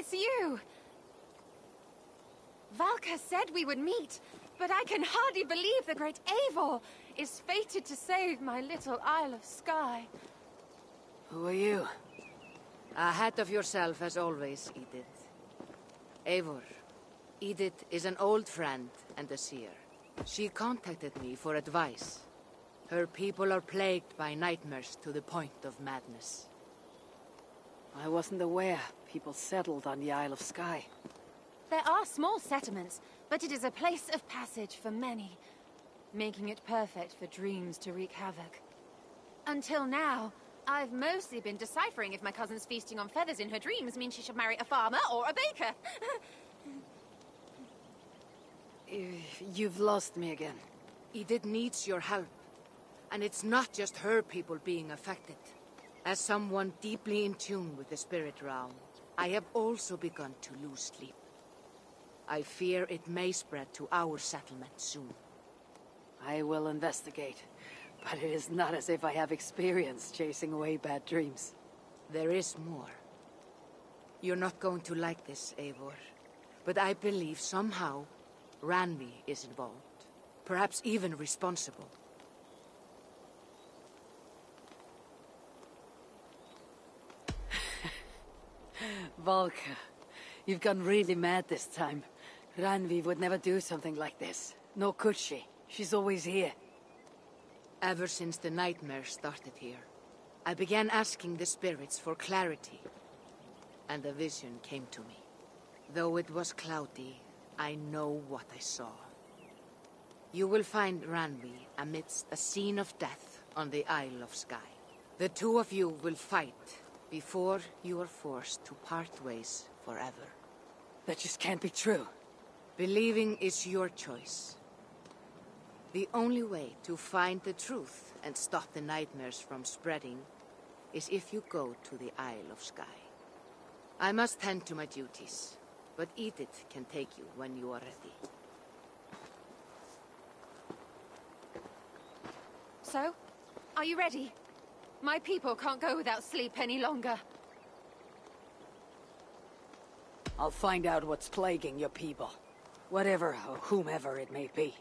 it's you! Valka said we would meet, but I can hardly believe the great Eivor is fated to save my little Isle of Skye. Who are you? Ahead of yourself as always, Edith. Eivor. Edith is an old friend and a seer. She contacted me for advice. Her people are plagued by nightmares to the point of madness. I wasn't aware people settled on the Isle of Skye. There are small settlements, but it is a place of passage for many, making it perfect for dreams to wreak havoc. Until now, I've mostly been deciphering if my cousin's feasting on feathers in her dreams means she should marry a farmer or a baker. You've lost me again. Edith needs your help. And it's not just her people being affected. As someone deeply in tune with the spirit realm, I have also begun to lose sleep. I fear it may spread to our settlement soon. I will investigate, but it is not as if I have experience chasing away bad dreams. There is more. You're not going to like this, Eivor, but I believe somehow Randvi is involved. Perhaps even responsible. Valka, you've gone really mad this time. Randvi would never do something like this. Nor could she. She's always here. Ever since the nightmare started here, I began asking the spirits for clarity. And a vision came to me. Though it was cloudy, I know what I saw. You will find Randvi amidst a scene of death on the Isle of Skye. The two of you will fight before you are forced to part ways forever. That just can't be true. Believing is your choice. The only way to find the truth and stop the nightmares from spreading is if you go to the Isle of Skye. I must tend to my duties, but Edith can take you when you are ready. So, are you ready? My people can't go without sleep any longer. I'll find out what's plaguing your people. Whatever or whomever it may be.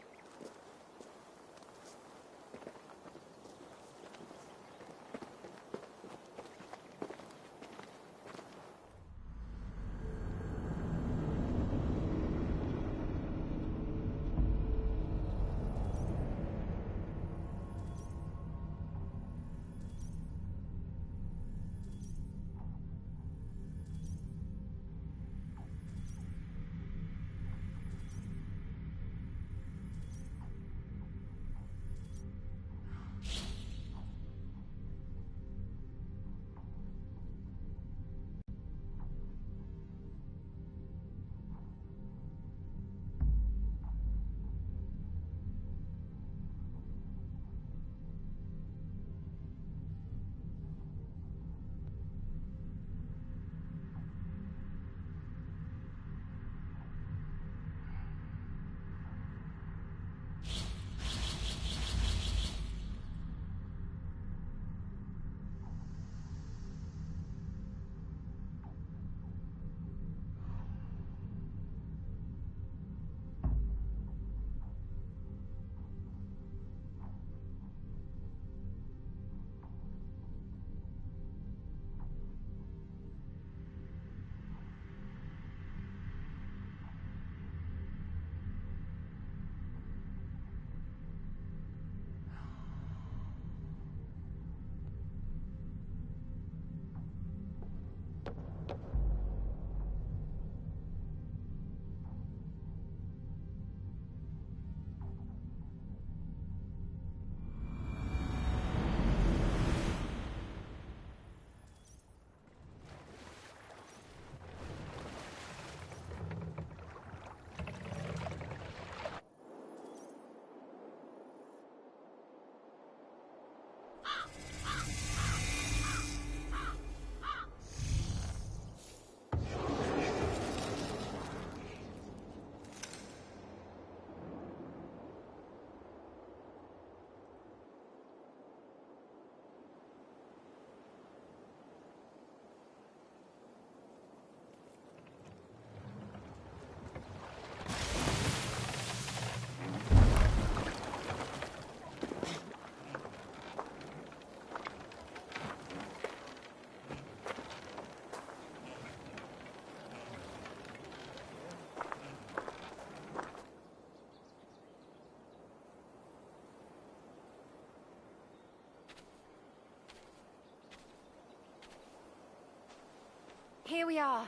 here we are.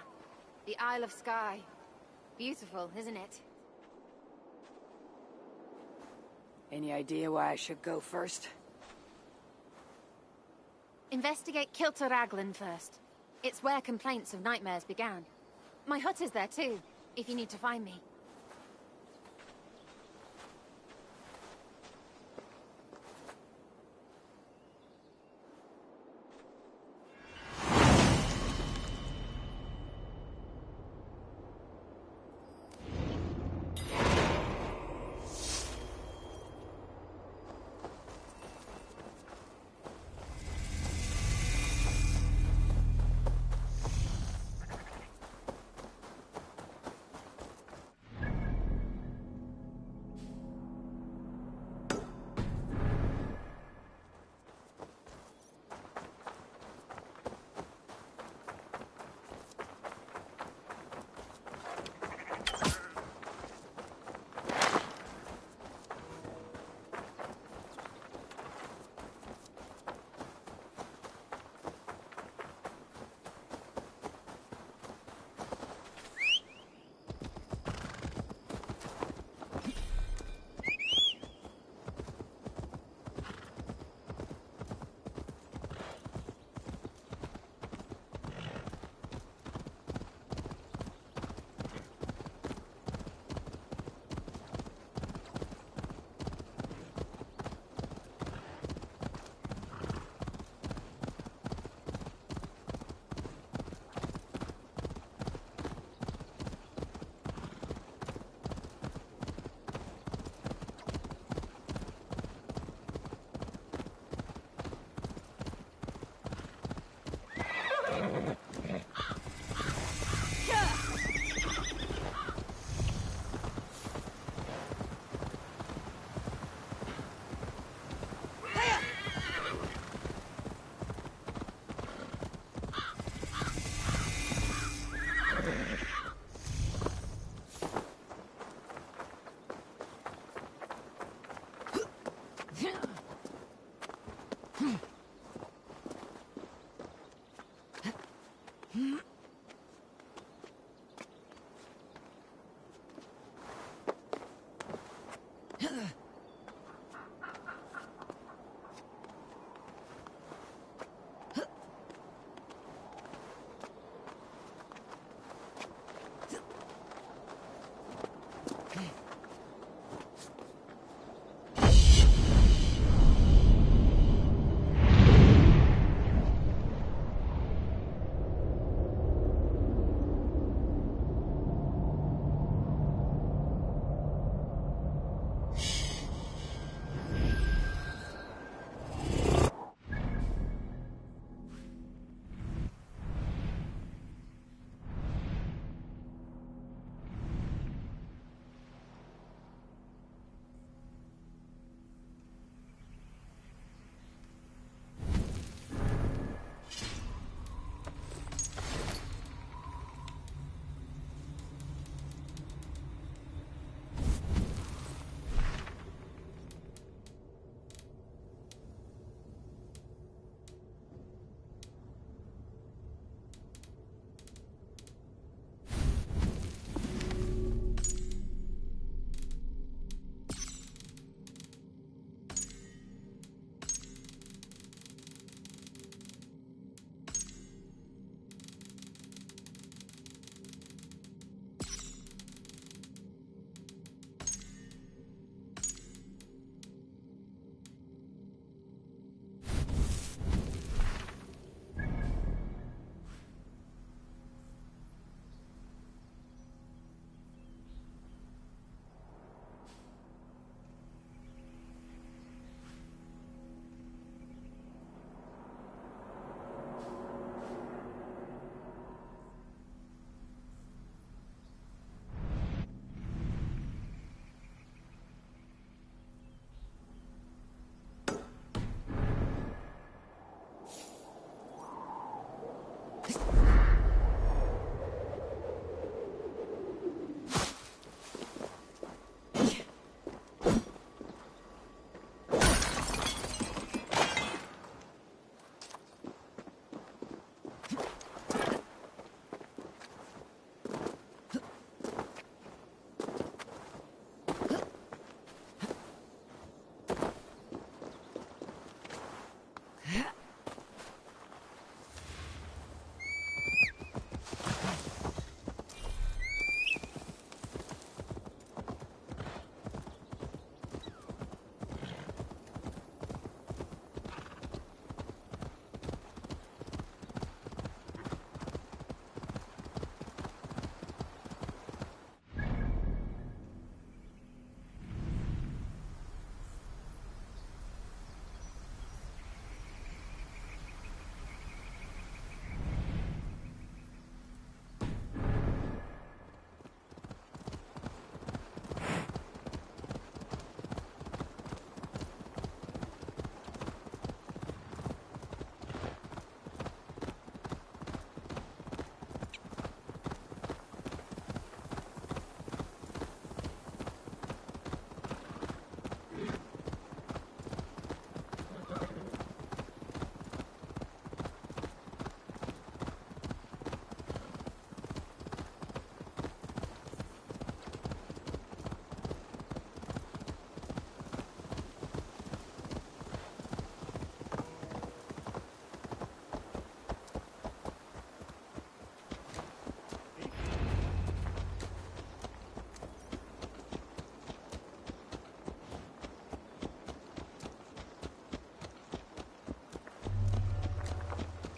The Isle of Skye. Beautiful, isn't it? Any idea why I should go first? Investigate Kilter Raglan first. It's where complaints of nightmares began. My hut is there too, if you need to find me.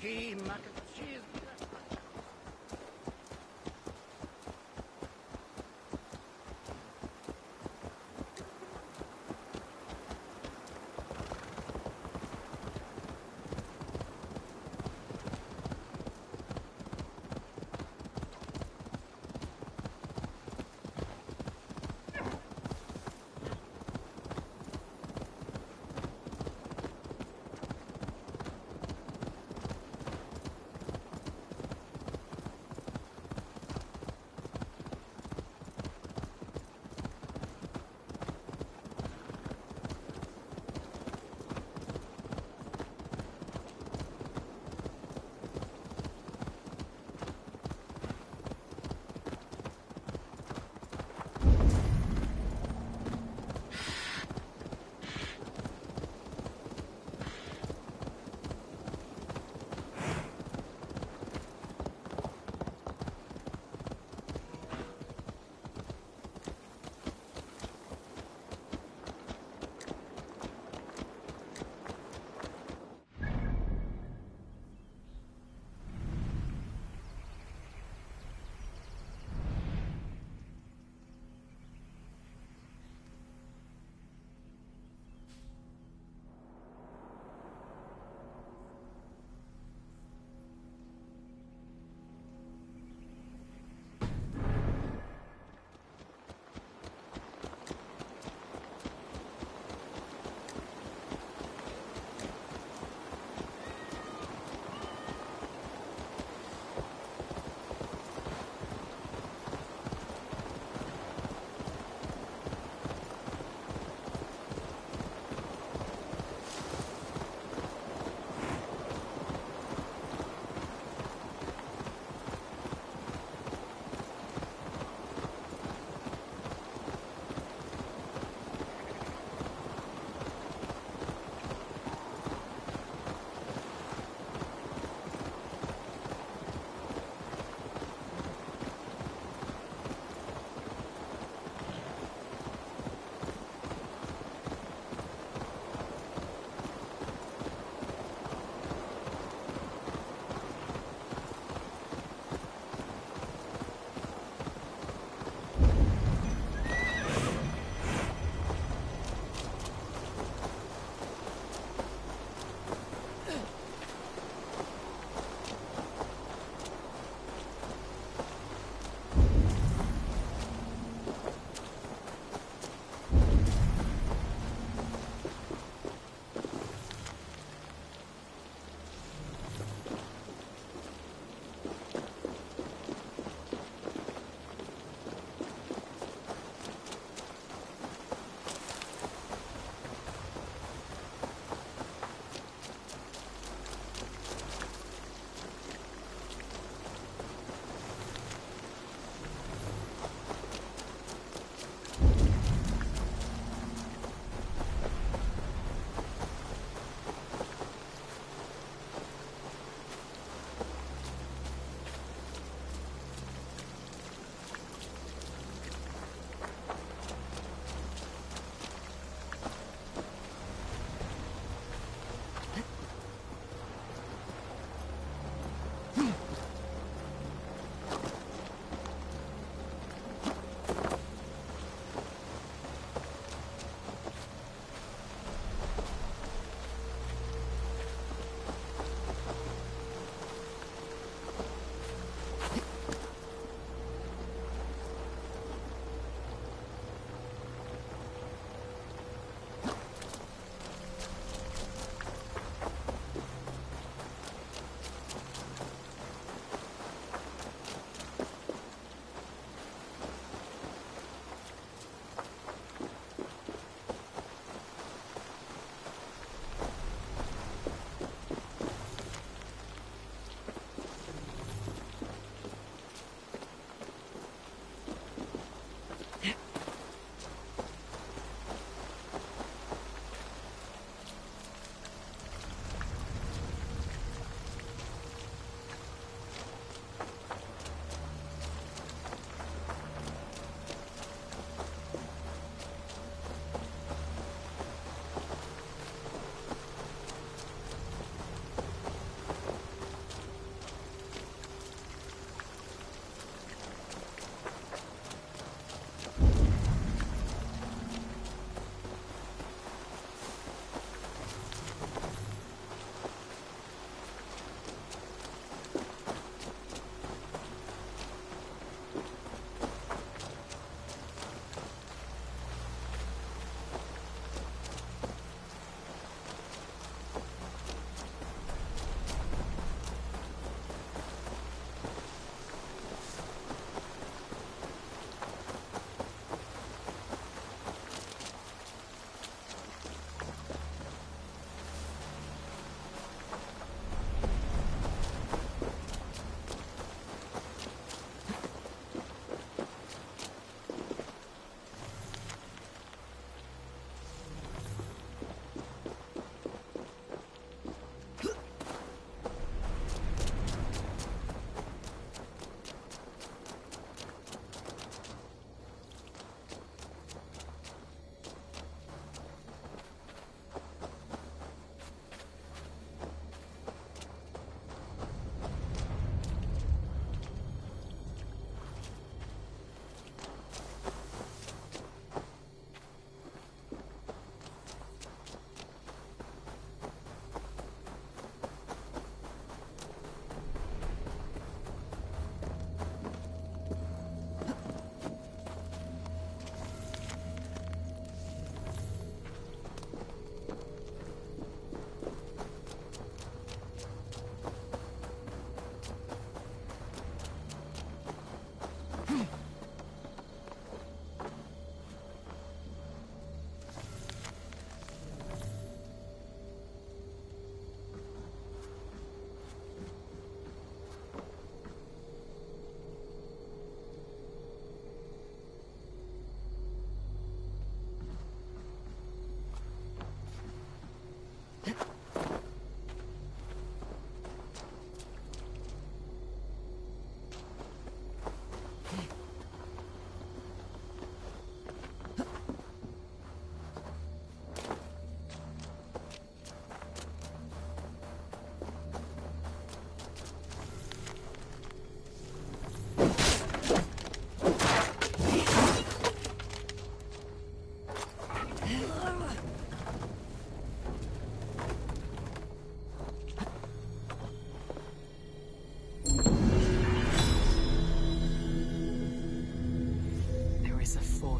Key, mac and cheese.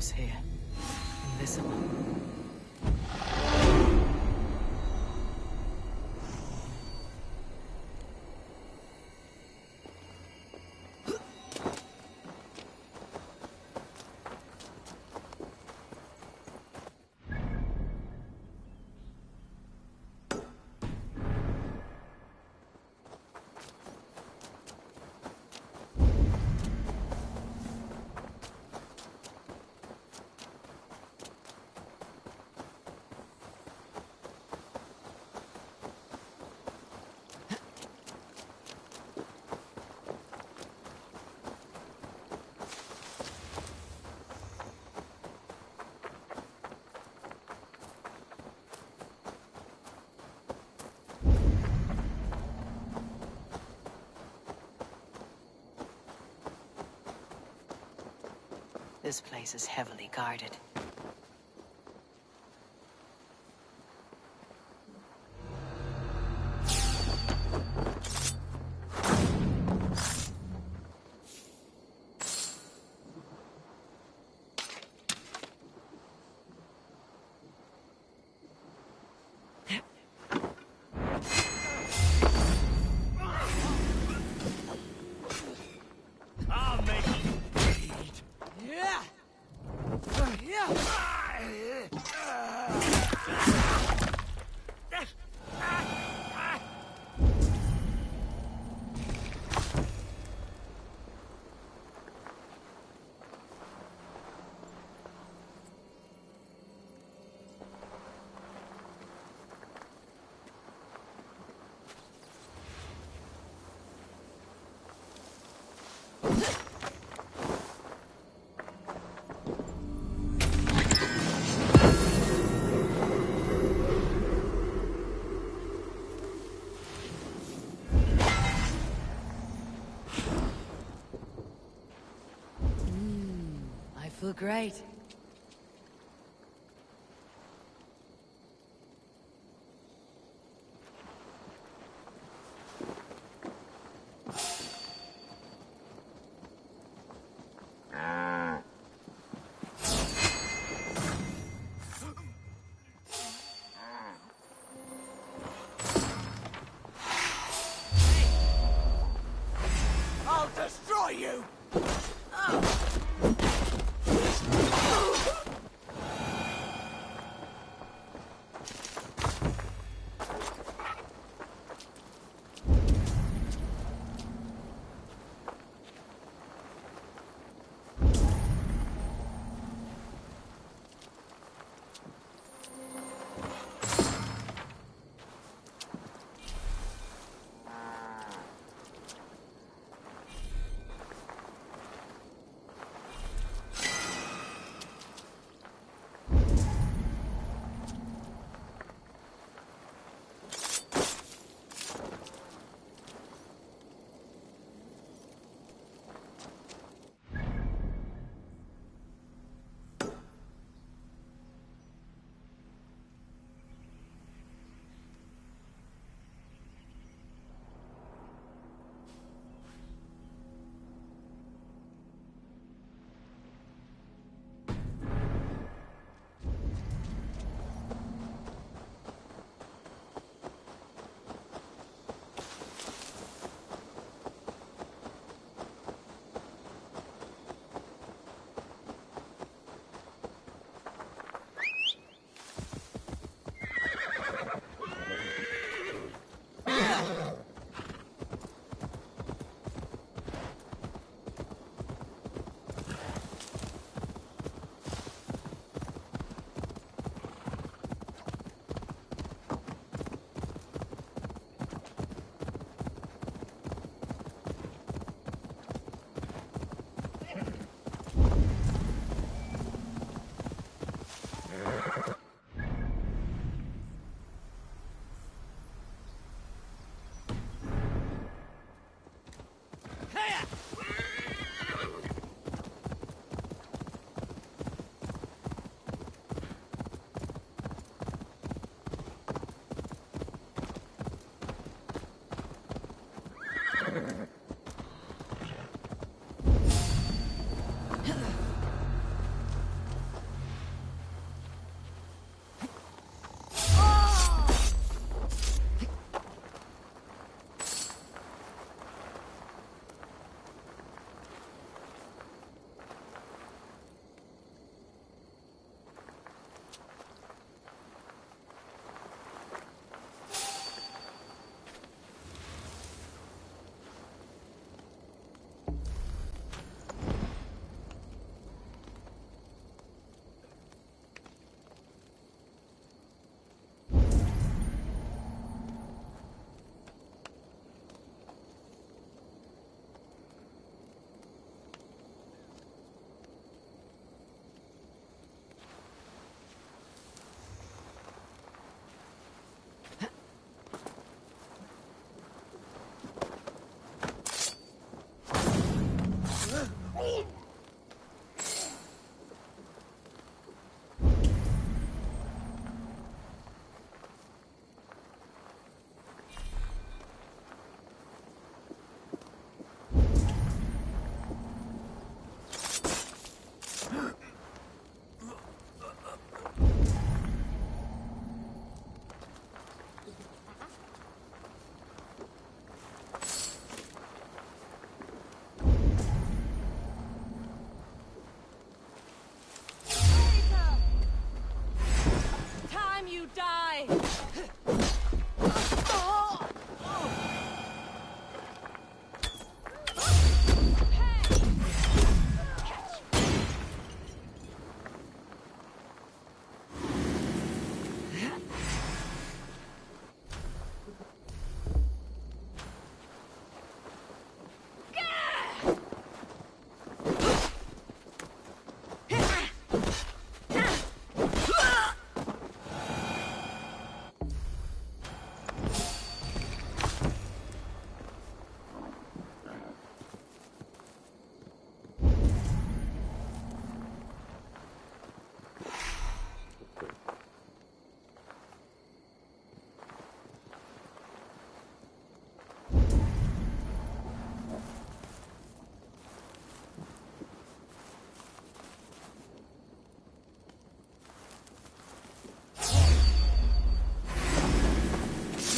voice here. Invisible. This place is heavily guarded. I'll make you bleed. Yeah. I feel great. I'll destroy you!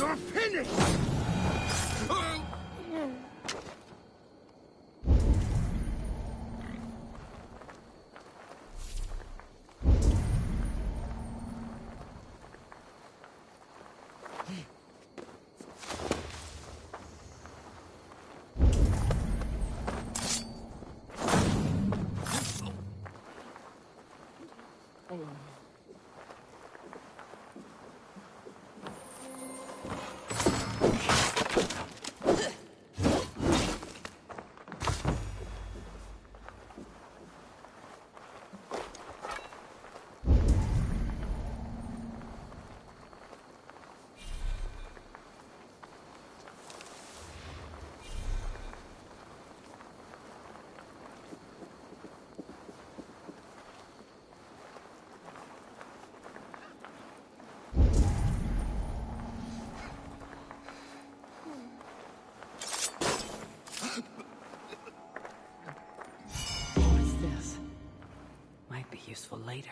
You're finished! What's this? Might be useful later.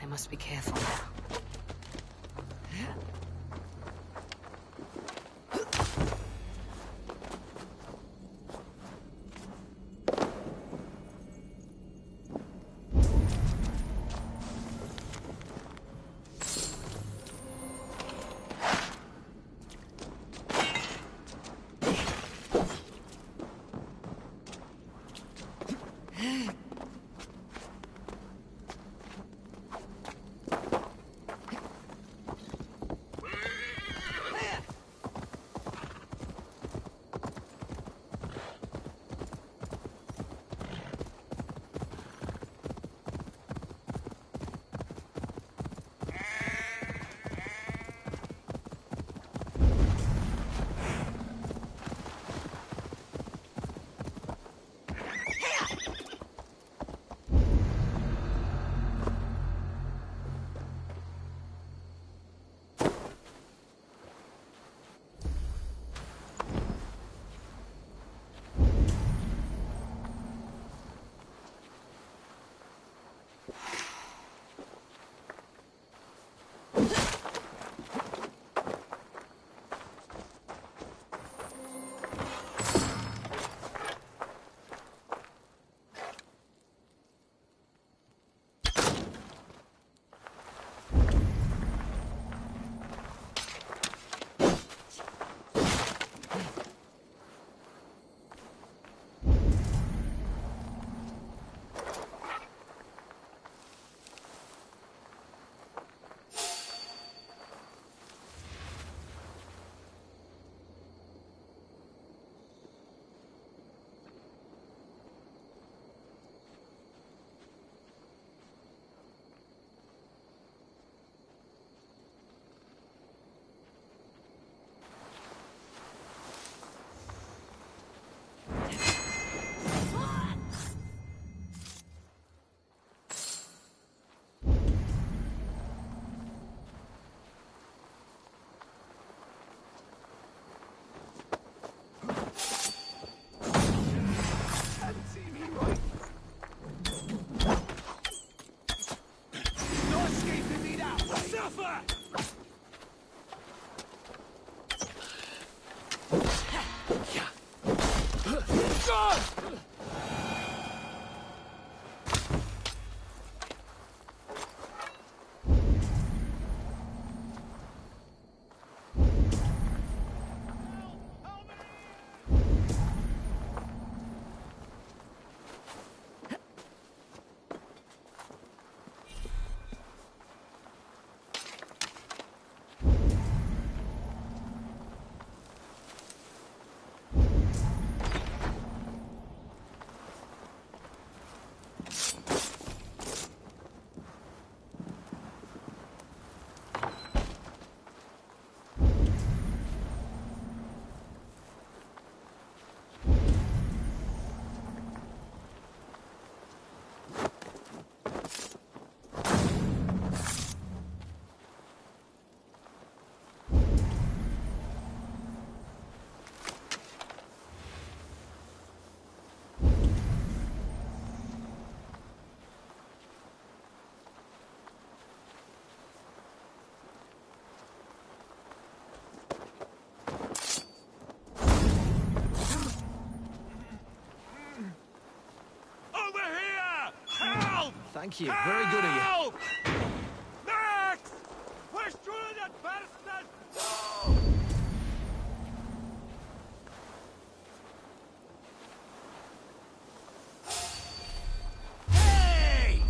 I must be careful now. Thank you. Very good of you. Help! Max! Where's that bastard? Hey!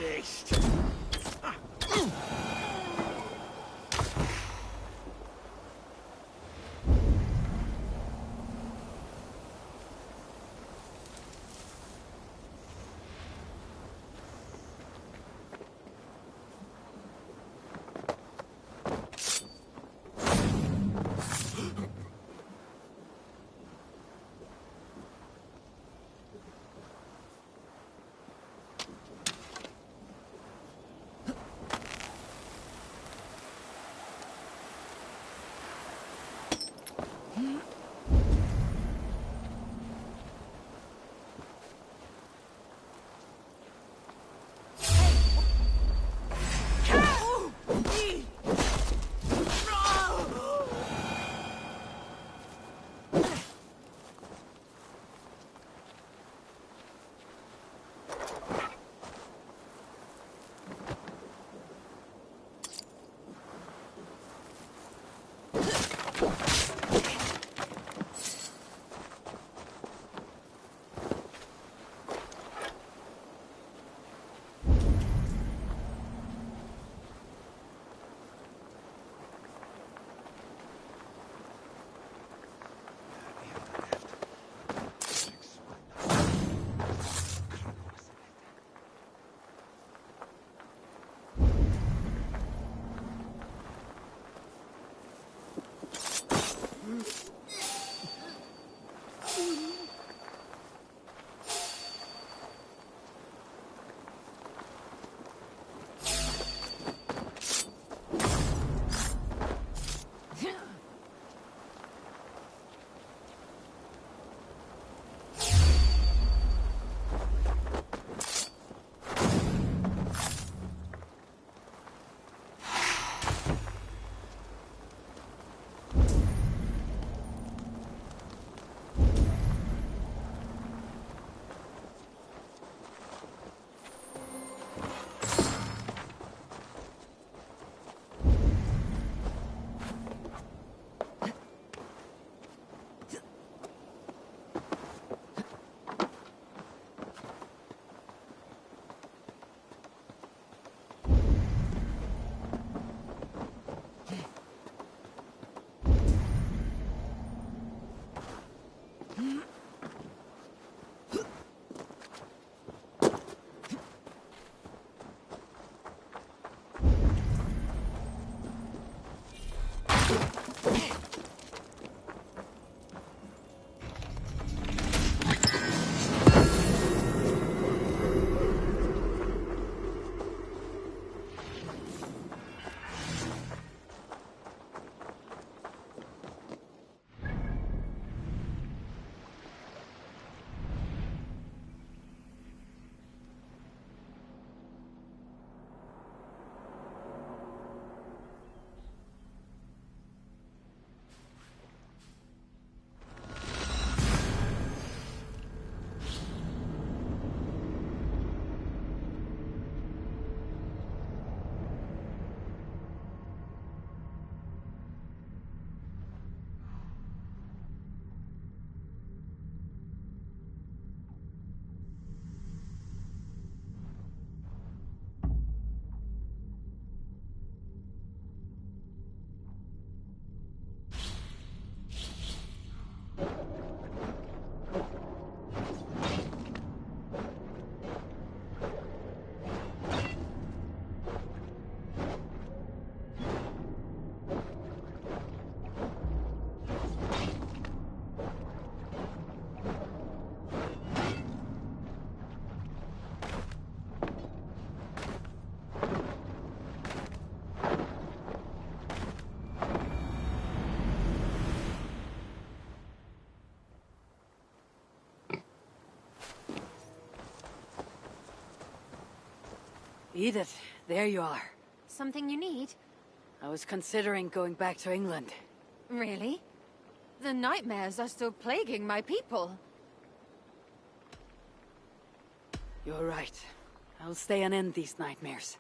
erledigt. Edith, there you are. Something you need? I was considering going back to England. Really? The nightmares are still plaguing my people. You're right. I'll stay and end these nightmares.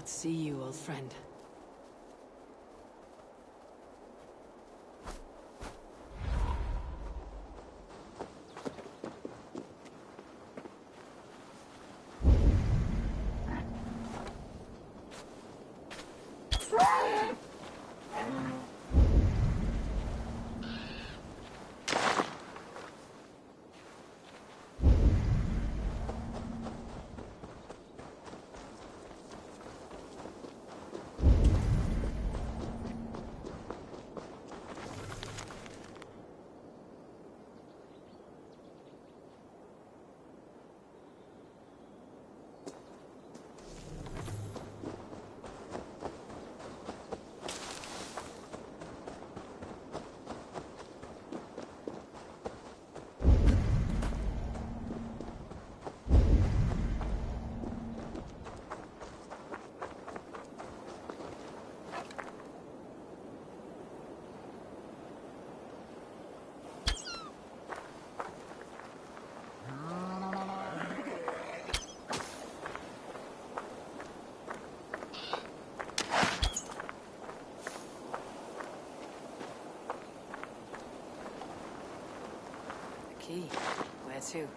see you, old friend. Key. Where to?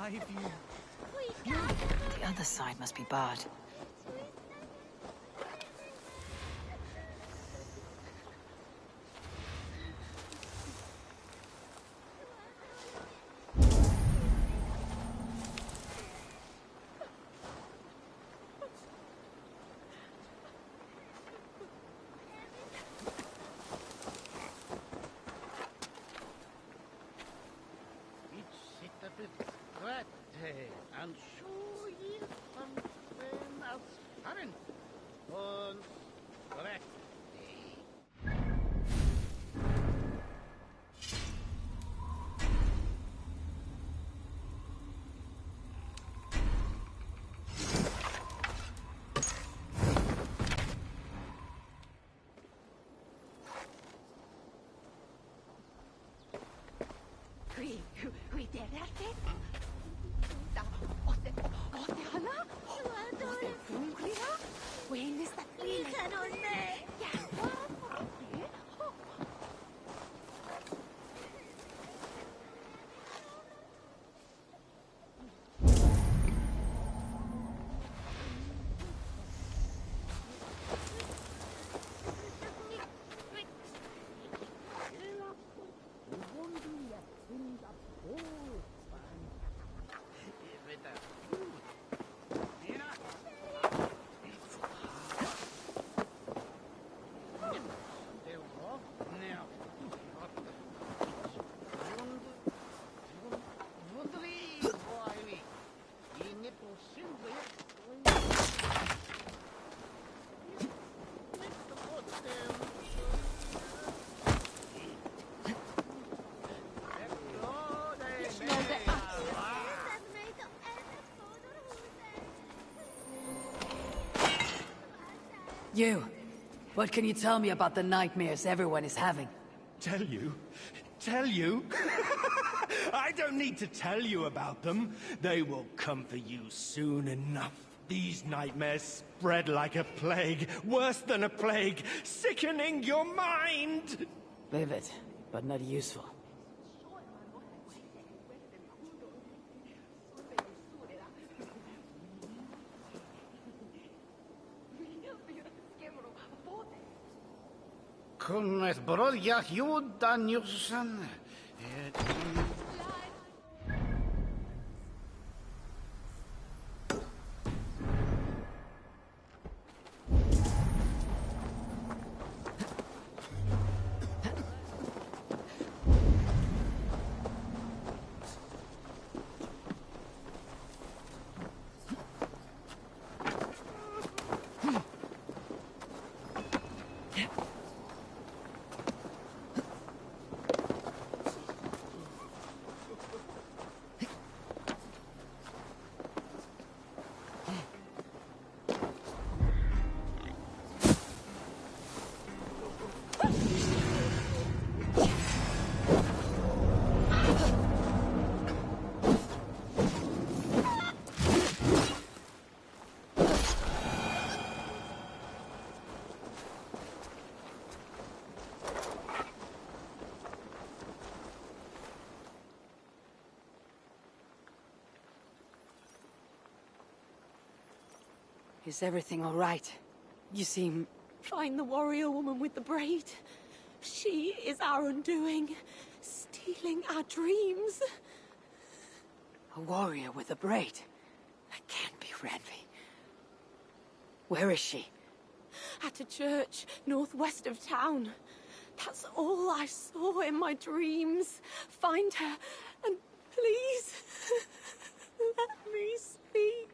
alive, you... The other side must be barred. And so ye something else having on correct. We did it. You! What can you tell me about the nightmares everyone is having? Tell you? Tell you? I don't need to tell you about them. They will come for you soon enough. These nightmares spread like a plague, worse than a plague, sickening your mind! Vivid, but not useful. Kunnet brolja judan jusan. Is everything all right? You seem... Find the warrior woman with the braid. She is our undoing, stealing our dreams. A warrior with a braid? That can't be Ranvi. Where is she? At a church northwest of town. That's all I saw in my dreams. Find her, and please, let me speak.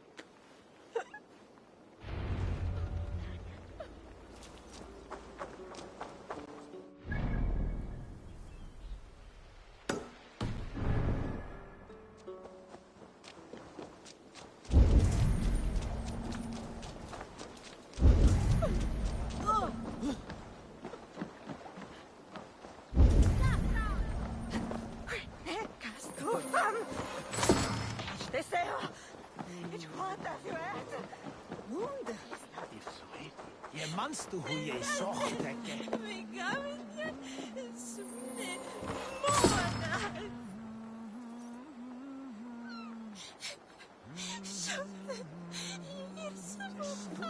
Je manst du hoe je zocht, Something is so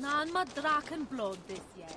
None ma draken blood this year.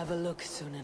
Have a look, Sunan.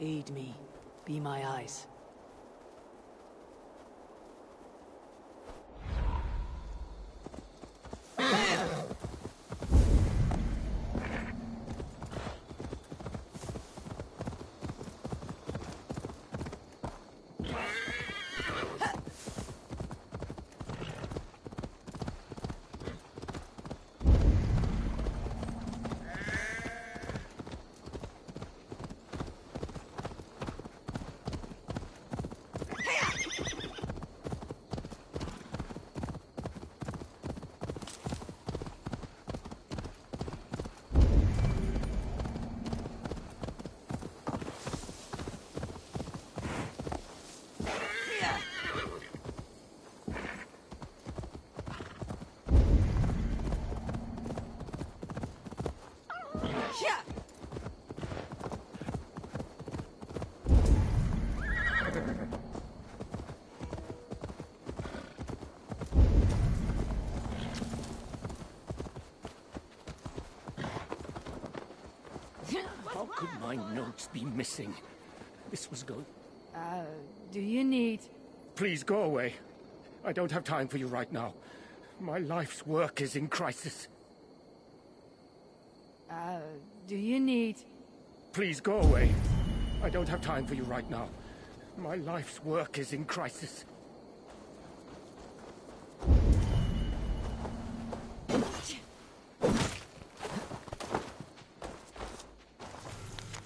Aid me. Be my eyes. How could my notes be missing? This was going... Do you need... Please go away. I don't have time for you right now. My life's work is in crisis. Do you need... Please go away. I don't have time for you right now. My life's work is in crisis.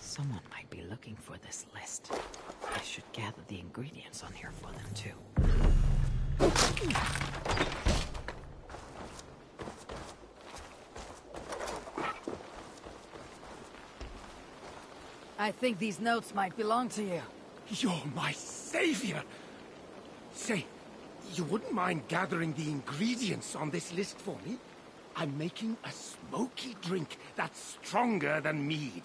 Someone might be looking for this list. I should gather the ingredients on here for them, too. I think these notes might belong to you. You're my savior! Say, You wouldn't mind gathering the ingredients on this list for me? I'm making a smoky drink that's stronger than mead.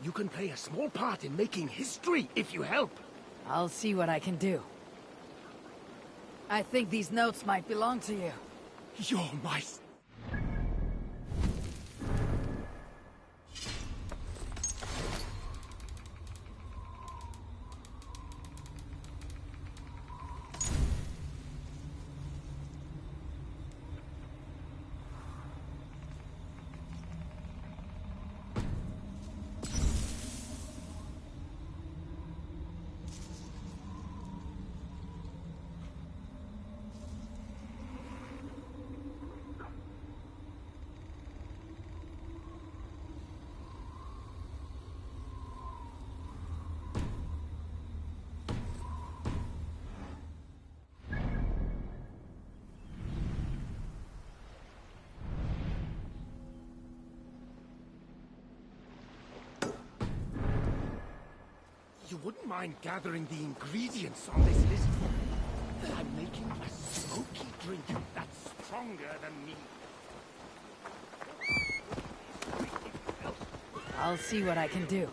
You can play a small part in making history if you help. I'll see what I can do. I think these notes might belong to you. You're my... You wouldn't mind gathering the ingredients on this list for me? I'm making a smoky drink that's stronger than me. I'll see what I can do.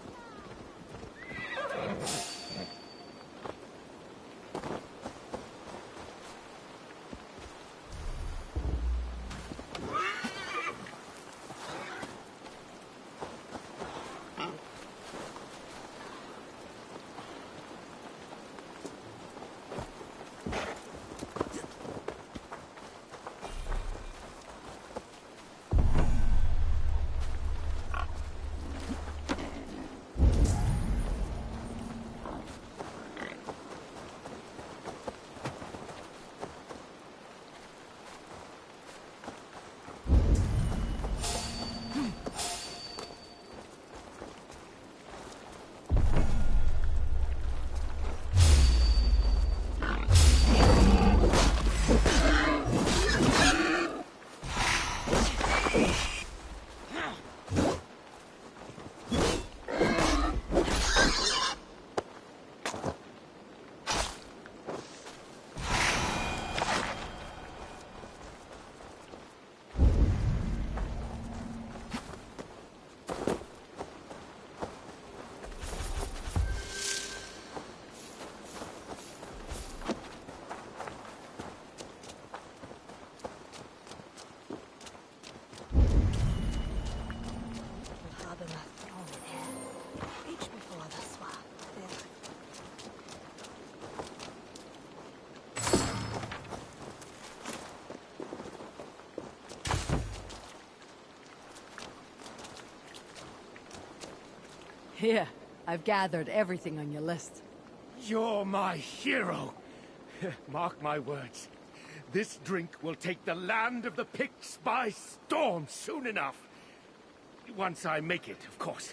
Here, I've gathered everything on your list. You're my hero. Mark my words. This drink will take the land of the Picts by storm soon enough. Once I make it, of course.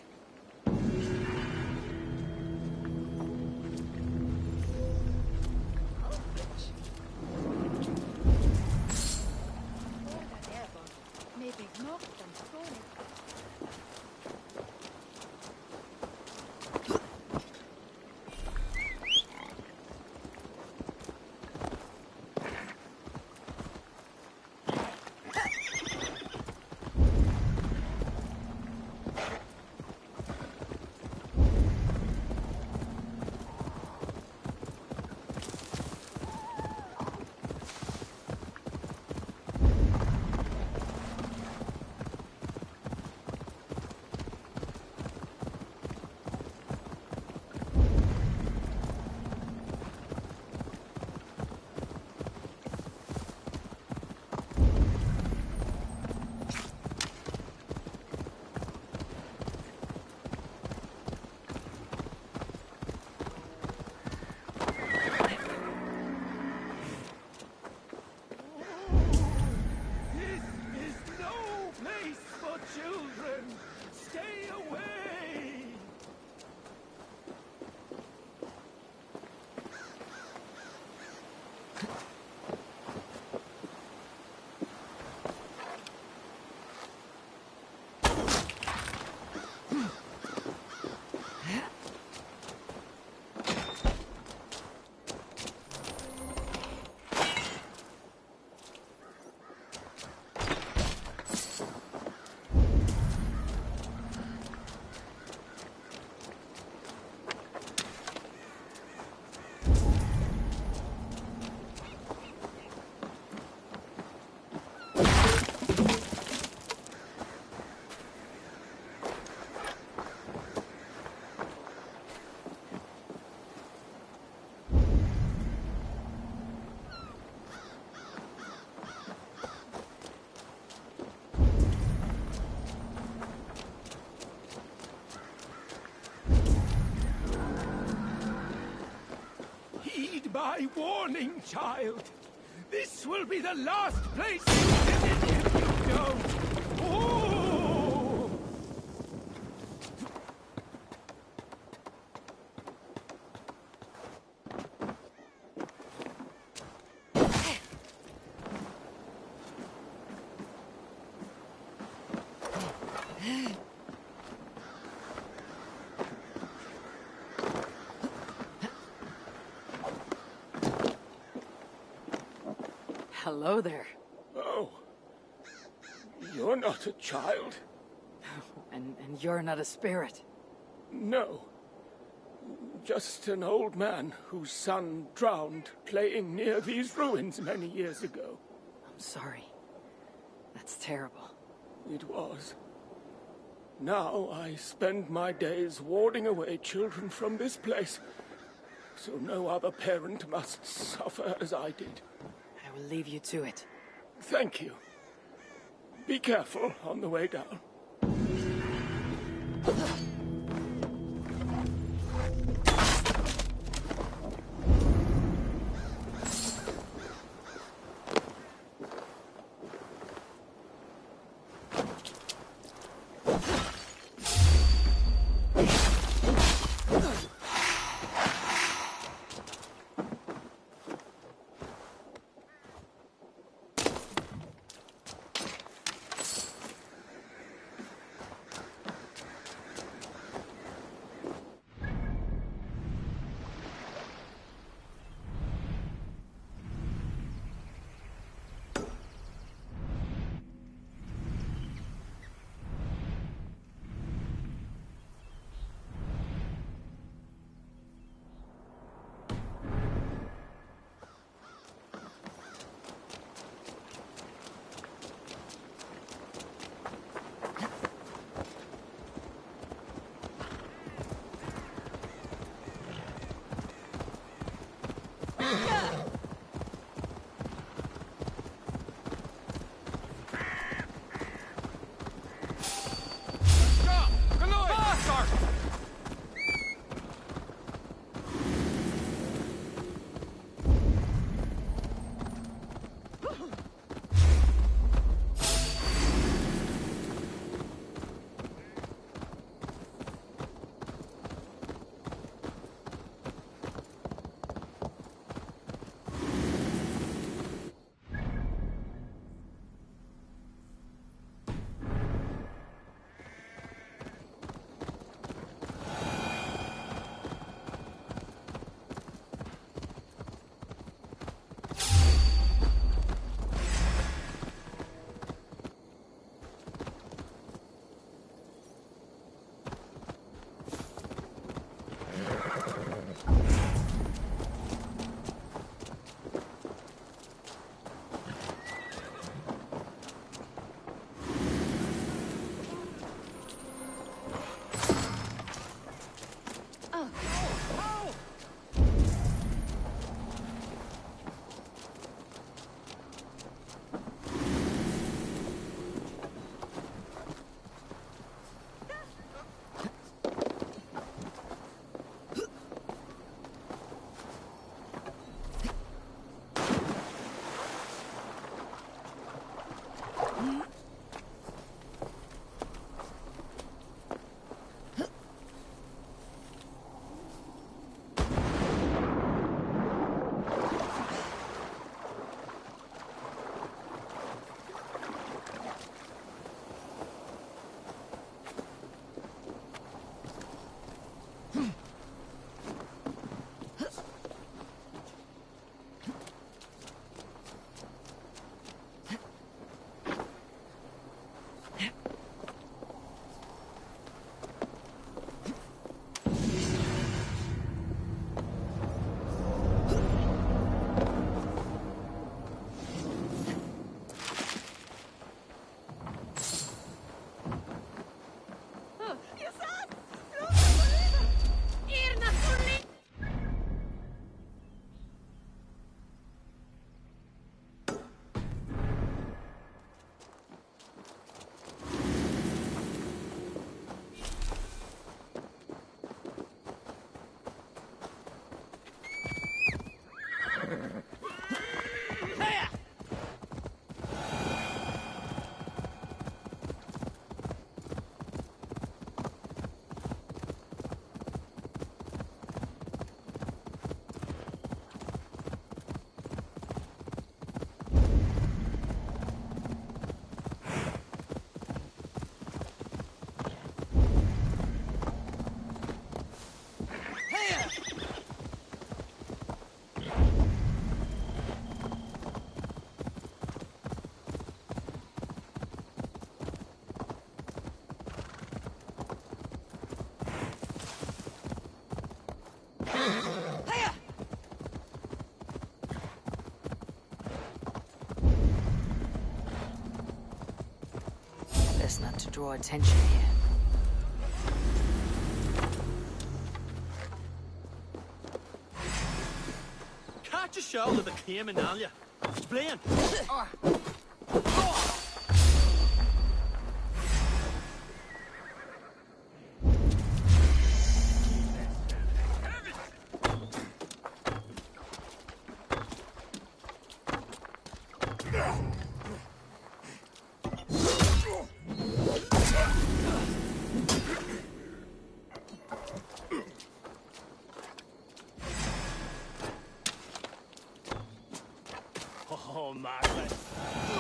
my warning, child. This will be the last place you visit if you don't. Oh! Hello there. Oh. You're not a child. And you're not a spirit. No. Just an old man whose son drowned playing near these ruins many years ago. I'm sorry. That's terrible. It was. Now I spend my days warding away children from this place, so no other parent must suffer as I did. I will leave you to it. Thank you. Be careful on the way down. not to draw attention here. Catch a show of the claim in Alia. Explain. Oh, Margaret.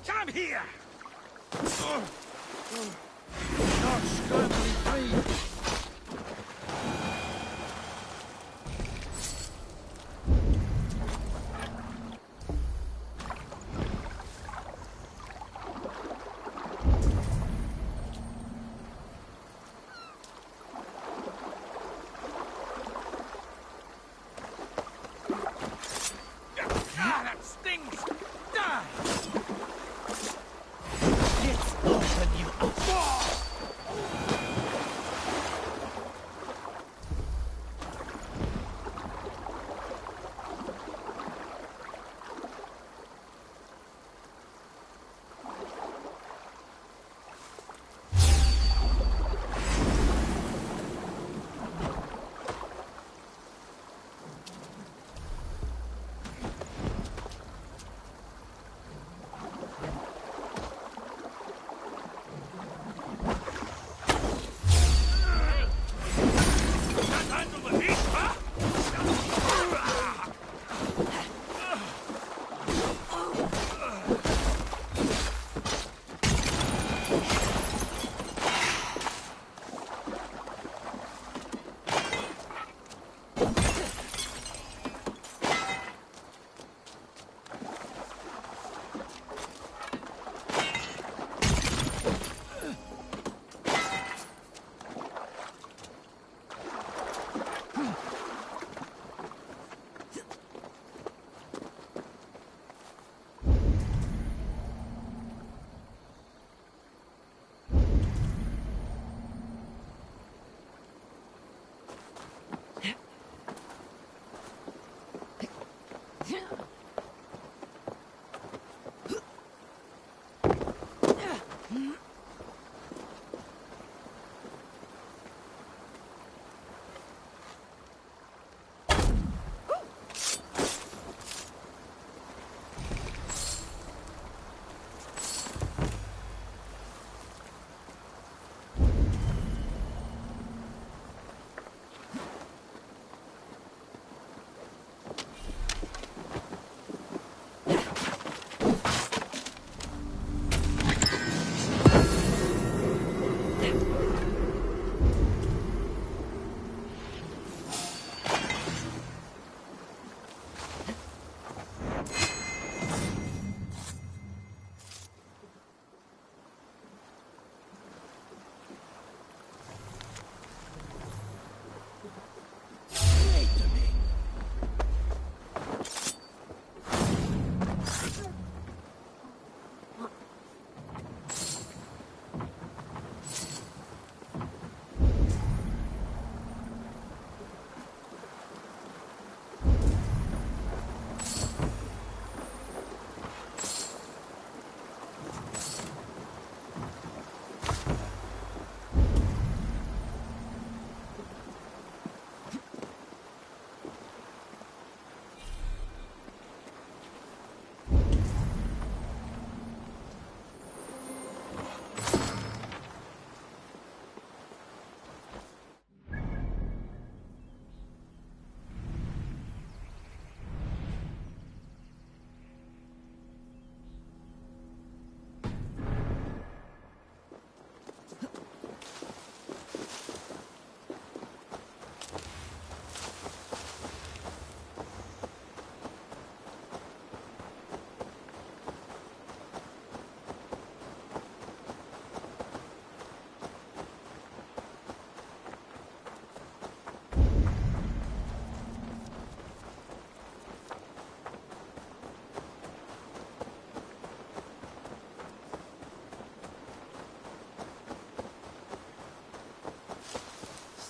Come here! Not scurvily free. Ah, that stings! Die! Let's open you up. Can't handle the heat, huh?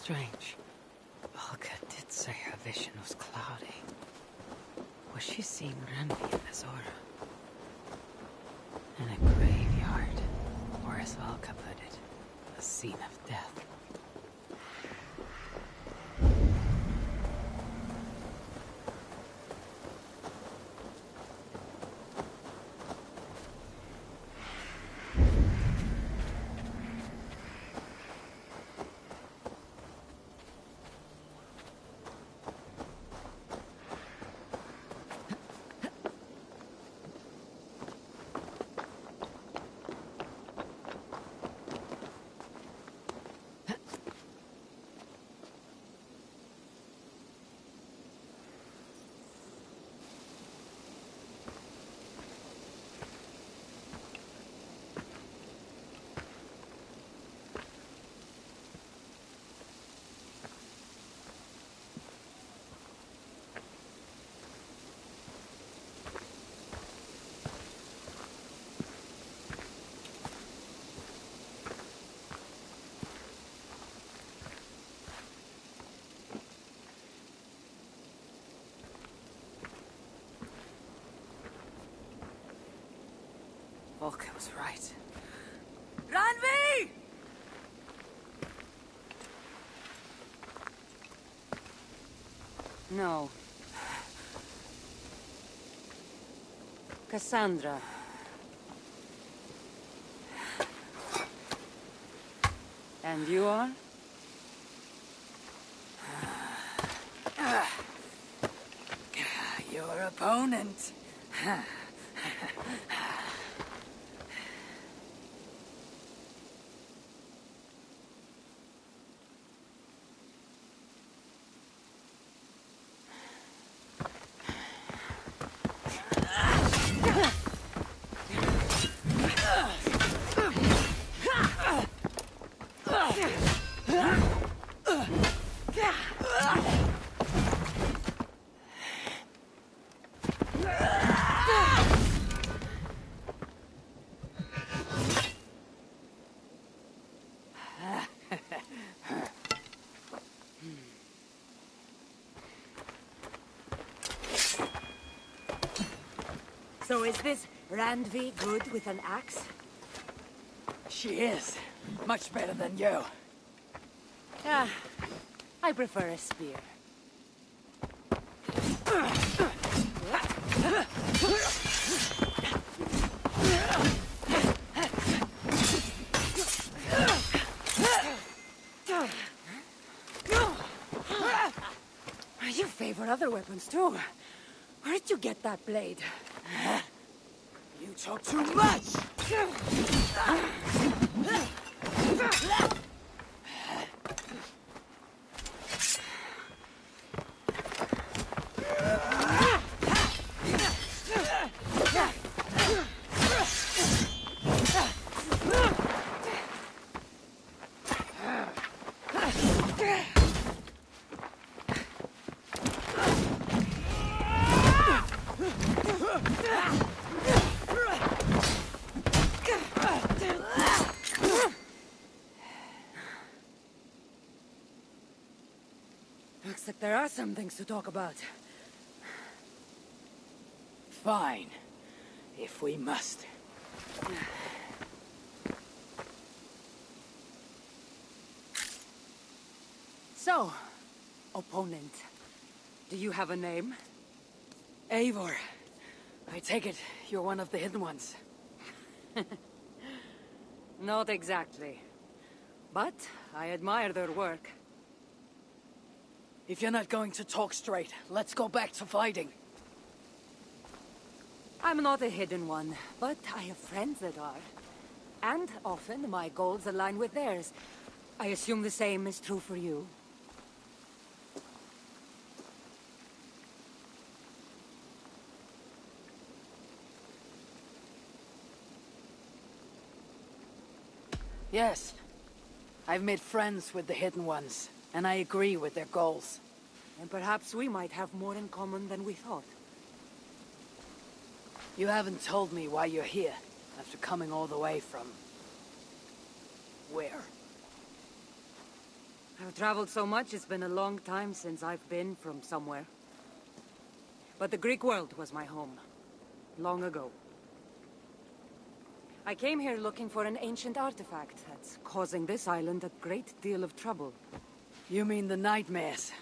Strange. Olga did say her vision was cloudy. Was she seeing Ranvi in this aura? In a graveyard, or as Olga put it, a scene of death. Volker was right. Ranvi! No. Cassandra. And you are? Your opponent. So is this Randvi good with an axe? She is. Much better than you. Ah, I prefer a spear. You favor other weapons too. Where did you get that blade? You talk too much! Looks like there are some things to talk about. Fine. If we must. So, opponent, do you have a name? Eivor. I take it you're one of the hidden ones. Not exactly. But I admire their work. If you're not going to talk straight, let's go back to fighting. I'm not a hidden one, but I have friends that are. And often my goals align with theirs. I assume the same is true for you. Yes. I've made friends with the hidden ones, and I agree with their goals. And perhaps we might have more in common than we thought. You haven't told me why you're here, after coming all the way from... where? I've traveled so much, it's been a long time since I've been from somewhere. But the Greek world was my home. Long ago. I came here looking for an ancient artifact that's causing this island a great deal of trouble. You mean the nightmares?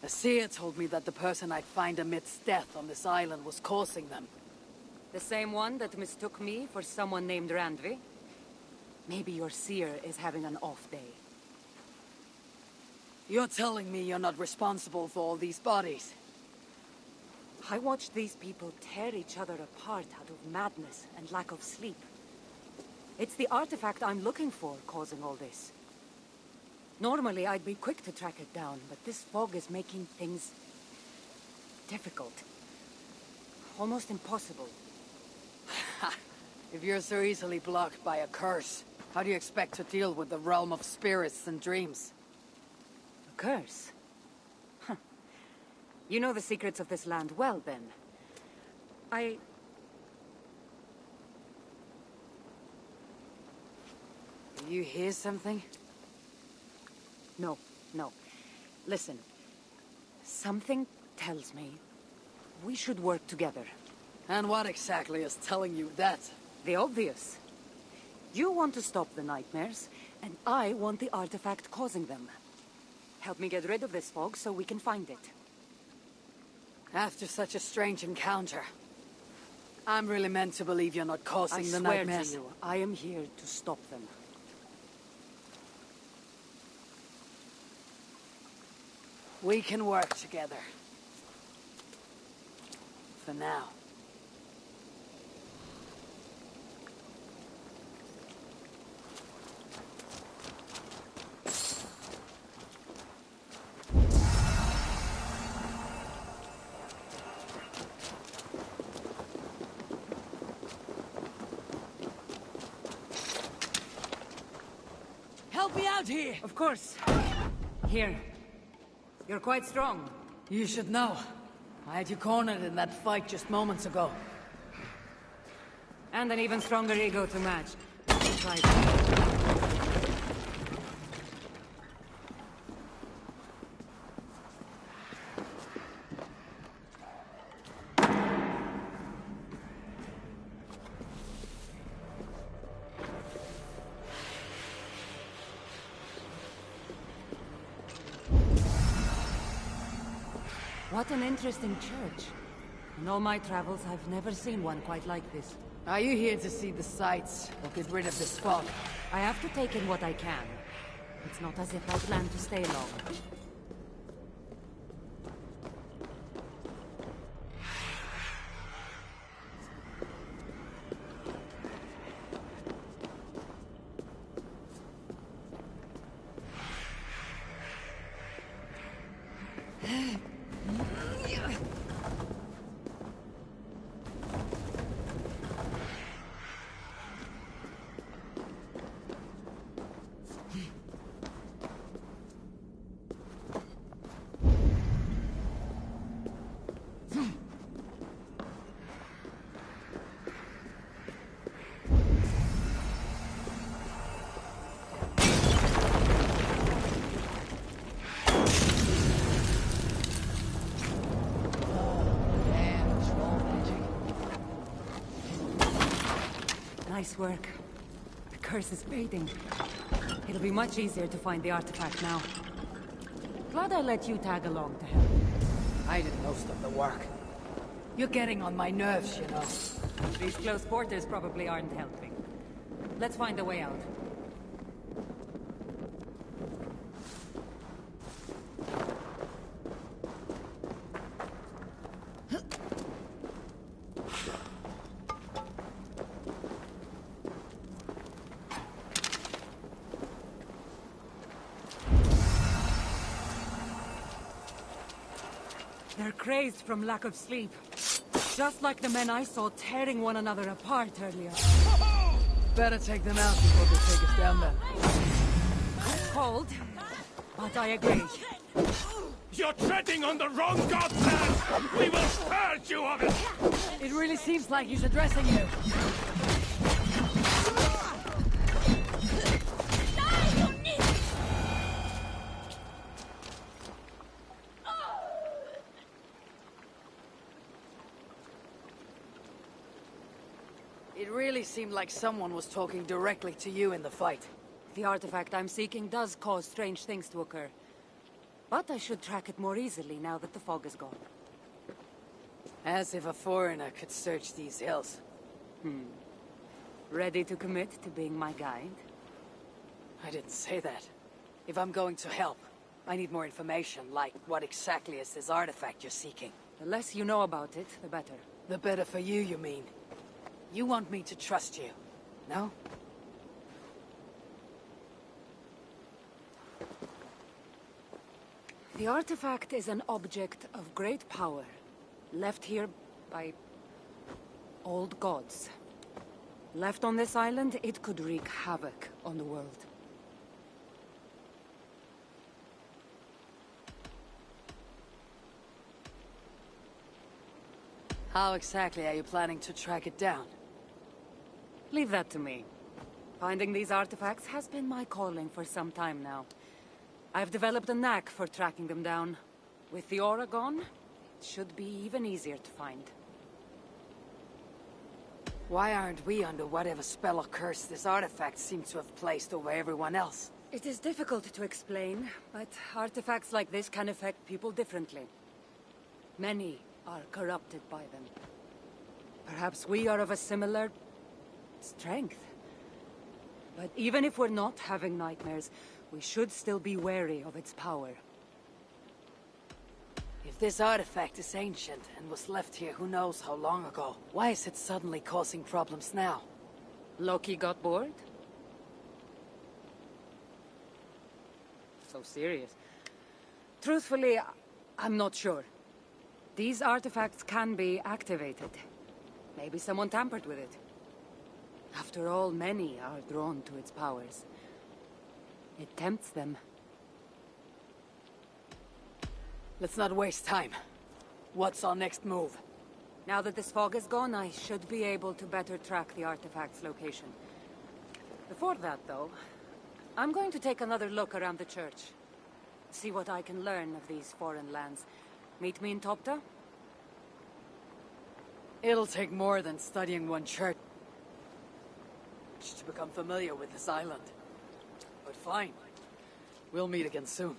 A seer told me that the person I'd find amidst death on this island was causing them. The same one that mistook me for someone named Randvi? Maybe your seer is having an off day. You're telling me you're not responsible for all these bodies? I watched these people tear each other apart out of madness and lack of sleep. It's the artifact I'm looking for causing all this. Normally, I'd be quick to track it down, but this fog is making things... difficult. Almost impossible. If you're so easily blocked by a curse, how do you expect to deal with the realm of spirits and dreams? A curse? Huh. You know the secrets of this land well, then. Do you hear something? No. Listen. Something tells me we should work together. And what exactly is telling you that? The obvious. You want to stop the nightmares, and I want the artifact causing them. Help me get rid of this fog so we can find it. After such a strange encounter, I'm really meant to believe you're not causing I the swear nightmares. to you, I am here to stop them. We can work together. For now. Help me out here! Of course. Here. You're quite strong. You should know. I had you cornered in that fight just moments ago. And an even stronger ego to match. Right. What an interesting church. In all my travels, I've never seen one quite like this. Are you here to see the sights, or get rid of this fog? I have to take in what I can. It's not as if I plan to stay long. Nice work. The curse is fading. It'll be much easier to find the artifact now. Glad I let you tag along to help. I did most of the work. You're getting on my nerves, you know. These close quarters probably aren't helping. Let's find a way out. They're crazed from lack of sleep. Just like the men I saw tearing one another apart earlier. Better take them out before they take us down then. Cold, but I agree. You're treading on the wrong god's land! We will purge you of it! It really seems like he's addressing you. It really seemed like someone was talking directly to you in the fight. The artifact I'm seeking does cause strange things to occur. But I should track it more easily now that the fog is gone. As if a foreigner could search these hills. Ready to commit to being my guide? I didn't say that. If I'm going to help, I need more information, like what exactly is this artifact you're seeking? The less you know about it, the better. The better for you, you mean? You want me to trust you, no? The artifact is an object of great power, left here by old gods. Left on this island, it could wreak havoc on the world. How exactly are you planning to track it down? Leave that to me. Finding these artifacts has been my calling for some time now. I've developed a knack for tracking them down. With the aura gone, it should be even easier to find. Why aren't we under whatever spell or curse this artifact seems to have placed over everyone else? It is difficult to explain, but artifacts like this can affect people differently. Many are corrupted by them. Perhaps we are of a similar strength. But even if we're not having nightmares, we should still be wary of its power. If this artifact is ancient and was left here who knows how long ago, why is it suddenly causing problems now? Loki got bored? So serious. Truthfully, I'm not sure. These artifacts can be activated. Maybe someone tampered with it. After all, many are drawn to its powers. It tempts them. Let's not waste time. What's our next move? Now that this fog is gone, I should be able to better track the artifact's location. Before that, though, I'm going to take another look around the church. See what I can learn of these foreign lands. Meet me in Topta? It'll take more than studying one church to become familiar with this island. But fine. We'll meet again soon.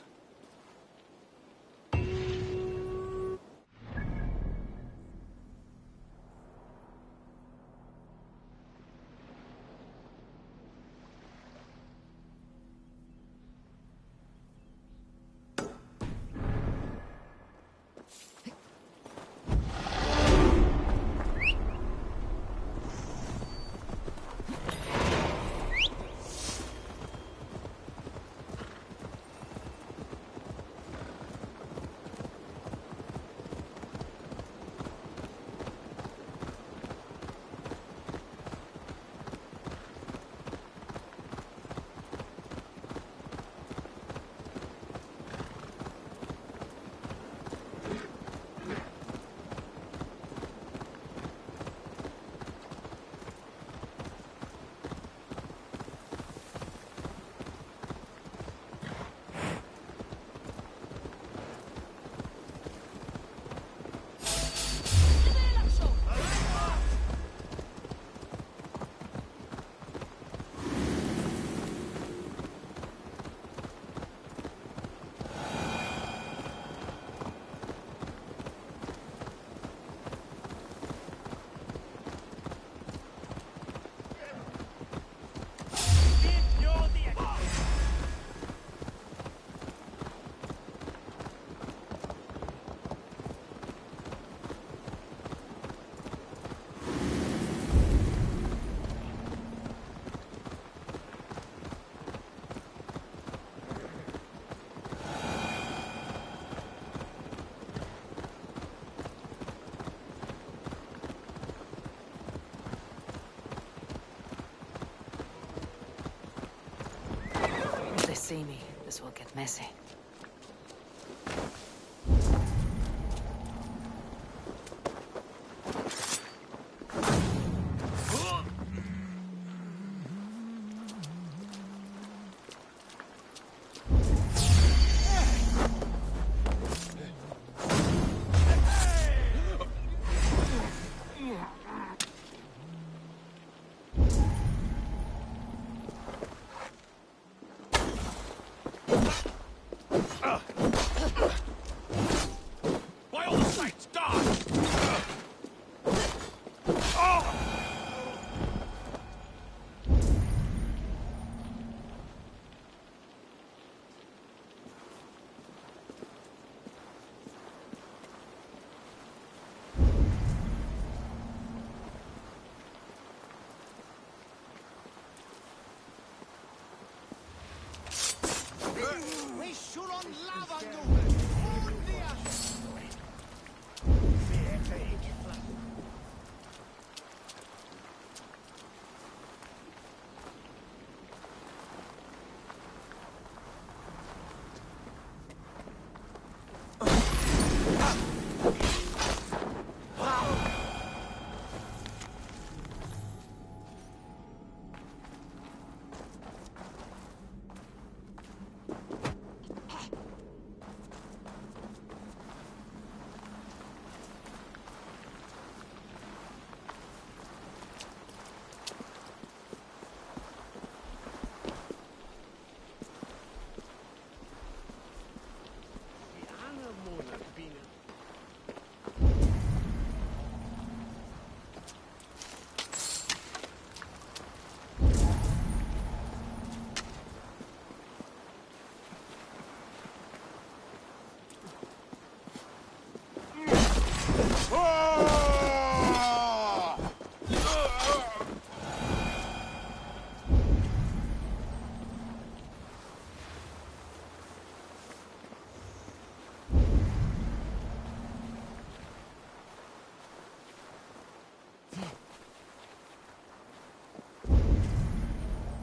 See me, this will get messy.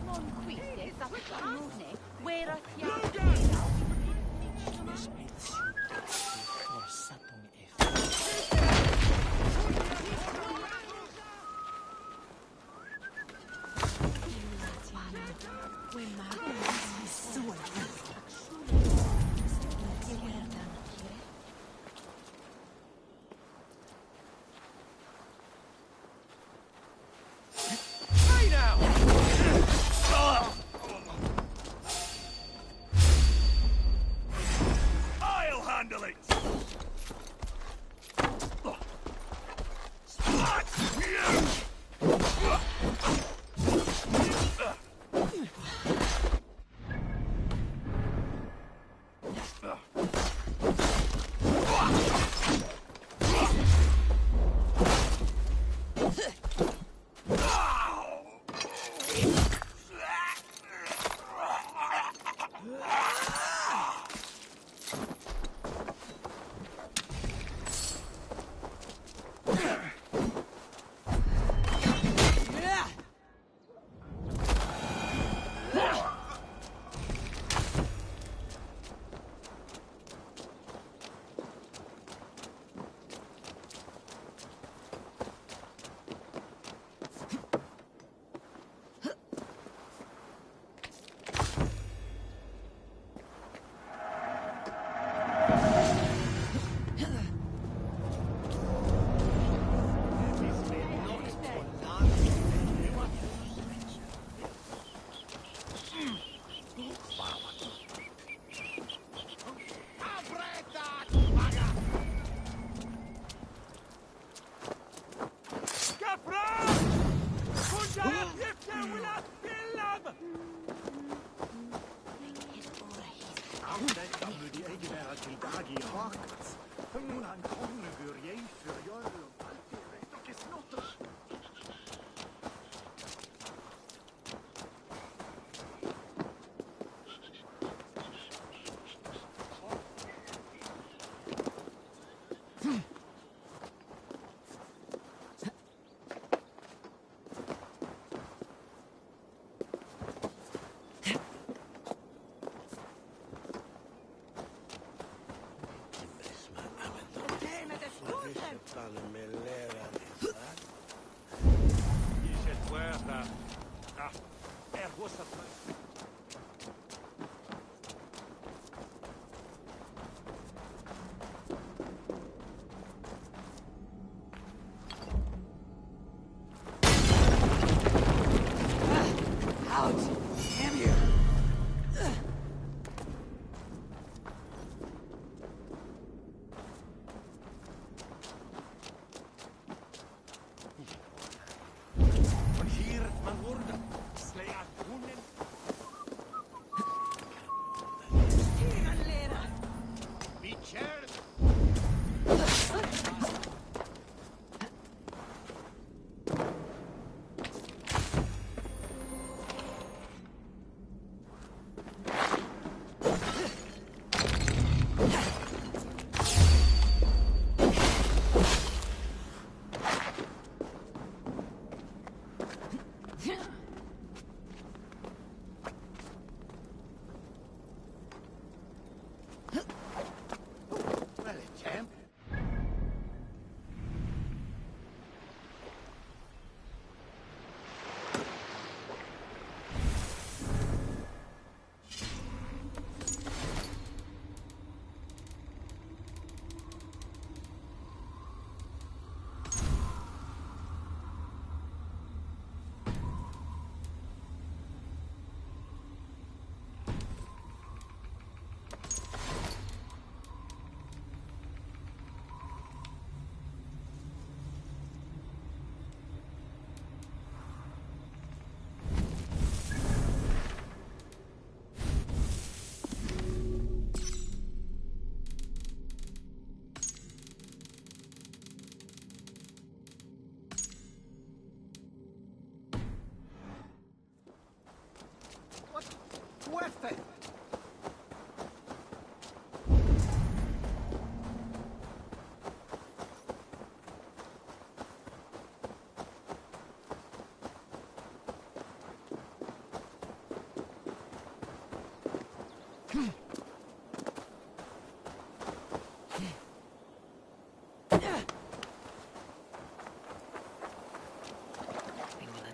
Non qui, sappiamo, where Hey now! I'll handle it!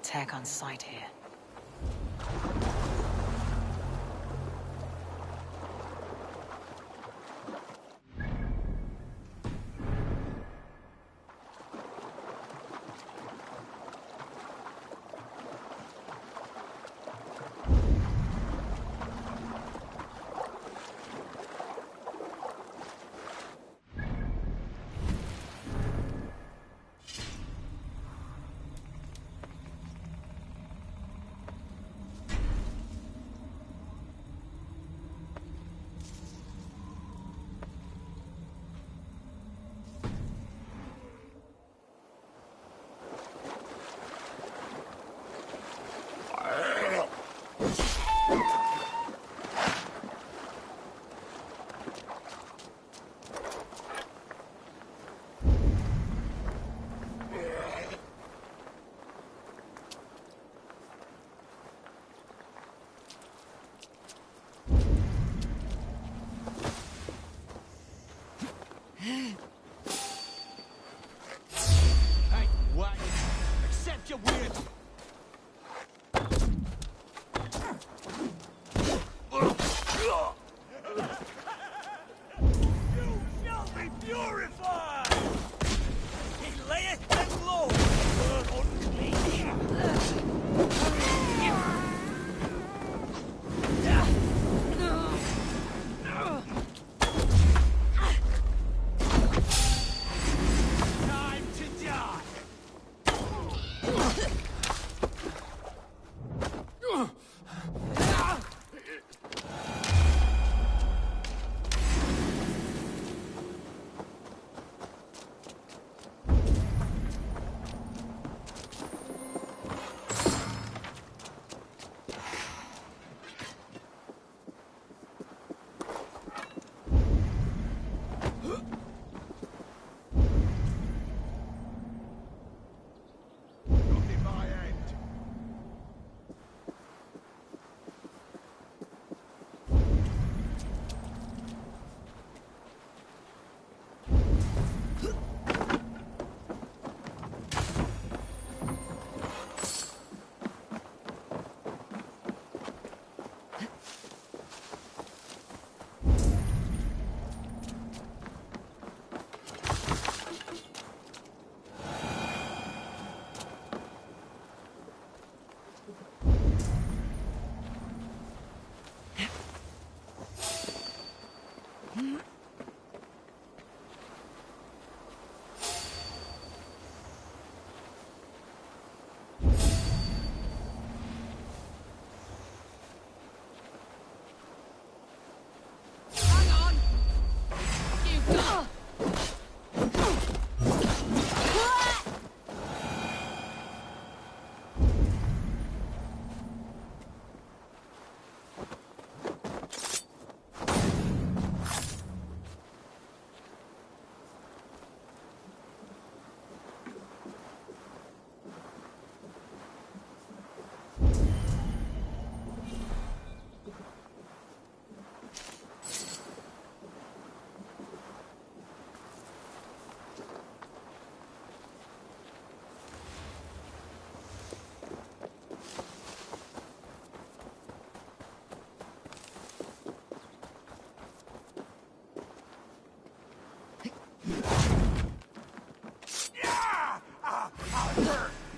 attack on sight here. Hey, wait. Accept your weird. You shall be purified! He layeth them low, word Time to die! Not in my hand.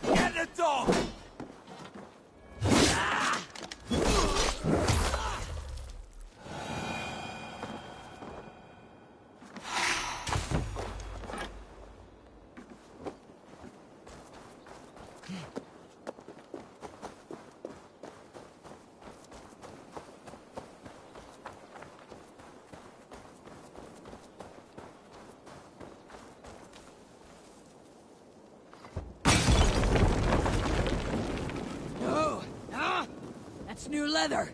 Get the dog! That's new leather.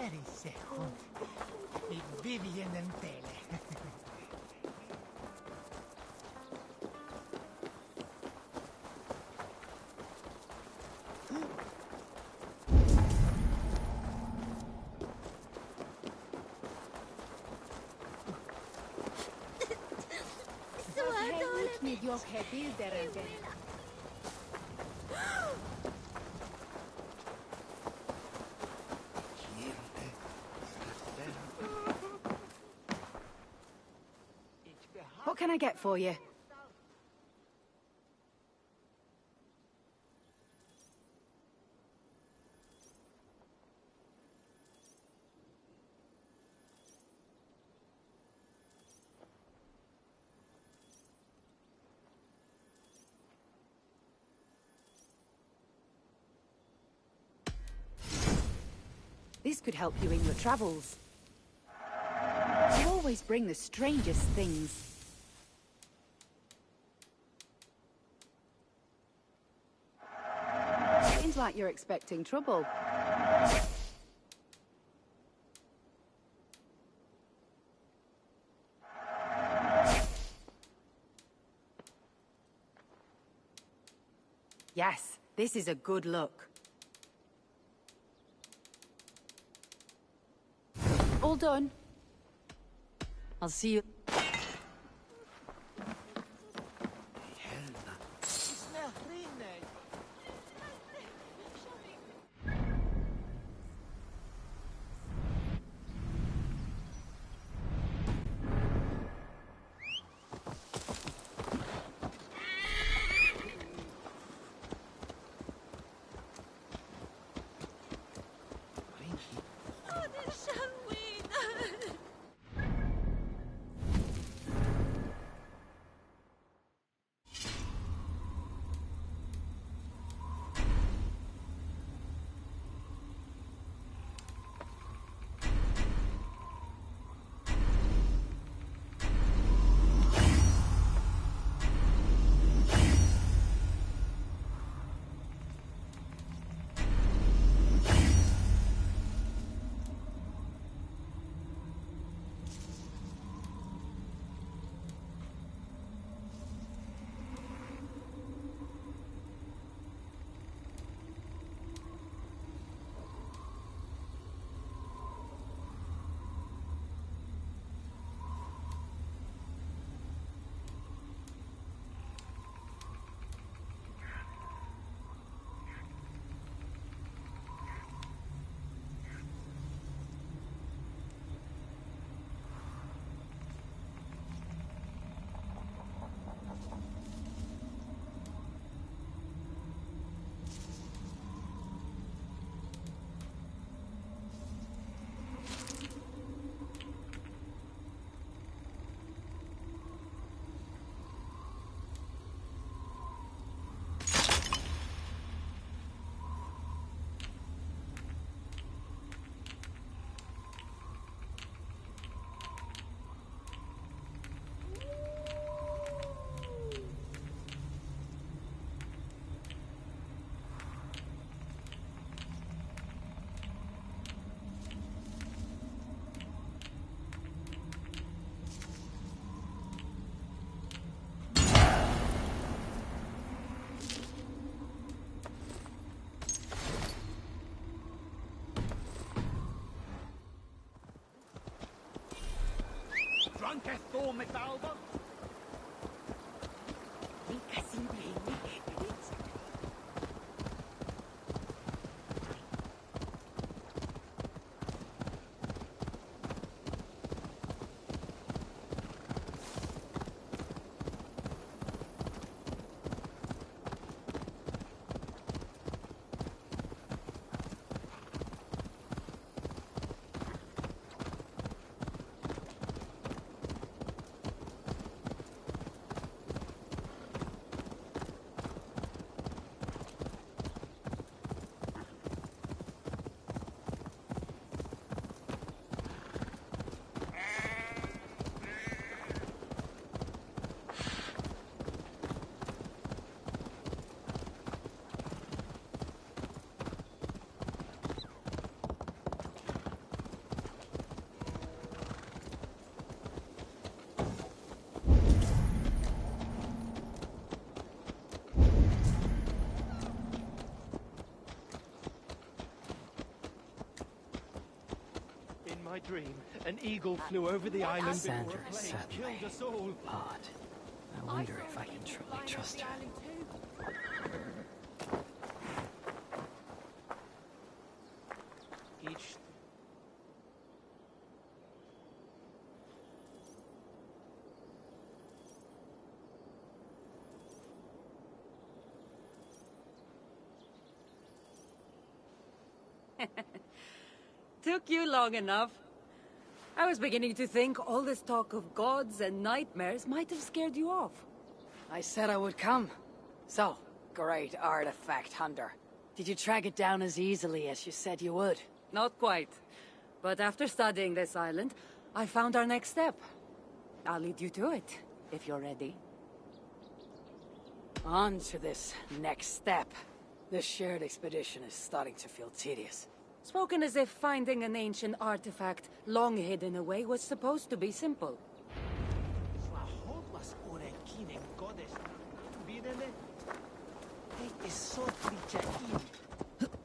Very second. Big Vivian and Tele. What can I get for you? This could help you in your travels. You always bring the strangest things. Seems like you're expecting trouble. Yes, this is a good look. All done. I'll see you. Anke Thor Metalba? In my dream, an eagle flew over the island Sandra before a is plague certainly killed us all. odd. I wonder if I can truly trust her. Each Took you long enough. I was beginning to think all this talk of gods and nightmares might have scared you off. I said I would come. So, great artifact hunter. Did you track it down as easily as you said you would? Not quite. But after studying this island, I found our next step. I'll lead you to it, if you're ready. On to this next step. This shared expedition is starting to feel tedious. Spoken as if finding an ancient artifact long hidden away was supposed to be simple.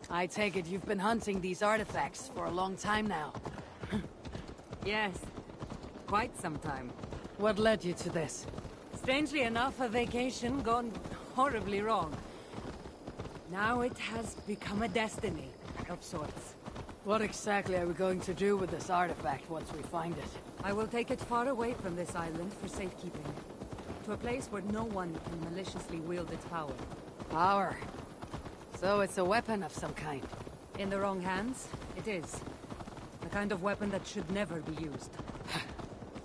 I take it you've been hunting these artifacts for a long time now. Yes, quite some time. What led you to this? Strangely enough, a vacation gone horribly wrong. Now it has become a destiny of sorts. What exactly are we going to do with this artifact once we find it? I will take it far away from this island for safekeeping. To a place where no one can maliciously wield its power. Power. So it's a weapon of some kind. In the wrong hands, it is. The kind of weapon that should never be used.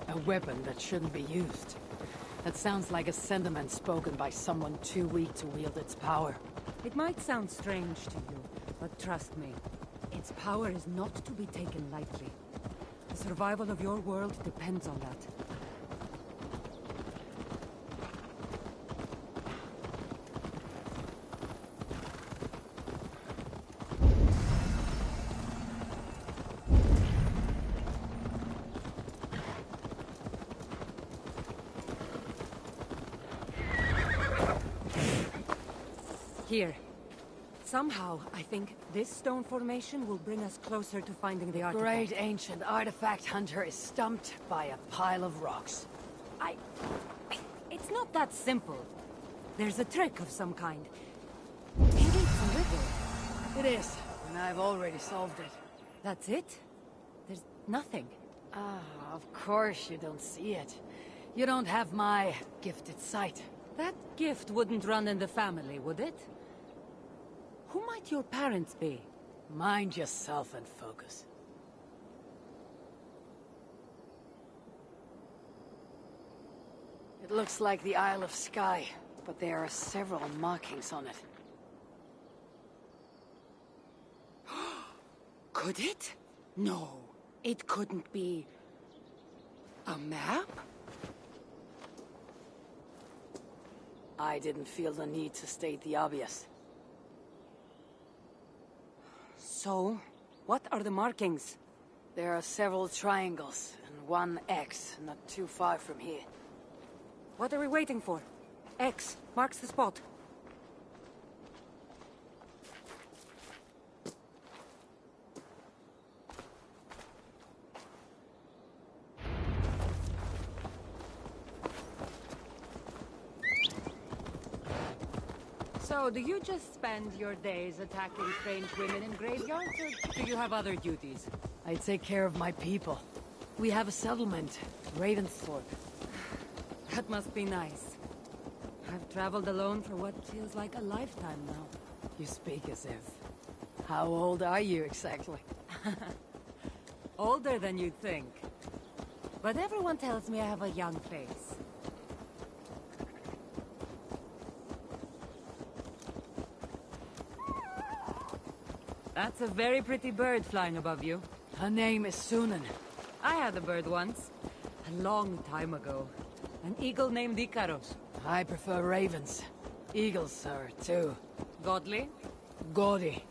A weapon that shouldn't be used. That sounds like a sentiment spoken by someone too weak to wield its power. It might sound strange to you, but trust me, its power is not to be taken lightly. The survival of your world depends on that. Here. Somehow, I think this stone formation will bring us closer to finding the artifact. Great ancient artifact hunter is stumped by a pile of rocks. It's not that simple. There's a trick of some kind. Maybe it's a riddle. It is, and I've already solved it. That's it? There's nothing. Ah, of course you don't see it. You don't have my gifted sight. That gift wouldn't run in the family, would it? Who might your parents be? Mind yourself and focus. It looks like the Isle of Skye, but there are several markings on it. Could it? No, it couldn't be. A map? I didn't feel the need to state the obvious. So, what are the markings? There are several triangles and one X not too far from here. What are we waiting for? X marks the spot. So, do you just spend your days attacking strange women in graveyards, or do you have other duties? I take care of my people. We have a settlement, Ravensthorpe. That must be nice. I've traveled alone for what feels like a lifetime now. You speak as if. How old are you exactly? Older than you'd think. But everyone tells me I have a young face. That's a very pretty bird flying above you. Her name is Sunan. I had a bird once. A long time ago. An eagle named Icaros. I prefer ravens. Eagles are too. Godly? Gaudy.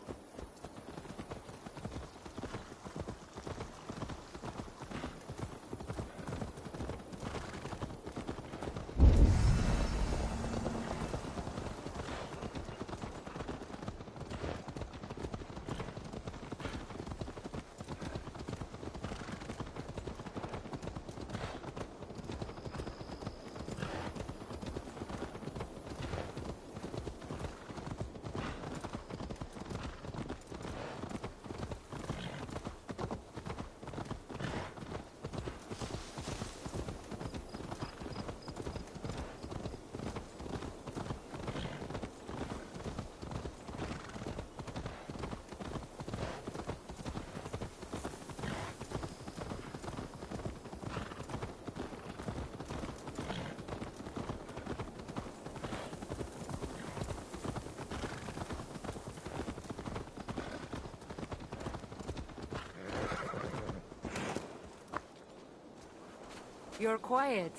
You're quiet.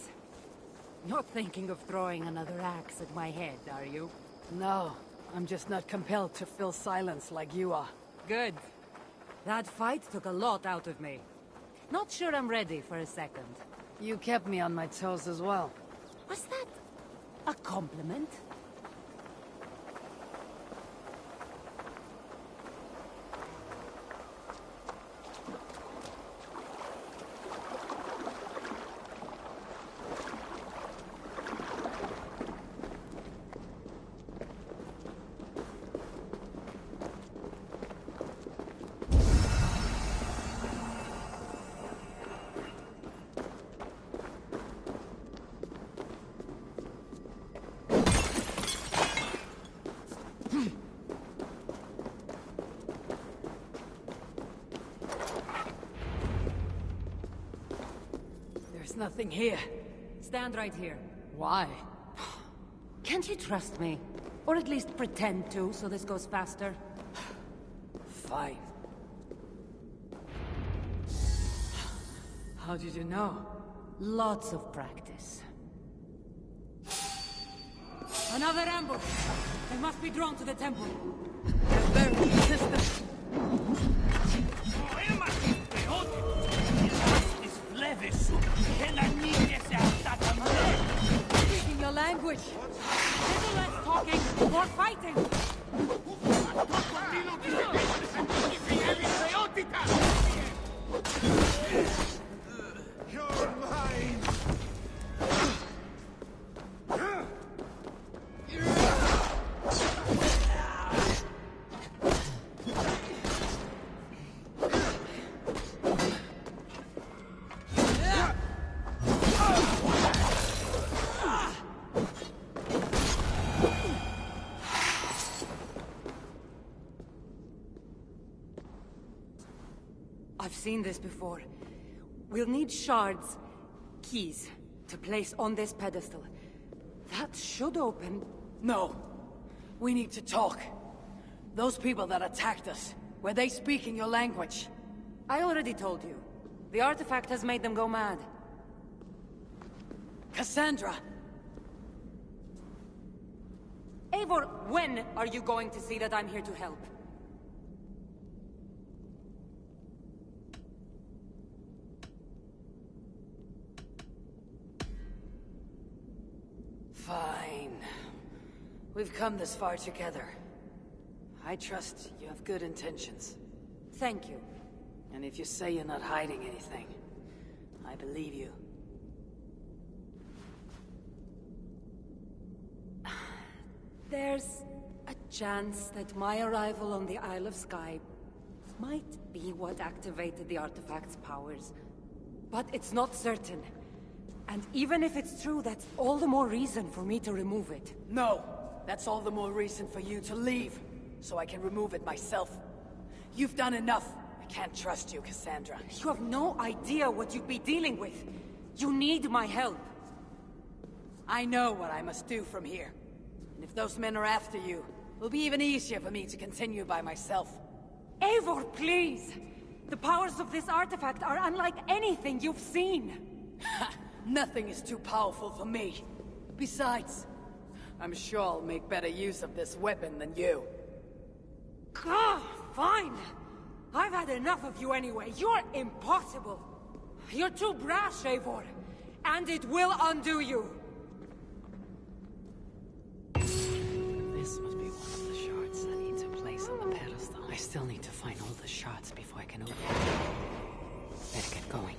Not thinking of throwing another axe at my head, are you? No, I'm just not compelled to fill silence like you are. Good. That fight took a lot out of me. Not sure I'm ready for a second. You kept me on my toes as well. Was that a compliment? There's nothing here. Stand right here. Why? Can't you trust me? Or at least pretend to, so this goes faster? Fine. How did you know? Lots of practice. Another ambush! They must be drawn to the temple. They're very persistent. Speaking your language. Little less talking, more fighting. You're mine! I've seen this before. We'll need shards, keys, to place on this pedestal. That should open... No. We need to talk. Those people that attacked us, were they speaking your language? I already told you. The artifact has made them go mad. Cassandra! Eivor, when are you going to see that I'm here to help? Fine. We've come this far together. I trust you have good intentions. Thank you. And if you say you're not hiding anything, I believe you. There's chance that my arrival on the Isle of Skye might be what activated the artifact's powers. But it's not certain. And even if it's true, that's all the more reason for me to remove it. No! That's all the more reason for you to leave, so I can remove it myself. You've done enough. I can't trust you, Cassandra. You have no idea what you'd be dealing with. You need my help. I know what I must do from here. And if those men are after you, it'll be even easier for me to continue by myself. Eivor, please! The powers of this artifact are unlike anything you've seen. Nothing is too powerful for me. Besides, I'm sure I'll make better use of this weapon than you. Fine! I've had enough of you anyway. You're impossible. You're too brash, Eivor. And it will undo you. This must be one of the shards I need to place on the pedestal. I still need to find all the shards before I can open it. Better get going.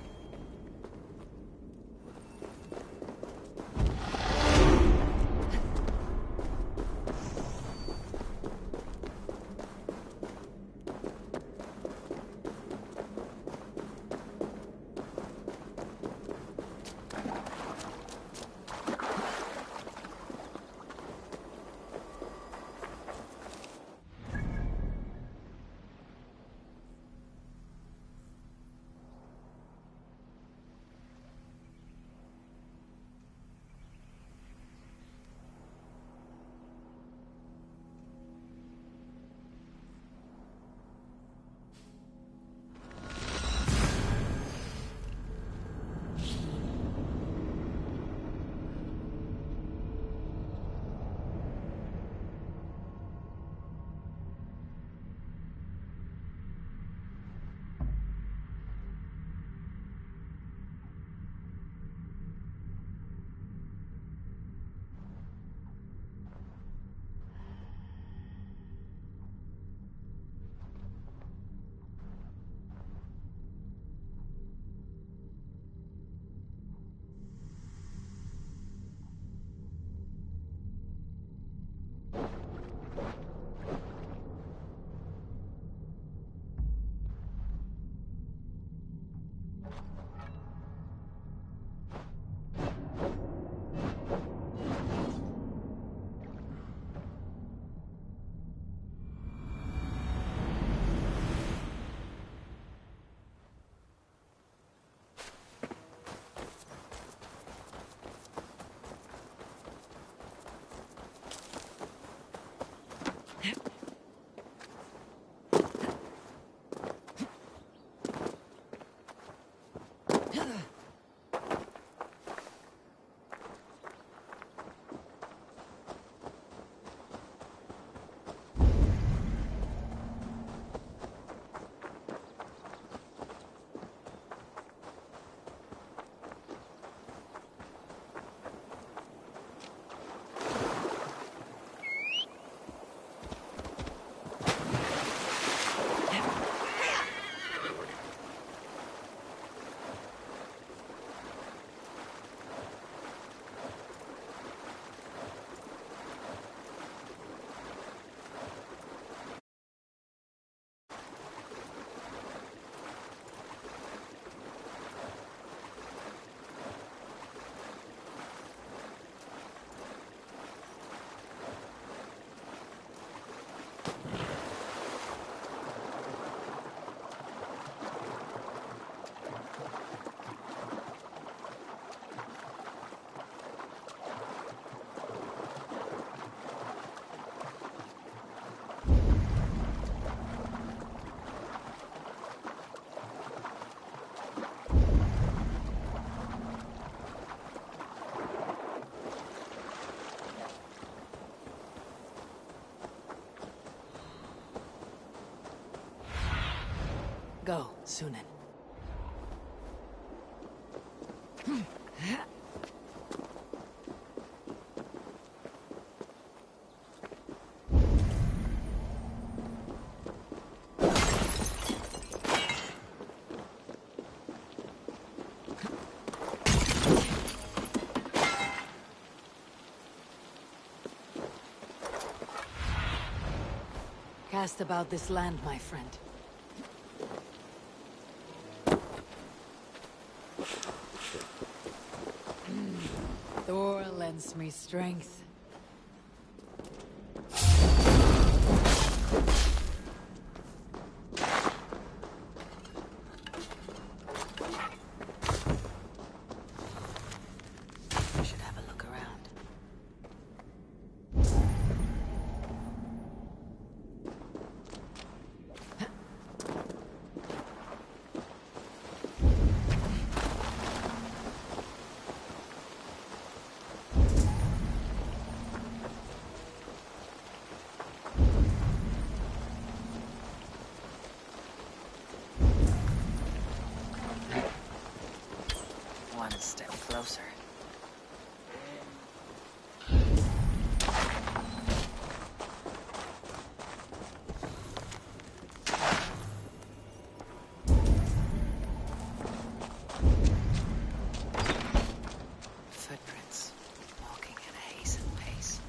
Go, Sunan. asked about this land, my friend. Thor lends me strength. I should have a look around. One step closer. Footprints, walking at a hastened pace.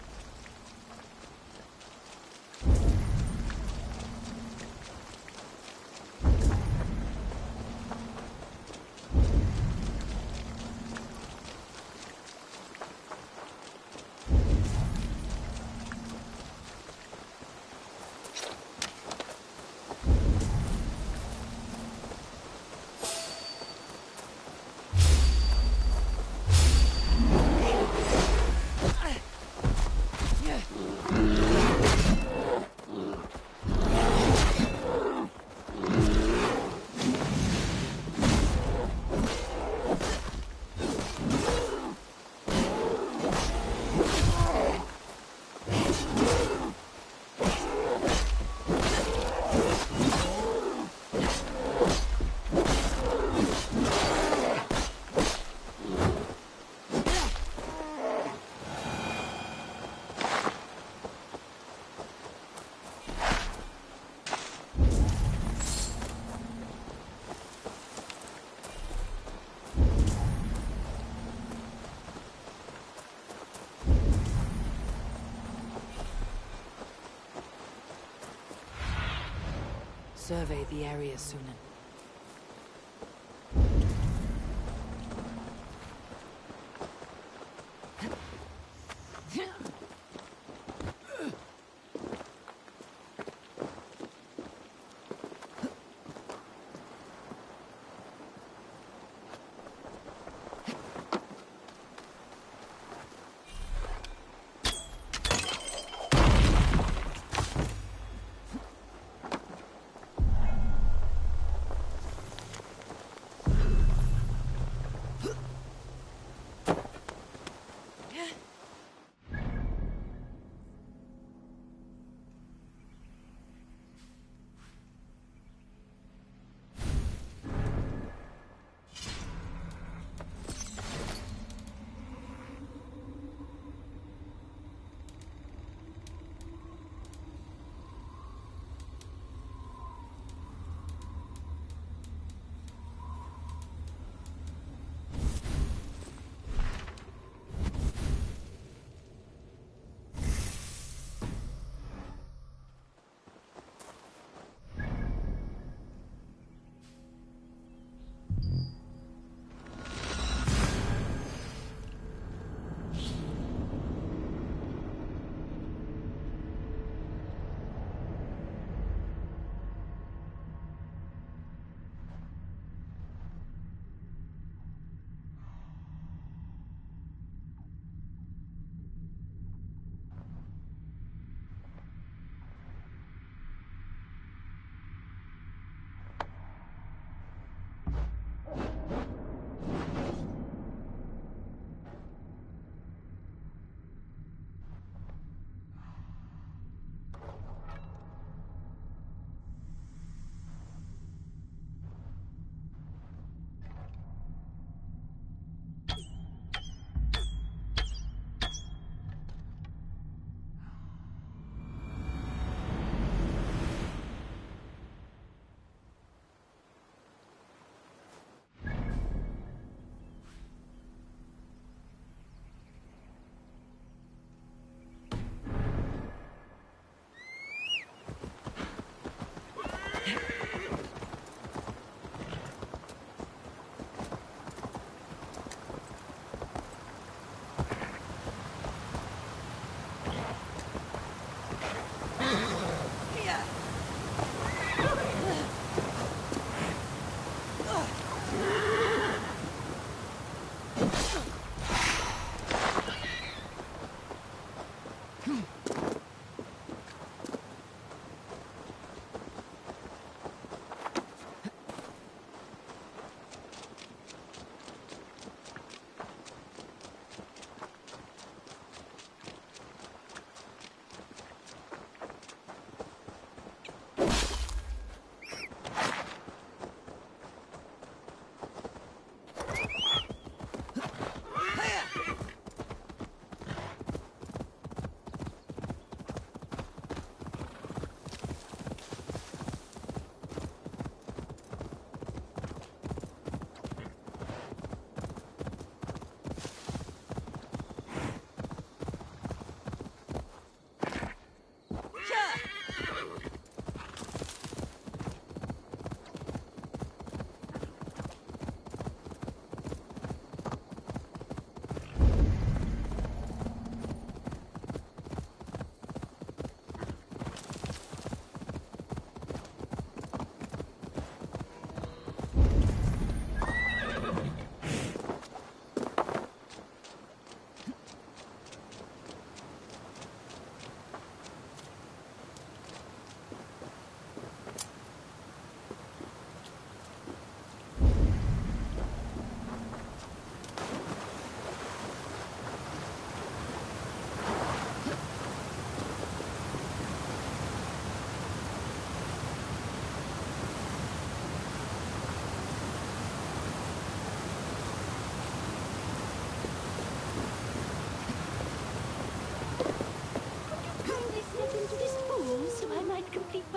Survey the area, Sunan.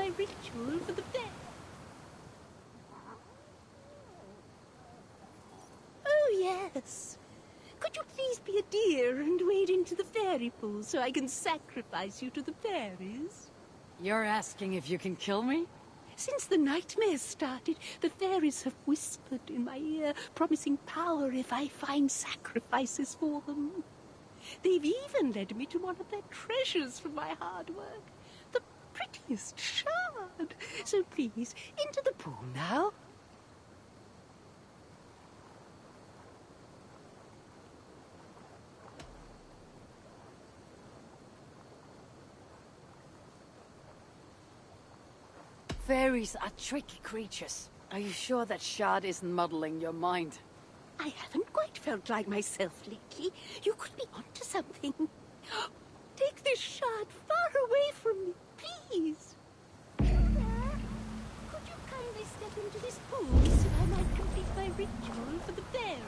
my ritual for the fair. Oh, yes. Could you please be a dear and wade into the fairy pool so I can sacrifice you to the fairies? You're asking if you can kill me? Since the nightmares started, the fairies have whispered in my ear, promising power if I find sacrifices for them. They've even led me to one of their treasures from my hard work. The prettiest shard. So please, into the pool now. Fairies are tricky creatures. Are you sure that shard isn't muddling your mind? I haven't quite felt like myself lately. You could be onto something. Take this shard far away from me, please. Could you kindly step into this pool so I might complete my ritual for the fairies?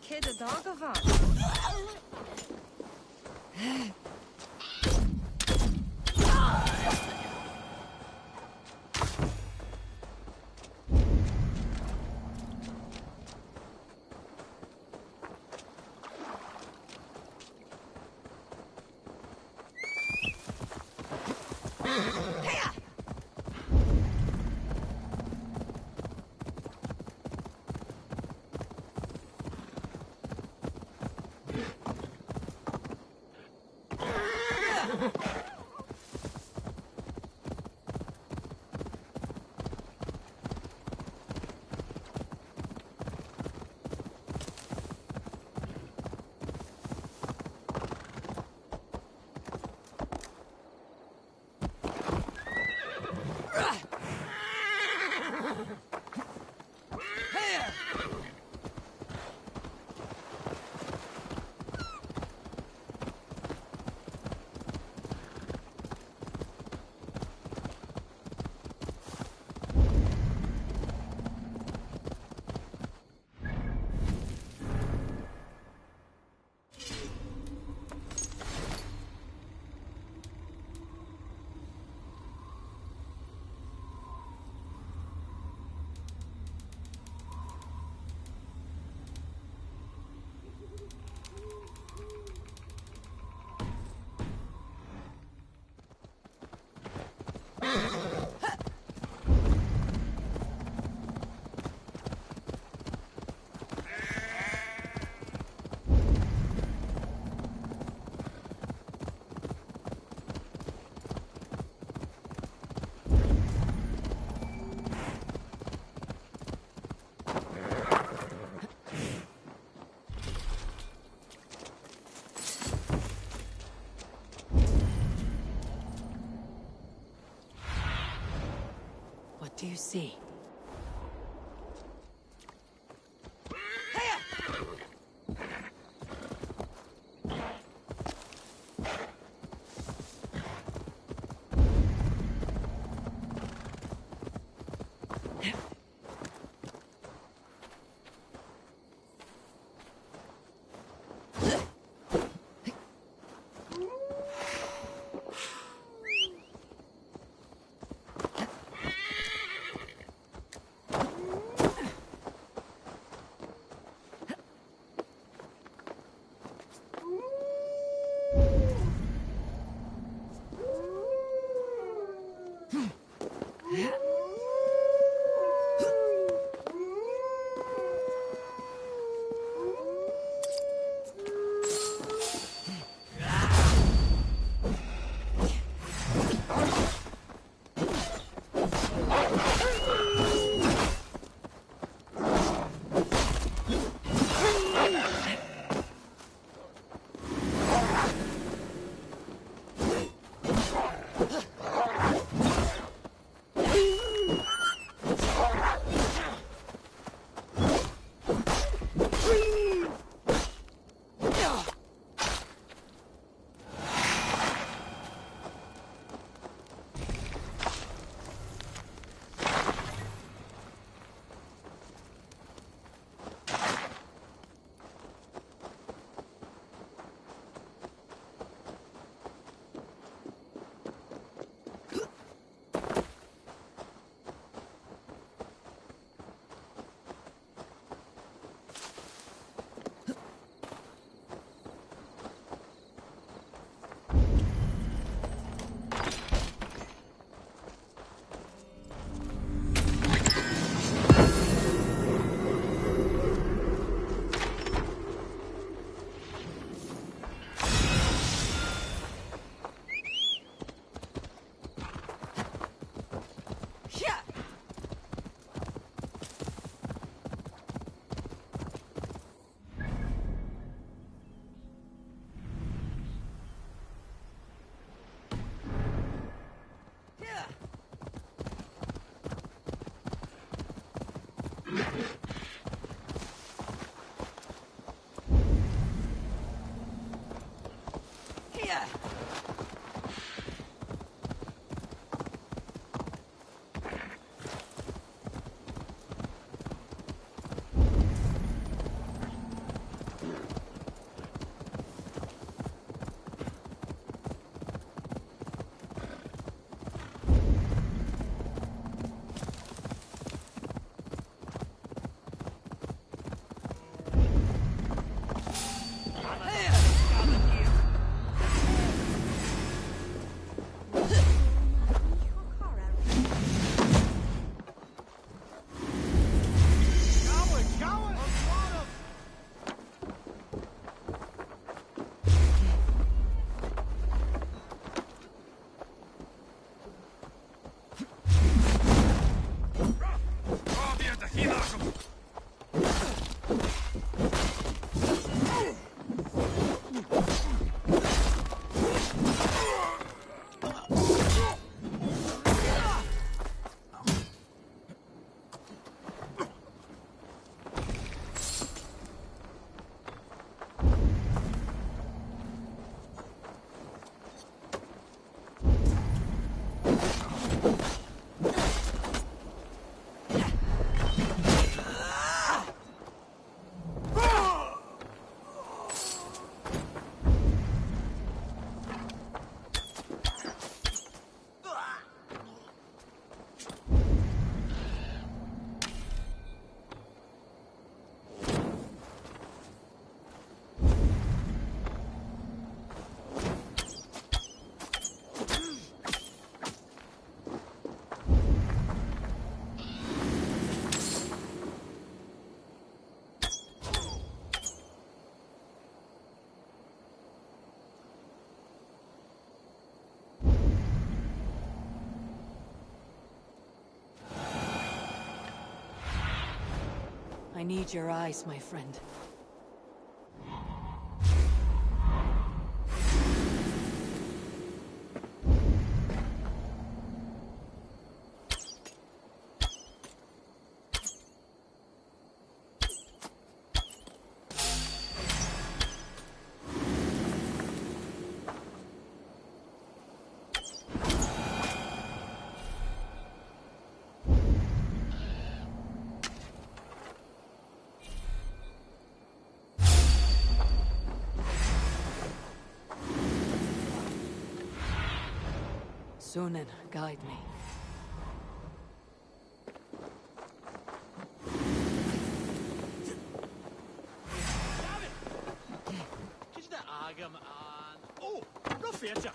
Kid a dog of us. do you see? I need your eyes, my friend. Sunan, guide me. Kies de agam aan. Oh, no feature.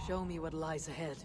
Show me what lies ahead.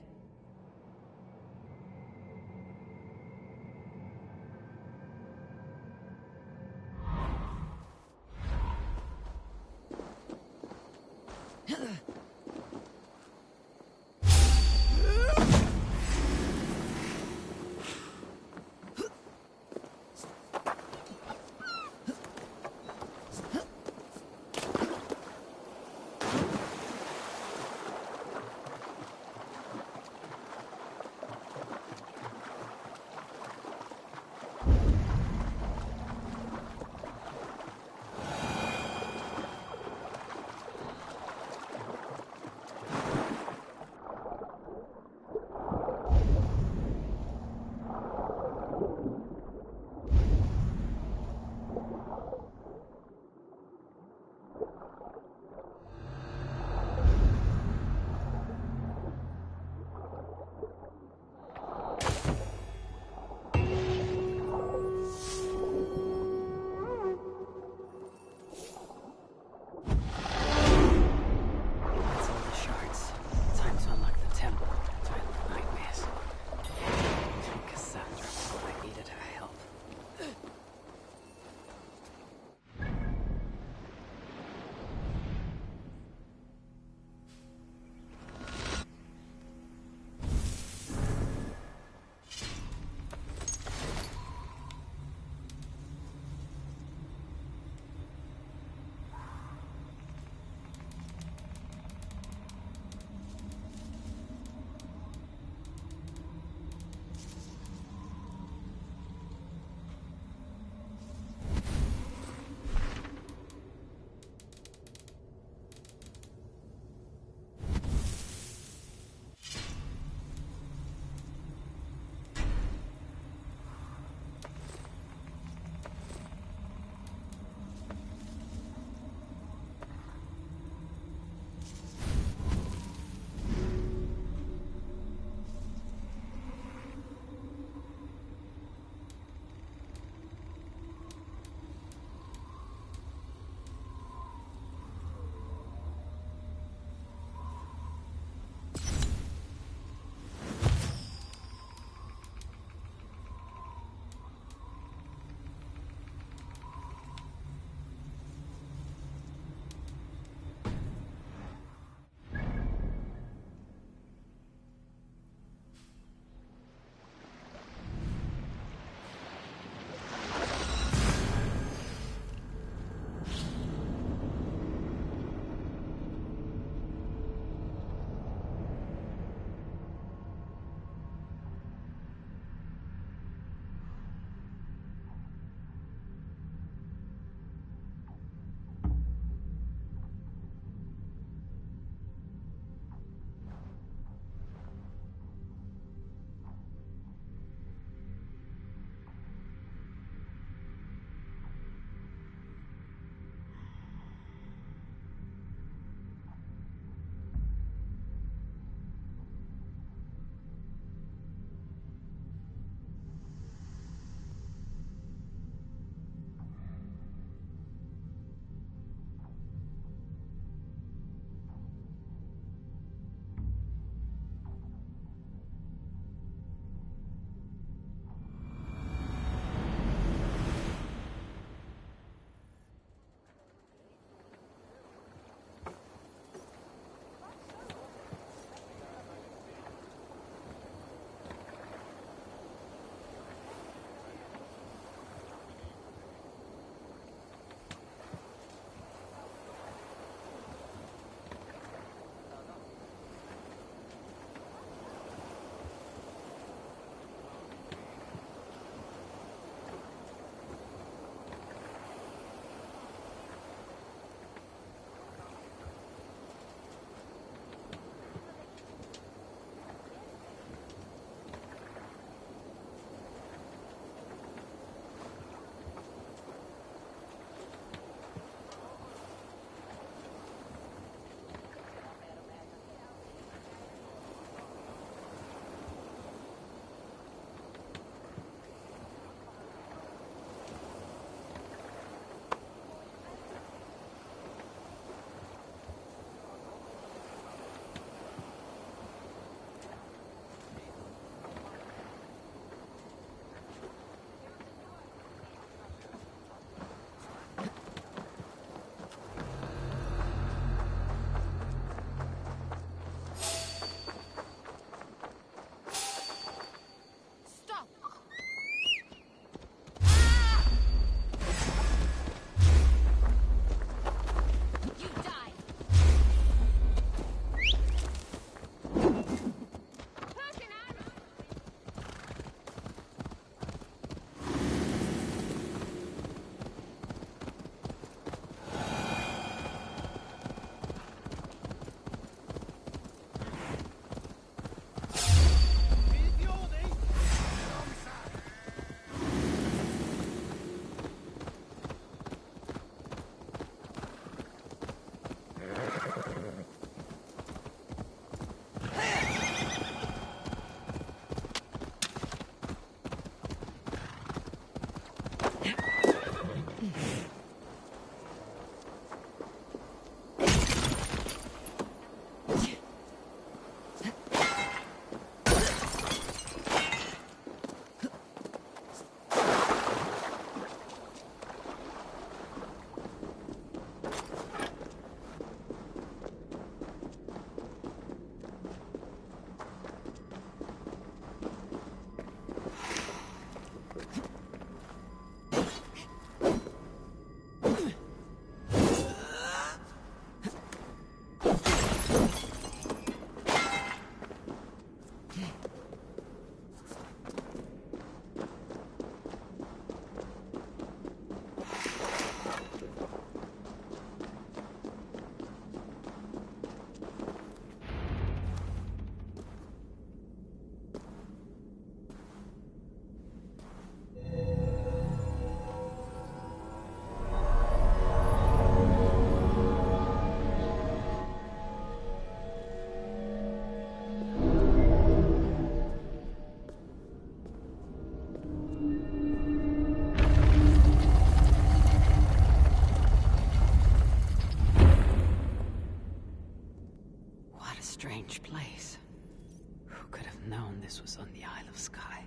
known this was on the Isle of Skye.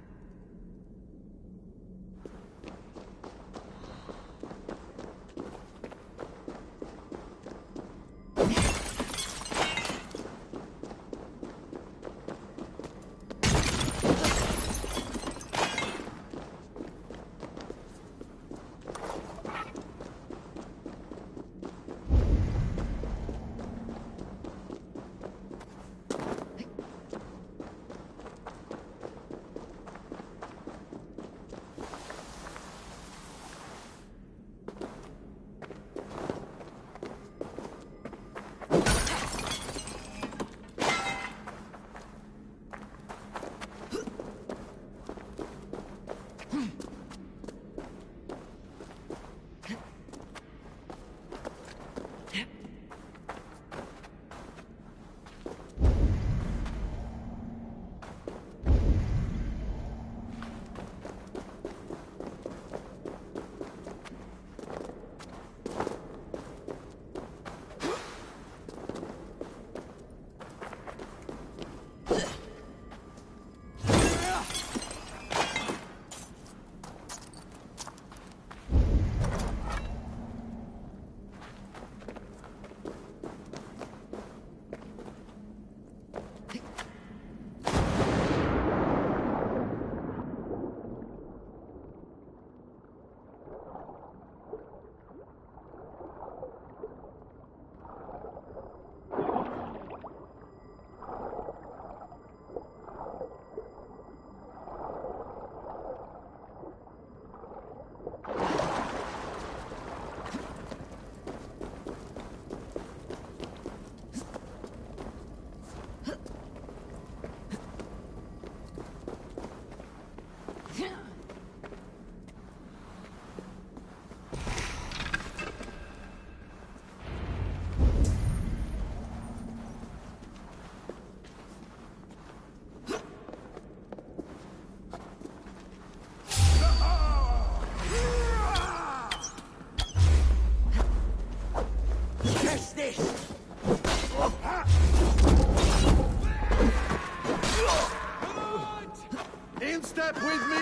In step with me!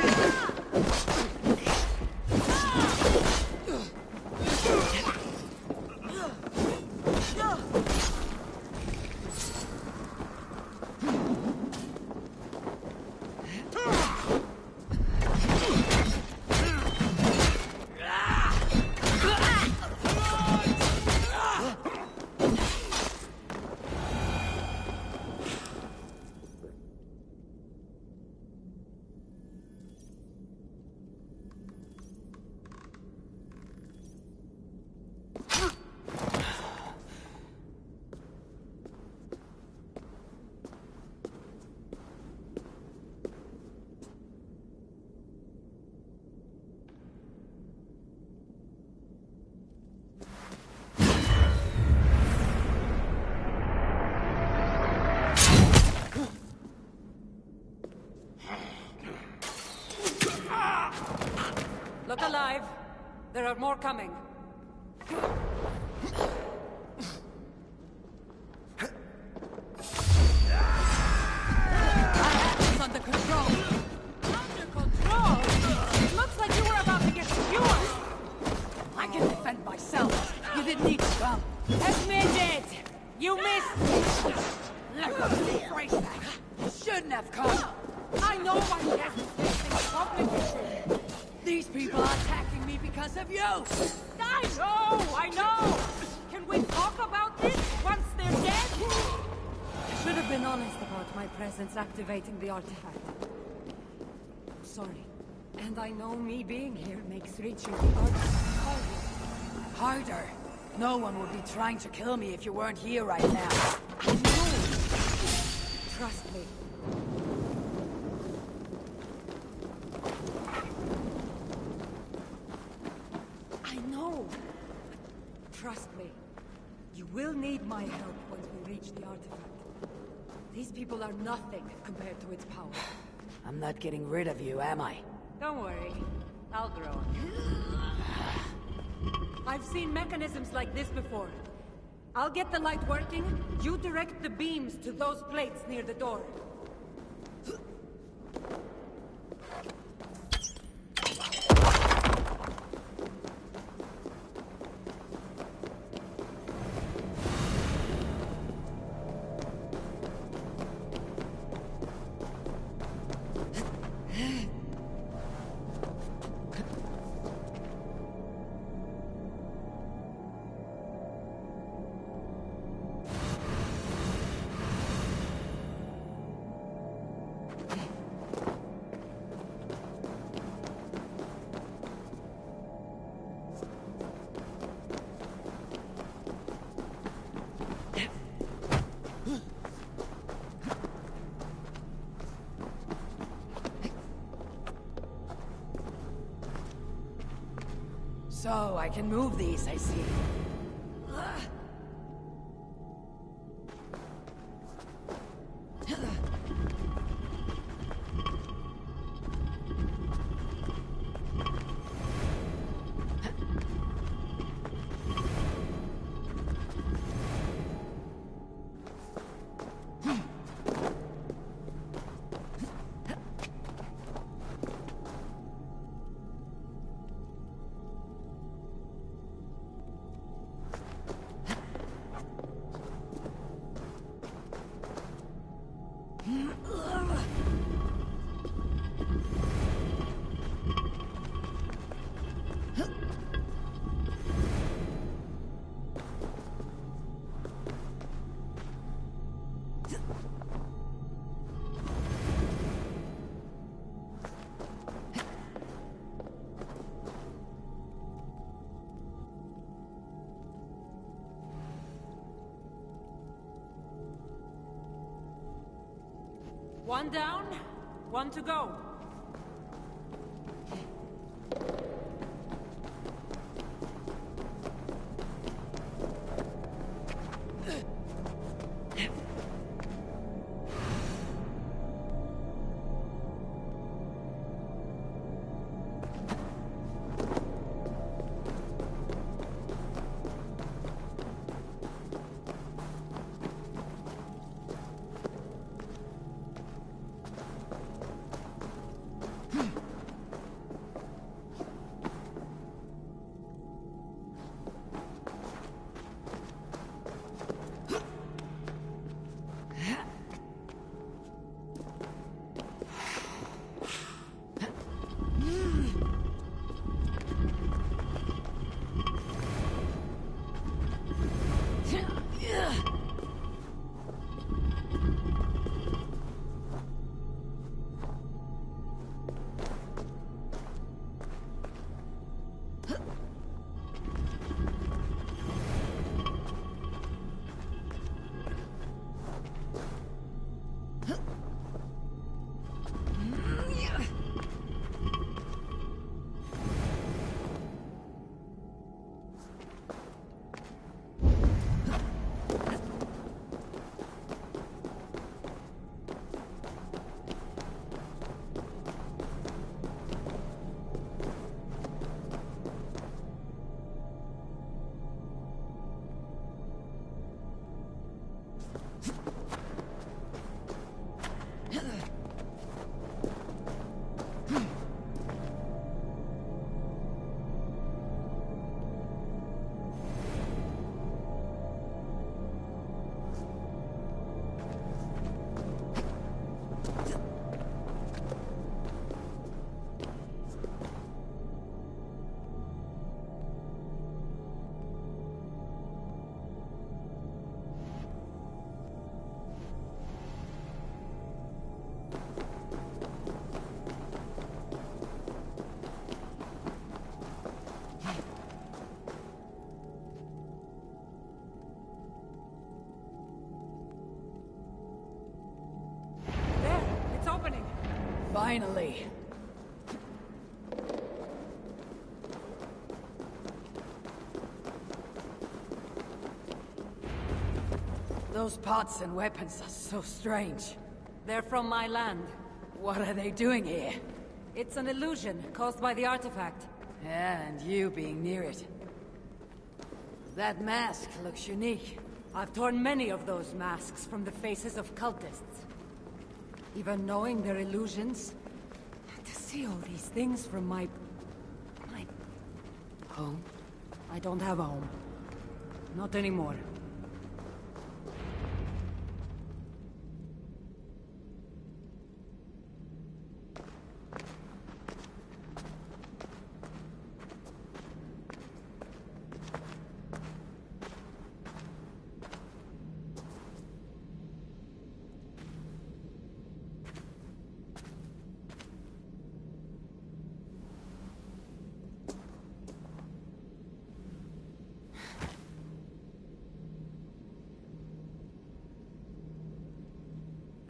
Look alive. There are more coming. It's under control. Under control? It looks like you were about to get skewered. I can defend myself. You didn't need to come. Admit it! You missed! Let me phrase that. You shouldn't have come. I know my guest is facing public issue. These people are attacking me because of you. I know! Can we talk about this once they're dead? I should have been honest about my presence activating the artifact. I'm sorry. And I know me being here makes reaching the artifact harder. Harder? No one would be trying to kill me if you weren't here right now. I know! Trust me. I know! Trust me. You will need my help once we reach the artifact. These people are nothing compared to its power. I'm not getting rid of you, am I? Don't worry. I'll grow. I've seen mechanisms like this before. I'll get the light working. You direct the beams to those plates near the door. So, I can move these, I see. One down, one to go. Finally. Those pots and weapons are so strange. They're from my land. What are they doing here? It's an illusion caused by the artifact. Yeah, and you being near it. That mask looks unique. I've torn many of those masks from the faces of cultists. Even knowing they're illusions, to see all these things from my Home? I don't have a home. Not anymore.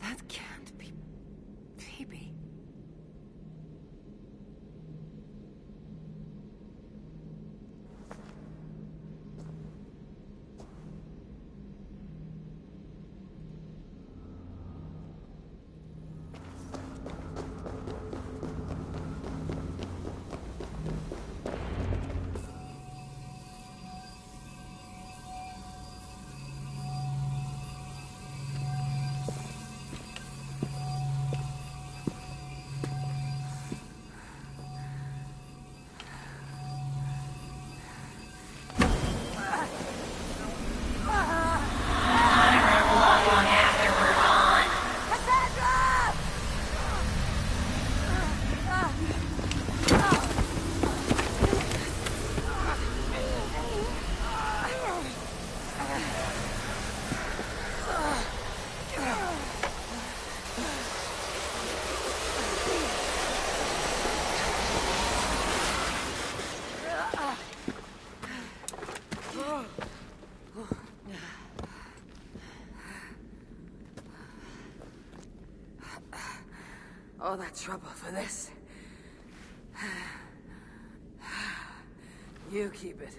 That can't be Phoebe. all that trouble for this. You keep it.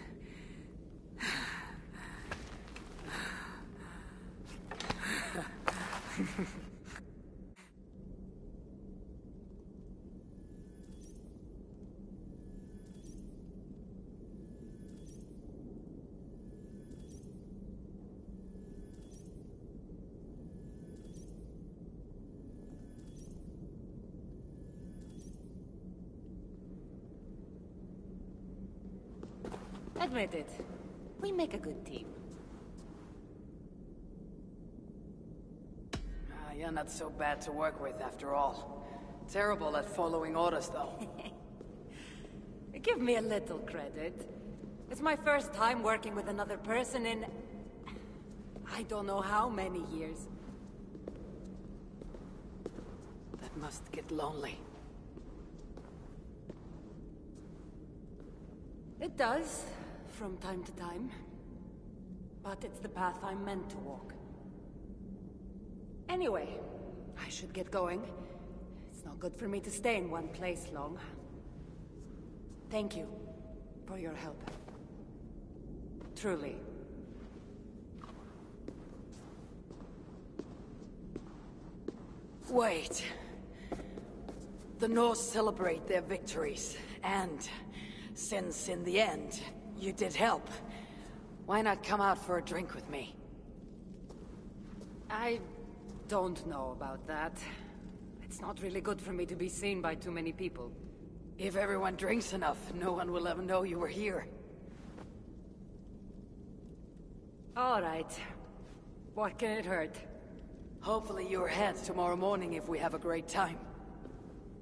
Admit it. We make a good team. You're not so bad to work with, after all. Terrible at following orders, though. Give me a little credit. It's my first time working with another person in... I don't know how many years. That must get lonely. It does, from time to time. But it's the path I'm meant to walk. Anyway, I should get going. It's not good for me to stay in one place long. Thank you for your help. Truly. Wait. The Norse celebrate their victories, and since in the end, you did help, why not come out for a drink with me? I don't know about that. It's not really good for me to be seen by too many people. If everyone drinks enough, no one will ever know you were here. All right. What can it hurt? Hopefully you're ahead tomorrow morning if we have a great time.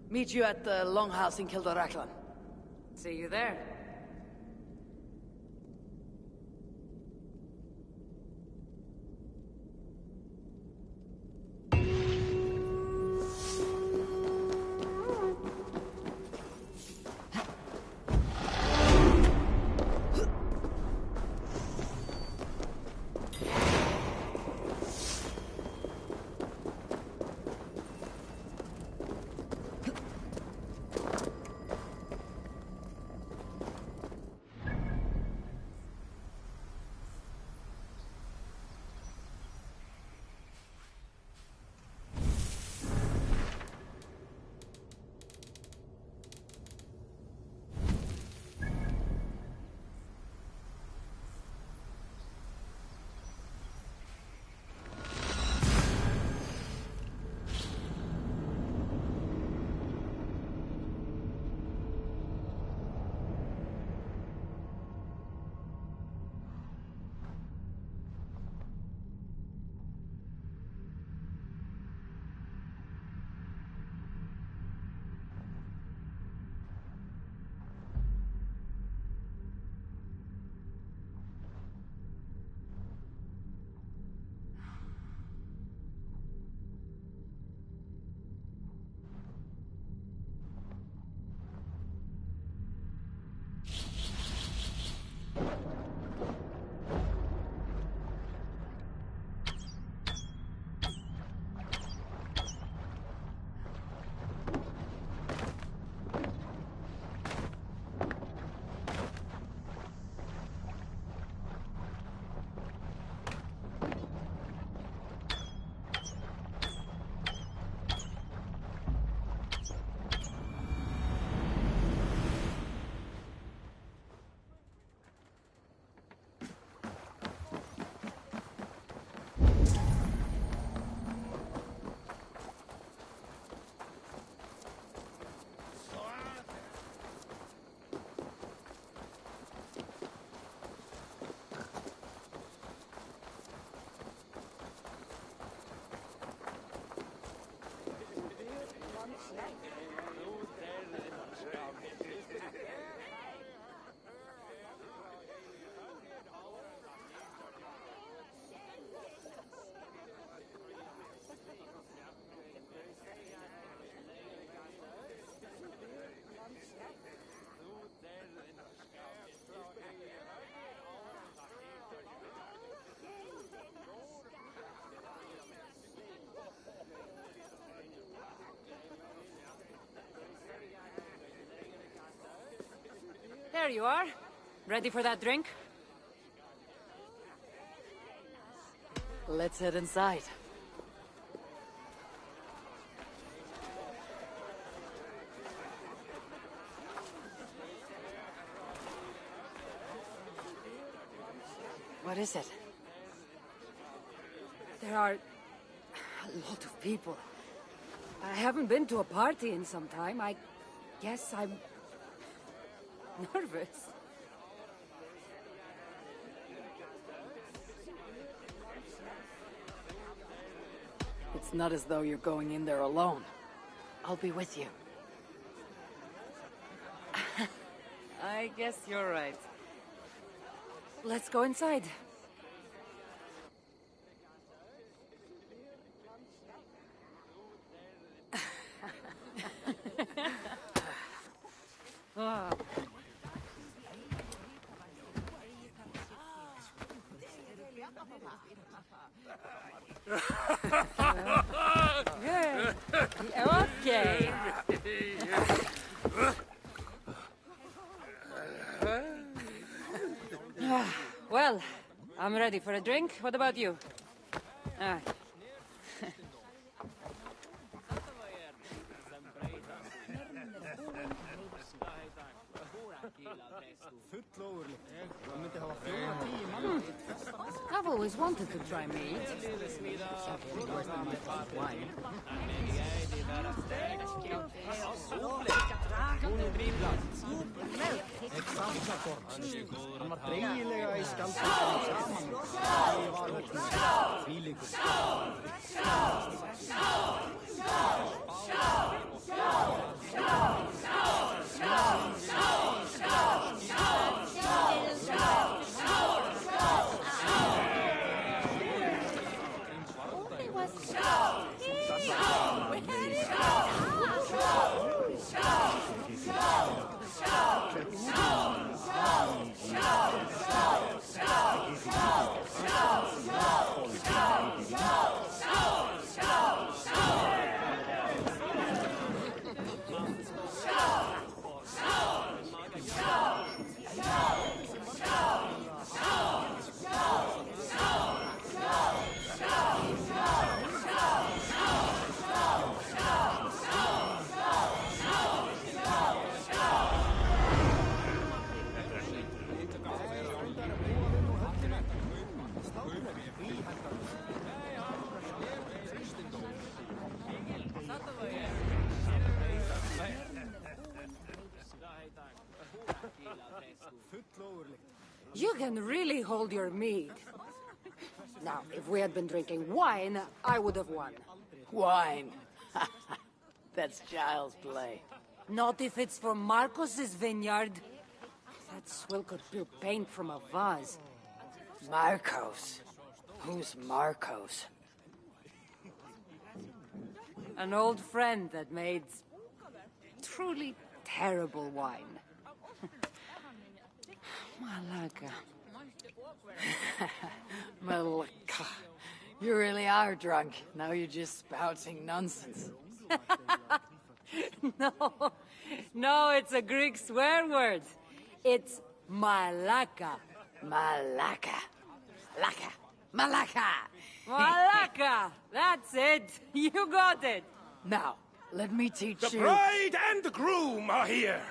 Meet you at the Longhouse in Kildaraklan. See you there. There you are. Ready for that drink? Let's head inside. What is it? There are a lot of people. I haven't been to a party in some time. I guess I'm nervous. It's not as though you're going in there alone. I'll be with you. I guess you're right. Let's go inside. Ah. Yeah. Okay. Well, I'm ready for a drink. What about you? Ah. I've always wanted to try meat. Hann var dreigilega í skjaldbökunum saman. Það var öllum þvílíkur. You can really hold your mead. Now, if we had been drinking wine, I would have won. Wine. That's child's play. Not if it's from Marcos's vineyard. That swill could peel paint from a vase. Marcos? Who's Marcos? An old friend that made truly terrible wine. Malaga. Malaka. You really are drunk. Now you're just spouting nonsense. No, it's a Greek swear word. It's malaka. Malaka. Laka. Malaka. Malaka! That's it. You got it. Now, let me teach The you... bride and the groom are here!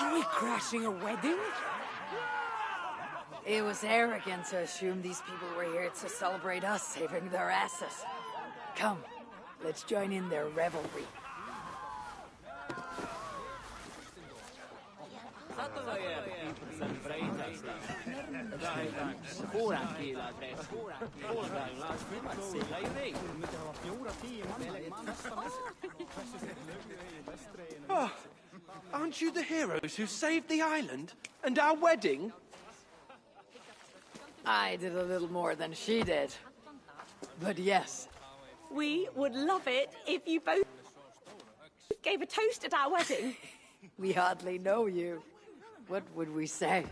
Are we crashing a wedding? It was arrogant to assume these people were here to celebrate us saving their asses. Come, let's join in their revelry. Oh, aren't you the heroes who saved the island and our wedding? I did a little more than she did. But yes. We would love it if you both gave a toast at our wedding. We hardly know you. What would we say?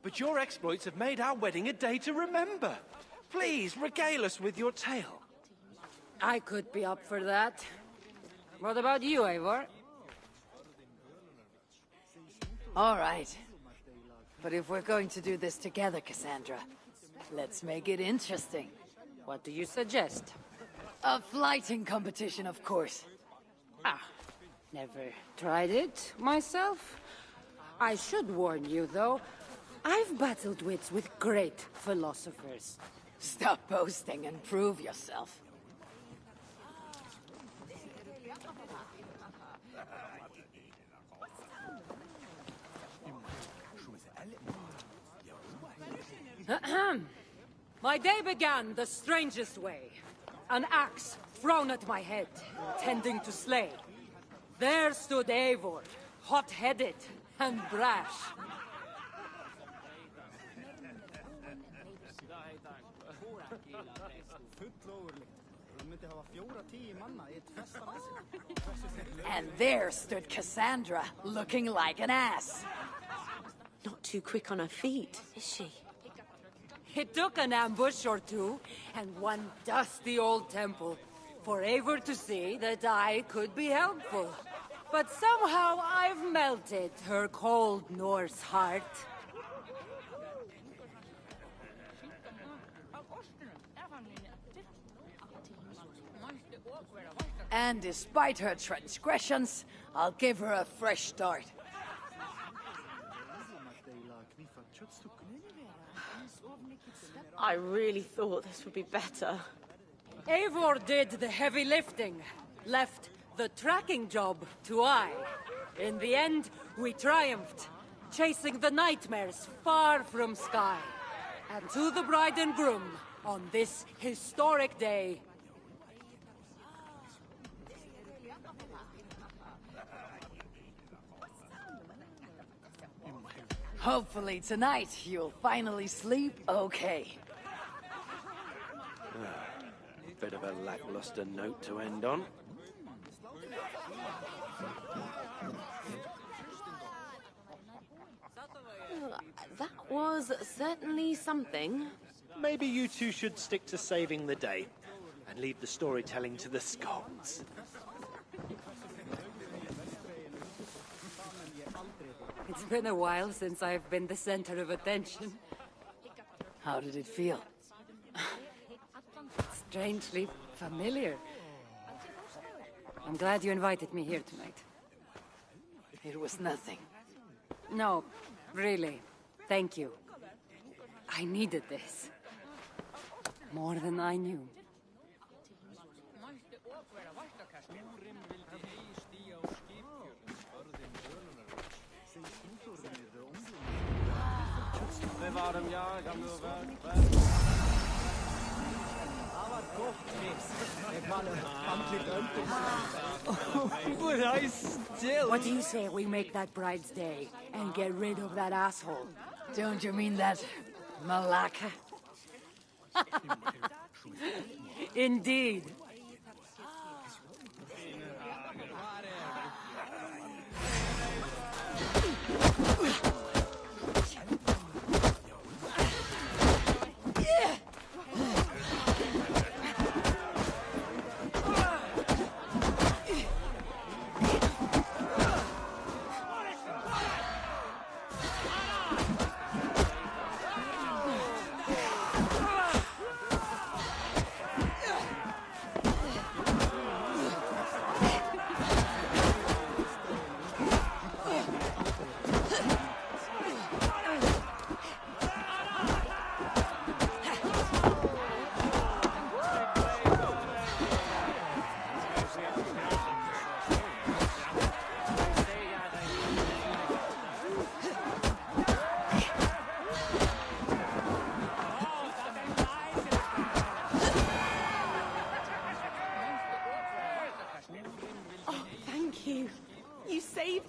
But your exploits have made our wedding a day to remember. Please, regale us with your tale. I could be up for that. What about you, Eivor? All right. But if we're going to do this together, Cassandra, let's make it interesting. What do you suggest? A flighting competition, of course. Never tried it myself. I should warn you, though. I've battled wits with great philosophers. Stop boasting and prove yourself. My day began the strangest way. An axe thrown at my head, intending to slay. There stood Eivor, hot-headed and brash. And there stood Cassandra, looking like an ass. Not too quick on her feet, is she? It took an ambush or two, and one dusty old temple, for Eivor to see that I could be helpful. But somehow I've melted her cold Norse heart. And despite her transgressions, I'll give her a fresh start. I really thought this would be better. Eivor did the heavy lifting, left the tracking job to I. In the end, we triumphed, chasing the nightmares far from Sky. And to the bride and groom, on this historic day. Hopefully tonight you'll finally sleep okay. Bit of a lackluster note to end on. That was certainly something. Maybe you two should stick to saving the day and leave the storytelling to the Scots. It's been a while since I've been the center of attention. How did it feel? Strangely familiar. I'm glad you invited me here tonight. It was nothing. No, really. Thank you. I needed this. More than I knew. But I still... What do you say we make that bride's day and get rid of that asshole? Don't you mean that Malaka? Indeed.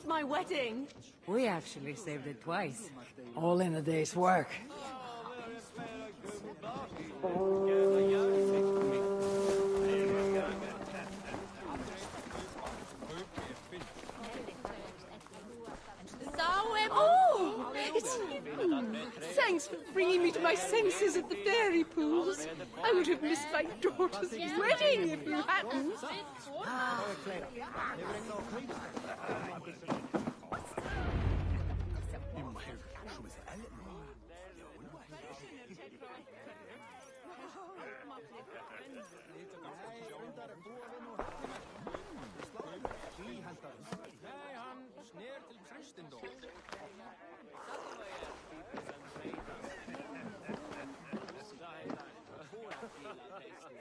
My wedding. We actually saved it twice. All in a day's work. Oh, it's Thanks for bringing me to my senses at the fairy pools. I would have missed my daughter's wedding if you hadn't.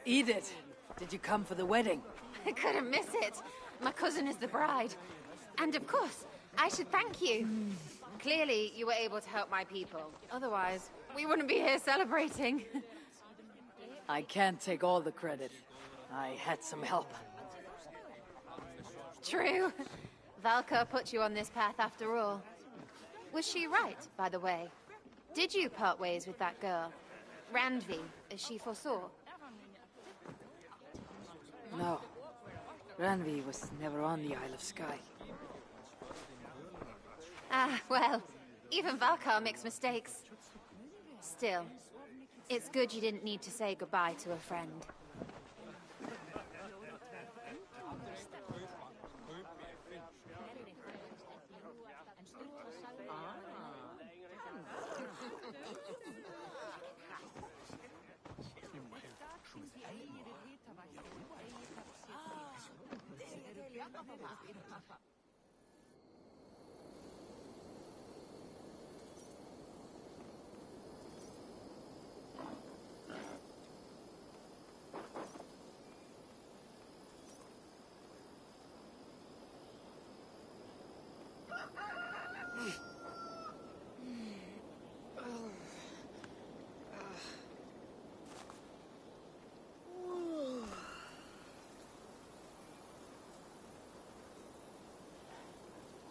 Edith, did you come for the wedding? I couldn't miss it. My cousin is the bride. And of course, I should thank you. Clearly, you were able to help my people. Otherwise, we wouldn't be here celebrating. I can't take all the credit. I had some help. True. Valka put you on this path after all. Was she right, by the way? Did you part ways with that girl? Randvi, as she foresaw? No. Ranvi was never on the Isle of Skye. Ah, well, even Valkar makes mistakes. Still, it's good you didn't need to say goodbye to a friend.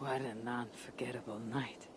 What an unforgettable night.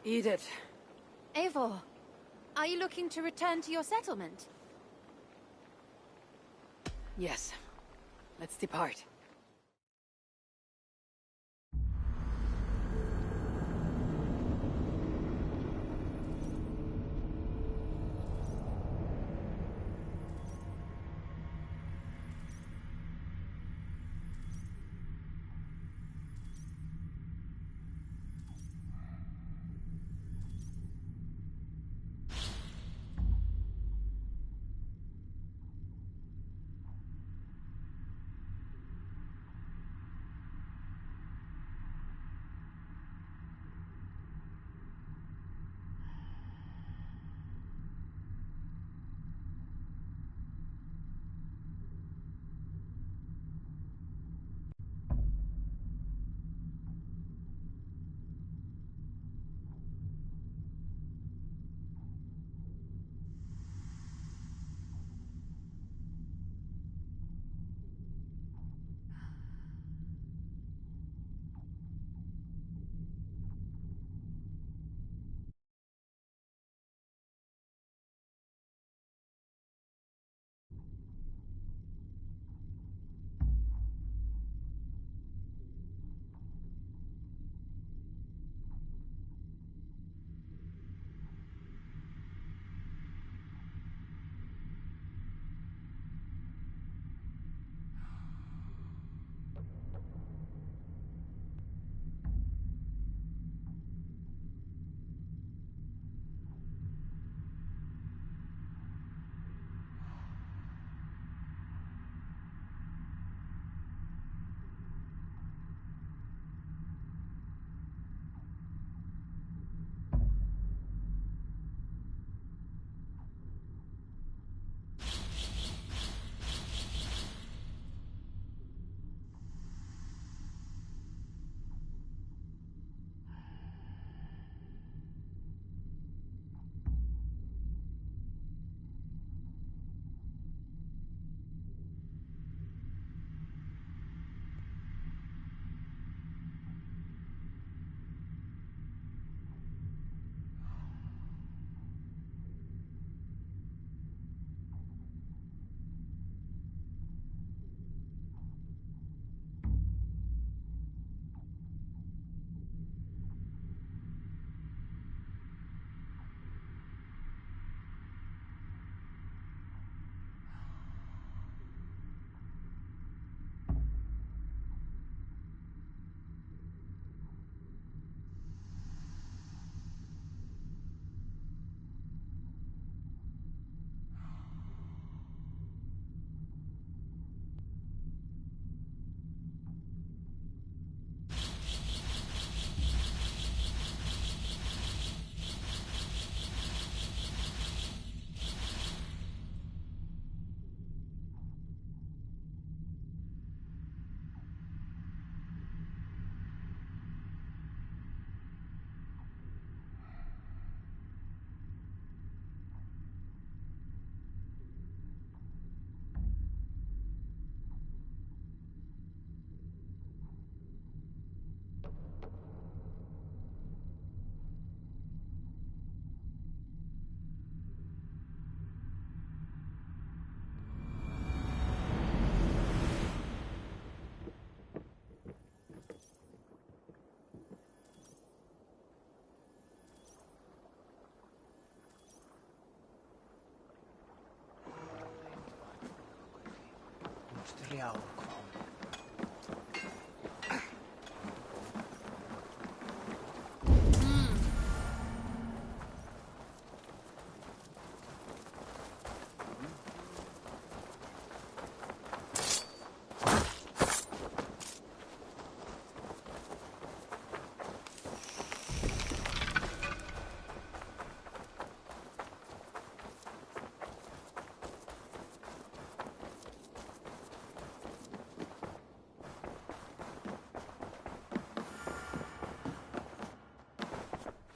Eat it. Eivor, are you looking to return to your settlement? Yes. Let's depart.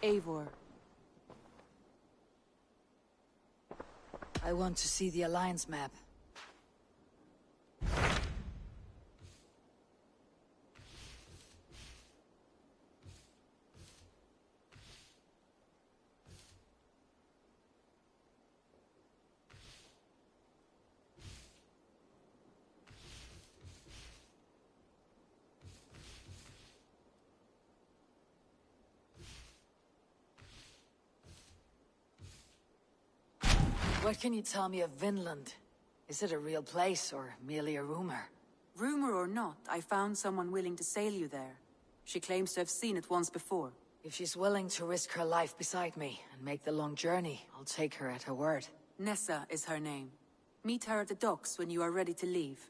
Eivor. I want to see the Alliance map. What can you tell me of Vinland? Is it a real place, or merely a rumor? Rumor or not, I found someone willing to sail you there. She claims to have seen it once before. If she's willing to risk her life beside me and make the long journey, I'll take her at her word. Nessa is her name. Meet her at the docks when you are ready to leave.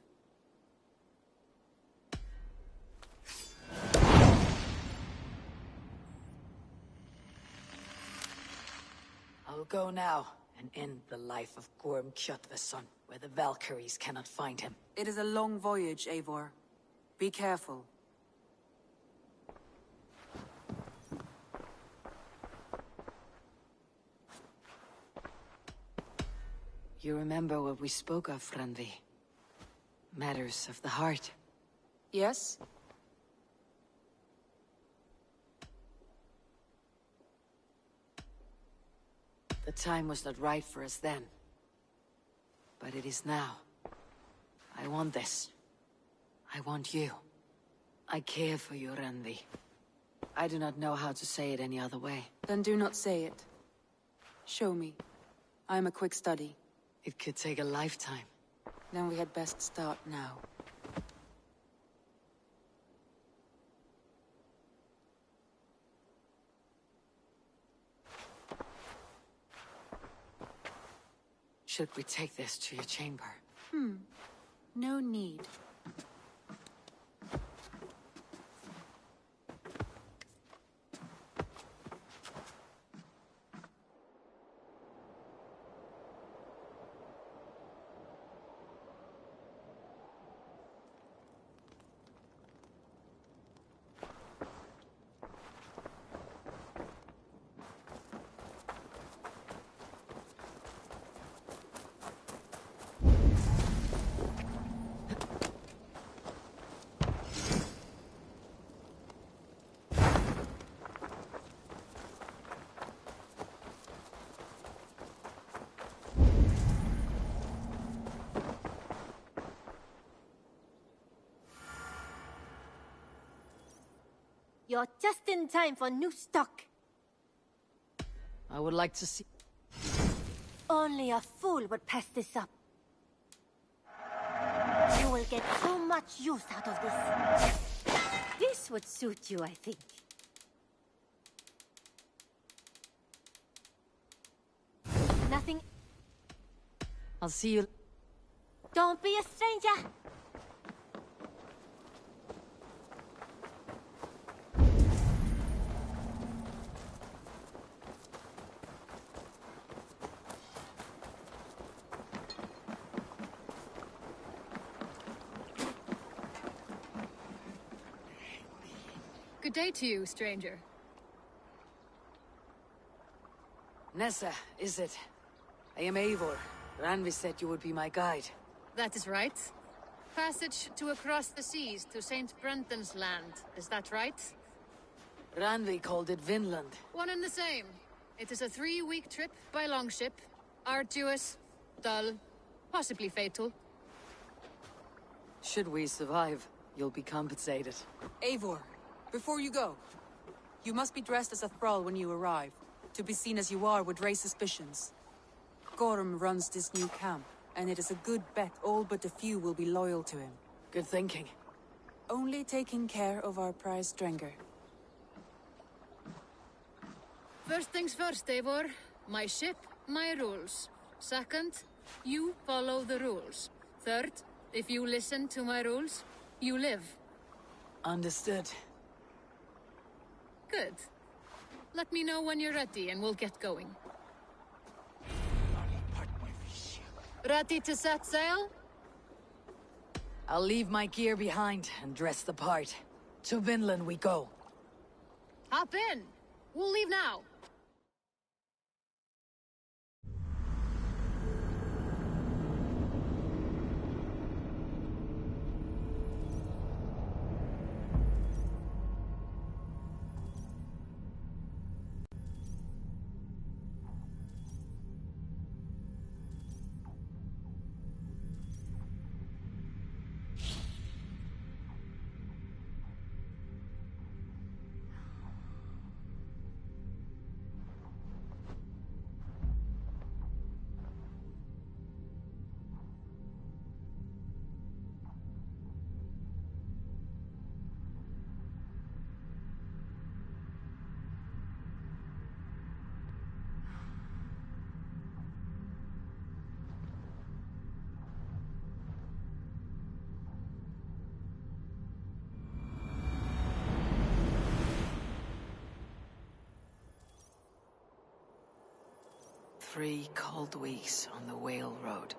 I'll go now and end the life of Gorm Kjotveson, where the Valkyries cannot find him. It is a long voyage, Eivor. Be careful. You remember what we spoke of, Randvi? Matters of the heart. Yes? The time was not right for us then. But it is now. I want this. I want you. I care for you, Randvi. I do not know how to say it any other way. Then do not say it. Show me. I am a quick study. It could take a lifetime. Then we had best start now. Should we take this to your chamber? No need. You're just in time for new stock. I would like to see... Only a fool would pass this up. You will get so much use out of this. This would suit you, I think. Nothing... I'll see you... Don't be a stranger! Good day to you, stranger. Nessa, is it? I am Eivor. Randvi said you would be my guide. That is right. Passage to across the seas to Saint Brenton's land. Is that right? Randvi called it Vinland. One and the same. It is a 3-week trip by longship. Arduous, dull, possibly fatal. Should we survive, you'll be compensated. Eivor, before you go, you must be dressed as a thrall when you arrive. To be seen as you are would raise suspicions. Gorm runs this new camp, and it is a good bet all but a few will be loyal to him. Good thinking. Only taking care of our prize Strenger. First things first, Eivor. My ship, my rules. Second, you follow the rules. Third, if you listen to my rules, you live. Understood. Good. Let me know when you're ready and we'll get going. Ready to set sail? I'll leave my gear behind and dress the part. To Vinland we go. Hop in. We'll leave now. 3 cold weeks on the Whale Road.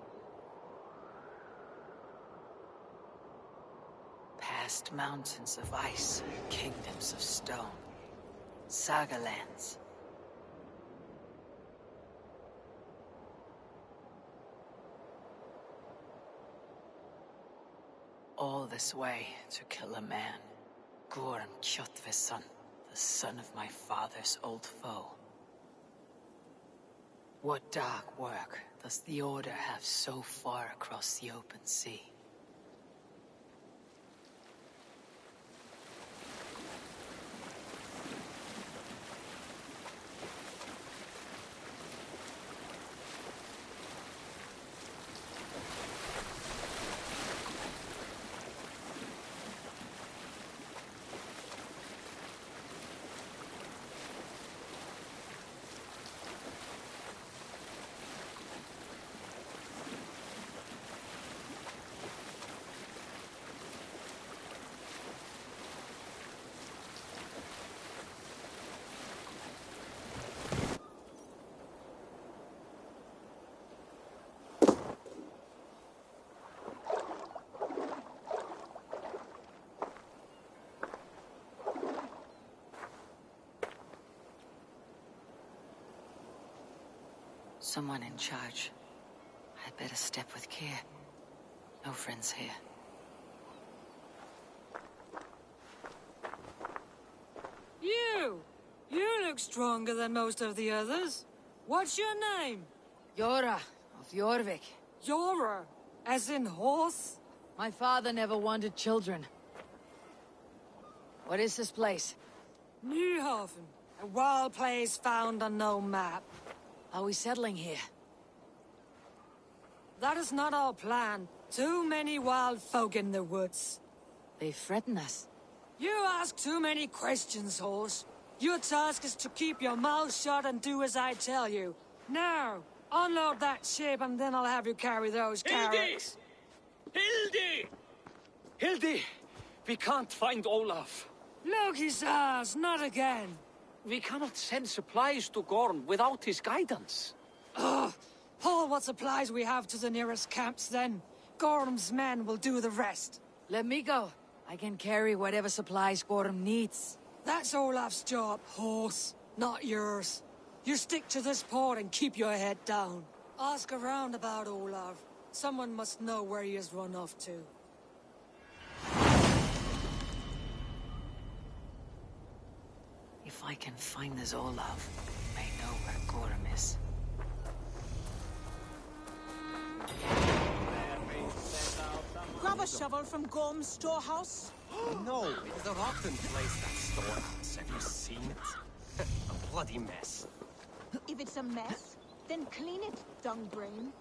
Past mountains of ice, kingdoms of stone, saga lands. All this way to kill a man, Gorm Kjotveson, the son of my father's old foe. What dark work does the Order have so far across the open sea? Someone in charge. I'd better step with care. No friends here. You look stronger than most of the others. What's your name? Yora of Jorvik. Yora, as in horse? My father never wanted children. What is this place? Newhaven, a wild place found on no map. Are we settling here? That is not our plan. Too many wild folk in the woods. They threaten us. You ask too many questions, horse. Your task is to keep your mouth shut and do as I tell you. Now, unload that ship and then I'll have you carry those carrots. Hildy! Hildy! We can't find Olaf. Loki's ass, not again. We cannot send supplies to Gorm without his guidance. Ugh! Haul what supplies we have to the nearest camps then. Gorm's men will do the rest. Let me go. I can carry whatever supplies Gorm needs. That's Olaf's job, horse, not yours. You stick to this port and keep your head down. Ask around about Olaf. Someone must know where he has run off to. If I can find this Olaf, I know where Gorm is. Grab a shovel from Gorm's storehouse. No, it is a rotten place, that storehouse. Have you seen it? A bloody mess. If it's a mess, then clean it, dung brain.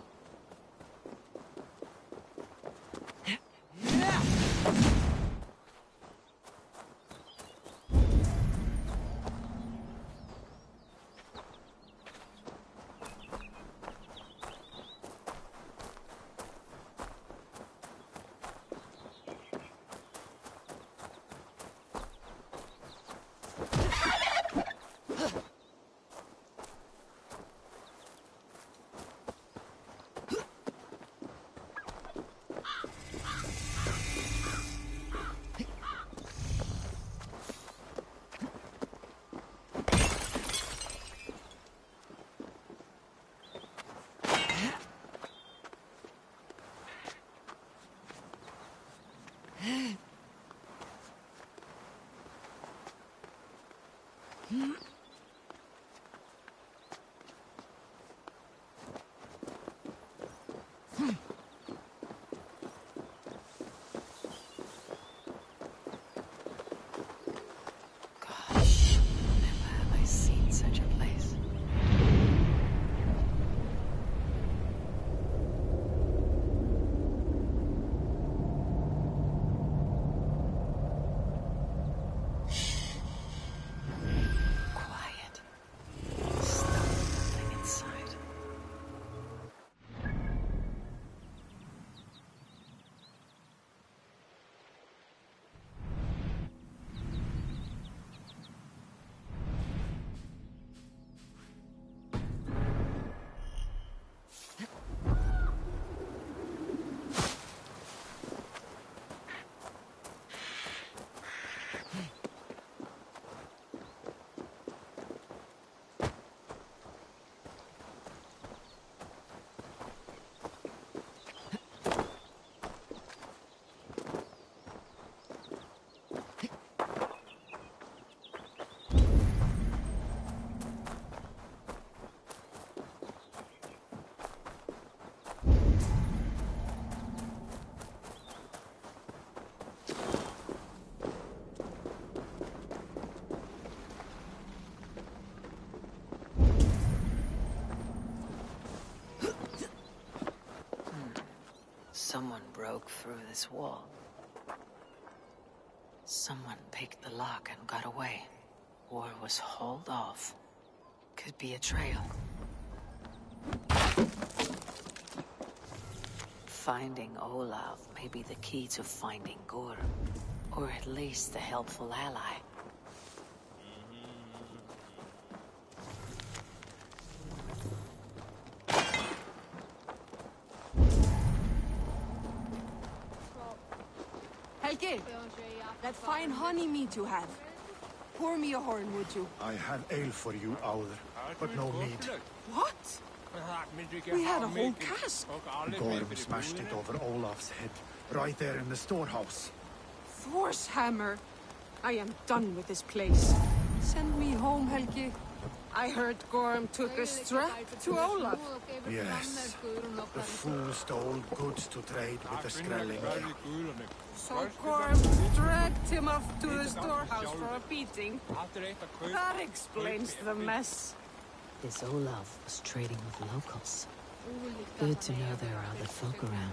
Someone broke through this wall. Someone picked the lock and got away. Or was hauled off. Could be a trail. Finding Olaf may be the key to finding Gorm. Or at least a helpful ally. Helge, that fine honey meat you have. Pour me a horn, would you? I have ale for you, Auður, but no mead. What? We had a whole cask. Gorm smashed it over Olaf's head, right there in the storehouse. Thor's hammer. I am done with this place. Send me home, Helgi. I heard Gorm took a strap to Olaf. Yes. The fool stole goods to trade with the Skrelling. So Gorm dragged him off to the storehouse for a beating. That explains the mess. This Olaf was trading with locals. Good to know there are other folk around.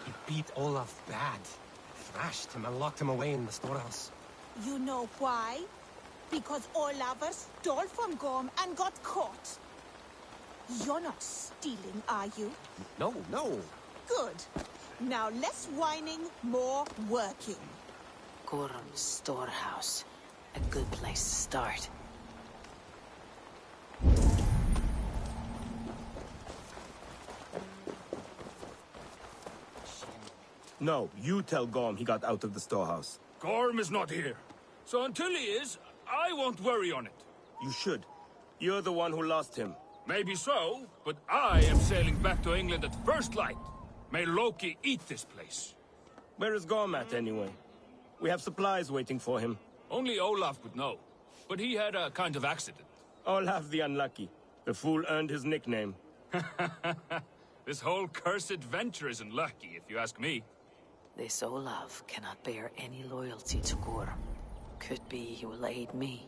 He beat Olaf bad. Thrashed him and locked him away in the storehouse. You know why? Because Olafur stole from Gorm and got caught. You're not stealing, are you? No, no. Good. Now less whining, more working. Gorm's storehouse. A good place to start. No, you tell Gorm he got out of the storehouse. Gorm is not here. So until he is, I won't worry on it. You should. You're the one who lost him. Maybe so, but I am sailing back to England at first light. May Loki eat this place. Where is Gorm at, anyway? We have supplies waiting for him. Only Olaf would know. But he had a kind of accident. Olaf the Unlucky. The fool earned his nickname. This whole cursed venture isn't lucky, if you ask me. This Olaf cannot bear any loyalty to Gorm. Could be he will aid me.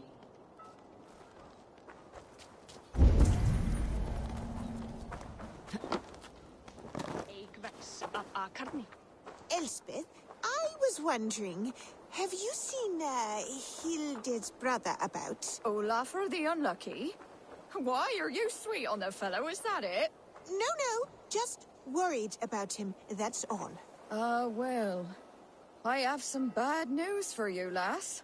Elspeth, I was wondering, have you seen Hilde's brother about? Olafur the Unlucky? Why are you sweet on the fellow, is that it? No, just worried about him, that's all. Well, I have some bad news for you, lass.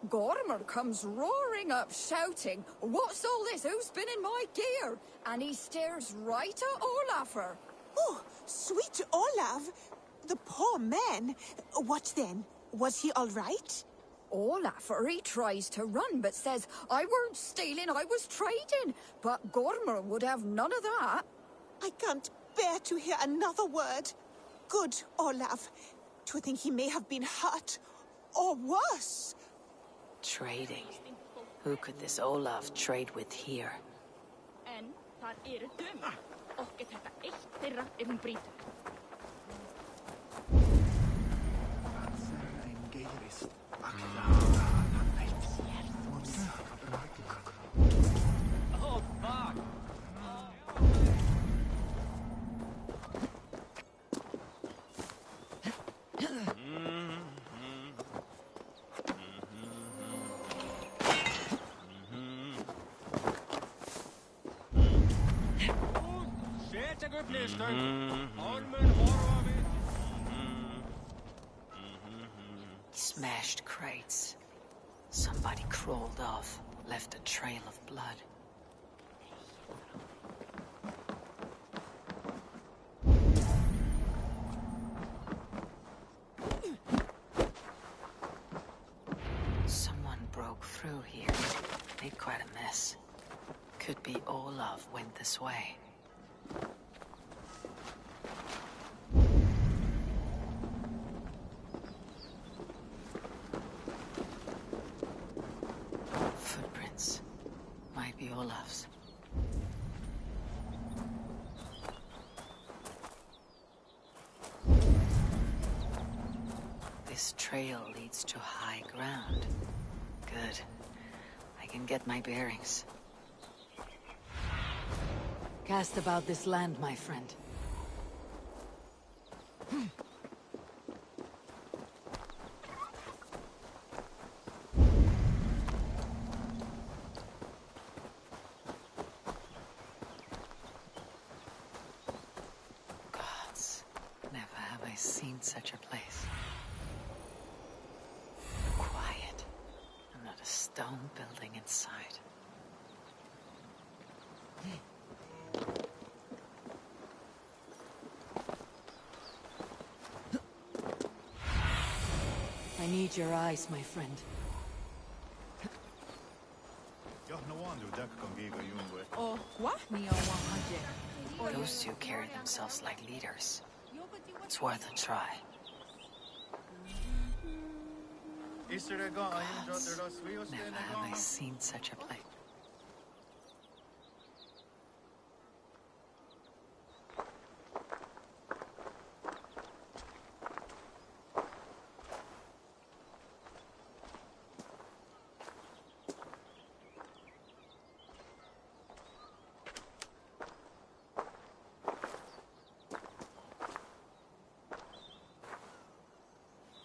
Gormr comes roaring up, shouting, "What's all this? Who's been in my gear?" And he stares right at Olafur. Oh, sweet Olaf! The poor man. What then? Was he all right? Olafur, he tries to run, but says, "I weren't stealing, I was trading." But Gormr would have none of that. I can't bear to hear another word. Good Olaf. To think he may have been hurt, or worse. Trading. Who could this Olaf trade with here? En það eru dömur. Og þetta eitt þeirra hún brýtur. Oh, fuck! Smashed crates. Somebody crawled off, left a trail of blood. Someone broke through here. Made quite a mess. Could be Olaf went this way. Footprints. Might be Olaf's. This trail leads to high ground. Good. I can get my bearings. Cast about this land, my friend. Gods, never have I seen such a place. Quiet, and not a stone building inside. I need your eyes, my friend. Those two carry themselves like leaders. It's worth a try. Gods, never have I seen such a place.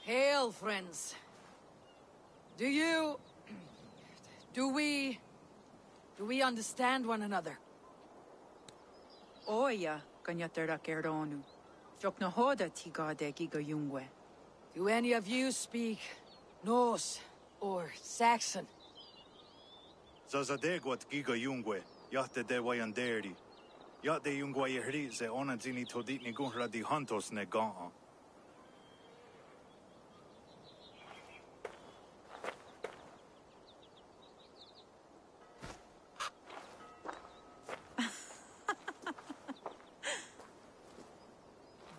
Hail, friends. Do we understand one another? Oya, kanyatera keronu. Jokna hoda tigade giga yungwe. Do any of you speak Norse or Saxon? Zazadegwat giga yungwe, yahte de wayanderi. Yahte yungwa yehri ze onanzini todit ni gunra di hantos ne ga'a.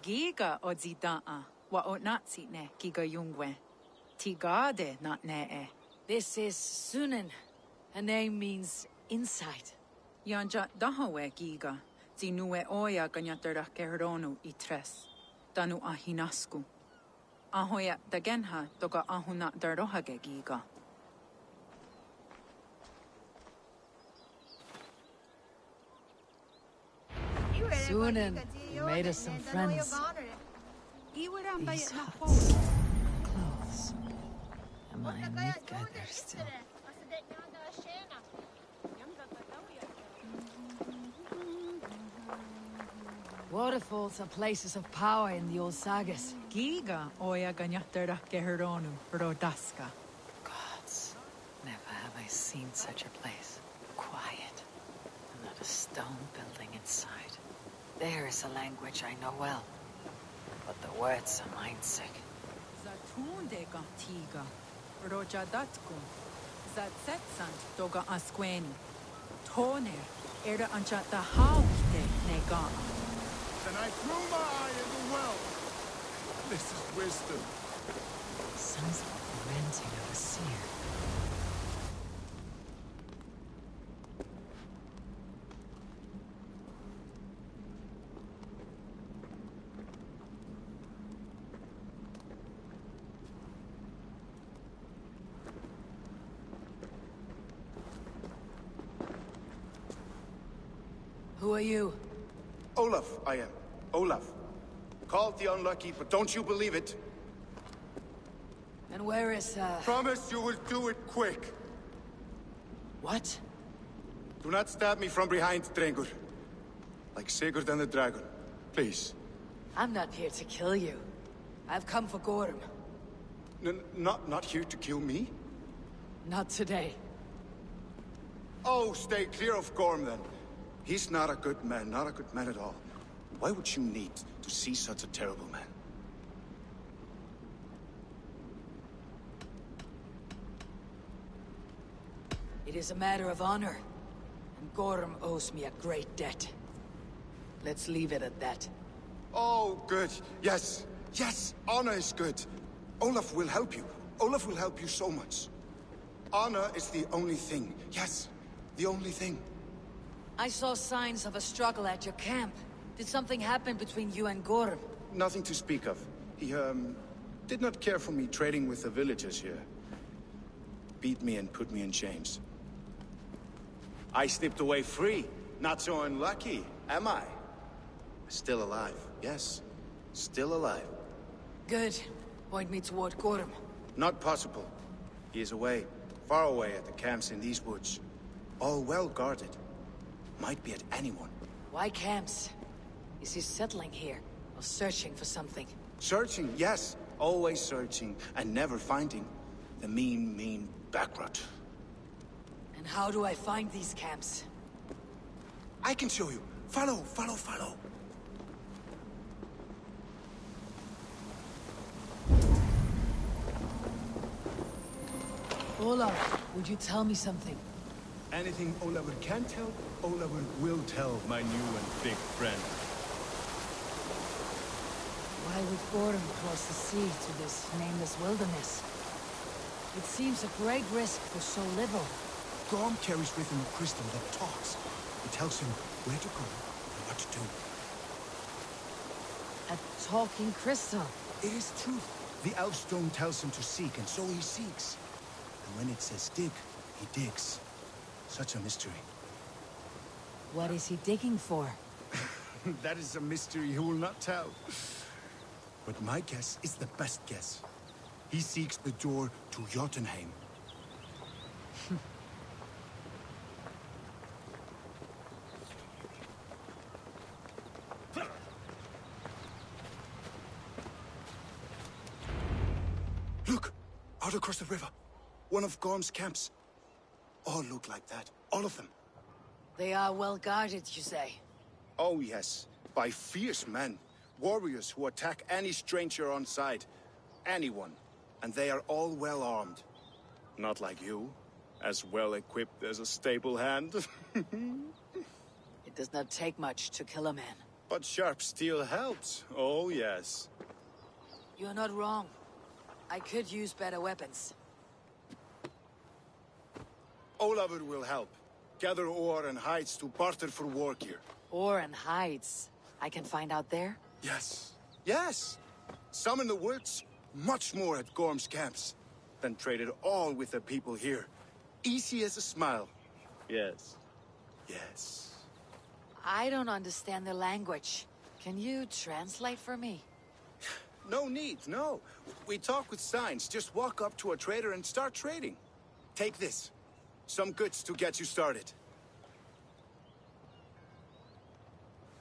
Giga odzida'a, wa otnatsi ne giga yungwe. Tigade not ne. This is Sunan. Her name means insight. Yanja dahawe giga. Zinue oya kanyatera keronu itres. Danu ahinasku. Ahoya dagenha toga ahuna darohage giga. Sunan, you made us some friends. These huts, clothes. Am I Nika there still? Waterfalls are places of power in the old sagas. Giga oya kanyatera keronu rodaska. Gods, never have I seen such a place. Quiet, and not a stone building inside. There is a language I know well, but the words are mind-sick. Zatunde tiga, rojadatku, zatsetsan toga asqueni, toner, erda anchata haukte nega. Then I threw my eye in the well. This is wisdom. Sounds like the ranting of a seer. Who are you? Olaf, I am. Olaf. Called the unlucky, but don't you believe it? And where is, Promise you will do it quick. What? Do not stab me from behind, Drengur. Like Sigurd and the dragon. Please. I'm not here to kill you. I've come for Gorm. Not here to kill me? Not today. Oh, stay clear of Gorm, then. He's not a good man, not a good man at all. Why would you need to see such a terrible man? It is a matter of honor, and Gorm owes me a great debt. Let's leave it at that. Oh, good. Yes. Yes, honor is good. Olaf will help you. Olaf will help you so much. Honor is the only thing. Yes, the only thing. I saw signs of a struggle at your camp. Did something happen between you and Gorm? Nothing to speak of. Did not care for me trading with the villagers here. Beat me and put me in chains. I slipped away free. Not so unlucky, am I? Still alive, yes. Still alive. Good. Point me toward Gorm. Not possible. He is away. Far away at the camps in these woods. All well guarded. Might be at anyone. Why camps? Is he settling here? Or searching for something? Searching, yes. Always searching, and never finding. The mean backrot. And how do I find these camps? I can show you. Follow, follow, follow. Olaf, would you tell me something? Anything Olafur can tell, Olafur will tell my new and big friend. Why would Gorm cross the sea to this nameless wilderness? It seems a great risk for so little. Gorm carries with him a crystal that talks. It tells him where to go and what to do. A talking crystal? It is truth. The Elfstone tells him to seek, and so he seeks. And when it says dig, he digs. Such a mystery. What is he digging for? That is a mystery he will not tell. But my guess is the best guess. He seeks the door to Jotunheim. Look! Out across the river. One of Gorm's camps. All look like that. All of them. They are well guarded, you say? Oh, yes. By fierce men. Warriors who attack any stranger on sight. Anyone. And they are all well armed. Not like you. As well equipped as a stable hand. It does not take much to kill a man. But sharp steel helps. Oh, yes. You're not wrong. I could use better weapons. Olafur will help. Gather ore and hides to barter for war gear. Ore and hides. I can find out there? Yes. Yes! Some in the woods, much more at Gorm's camps. Then traded all with the people here. Easy as a smile. Yes. Yes. I don't understand the language. Can you translate for me? No need, no. We talk with signs. Just walk up to a trader and start trading. Take this. Some goods to get you started.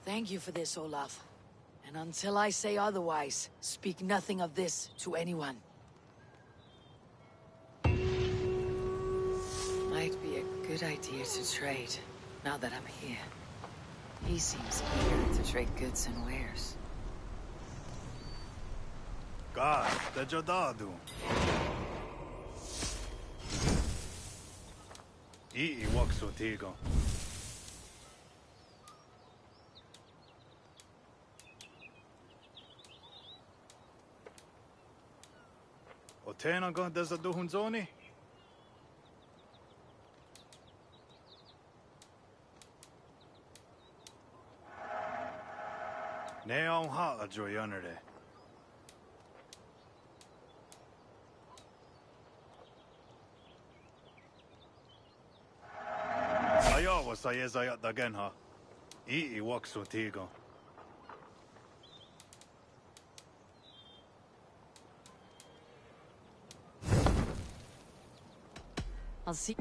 Thank you for this, Olaf. And until I say otherwise, speak nothing of this to anyone. Might be a good idea to trade, now that I'm here. He seems eager to trade goods and wares. God, the Jadadu. Ii waksu tigo. Otena go dezaduhunzoni? Ne on hala joyanere. Ayawa sayezayat dagenha. Ii waksu tigo. I'll see.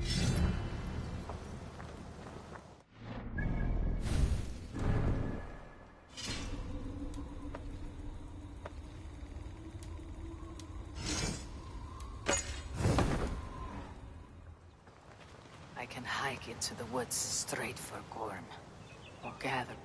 I can hike into the woods straight for Gorm, or gather.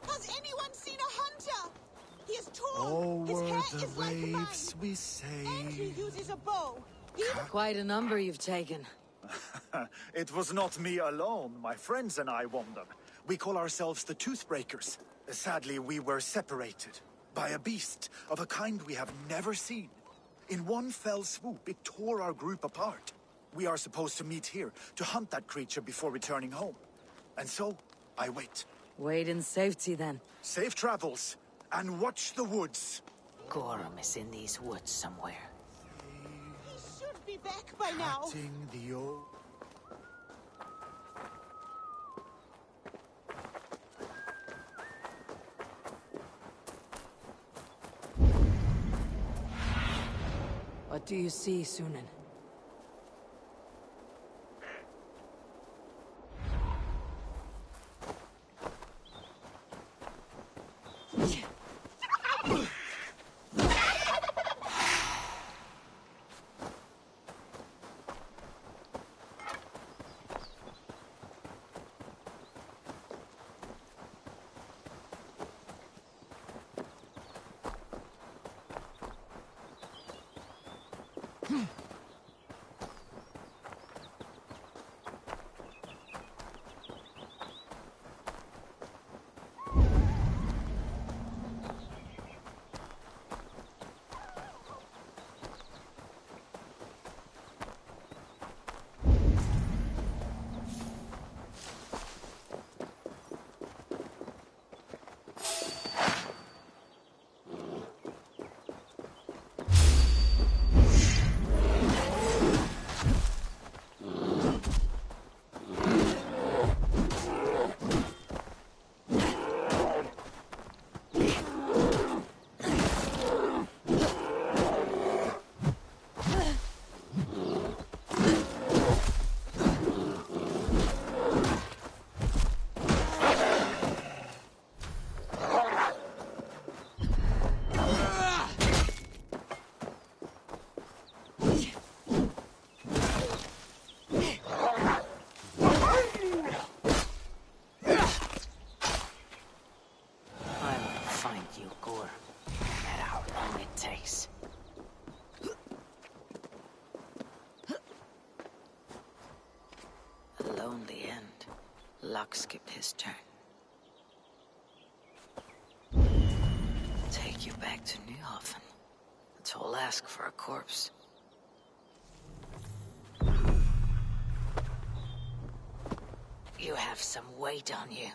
Has anyone seen a hunter? He is tall. His hair is like mine. We And say. he uses a bow. Quite a number you've taken. It was not me alone. My friends and I won them. We call ourselves the Toothbreakers. Sadly, we were separated by a beast of a kind we have never seen. In one fell swoop, it tore our group apart. We are supposed to meet here to hunt that creature before returning home. And so, I wait. Wait in safety, then. Safe travels, and watch the woods. Gorham is in these woods somewhere. He should be back by now. Cutting the old... What do you see, Sunan? Luck skipped his turn. Take you back to Neuhofen. That's all ask for a corpse. You have some weight on you.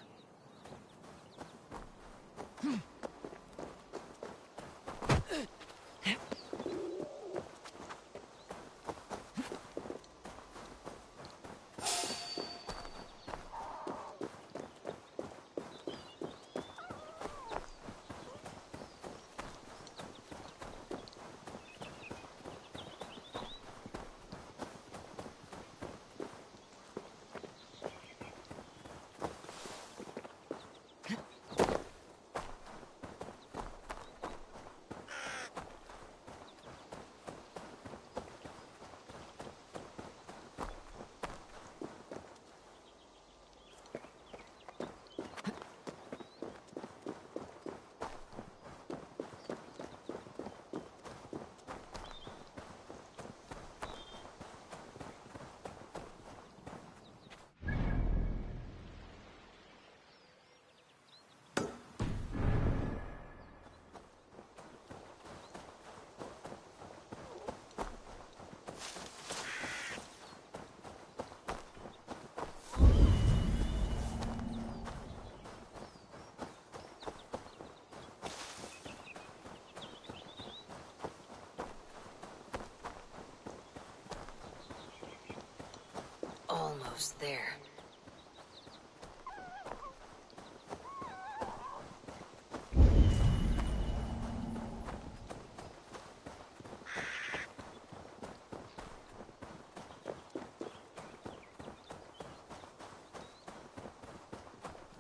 goes there.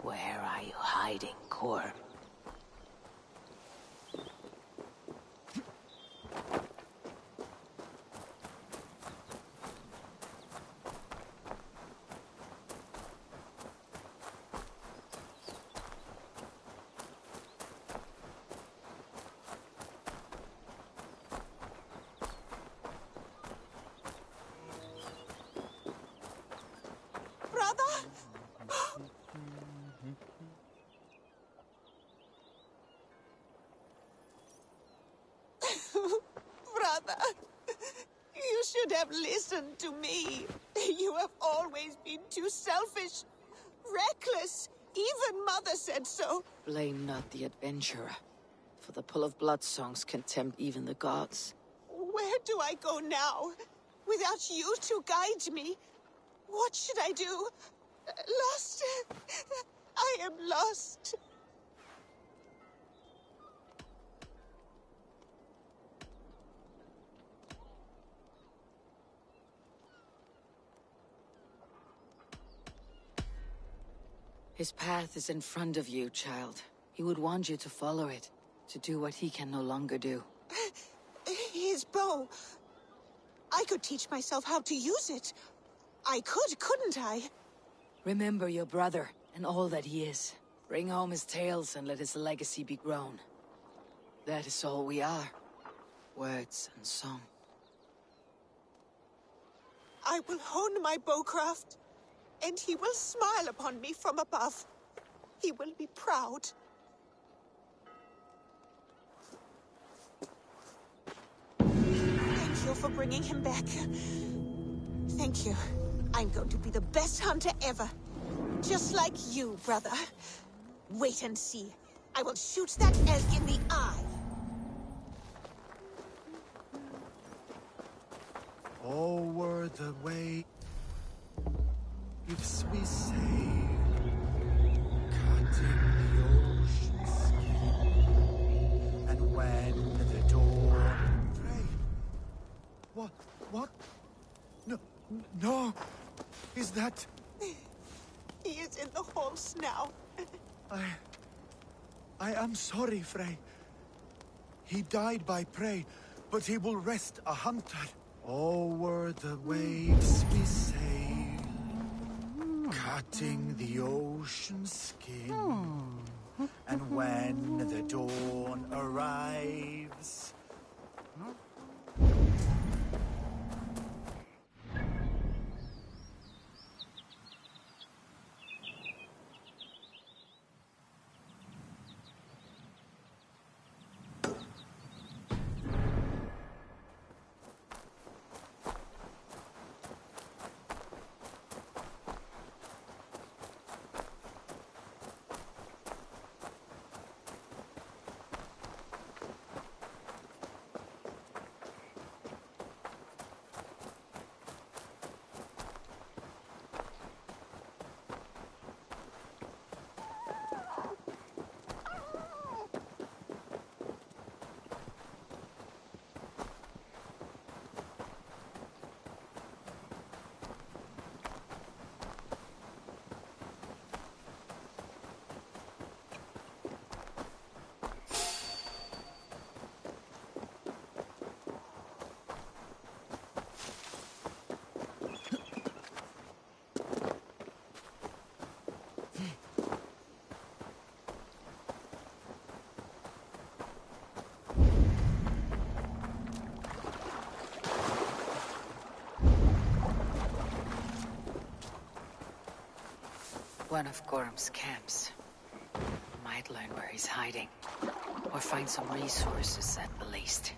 Where are you hiding, Corp? Brother, you should have listened to me. You have always been too selfish, reckless. Even Mother said so. Blame not the adventurer, for the pull of blood songs can tempt even the gods. Where do I go now? Without you to guide me? What should I do? Lost. I am lost. His path is in front of you, child. He would want you to follow it, to do what he can no longer do. His bow. I could teach myself how to use it. I could, couldn't I? Remember your brother, and all that he is. Bring home his tales and let his legacy be grown. That is all we are. Words and song. I will hone my bowcraft, and he will smile upon me from above. He will be proud. Thank you for bringing him back. Thank you. I'm going to be the best hunter ever. Just like you, brother. Wait and see. I will shoot that elk in the eye. Over the way, if we sail, cutting the ocean skin, and when the dawn... Pray. What? No. Is that... He is in the halls now. I am sorry, Frey. He died by prey, but he will rest a hunter. Over the waves we sail, cutting the ocean skin. And when the dawn arrives... One of Gorm's camps. Might learn where he's hiding. Or find some resources at the least.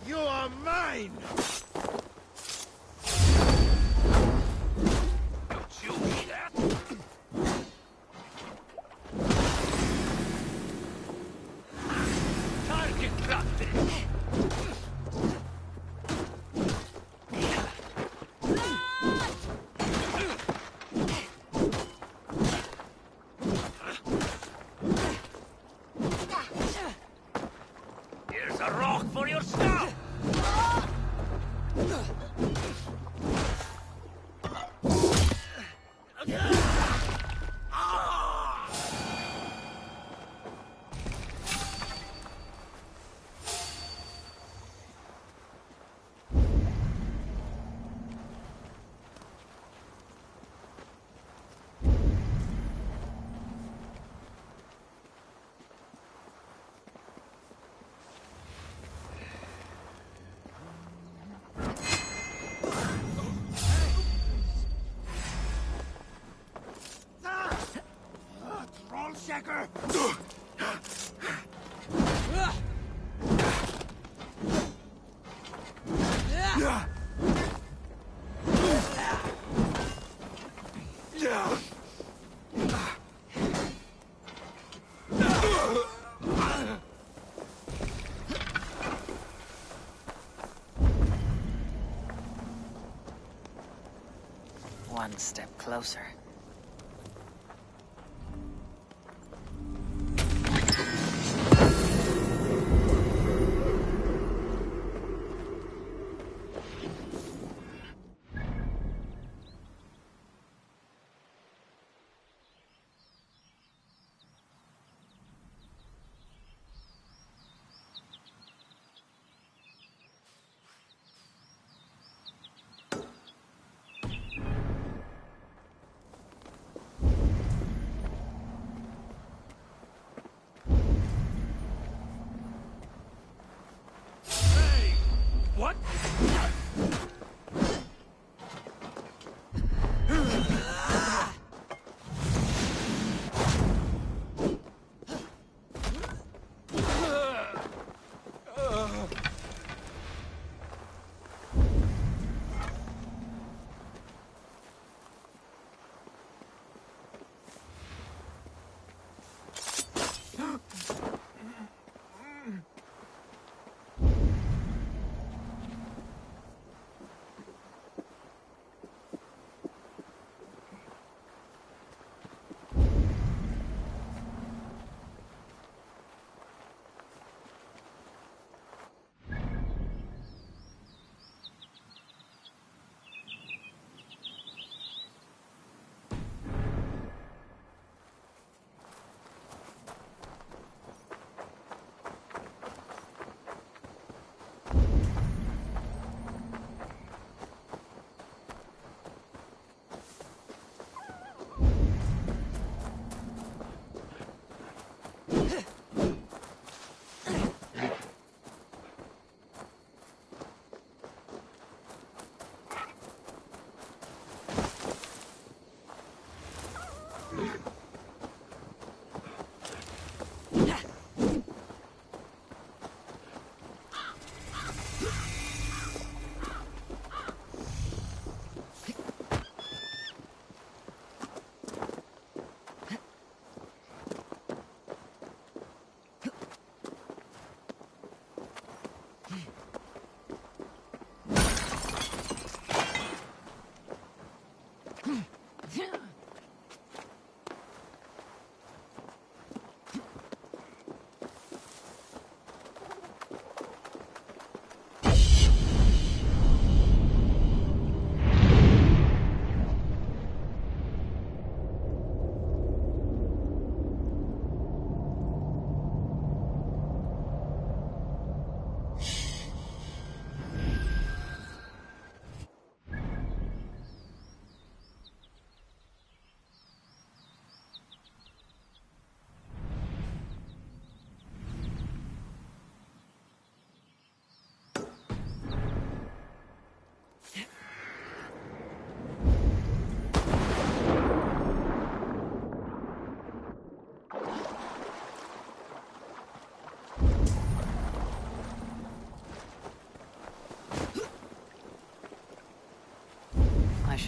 You are mine! Don't you hear that? Target practice! Here's a rock for your staff! Trollshaker! One step closer. What?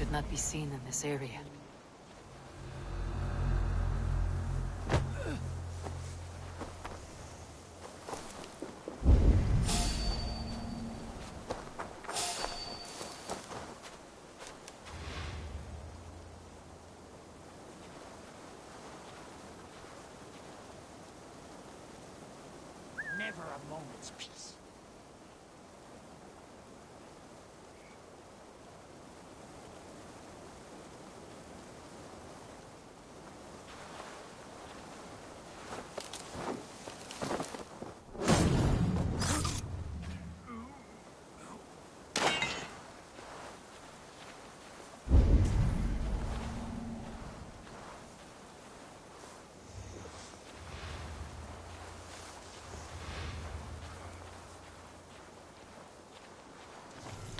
should not be seen in this area. Never a moment's peace.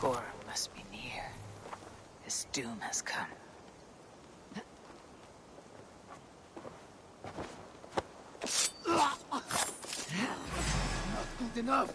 Gorm must be near. His doom has come. Not good enough.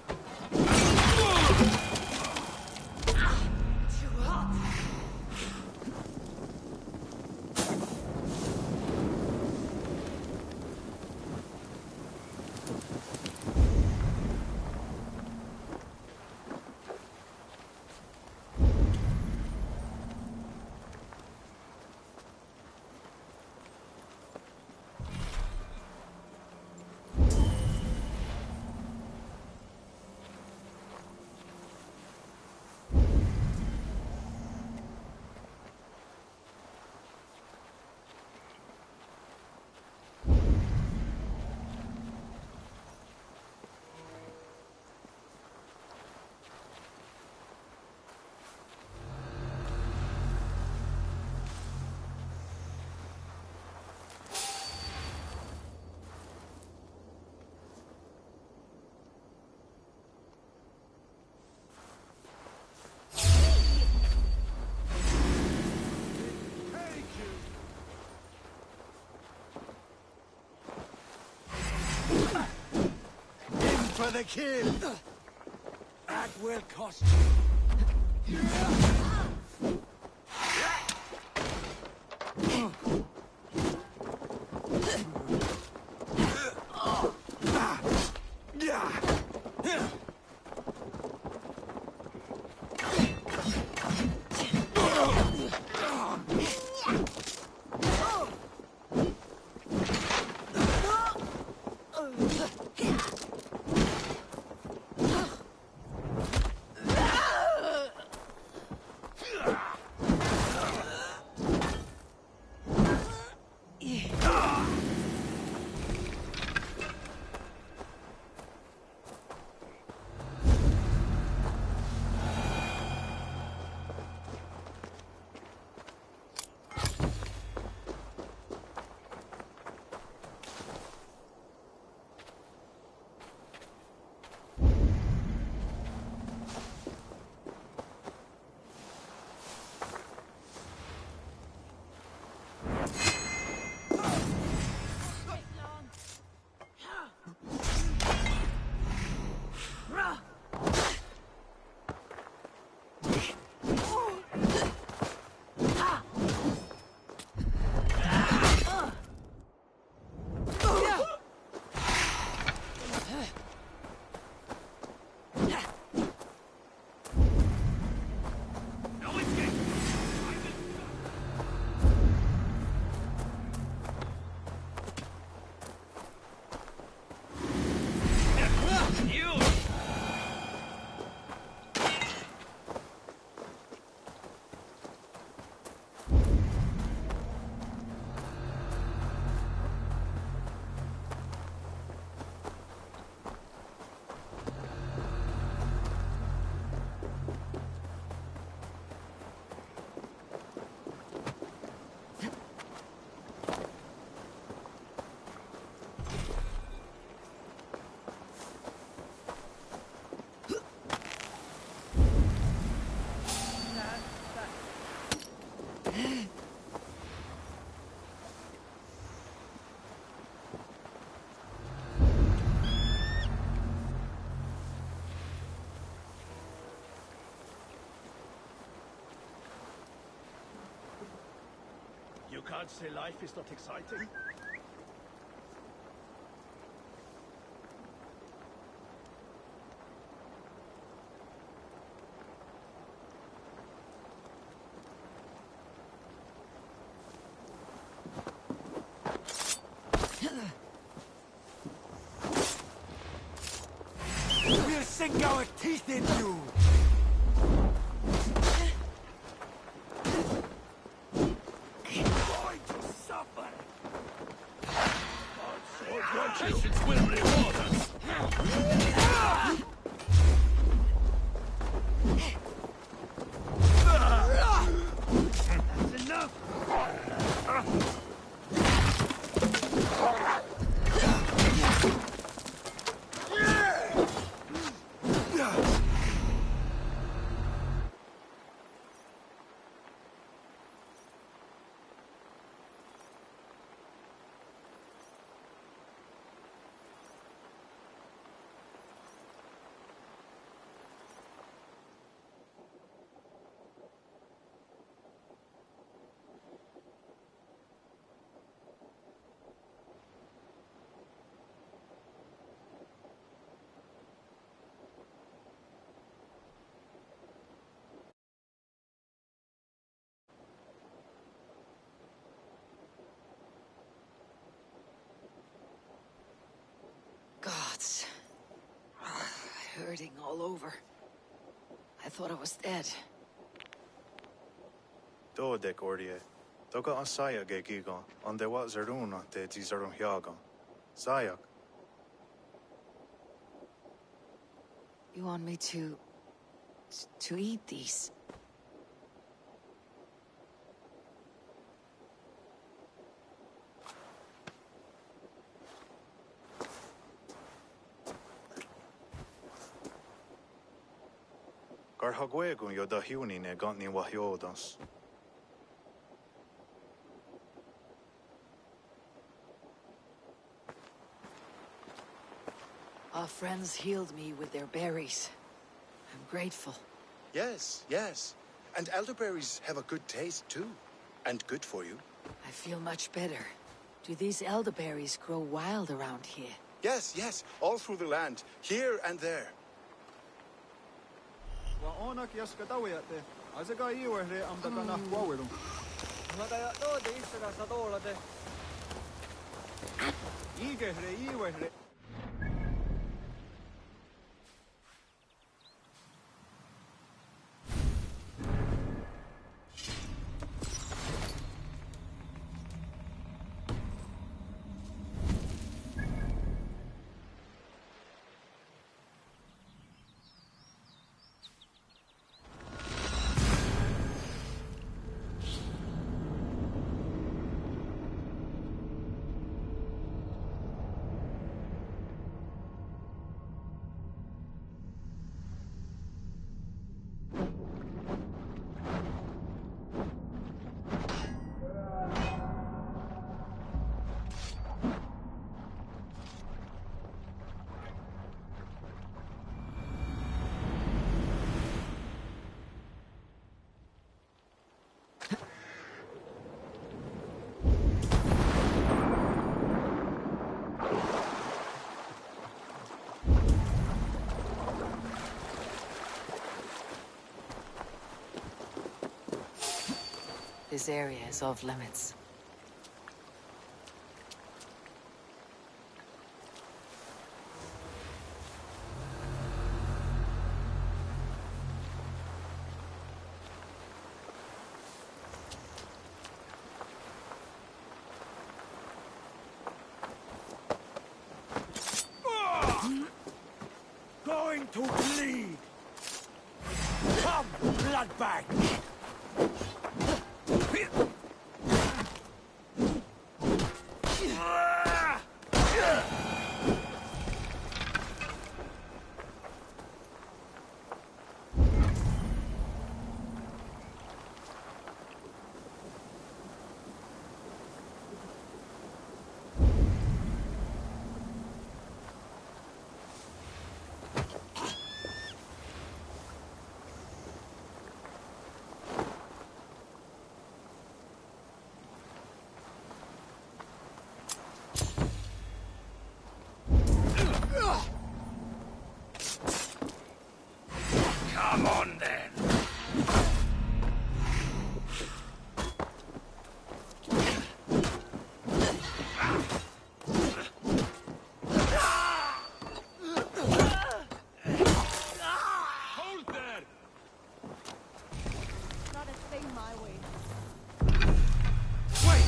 For the kill! That will cost you. can't say life is not exciting. We'll sink our teeth in you! Going to suffer! Your patience will reward us! That's enough! Gods. Hurting all over. I thought I was dead. Dodek ordie. Toga an saya ge gigon. On de wat zeruna de zerun hyagon. Sayak. You want me to eat these? Gar hagwegun yo da hiuni ne gantni wahyodans. Our friends healed me with their berries. I'm grateful. Yes, yes. And elderberries have a good taste, too. And good for you. I feel much better. Do these elderberries grow wild around here? Yes, yes. All through the land. Here and there. Onak jaska taujatte. Aseka iuehre am takana kuauilun. Lataja toode issaka satoolate. Iigehre iuehre. This area is off limits. Going to bleed! Come, bloodbag! Come on, then. Hold there! Not a thing my way. Wait!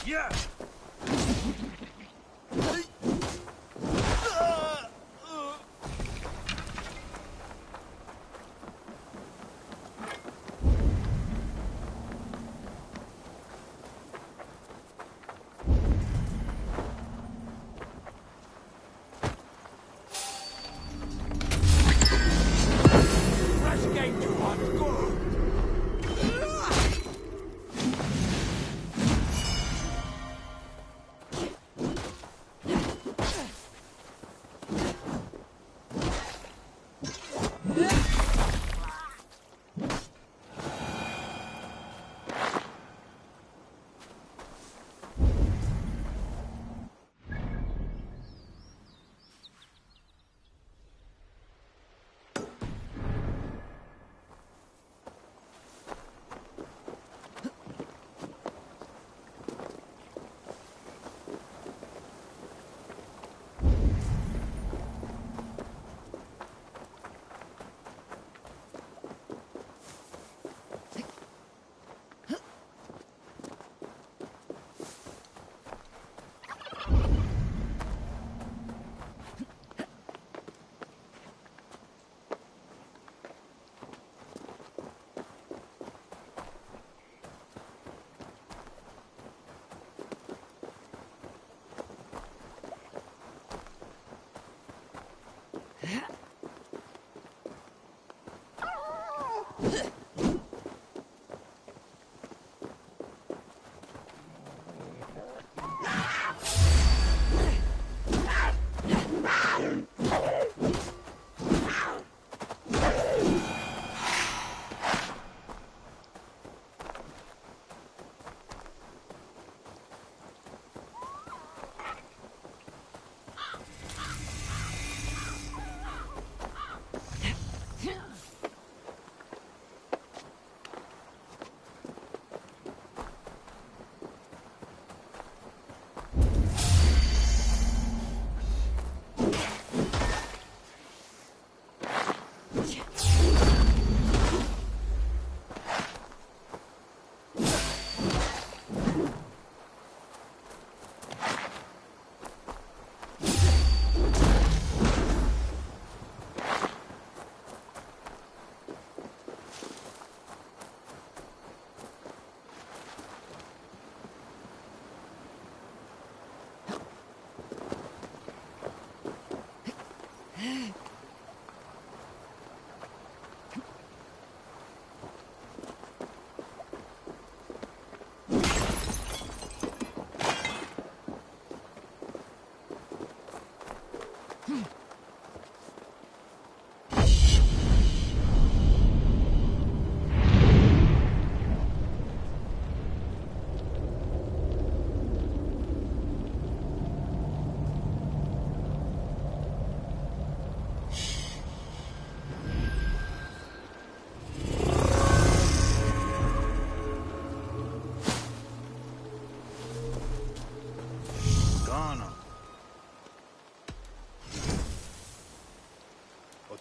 Yeah. Fresh game too hot. Go!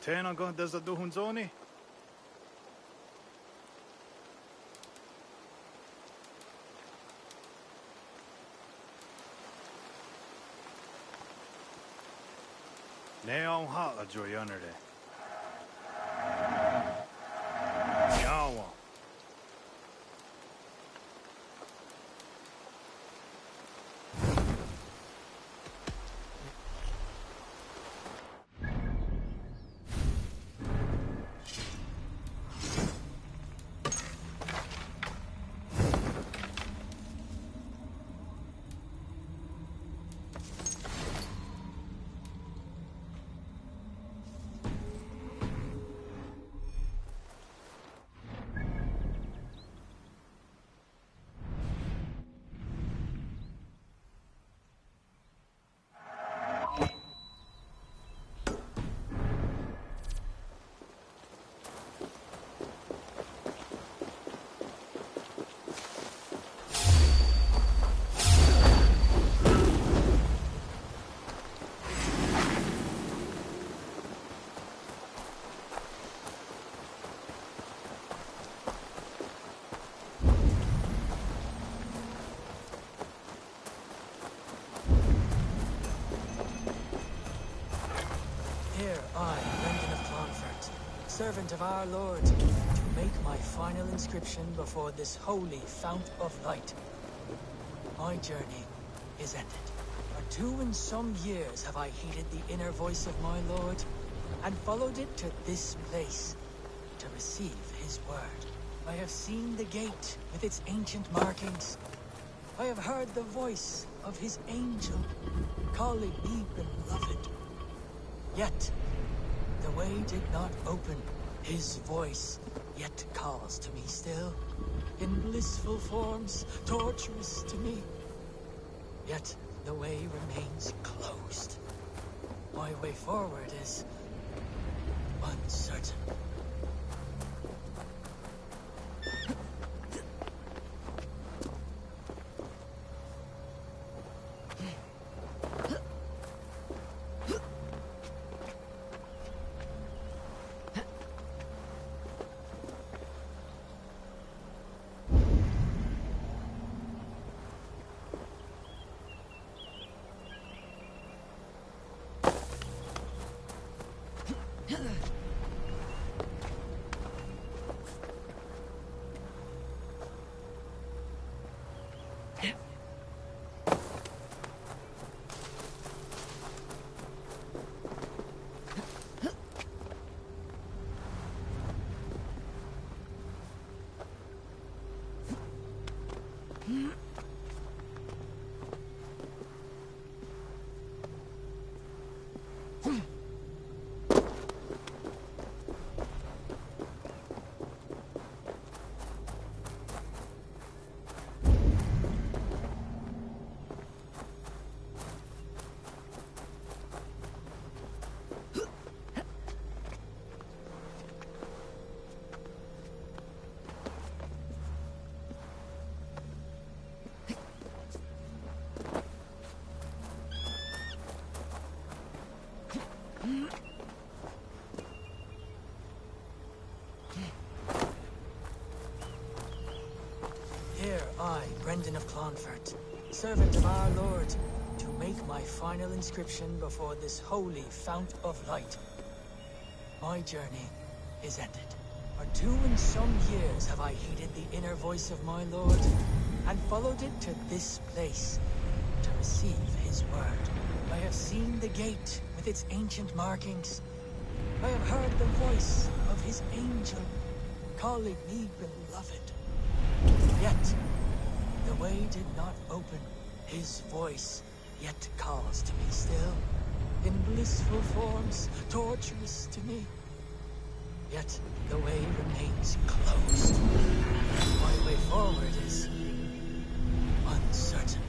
Tēnā go desa duhunzoni? Neon hata joy under there. Yawa. Here I, Brendan of Clonfert, servant of our Lord, to make my final inscription before this holy fount of light. My journey is ended. For 2 and some years have I heeded the inner voice of my Lord, and followed it to this place, to receive his word. I have seen the gate with its ancient markings. I have heard the voice of his angel, calling me beloved. Yet, the way did not open. His voice yet calls to me still, in blissful forms, torturous to me. Yet, the way remains closed. My way forward is uncertain. Here I, Brendan of Clonfert, servant of our Lord, to make my final inscription before this holy fount of light. My journey is ended. For 2 and some years have I heeded the inner voice of my Lord, and followed it to this place, to receive his word. I have seen the gate with its ancient markings. I have heard the voice of his angel, calling me beloved. Yet, the way did not open. His voice yet calls to me still, in blissful forms, torturous to me. Yet, the way remains closed. My way forward is uncertain.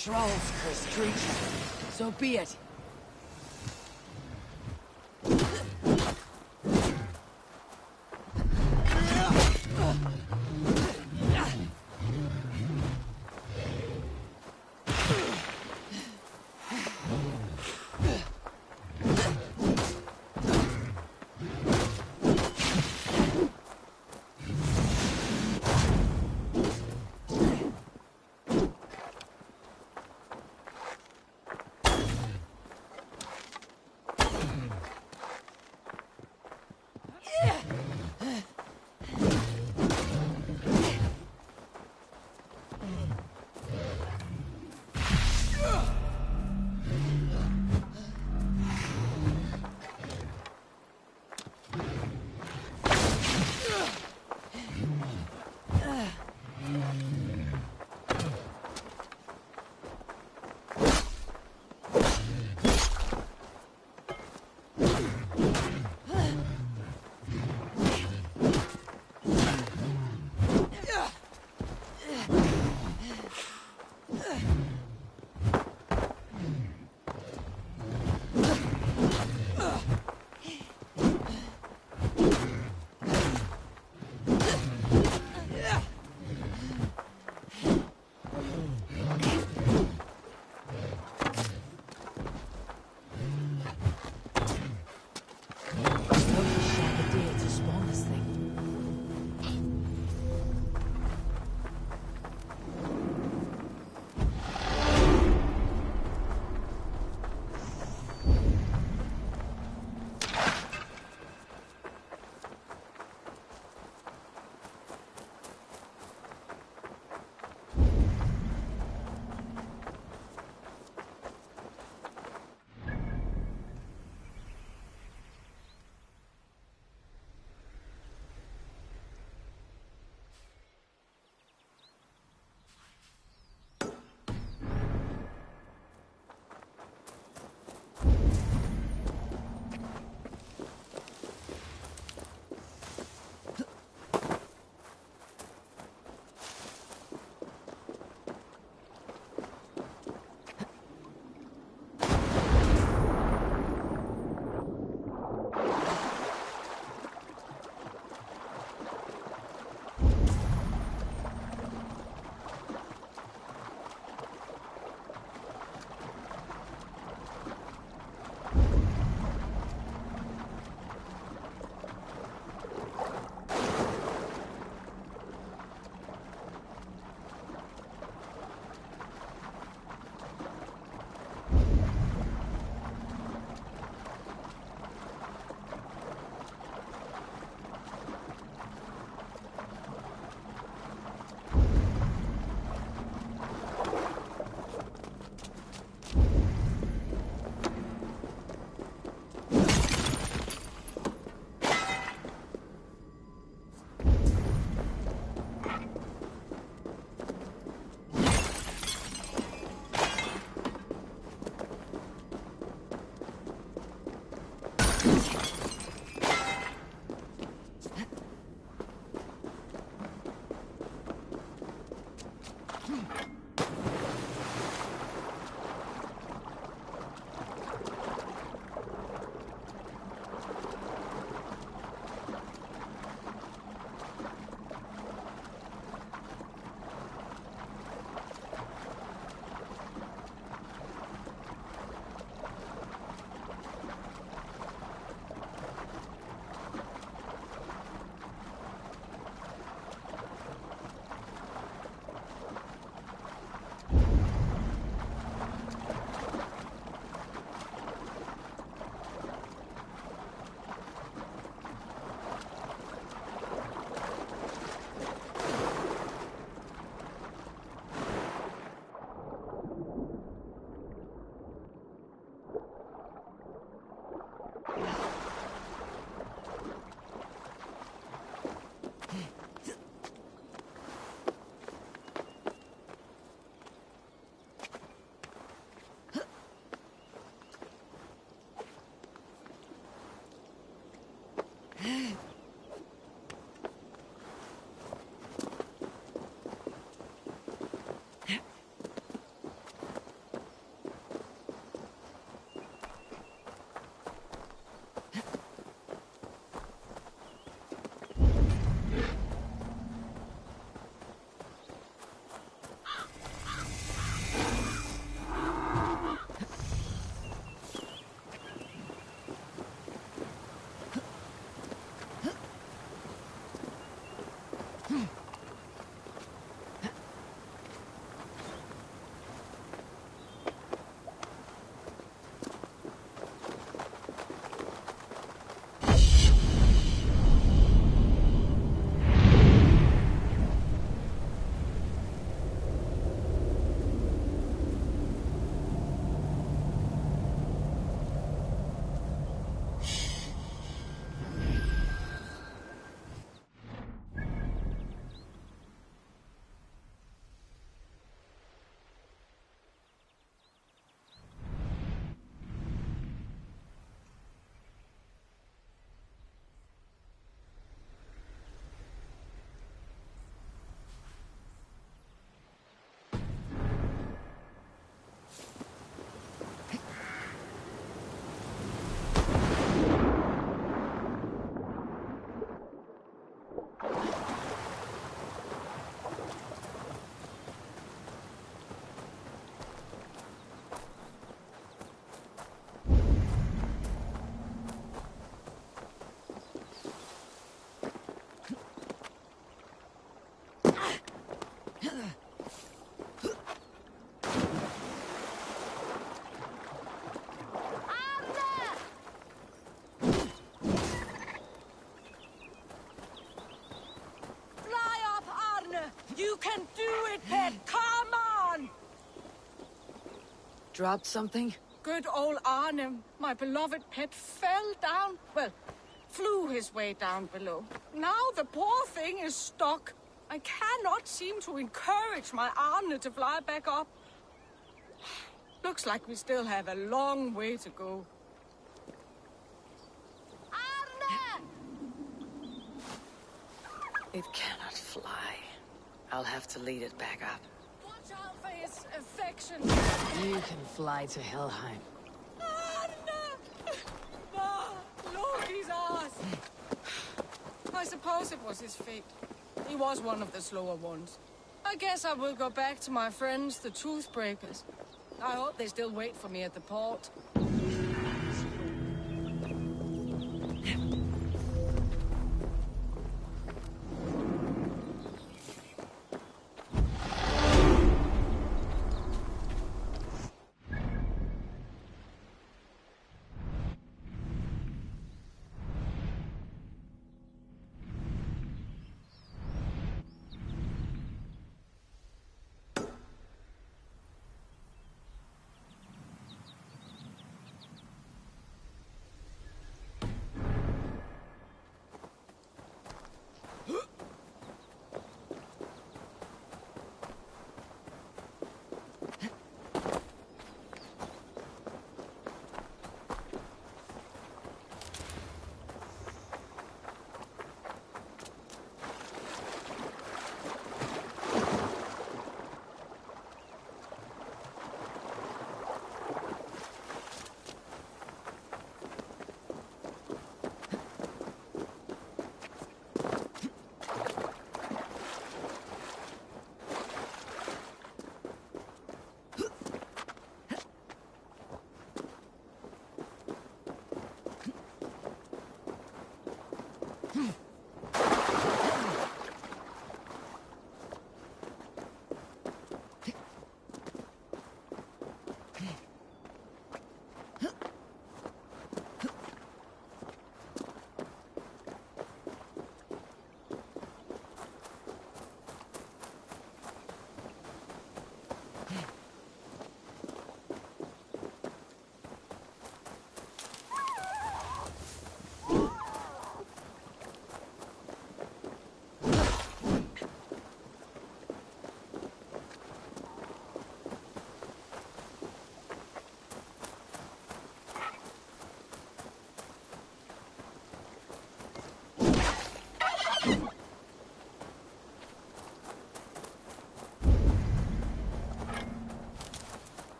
Thrall's cursed creature. So be it. Fly up, Arne! You can do it, pet! Come on! Dropped something? Good old Arne, my beloved pet, fell down. Well, flew his way down below. Now the poor thing is stuck. I cannot seem to encourage my Arne to fly back up. Looks like we still have a long way to go. Arne! It cannot fly. I'll have to lead it back up. Watch out for his affection. You can fly to Helheim. Arne! Ah, Loki's ass! I suppose it was his fate. He was one of the slower ones. I guess I will go back to my friends, the Toothbreakers. I hope they still wait for me at the port.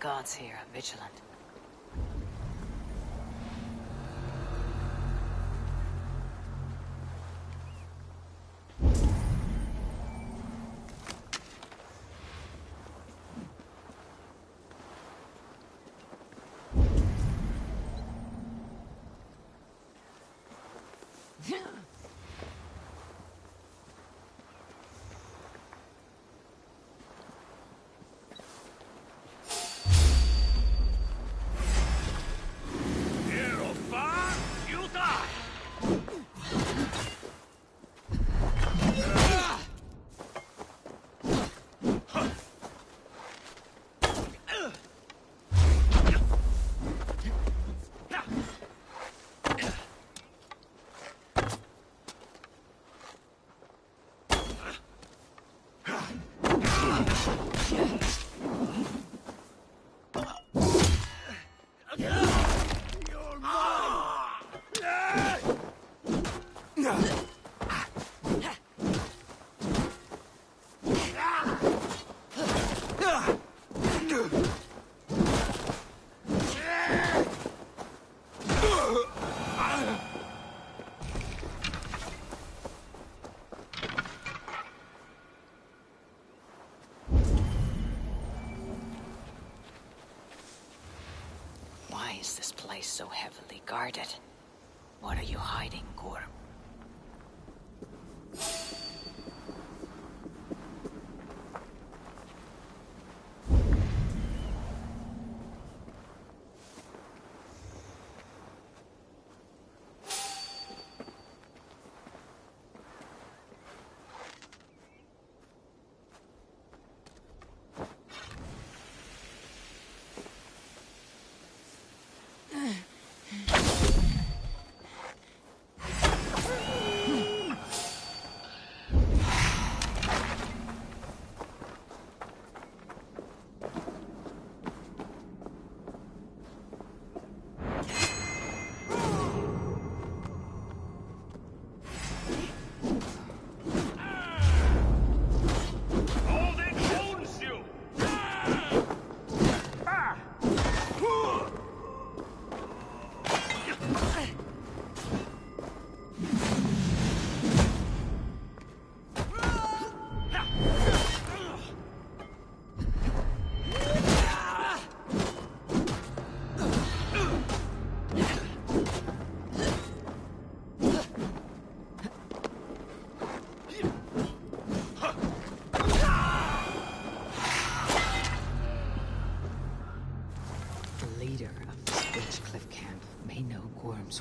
Gods here are vigilant. Why is this place so heavily guarded? What are you hiding, Gorm?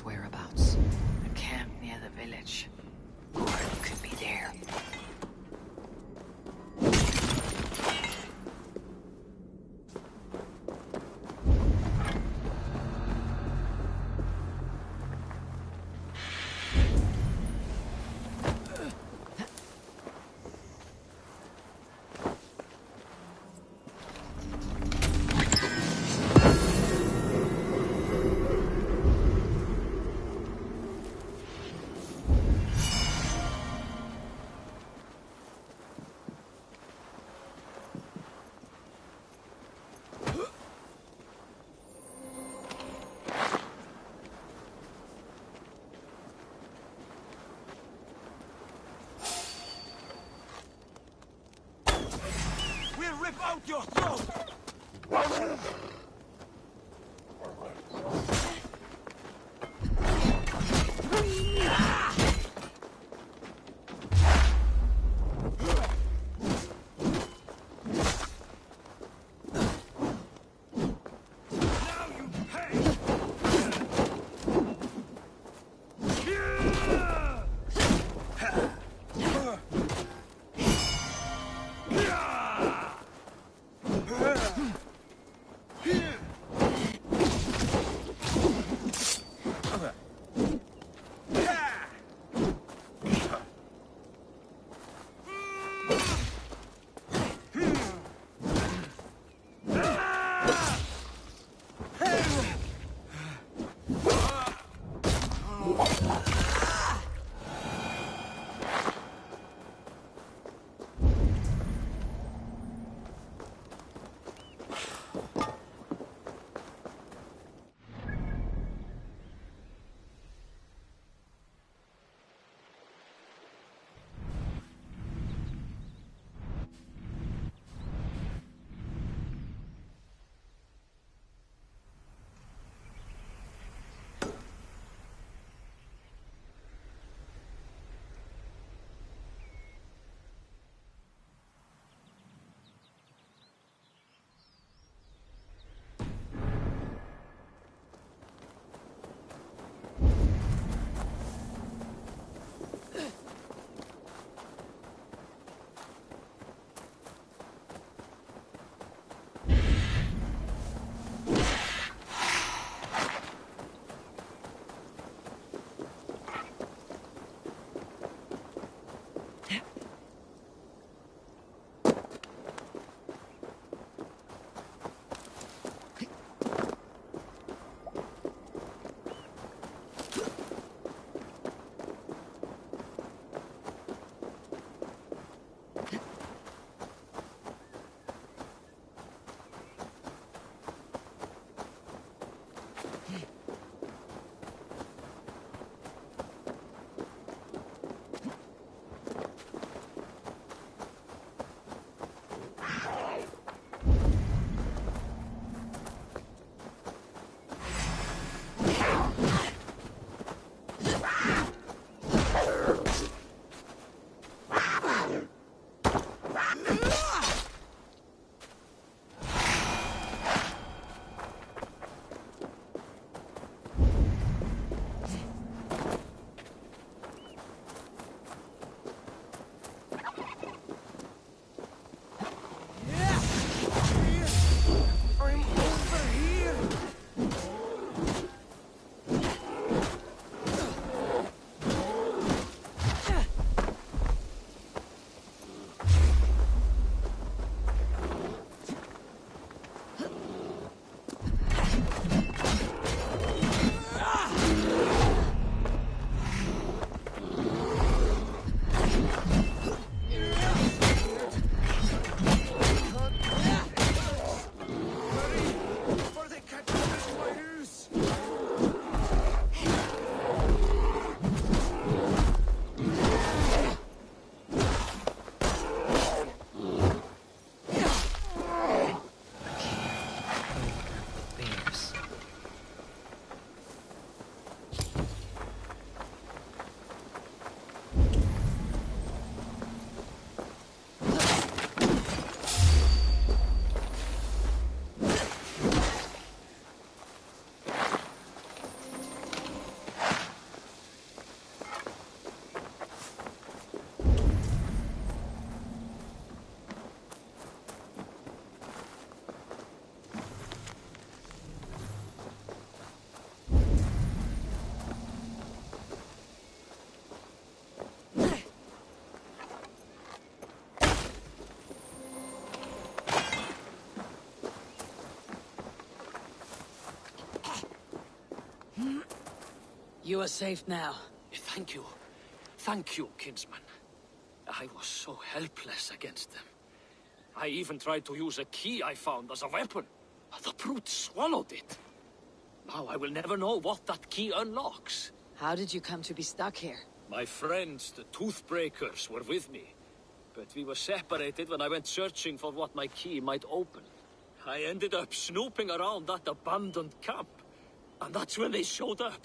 Whereabouts? A camp near the village. Gorm could be there. Rip out your throat! Yeah! You are safe now. Thank you. Thank you, kinsman. I was so helpless against them. I even tried to use a key I found as a weapon. The brute swallowed it. Now I will never know what that key unlocks. How did you come to be stuck here? My friends, the Toothbreakers, were with me. But we were separated when I went searching for what my key might open. I ended up snooping around that abandoned camp. And that's when they showed up.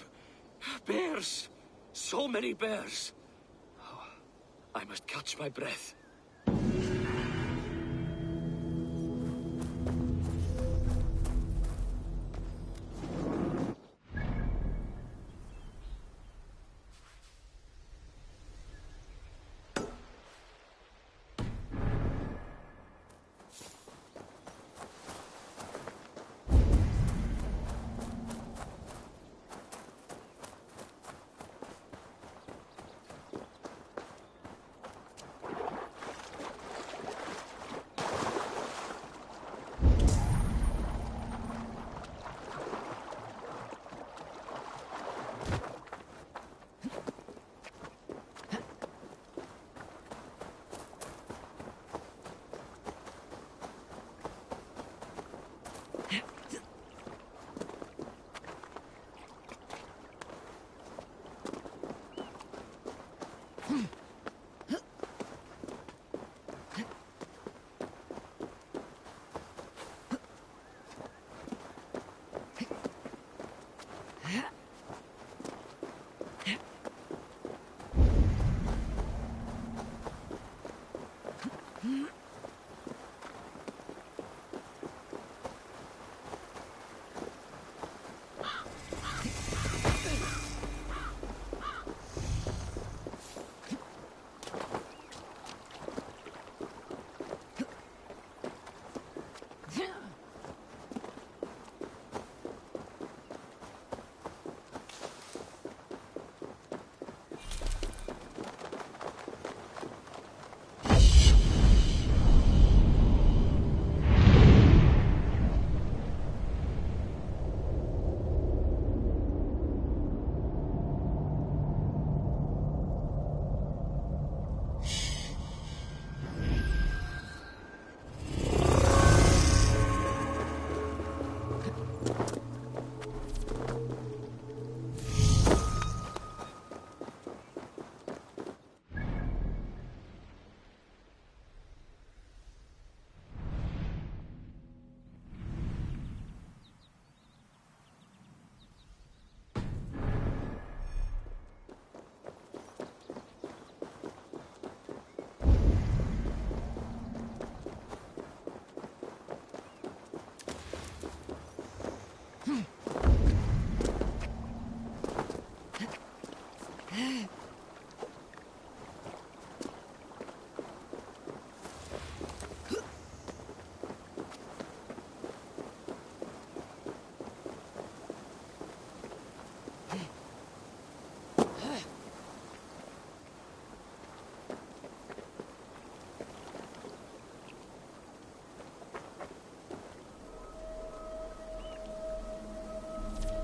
Bears! So many bears! Oh, I must catch my breath.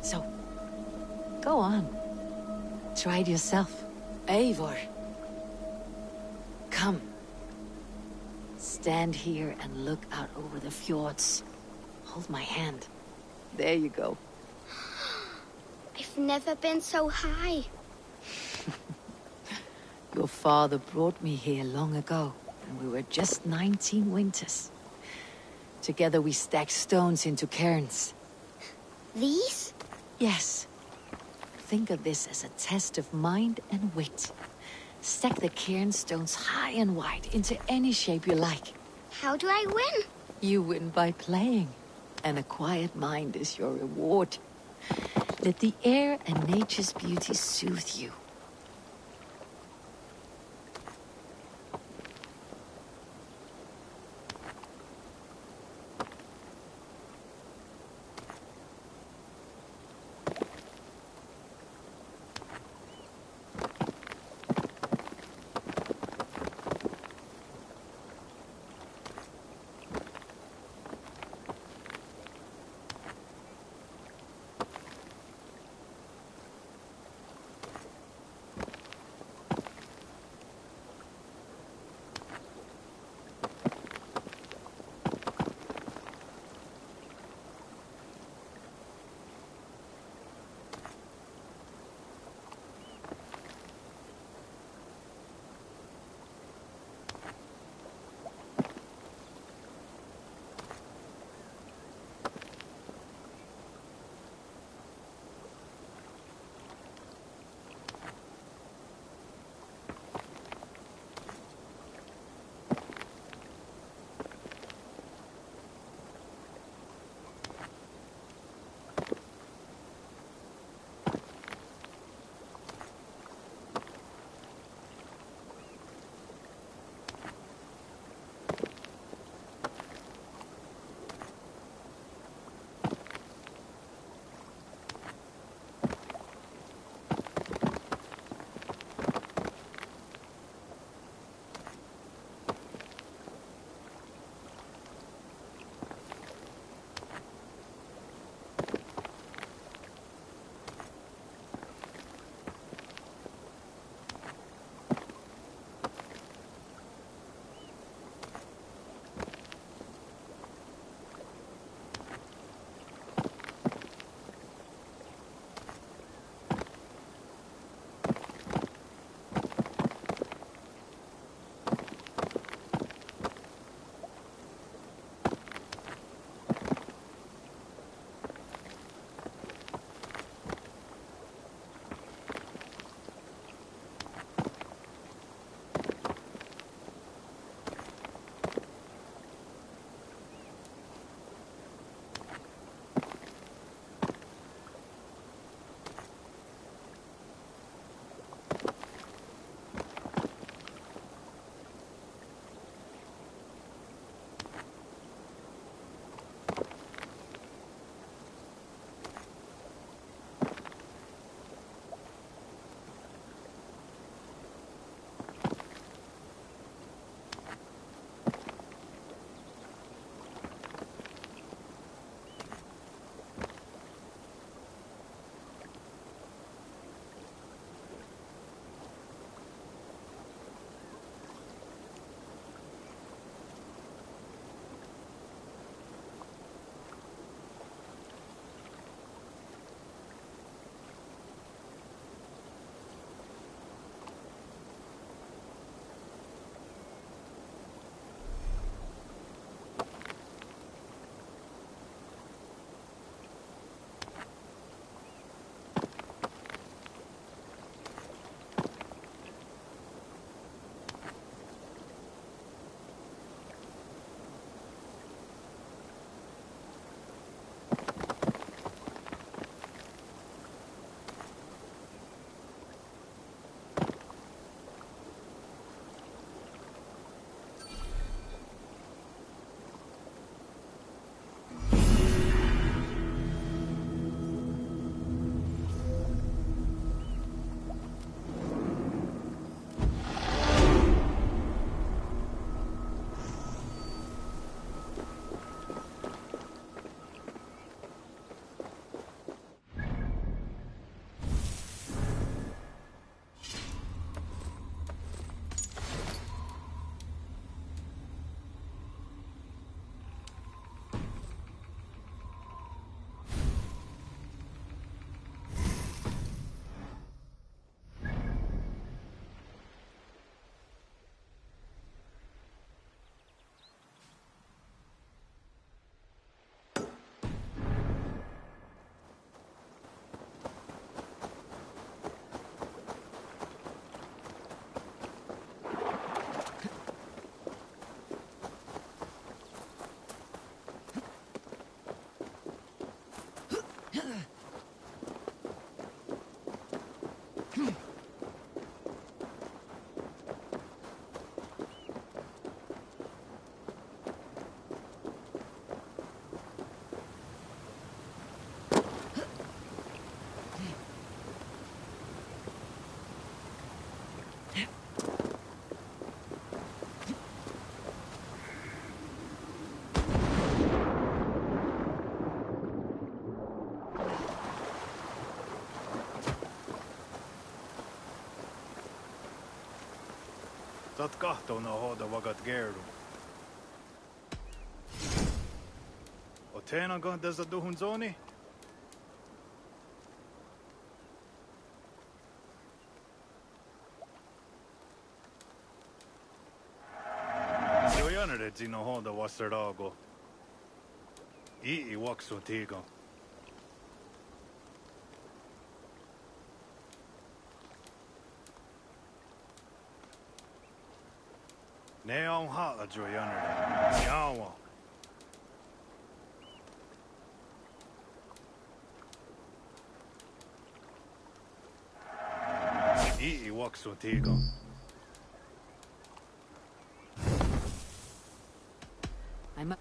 So, go on. Try it yourself. Eivor. Come. Stand here and look out over the fjords. Hold my hand. There you go. I've never been so high. Your father brought me here long ago, and we were just 19 winters. Together we stacked stones into cairns. These? Yes. Think of this as a test of mind and wit. Stack the cairn stones high and wide into any shape you like. How do I win? You win by playing, and a quiet mind is your reward. Let the air and nature's beauty soothe you. Tat kahtona hoda vagat gerdu. O tena gonda za duhun zoni? Jo janere zino hoda wasarago. I waksu tigo. Ne on ha jo janere. Jawa. I waksu tigo. I'm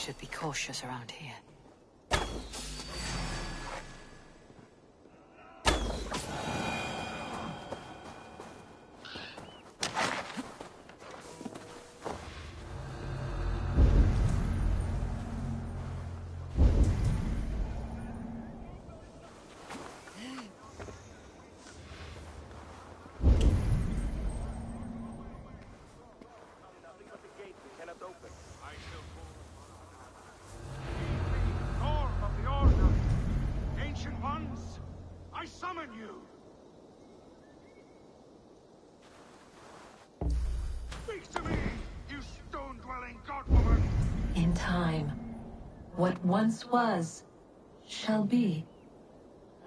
should be cautious around here. Summon you! Speak to me, you stone-dwelling godwoman! In time, what once was, shall be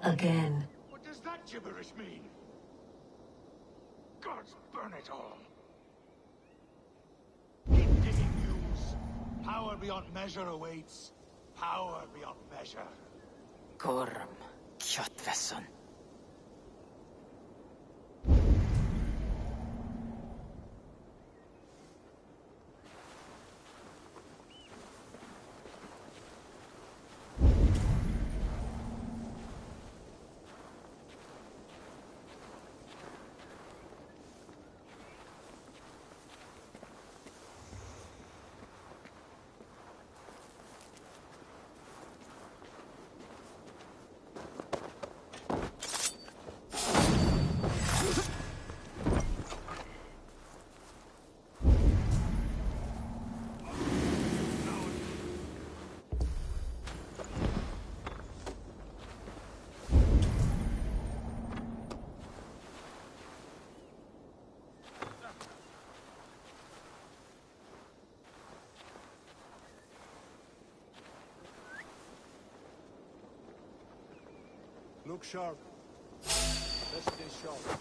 again. What does that gibberish mean? Gods burn it all! Keep digging, mules. Power beyond measure awaits. Power beyond measure. Gorm, Kjötvesson. Look sharp. Let's stay sharp.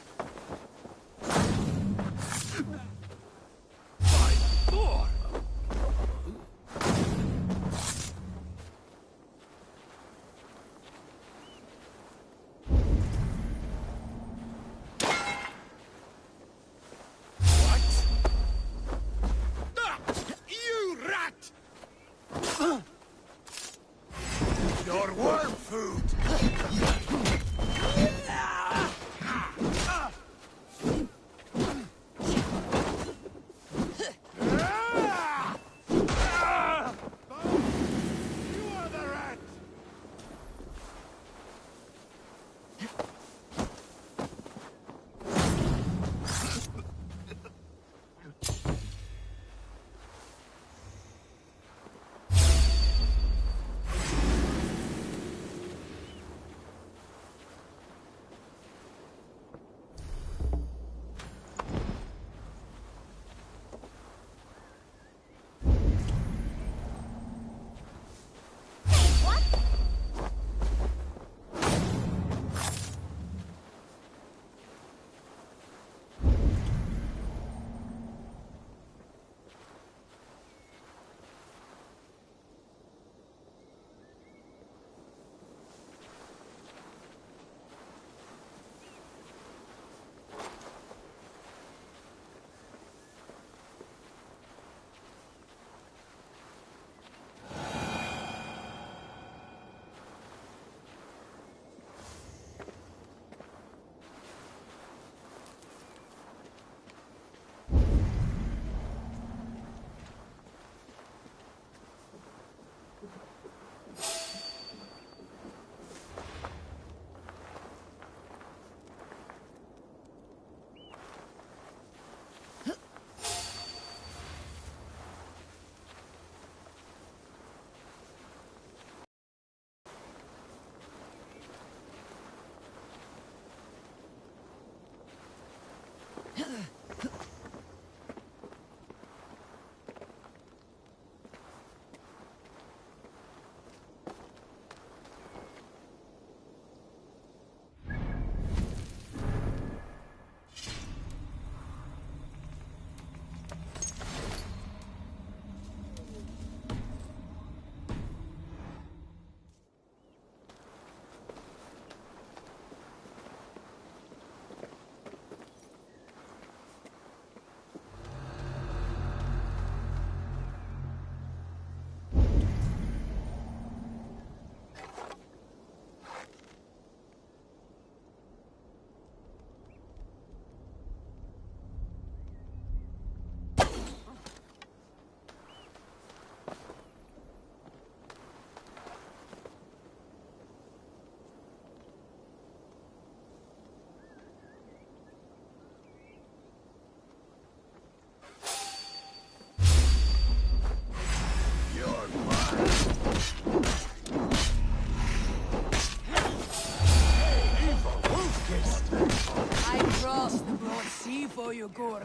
For you, Gorm.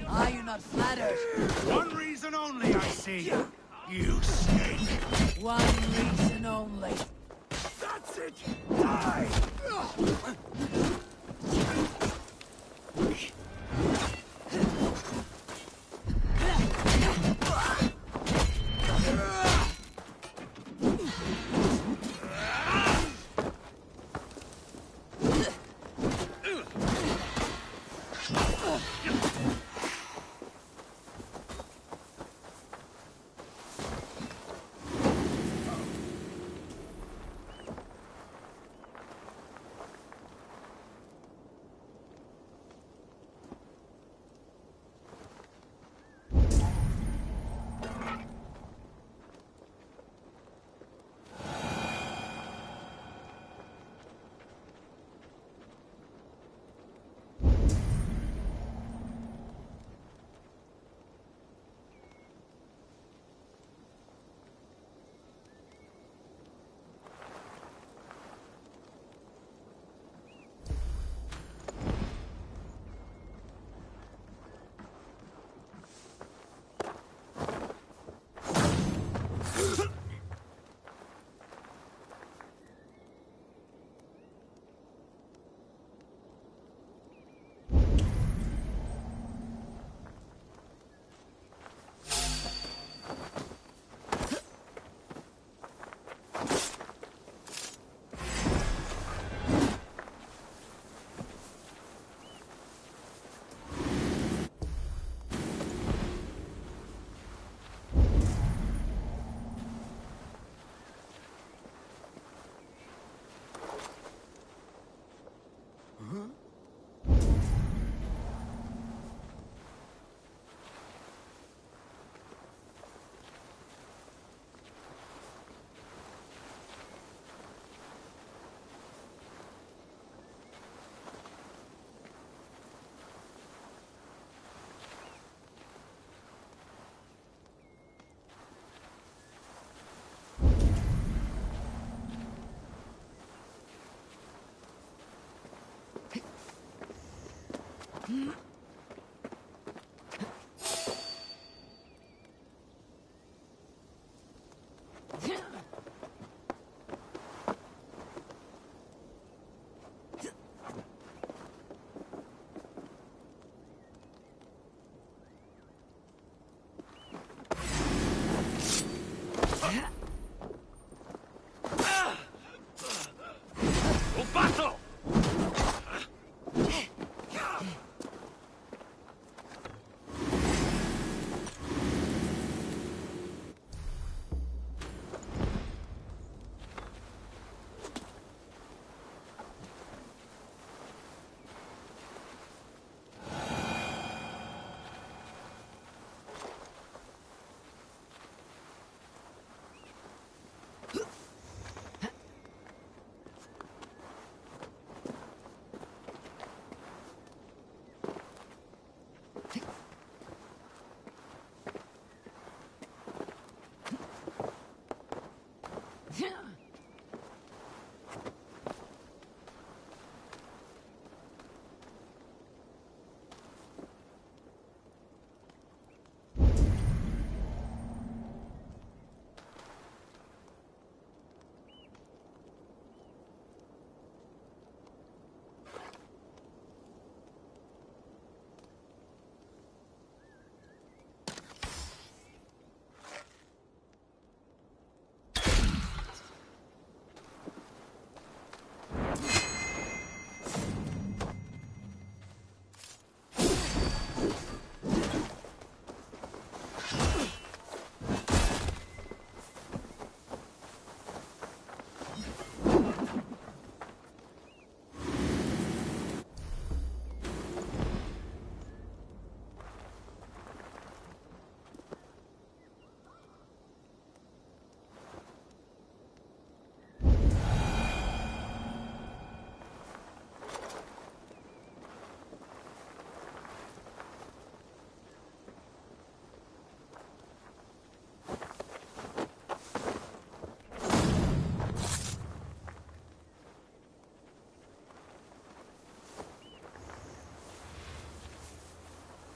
Are you not flattered? One reason only, I see. You snake. One reason only. That's it! Die!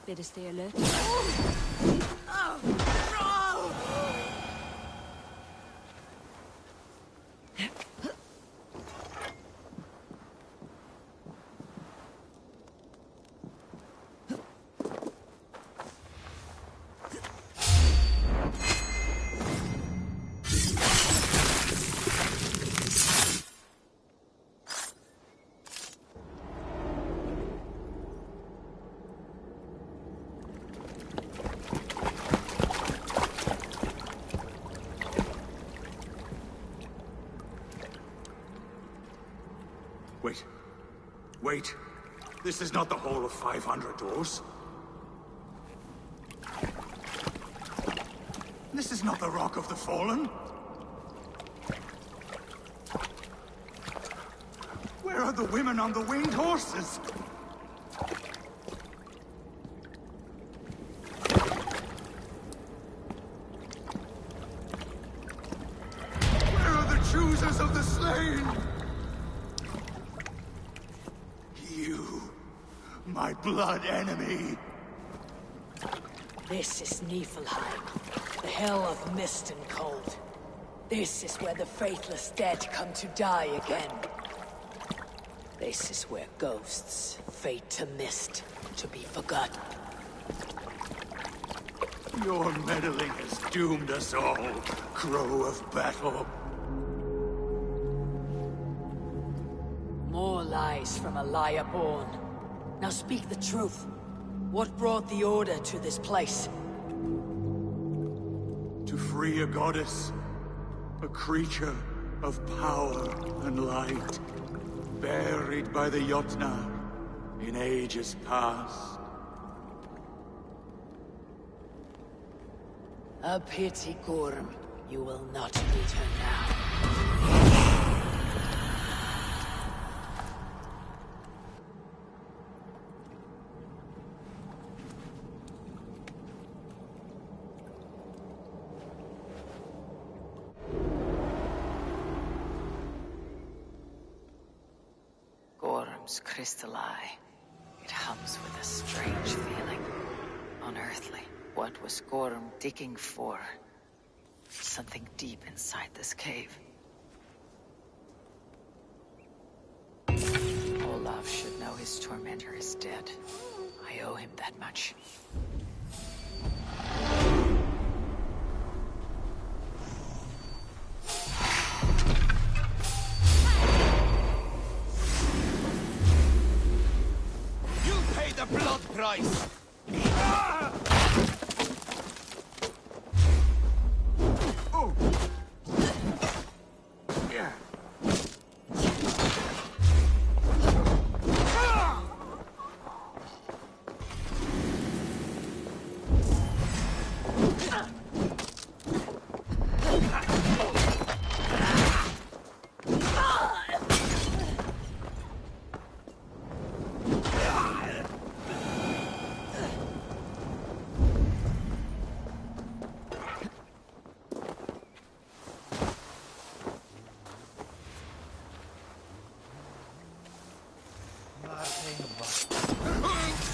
Better stay alert. Wait. Wait. This is not the Hall of 500 Doors. This is not the Rock of the Fallen. Where are the women on the winged horses? Where are the choosers of the slain? You, my blood enemy. This is Niflheim, the hell of mist and cold. This is where the faithless dead come to die again. This is where ghosts fade to mist, to be forgotten. Your meddling has doomed us all, Crow of Battle. More lies from a liar born. Now speak the truth. What brought the Order to this place? To free a goddess, a creature of power and light, buried by the Jotnar in ages past. A pity, Gorm. You will not meet her now. Gorm's crystal eye. It hums with a strange feeling. Unearthly. What was Gorm digging for? Something deep inside this cave. Olaf should know his tormentor is dead. I owe him that much. You pay the blood price!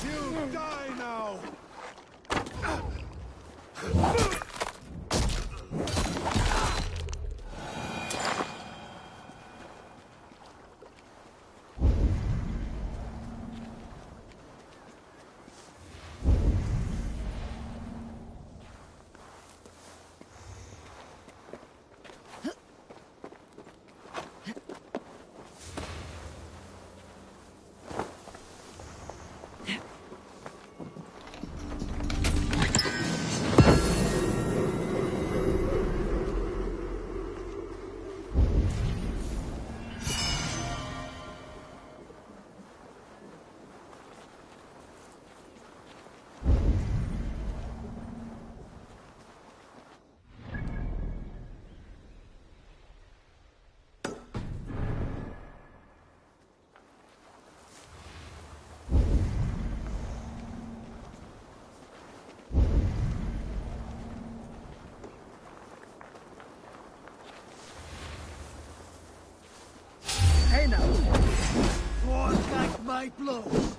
You die now! Hey now! More like my blows!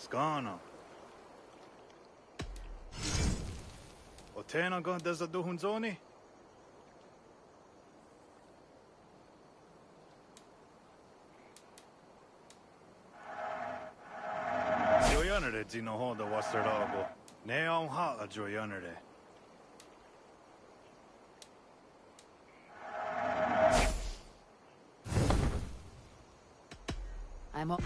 Skana. Otena gon desa duhunzoni? Joyanere zino hoda wasarago. Ne on ha a joyanere. I'm up.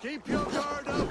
Keep your guard up!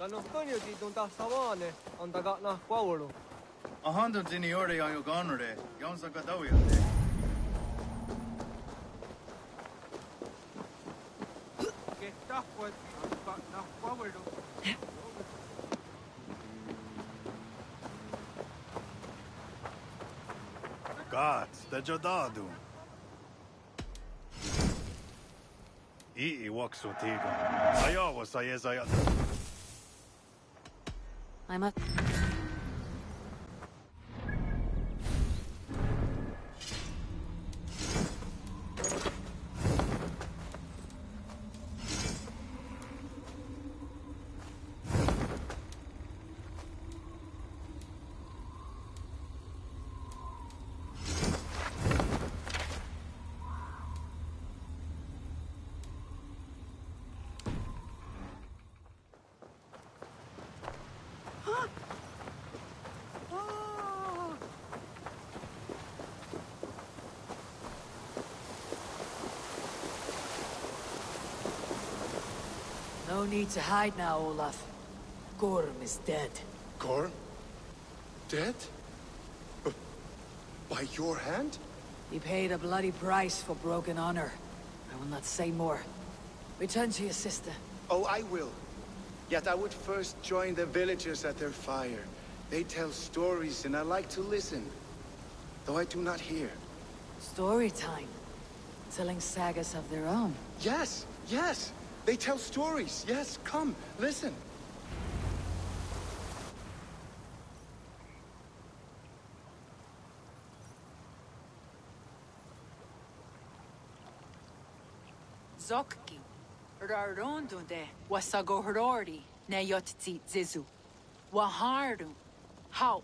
Tanustonio di donta savane, andaga na quawolo. A hundred in the order on your gonre, Yonsa Gadawia. Che tacqua, na quawolo. Gods, the Jodadu. Ii waksotigo. Ayawa sayezayat. I'm up. No need to hide now, Olaf. Gorm is dead. Gorm? Dead? By your hand? He paid a bloody price for broken honor. I will not say more. Return to your sister. Oh, I will. Yet I would first join the villagers at their fire. They tell stories, and I like to listen, though I do not hear. Story time. Telling sagas of their own. Yes, yes! They tell stories. Yes, come, listen. Zokki. Rarondunde wasagohorori ne yotzi zizu. Wahardu. How.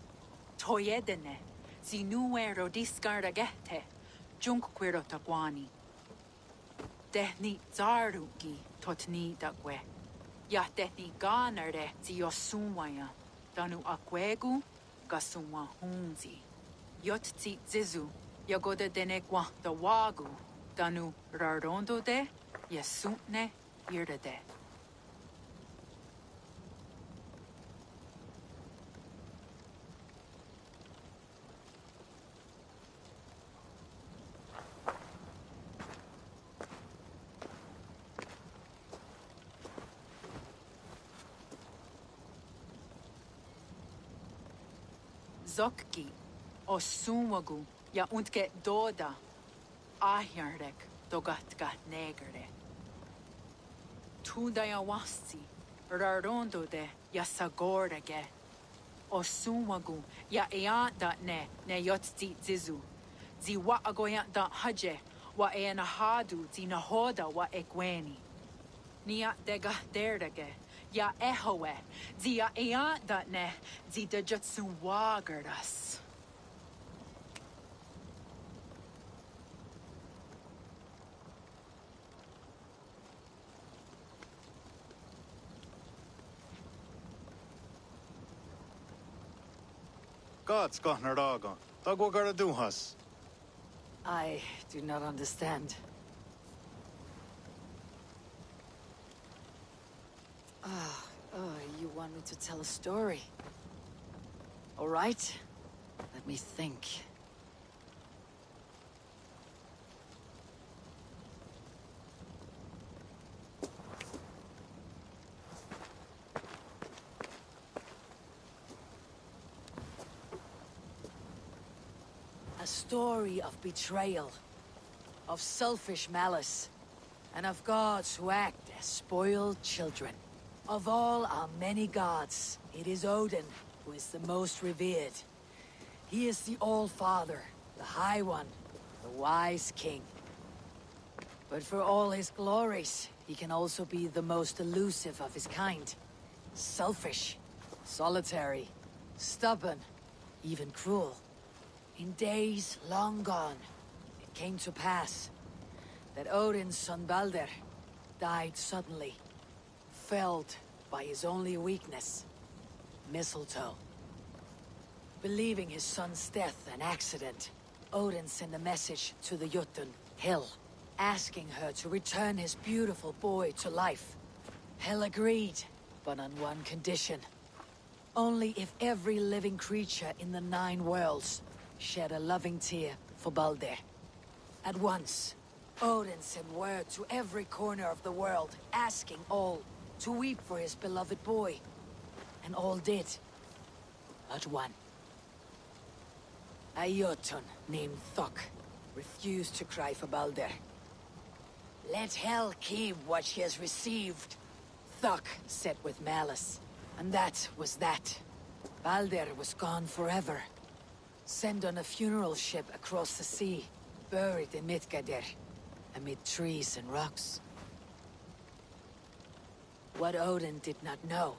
Toyedene. Zinuero discardagete. Junquiro taguani. Dehni zarugi totni dagwe. Ya dehni ganare ziosumwaya. Danu akwegu gasumwa hunzi. Yotzi zizu. Yagoda denegwa da wagu. Danu rarondo de. Yasutne irdade. Zokki, Osumagu, ja untke doda, ahjarek, dogatka negere. Tudaya wasti, rarondo de, ja sagordage. Osumagu, ja eanta ne yotzi zizu. Zi wa agoyanta haje, wa eanahadu, zi nahoda wa ekweni. Nia dega derdage, ja ehoe, zi ja eanta ne, zi de jutsu wagardas. God's got her dog on. Dog what gotta do us? I do not understand. You want me to tell a story? All right. Let me think. A story of betrayal, of selfish malice, and of gods who act as spoiled children. Of all our many gods, it is Odin who is the most revered. He is the All-Father, the High One, the Wise King. But for all his glories, he can also be the most elusive of his kind. Selfish, solitary, stubborn, even cruel. In days long gone, it came to pass that Odin's son Balder died suddenly, felled by his only weakness, mistletoe. Believing his son's death an accident, Odin sent a message to the Jotun Hel, asking her to return his beautiful boy to life. Hel agreed, but on one condition. Only if every living creature in the 9 worlds shed a loving tear for Balder. At once, Odin sent word to every corner of the world, asking all to weep for his beloved boy. And all did, but one. A Jotun named Thok refused to cry for Balder. Let Hel keep what she has received, Thok said with malice. And that was that. Balder was gone forever. Sent on a funeral ship across the sea, buried in Midgardr, amid trees and rocks. What Odin did not know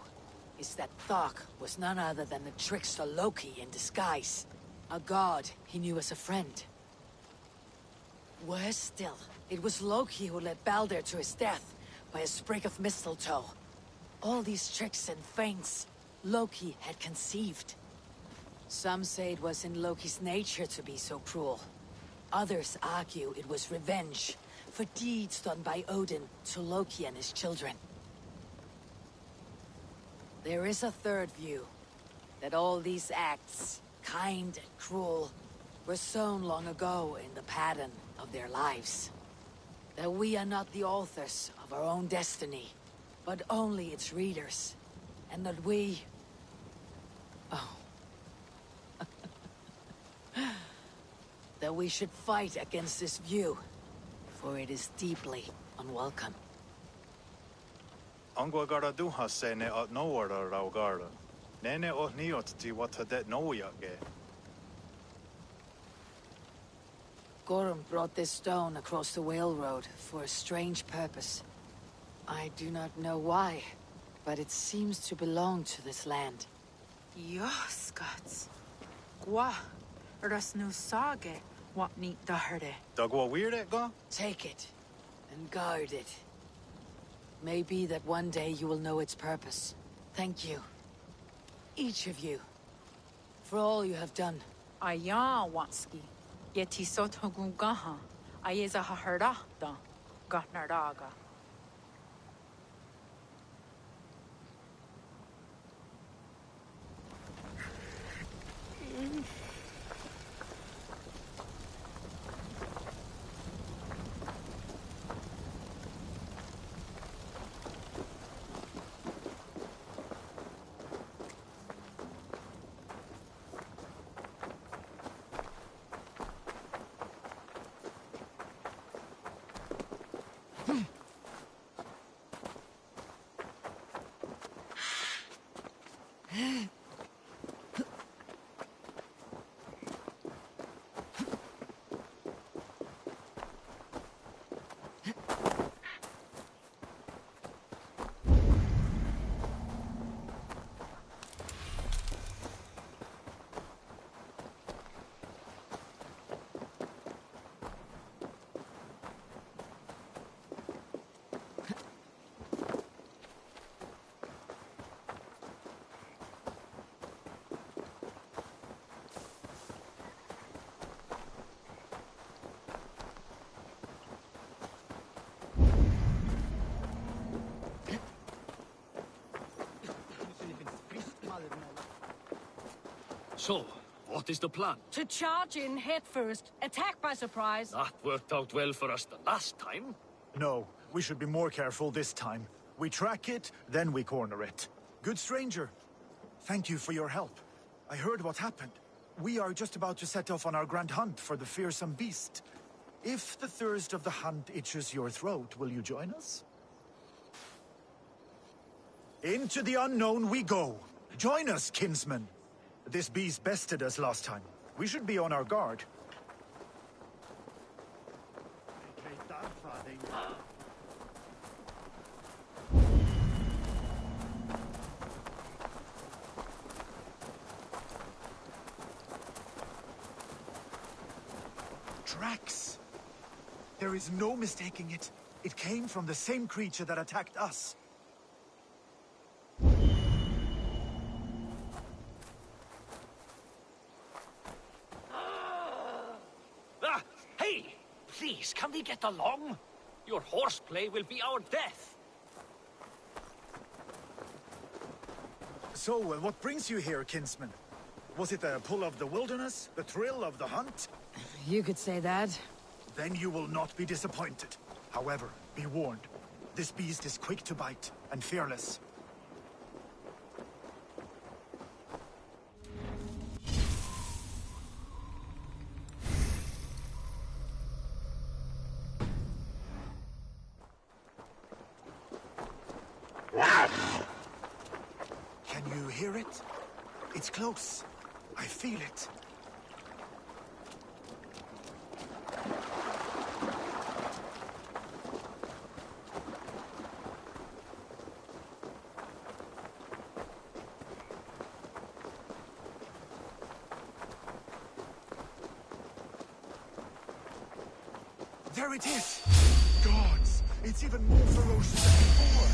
is that Thok was none other than the trickster Loki in disguise, a god he knew as a friend. Worse still, it was Loki who led Balder to his death by a sprig of mistletoe. All these tricks and feints Loki had conceived. Some say it was in Loki's nature to be so cruel. Others argue it was revenge for deeds done by Odin to Loki and his children. There is a third view, that all these acts, kind and cruel, were sown long ago in the pattern of their lives. That we are not the authors of our own destiny, but only its readers. And that we... Oh. That we should fight against this view, for it is deeply unwelcome. Angwa gara duha se ne at nowara raugara. Nene o niot ti wata det noyage. Gorham brought this stone across the whale road for a strange purpose. I do not know why, but it seems to belong to this land. Yoskats. Gwa. Rasnu sage. What neat daherde. Dagwa weird it go? Take it, and guard it. Maybe that one day you will know its purpose. Thank you. Each of you. For all you have done. Aya wanski. Yeti sotogu gaha. Ayeza haherda. Gahnardaga. So, what is the plan? To charge in head first, attack by surprise. That worked out well for us the last time. No, we should be more careful this time. We track it, then we corner it. Good stranger, thank you for your help. I heard what happened. We are just about to set off on our grand hunt for the fearsome beast. If the thirst of the hunt itches your throat, will you join us? Into the unknown we go. Join us, kinsman. This beast bested us last time. We should be on our guard. Tracks! There is no mistaking it. It came from the same creature that attacked us. Hey! Please, can we get along? Your horseplay will be our death. So, what brings you here, kinsman? Was it the pull of the wilderness? The thrill of the hunt? You could say that. Then you will not be disappointed. However, be warned. This beast is quick to bite and fearless. Can you hear it? It's close. I feel it. There it is! Gods! It's even more ferocious than before!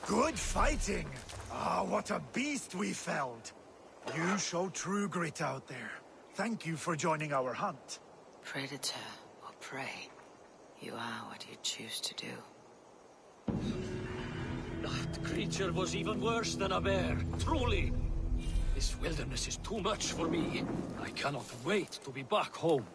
Good fighting! Ah, what a beast we felled! You show true grit out there. Thank you for joining our hunt. Predator or prey, you are what you choose to do. That creature was even worse than a bear, truly. This wilderness is too much for me. I cannot wait to be back home.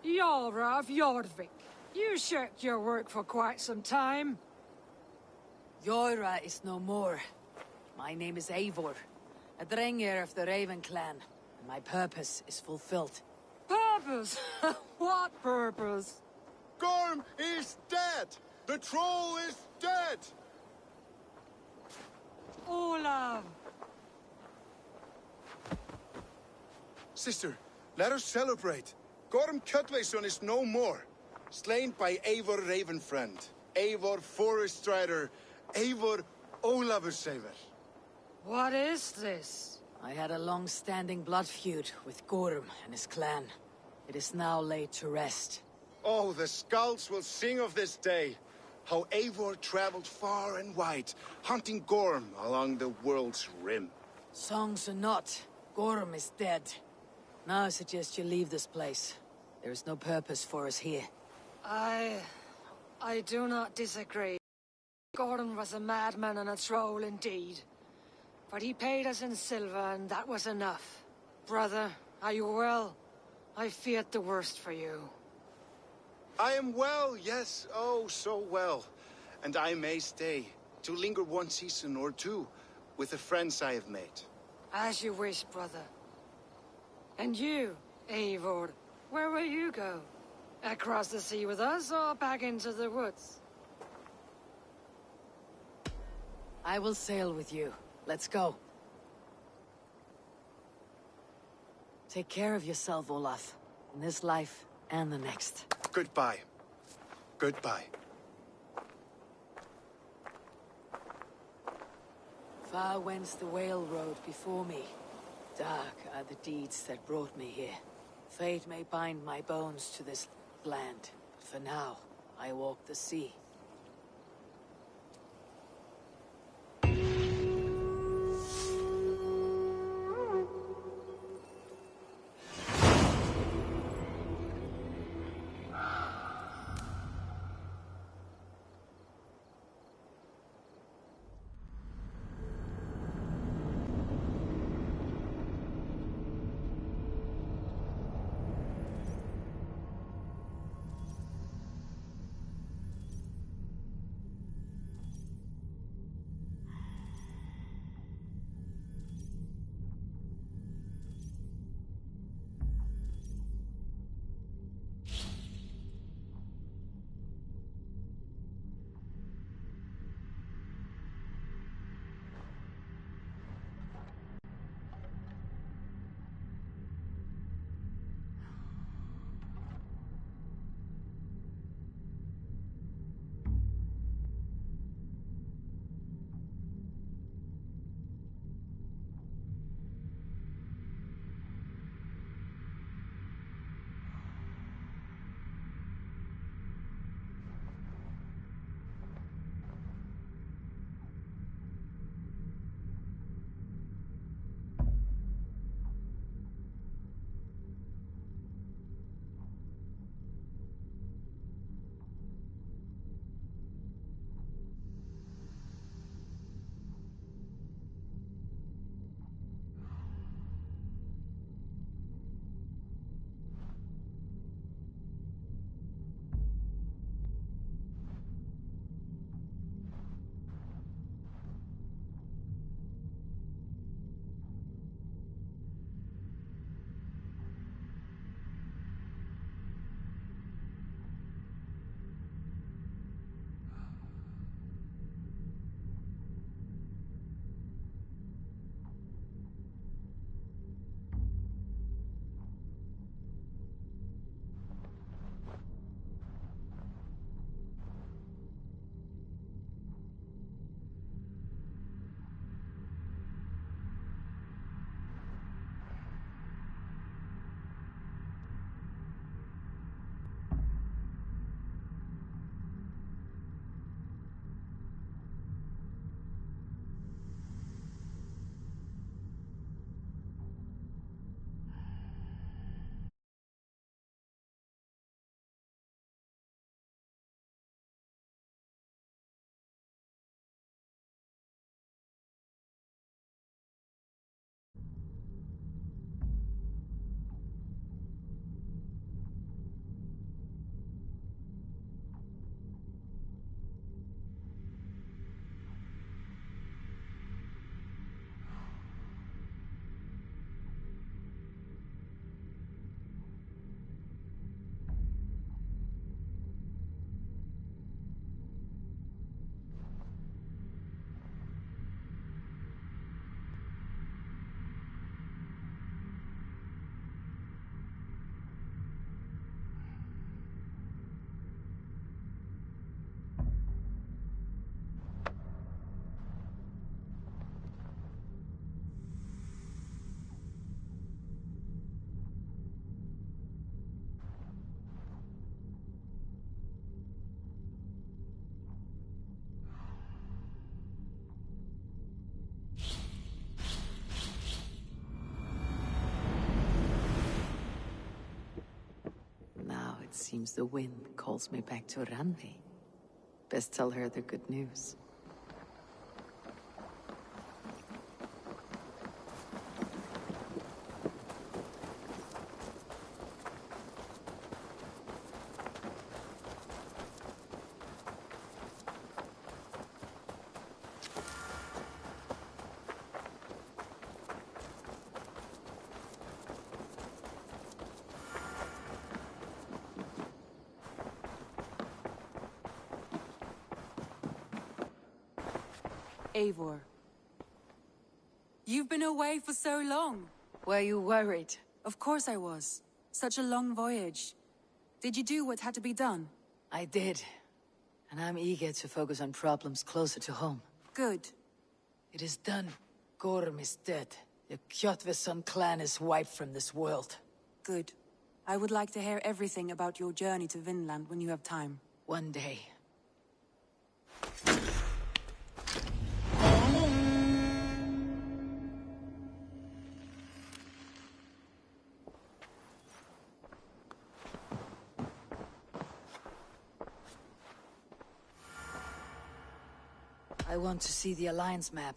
Yara of Jorvik, you shirked your work for quite some time. Yora is no more. My name is Eivor, a Drengir of the Raven clan, and my purpose is fulfilled. Purpose? What purpose? Gorm is dead! The troll is dead! Olav! Sister, let us celebrate. Gorm Kjötveson is no more. Slain by Eivor Ravenfriend, Eivor Forest Strider, Eivor Ólafursaver. What is this? I had a long-standing blood feud with Gorm and his clan. It is now laid to rest. Oh, the skulls will sing of this day. How Eivor traveled far and wide, hunting Gorm along the world's rim. Songs or not, Gorm is dead. Now I suggest you leave this place. There is no purpose for us here. I do not disagree. Gordon was a madman and a troll indeed. But he paid us in silver, and that was enough. Brother, are you well? I feared the worst for you. I am well, yes, oh, so well. And I may stay, to linger one season or two, with the friends I have made. As you wish, brother. And you, Eivor, where will you go? Across the sea with us, or back into the woods? I will sail with you. Let's go. Take care of yourself, Olaf. In this life and the next. Goodbye. Goodbye. Far wends the whale road before me. Dark are the deeds that brought me here. Fate may bind my bones to this land, but for now, I walk the sea. Seems the wind calls me back to Randi. Best tell her the good news. Eivor. You've been away for so long. Were you worried? Of course I was. Such a long voyage. Did you do what had to be done? I did. And I'm eager to focus on problems closer to home. Good. It is done. Gorm is dead. The Kjotveson clan is wiped from this world. Good. I would like to hear everything about your journey to Vinland when you have time. One day. I want to see the Alliance map.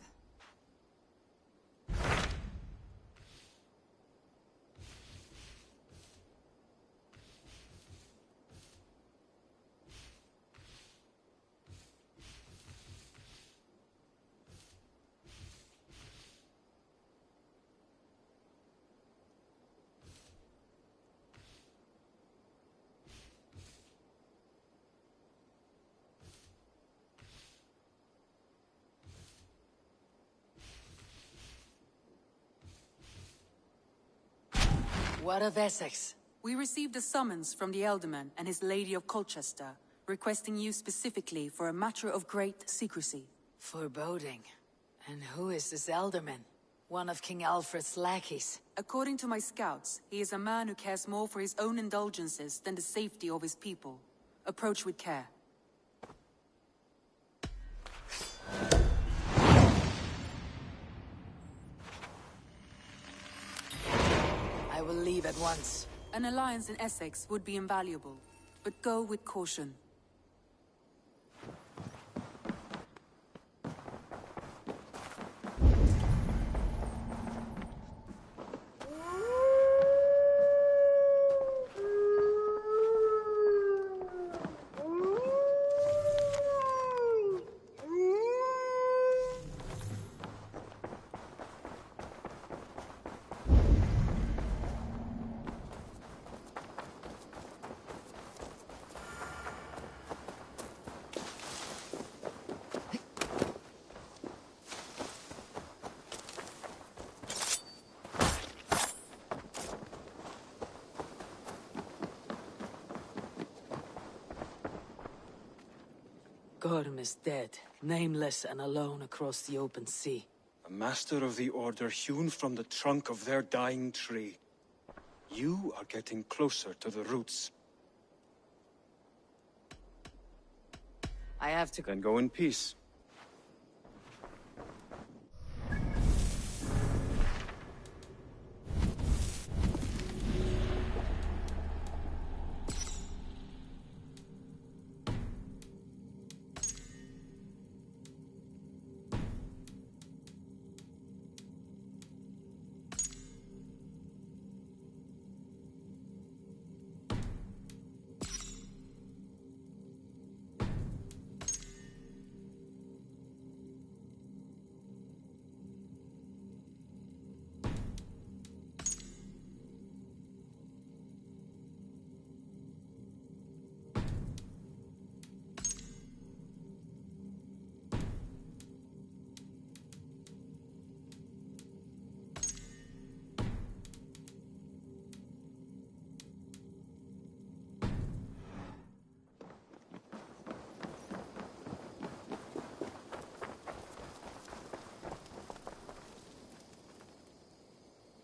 What of Essex? We received a summons from the Elderman and his Lady of Colchester, requesting you specifically for a matter of great secrecy. Foreboding. And who is this Elderman? One of King Alfred's lackeys. According to my scouts, he is a man who cares more for his own indulgences than the safety of his people. Approach with care. I will leave at once. An alliance in Essex would be invaluable, but go with caution. Gorm is dead, nameless and alone across the open sea. A master of the Order hewn from the trunk of their dying tree. You are getting closer to the roots. I have to... Then go in peace.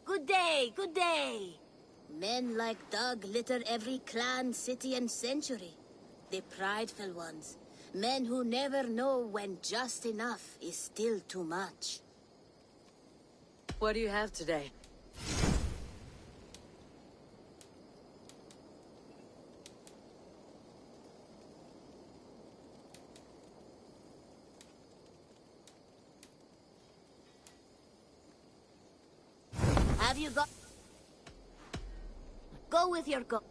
Good day, good day. Men like Doug litter every clan, city, and century. The prideful ones. Men who never know when just enough is still too much. What do you have today? Have you got... Go with your go.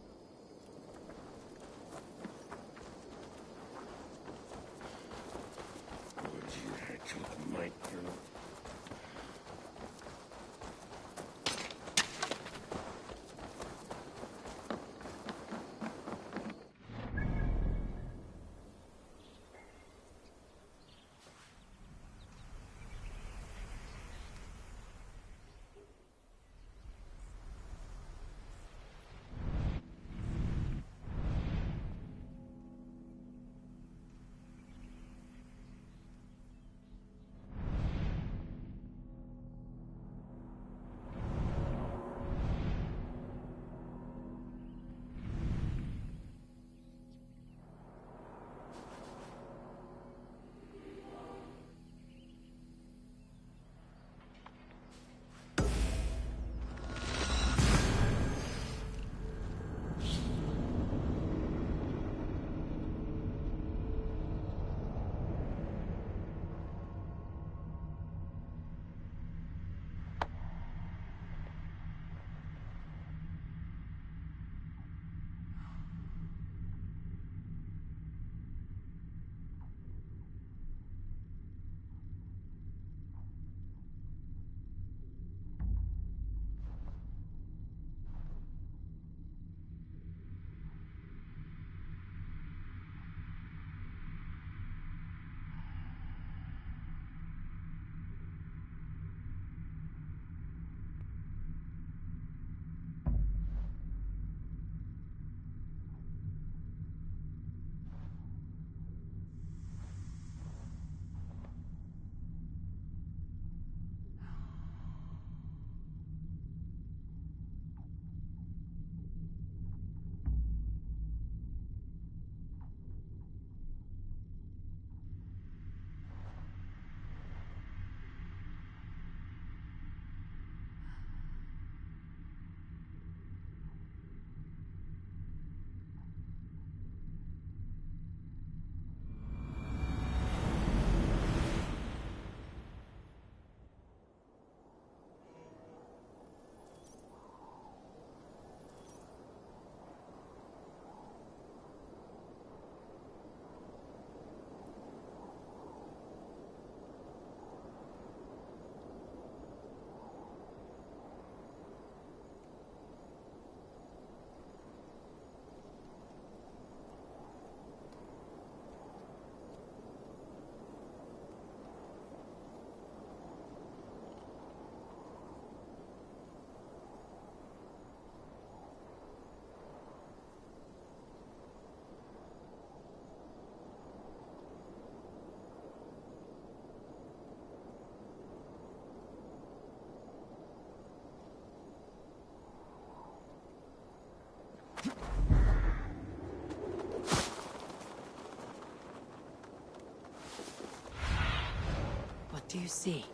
What do you see?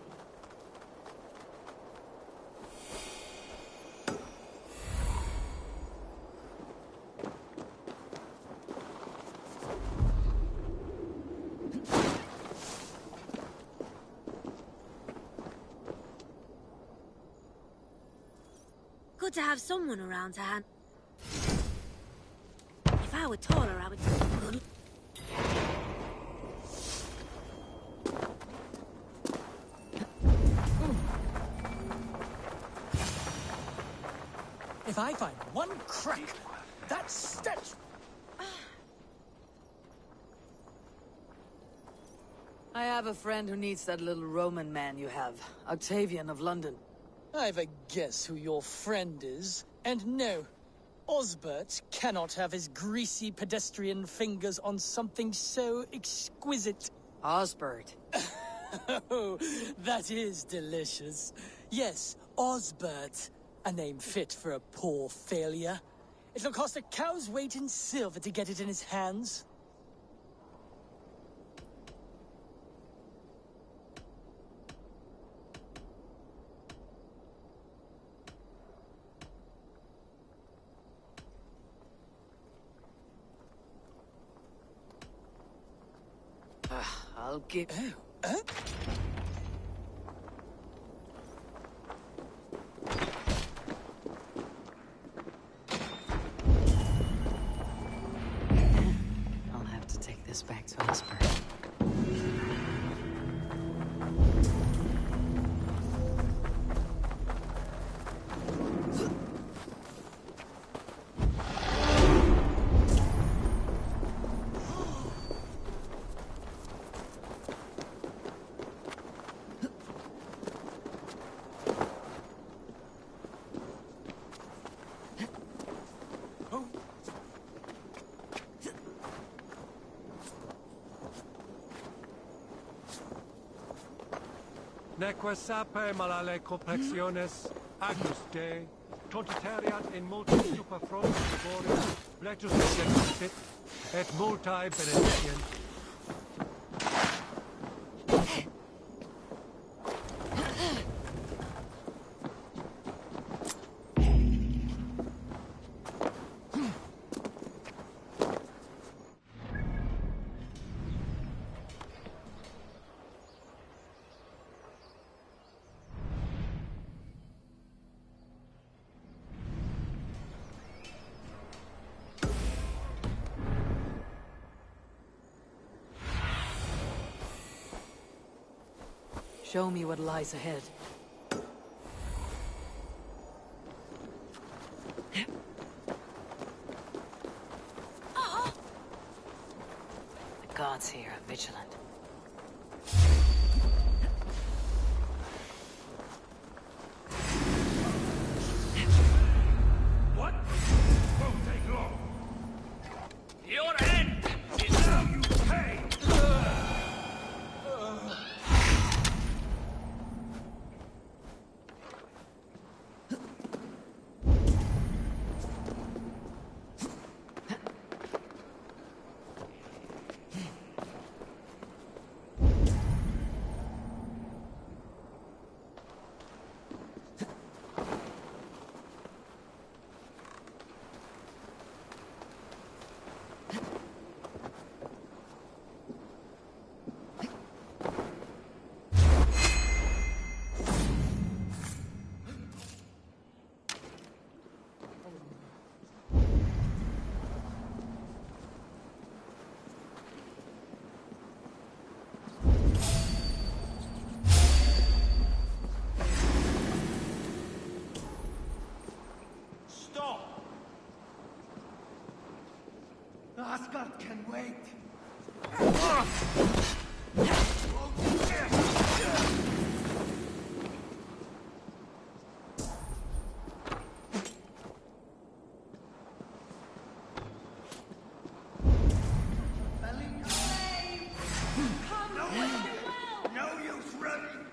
Good to have someone around to hand. If I were taller, I would... If I find one crack, that's stench. I have a friend who needs that little Roman man you have, Octavian of London. I've a guess who your friend is. And no, Osbert cannot have his greasy pedestrian fingers on something so exquisite. Osbert. Oh, that is delicious. Yes, Osbert. A name fit for a poor failure. It'll cost a cow's weight in silver to get it in his hands. I'll give... Neque sape malale complexiones, agnus Dei, tontitariat in multis superfros laboris, lectus exercit, et multae benedicient. Show me what lies ahead. The gods here are vigilant. What? Won't take long. Your end is now you pay! Stop! Asgard can wait. No use running!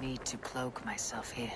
Need to cloak myself here.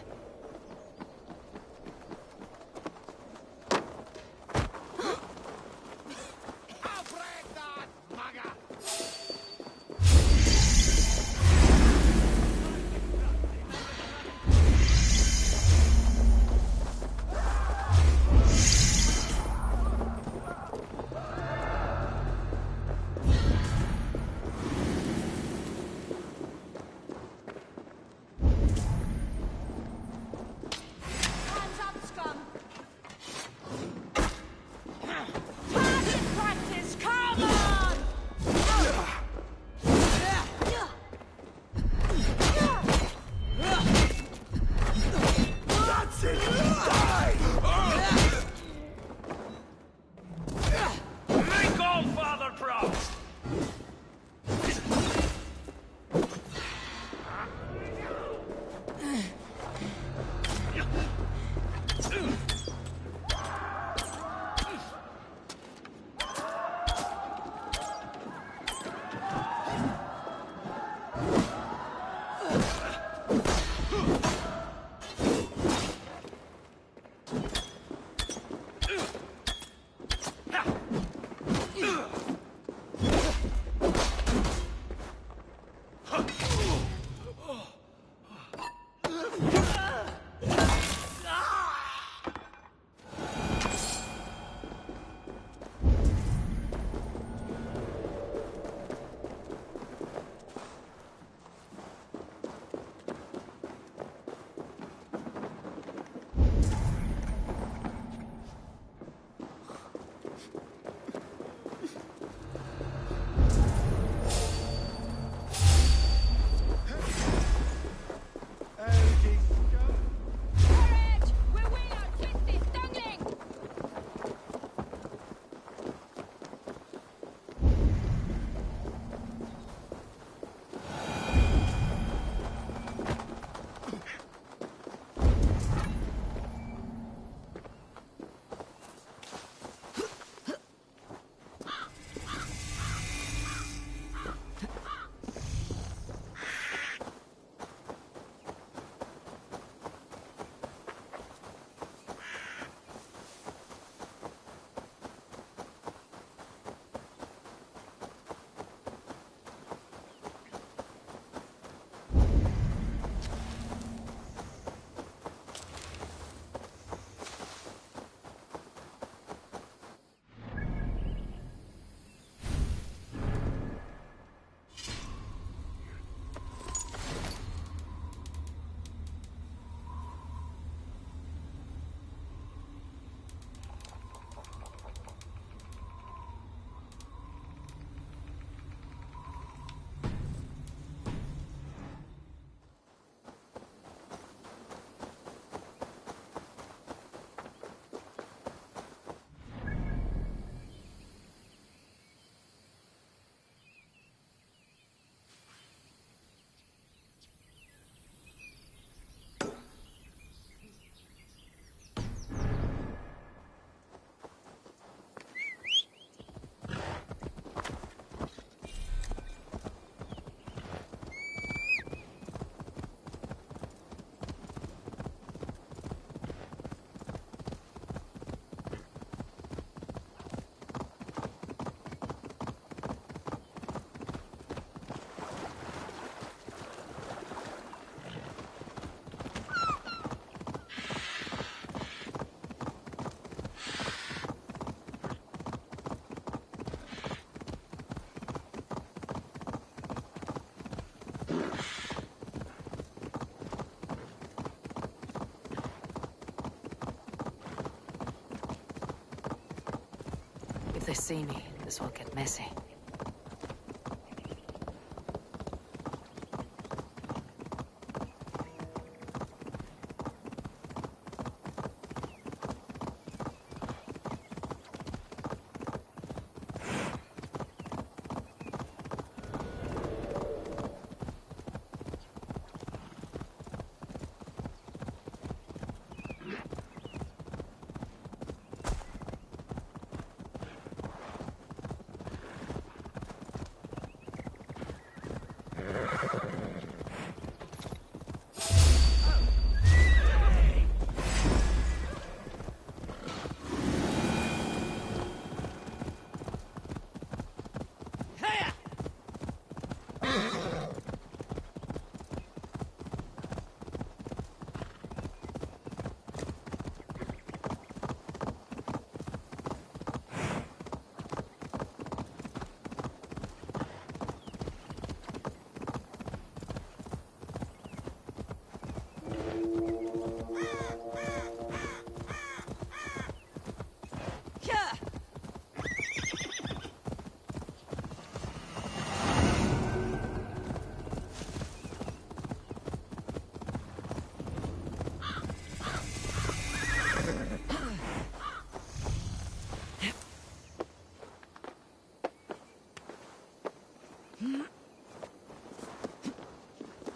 If they see me, this will get messy.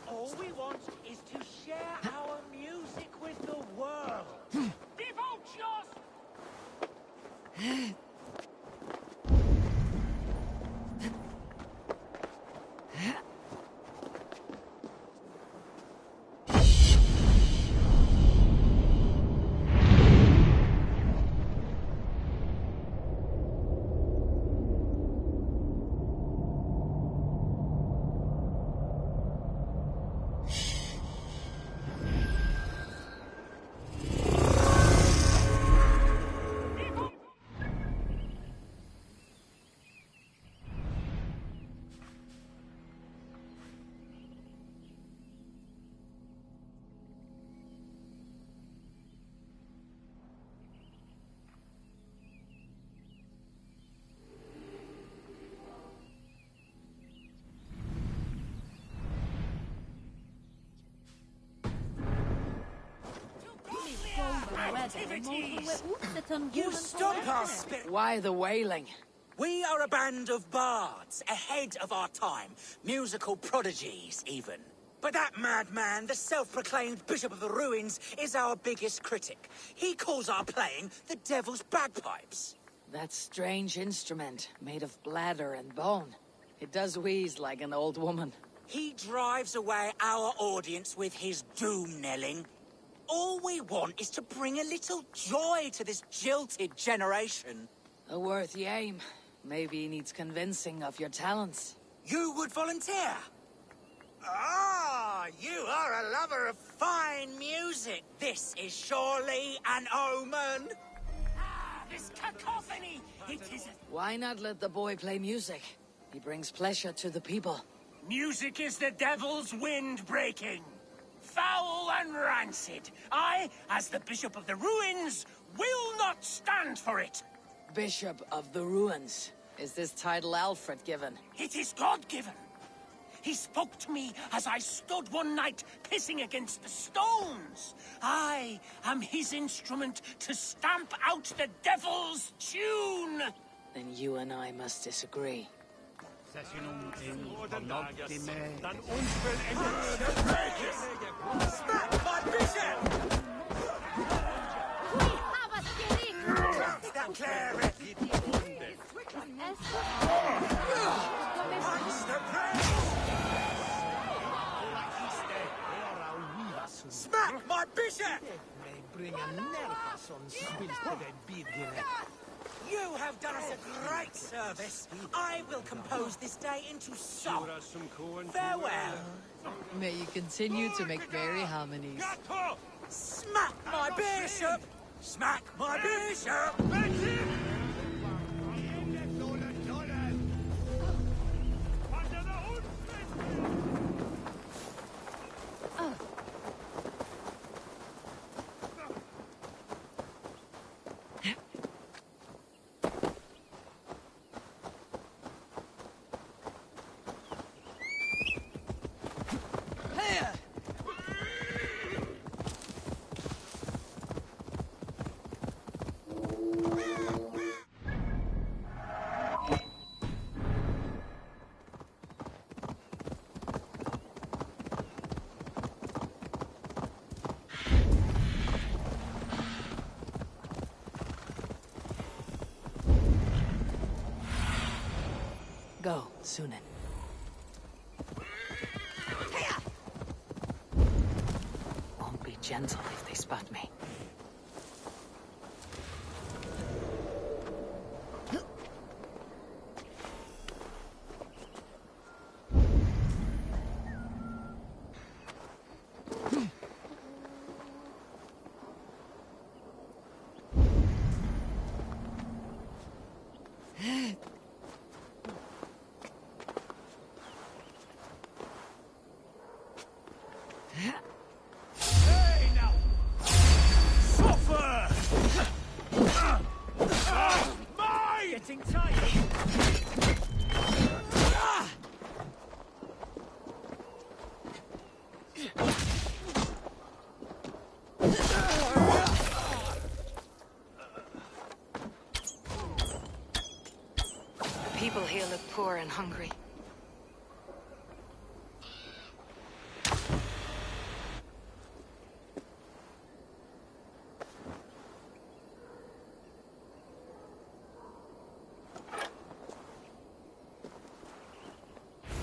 All we want is to share our music with the world. Devote yourself! You stop our spirit! Why the wailing? We are a band of bards, ahead of our time. Musical prodigies, even. But that madman, the self-proclaimed Bishop of the Ruins, is our biggest critic. He calls our playing the Devil's Bagpipes. That strange instrument, made of bladder and bone. It does wheeze like an old woman. He drives away our audience with his doom-knelling. All we want is to bring a little joy to this jilted generation. A worthy aim. Maybe he needs convincing of your talents. You would volunteer? Ah, you are a lover of fine music. This is surely an omen. Ah, this cacophony! It is Why not let the boy play music? He brings pleasure to the people. Music is the devil's wind breaking. Foul and rancid. I, as the Bishop of the Ruins, will not stand for it. Bishop of the Ruins. Is this title Alfred given? It is God-given. He spoke to me as I stood one night pissing against the stones. I am his instrument to stamp out the devil's tune. Then you and I must disagree. Smack my bishop! That cleric! Smack my bishop! You have done us a great service. I will compose this day into song. Farewell. May you continue to make merry harmonies. Smack my bishop! Smack my bishop! Sunan. Won't be gentle if they spot me. Hey, now! Suffer! Mine! Getting tight. The people here look poor and hungry.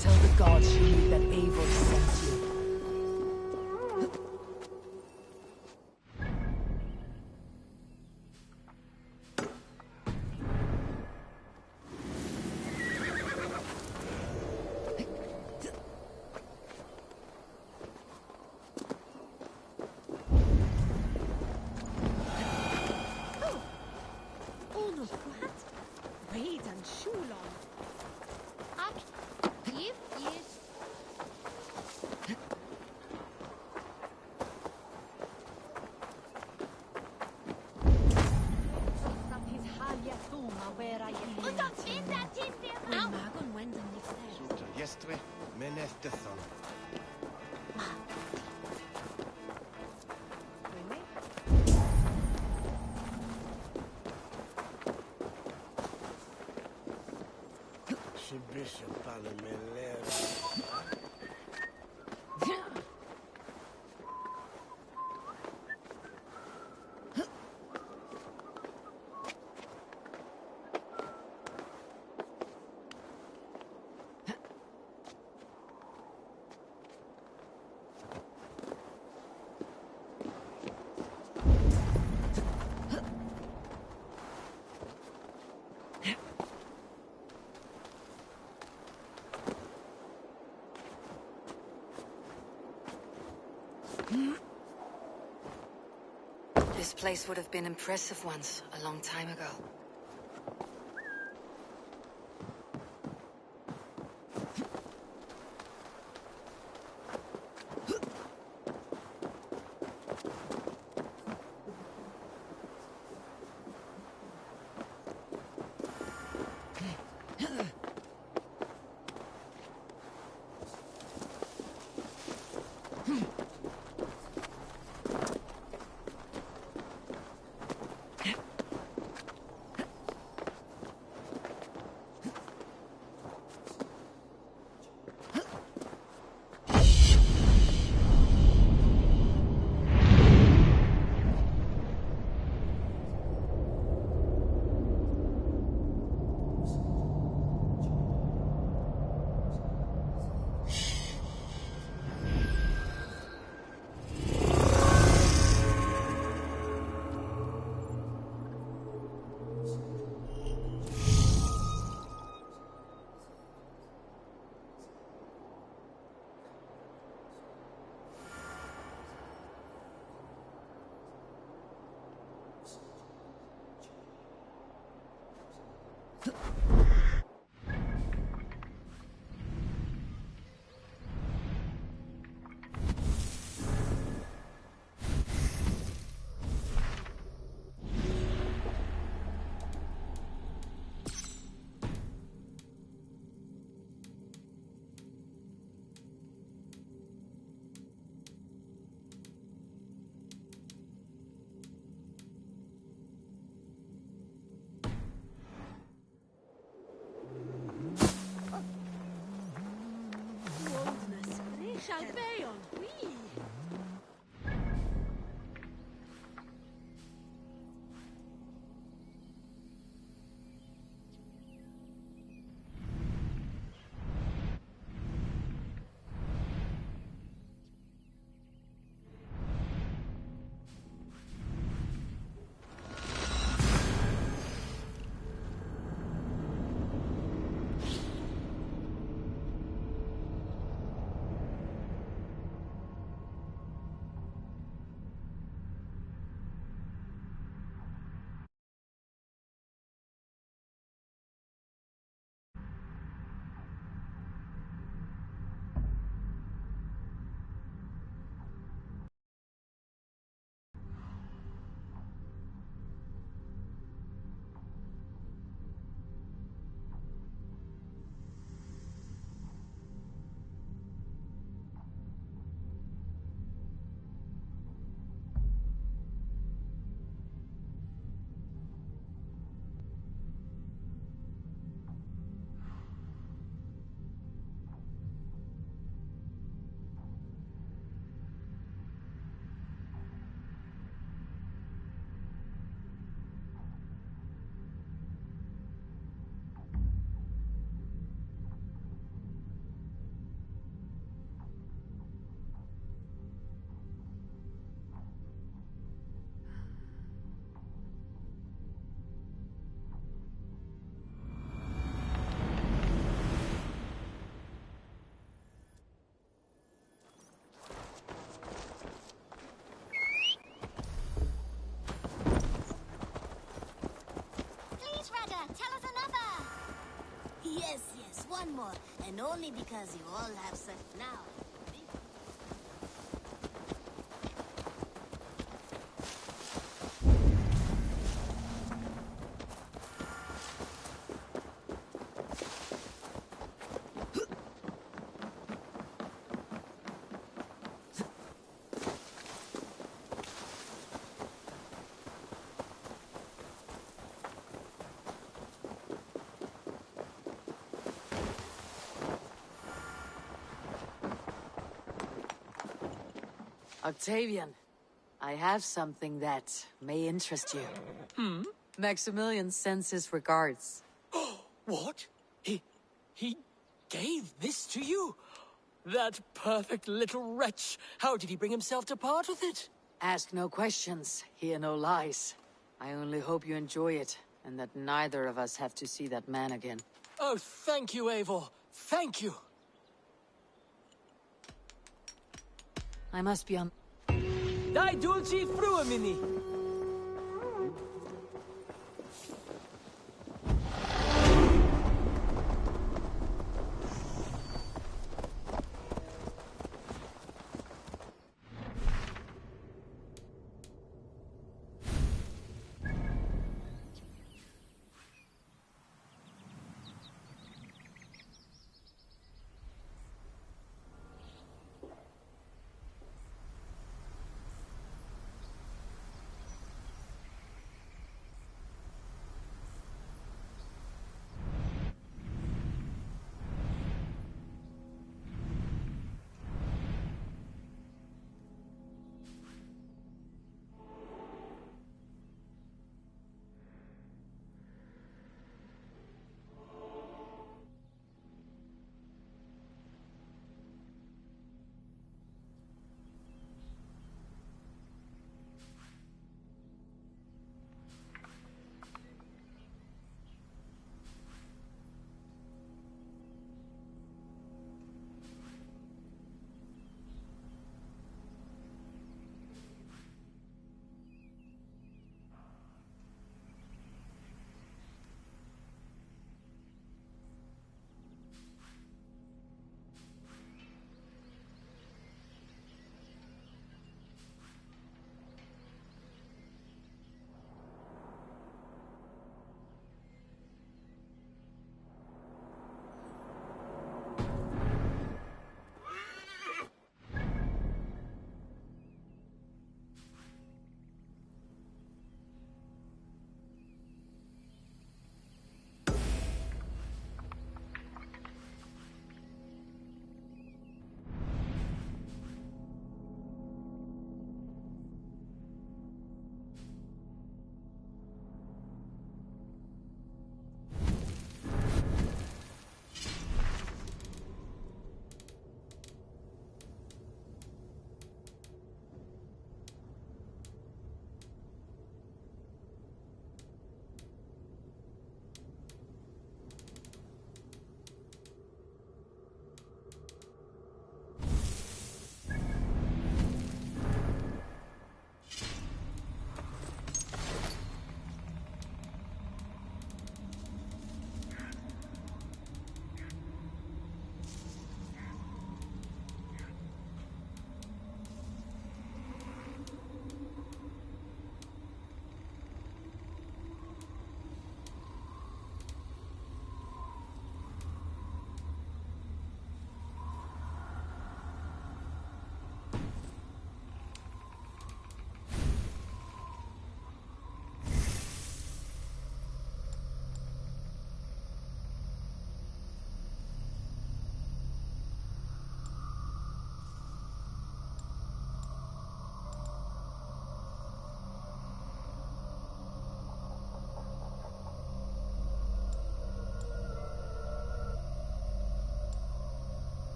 Tell the gods you need that Eivor sent you. Oh no, what? Wait and Shulon. Yes. Jestve menestethon. Bishop Palamelera. This place would have been impressive once, a long time ago. And only because you all have such now. Octavian, I have something that may interest you. Maximilian sends his regards. What? He gave this to you? That perfect little wretch. How did he bring himself to part with it? Ask no questions, hear no lies. I only hope you enjoy it, and that neither of us have to see that man again. Oh, thank you, Eivor. Thank you. I must be on... Dai dulci fruamini!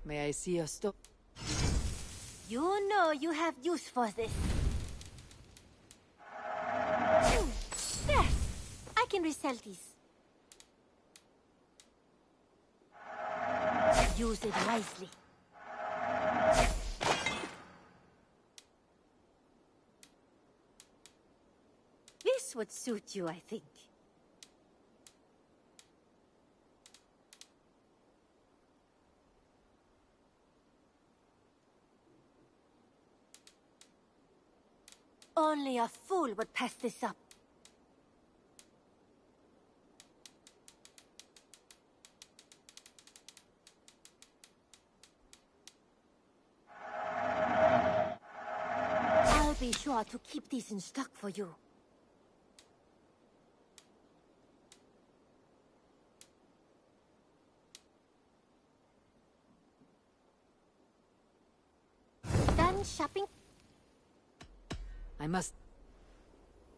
May I see your store? You know you have use for this. There! I can resell these. Use it wisely. This would suit you, I think. Only a fool would pass this up. I'll be sure to keep these in stock for you. Done shopping? I must...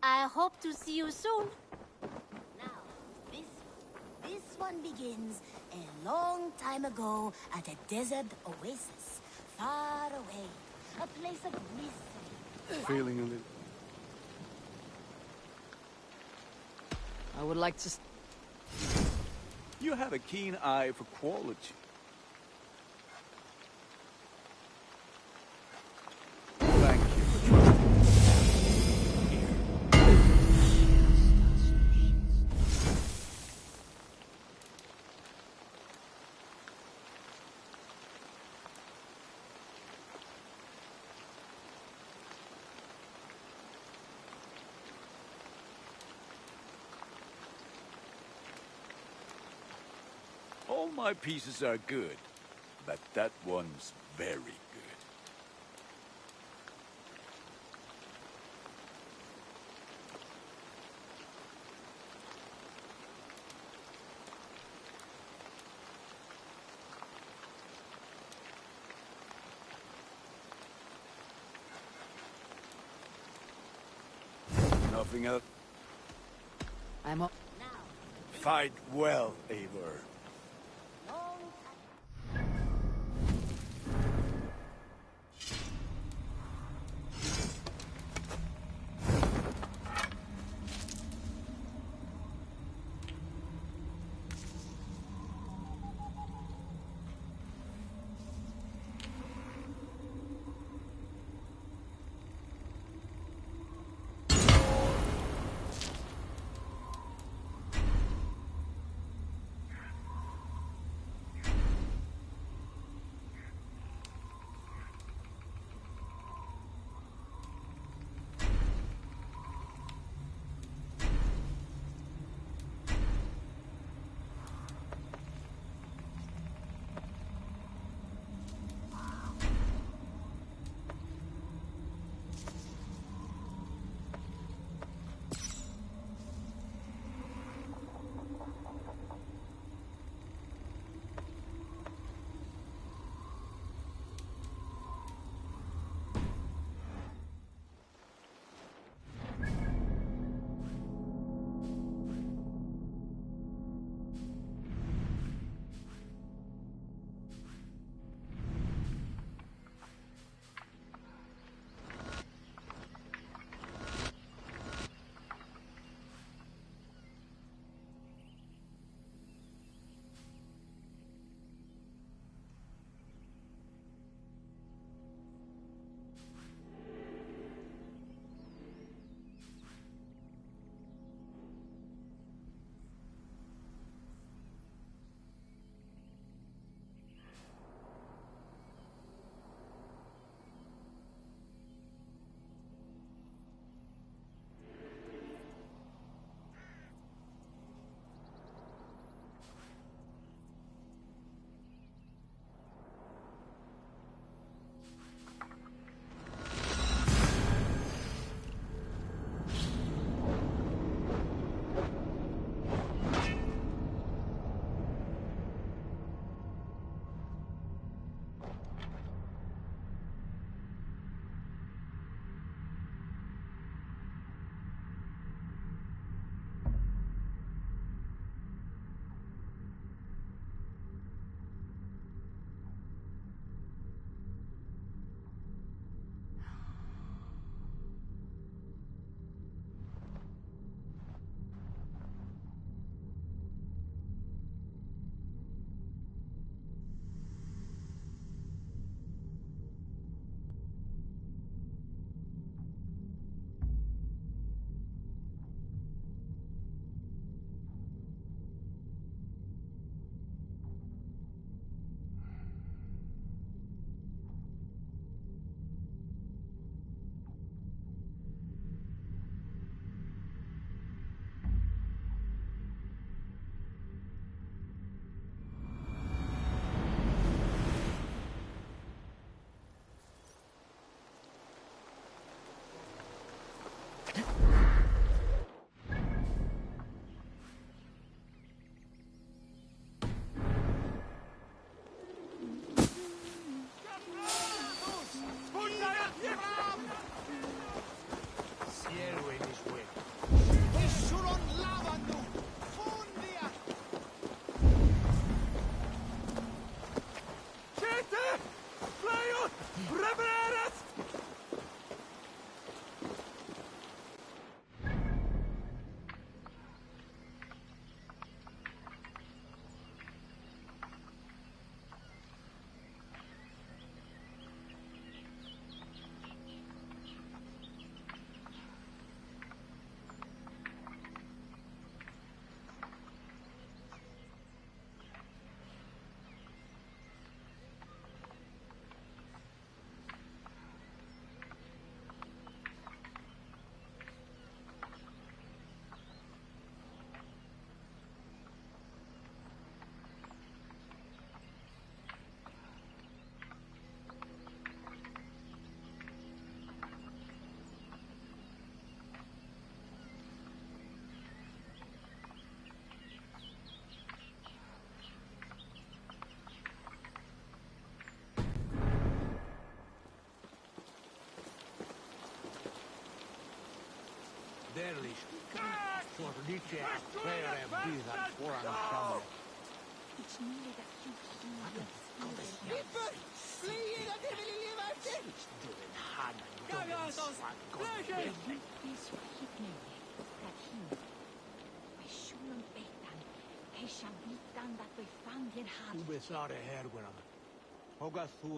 I hope to see you soon. Now, this one begins a long time ago at a desert oasis, far away. A place of mystery. Feeling a little... I would like to... You have a keen eye for quality. Thank you for trusting me. All my pieces are good, but that one's very good. Nothing else. I'm up. Fight well, Eivor.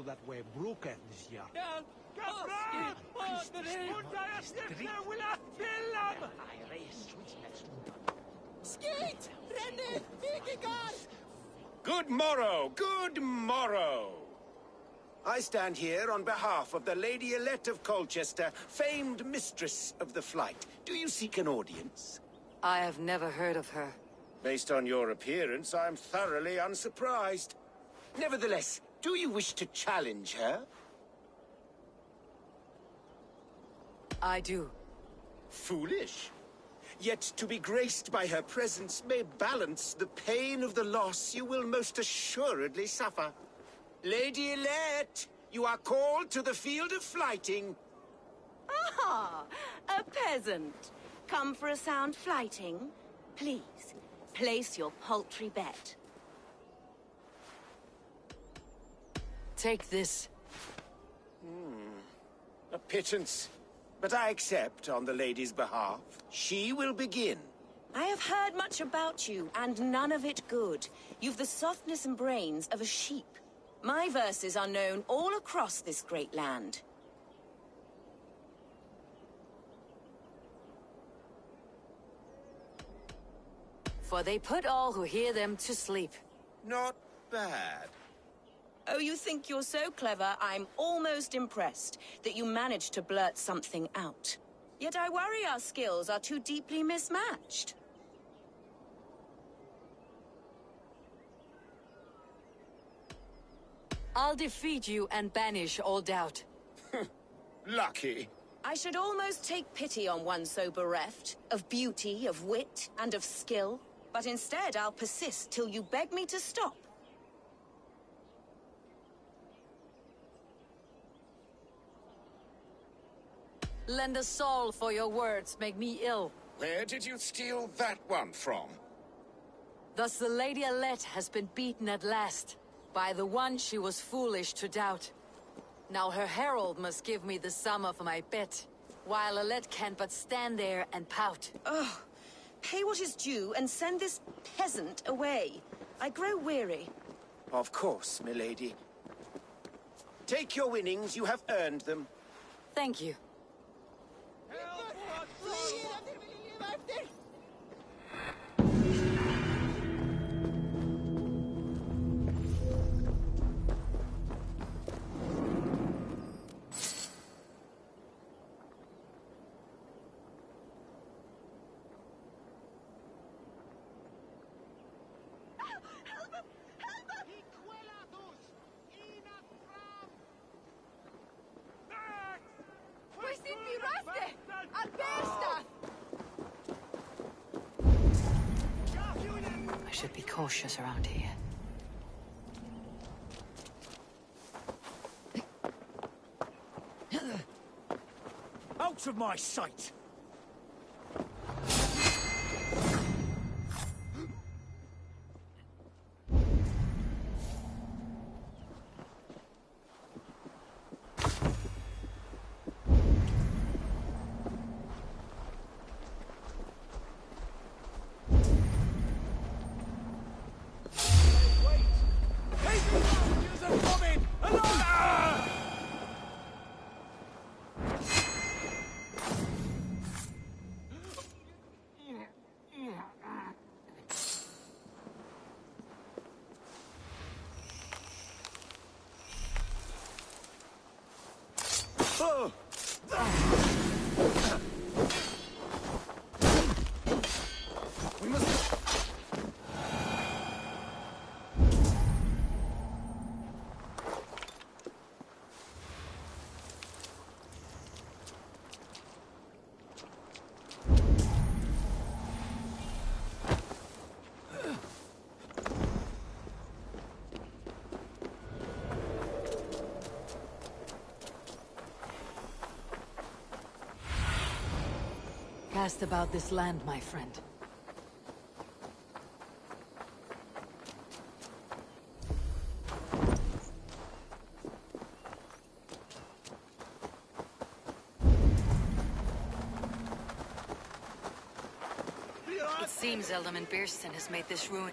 that way, Brooke this year. Good morrow, good morrow. I stand here on behalf of the Lady Elette of Colchester, famed mistress of the flight. Do you seek an audience? I have never heard of her. Based on your appearance, I'm thoroughly unsurprised. Nevertheless, do you wish to challenge her? I do. Foolish. Yet to be graced by her presence may balance the pain of the loss you will most assuredly suffer. Lady Elette, you are called to the field of flighting. Ah, a peasant. Come for a sound flighting? Please, place your paltry bet. Take this. A pittance. But I accept on the lady's behalf. She will begin. I have heard much about you, and none of it good. You've the softness and brains of a sheep. My verses are known all across this great land. For they put all who hear them to sleep. Not bad. Oh, you think you're so clever, I'm almost impressed that you managed to blurt something out. Yet I worry our skills are too deeply mismatched. I'll defeat you and banish all doubt. Lucky. I should almost take pity on one so bereft, of beauty, of wit, and of skill. But instead, I'll persist till you beg me to stop. Lend a soul for your words make me ill. Where did you steal that one from? Thus the Lady Elette has been beaten at last, by the one she was foolish to doubt. Now her herald must give me the sum of my bet, while Elette can but stand there and pout. Ugh. Pay what is due and send this peasant away. I grow weary. Of course, milady. Take your winnings, you have earned them. Thank you. I should be cautious around here. Out of my sight! We must... Cast about this land, my friend. Seems Eldam Beerston has made this ruin.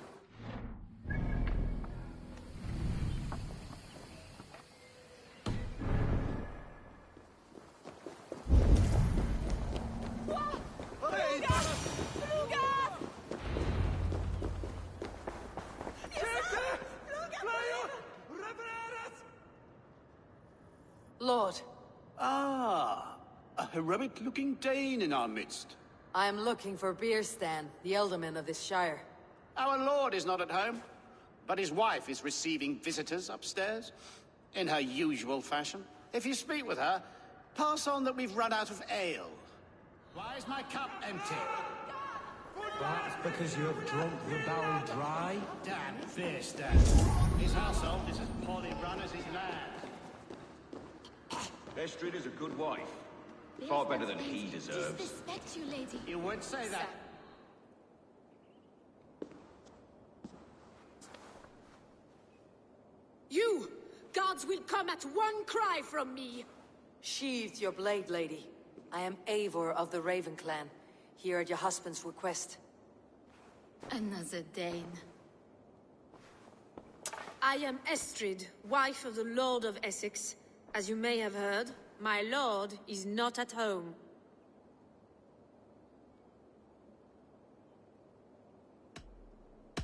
Lord. Ah, a heroic-looking Dane in our midst. I am looking for Beerstan, the Ealdorman of this shire. Our lord is not at home, but his wife is receiving visitors upstairs, in her usual fashion. If you speak with her, pass on that we've run out of ale. Why is my cup empty? That's because you have drunk the barrel dry. Damn Beerstan. His household is as poorly run as his land. Estrid is a good wife. Far better than he deserves. Disrespect you, lady. You would say that. You! Gods will come at one cry from me! Sheathe your blade, lady. I am Eivor of the Raven clan, here at your husband's request. Another Dane. I am Estrid, wife of the Lord of Essex. As you may have heard, my lord is not at home.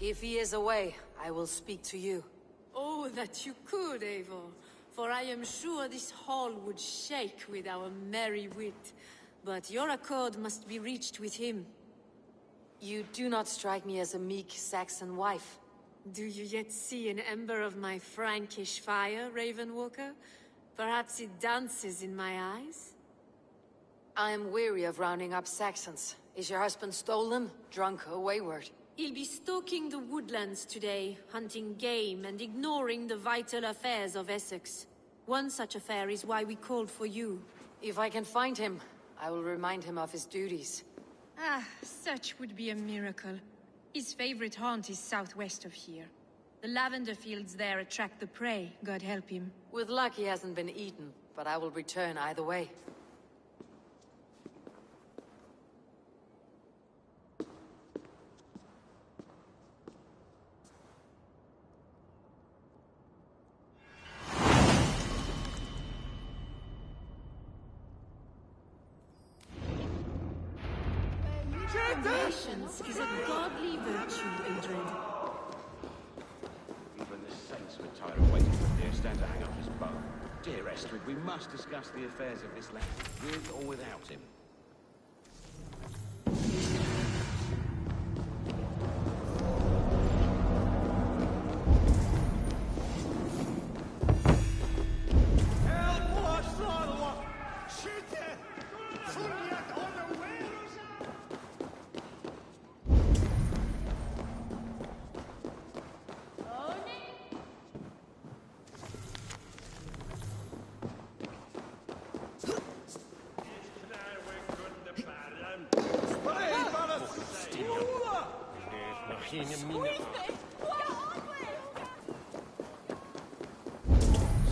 If he is away, I will speak to you. Oh, that you could, Eivor. For I am sure this hall would shake with our merry wit. But your accord must be reached with him. You do not strike me as a meek Saxon wife. Do you yet see an ember of my Frankish fire, Ravenwalker? Perhaps it dances in my eyes? I am weary of rounding up Saxons. Is your husband stolen, drunk, or wayward? He'll be stalking the woodlands today, hunting game and ignoring the vital affairs of Essex. One such affair is why we called for you. If I can find him, I will remind him of his duties. Ah, such would be a miracle. His favorite haunt is southwest of here. The lavender fields there attract the prey, God help him. With luck he hasn't been eaten, but I will return either way. Patience is a godly virtue, Adred. Even the saints were tired of waiting for Beerstan to hang up his bow. Dear Estrid, we must discuss the affairs of this land, with or without him.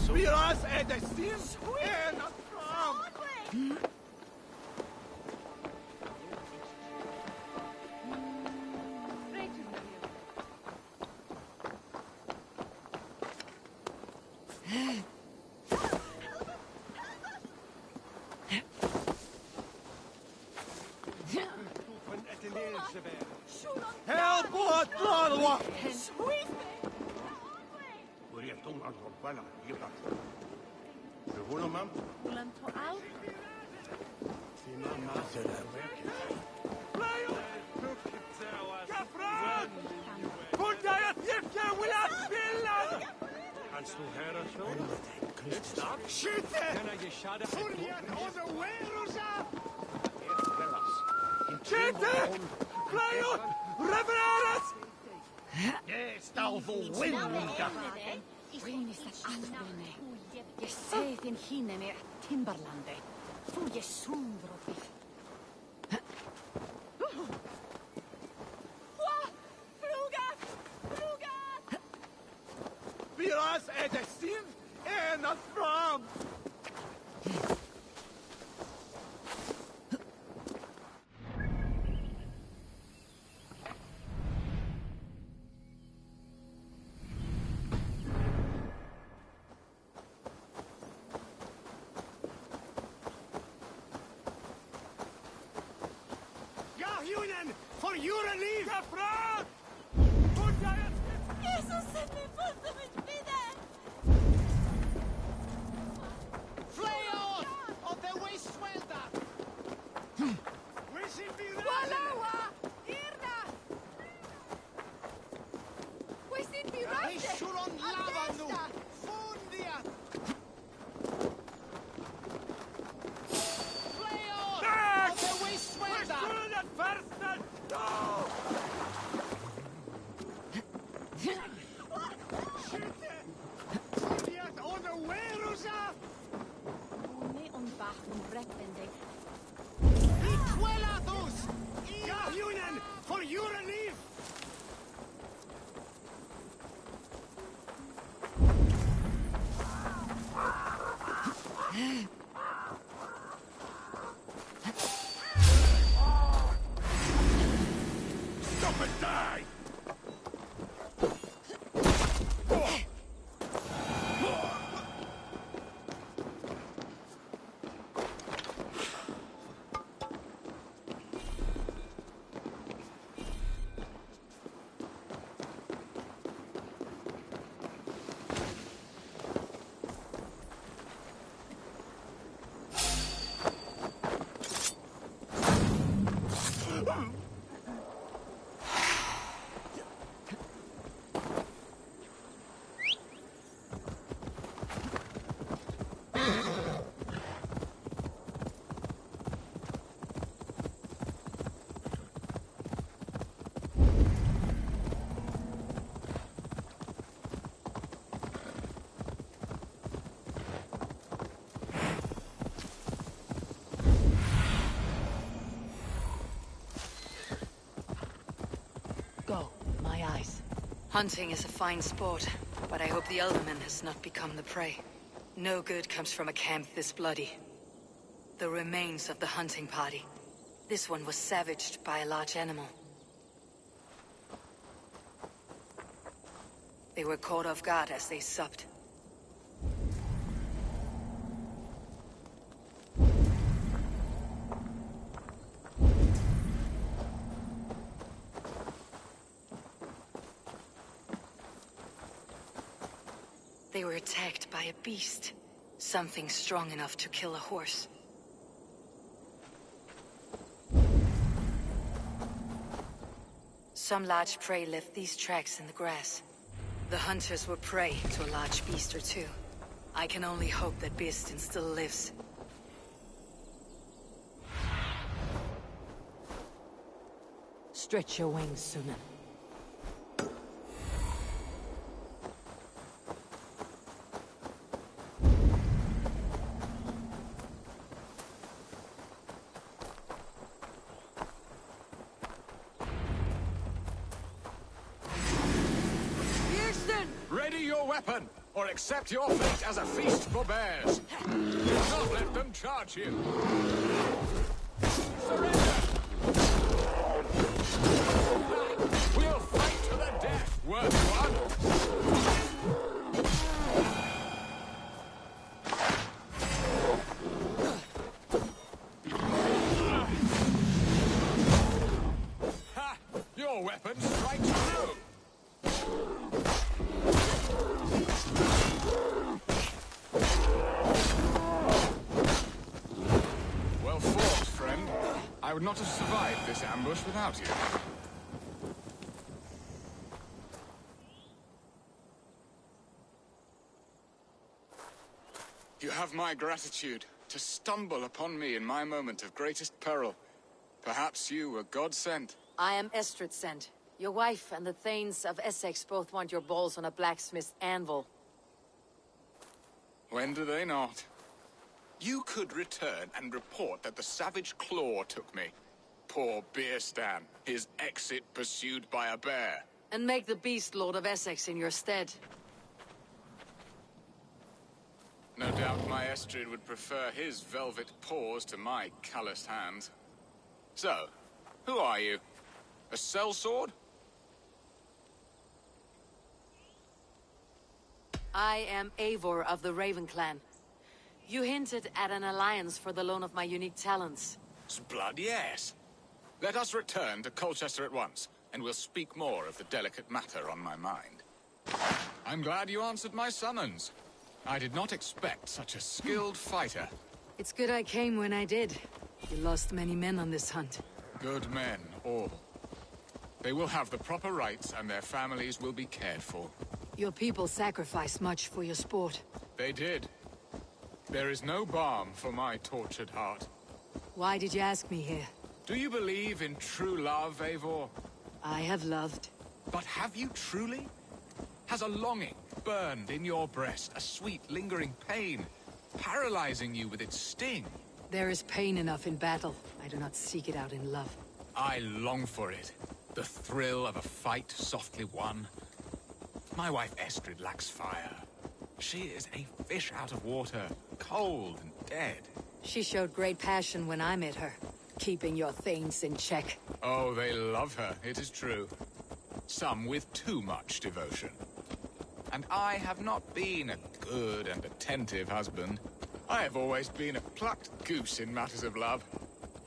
Spiras är det sim en fram! Help what Lord! Je säger in hinne med Timberlande. Får je sundrot. Spiras är det sim en fram! For your relief! Gefragt! Jesus, send me for mit wieder! Flayon! Of the waste welder! We should be Walawa! Irna! We should be We should on lava nu! Fundia! Flayon! Of the waste welder! Ohne und Bach und Brettwände. Ja, Union! For your relief! Stop and die! Go, my eyes. Hunting is a fine sport, but I hope the Elderman has not become the prey. No good comes from a camp this bloody. The remains of the hunting party. This one was savaged by a large animal. They were caught off guard as they supped. They were attacked by a beast. Something strong enough to kill a horse. Some large prey left these tracks in the grass. The hunters were prey to a large beast or two. I can only hope that Beastin still lives. Stretch your wings, Sunan. Ready your weapon, or accept your fate as a feast for bears. Do not let them charge you. Surrender! We'll fight to the death, worthy one. Ha! Your weapon strikes true. Well fought, friend. I would not have survived this ambush without you. You have my gratitude to stumble upon me in my moment of greatest peril. Perhaps you were God-sent. I am Estrid sent. Your wife and the Thanes of Essex both want your balls on a blacksmith's anvil. When do they not? You could return and report that the savage claw took me. Poor Beerstan, his exit pursued by a bear. And make the beast Lord of Essex in your stead. No doubt my Estrid would prefer his velvet paws to my calloused hands. So, who are you? A sellsword? I am Eivor of the Raven Clan. You hinted at an alliance for the loan of my unique talents. Blood yes. Let us return to Colchester at once, and we'll speak more of the delicate matter on my mind. I'm glad you answered my summons. I did not expect such a skilled fighter. It's good I came when I did. You lost many men on this hunt. Good men, all. They will have the proper rights, and their families will be cared for. Your people sacrificed much for your sport. They did. There is no balm for my tortured heart. Why did you ask me here? Do you believe in true love, Eivor? I have loved. But have you truly? Has a longing burned in your breast, a sweet, lingering pain, paralyzing you with its sting? There is pain enough in battle. I do not seek it out in love. I long for it. The thrill of a fight softly won. My wife Estrid lacks fire. She is a fish out of water, cold and dead. She showed great passion when I met her, keeping your things in check. Oh, they love her, it is true. Some with too much devotion. And I have not been a good and attentive husband. I have always been a plucked goose in matters of love.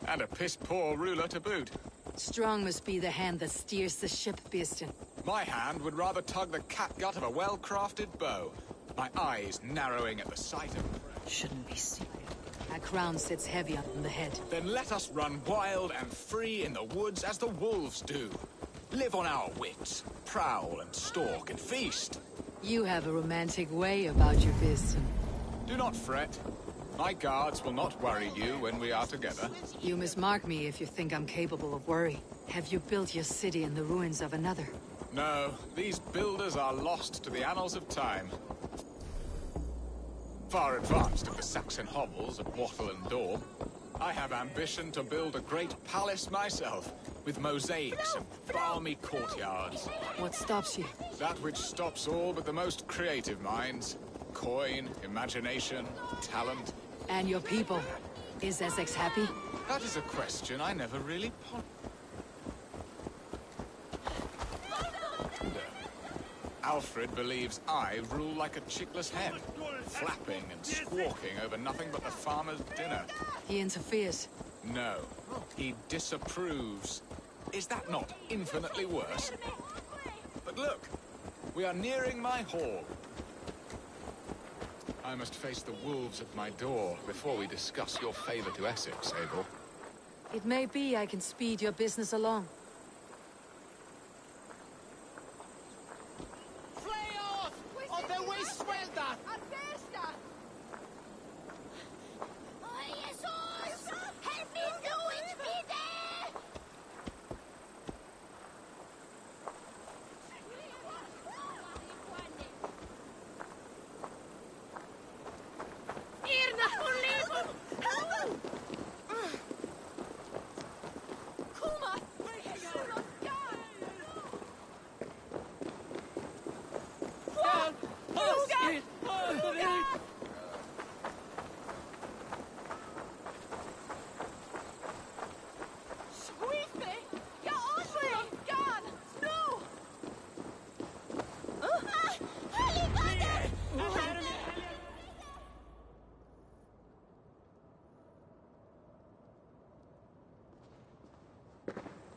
And a piss-poor ruler to boot. Strong must be the hand that steers the ship, Beeston. My hand would rather tug the catgut of a well-crafted bow. My eyes narrowing at the sight of... Shouldn't be seen. A crown sits heavy on the head. Then let us run wild and free in the woods as the wolves do. Live on our wits, prowl and stalk and feast. You have a romantic way about you, Beeston. Do not fret. My guards will not worry you when we are together. You mismark me if you think I'm capable of worry. Have you built your city in the ruins of another? No, these builders are lost to the annals of time. Far advanced of the Saxon hovels of Wattle and Dorm, I have ambition to build a great palace myself, with mosaics and balmy courtyards. What stops you? That which stops all but the most creative minds. Coin, imagination, talent. And your people? Is Essex happy? That is a question I never really pondered. Alfred believes I rule like a chickless hen, flapping and squawking over nothing but the farmer's dinner. He interferes. No, he disapproves. Is that not infinitely worse? But look, we are nearing my hall. I must face the wolves at my door before we discuss your favor to Essex, Eivor. It may be I can speed your business along.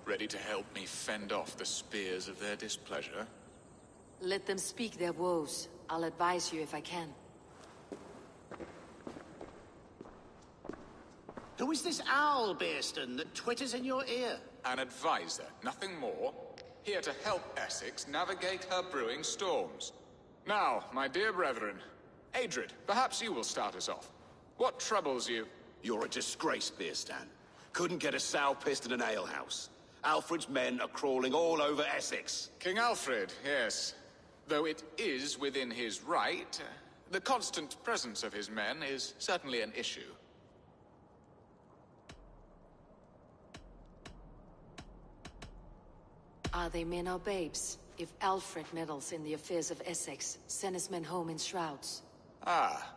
Ready to help me fend off the spears of their displeasure? Let them speak their woes. I'll advise you if I can. Who is this owl, Beeston, that twitters in your ear? An advisor, nothing more. Here to help Essex navigate her brewing storms. Now, my dear brethren, Adrid, perhaps you will start us off. What troubles you? You're a disgrace, Beerstan. Couldn't get a sow pissed in an alehouse. Alfred's men are crawling all over Essex. King Alfred, yes. Though it is within his right, the constant presence of his men is certainly an issue. Are they men or babes? If Alfred meddles in the affairs of Essex, send his men home in shrouds. Ah,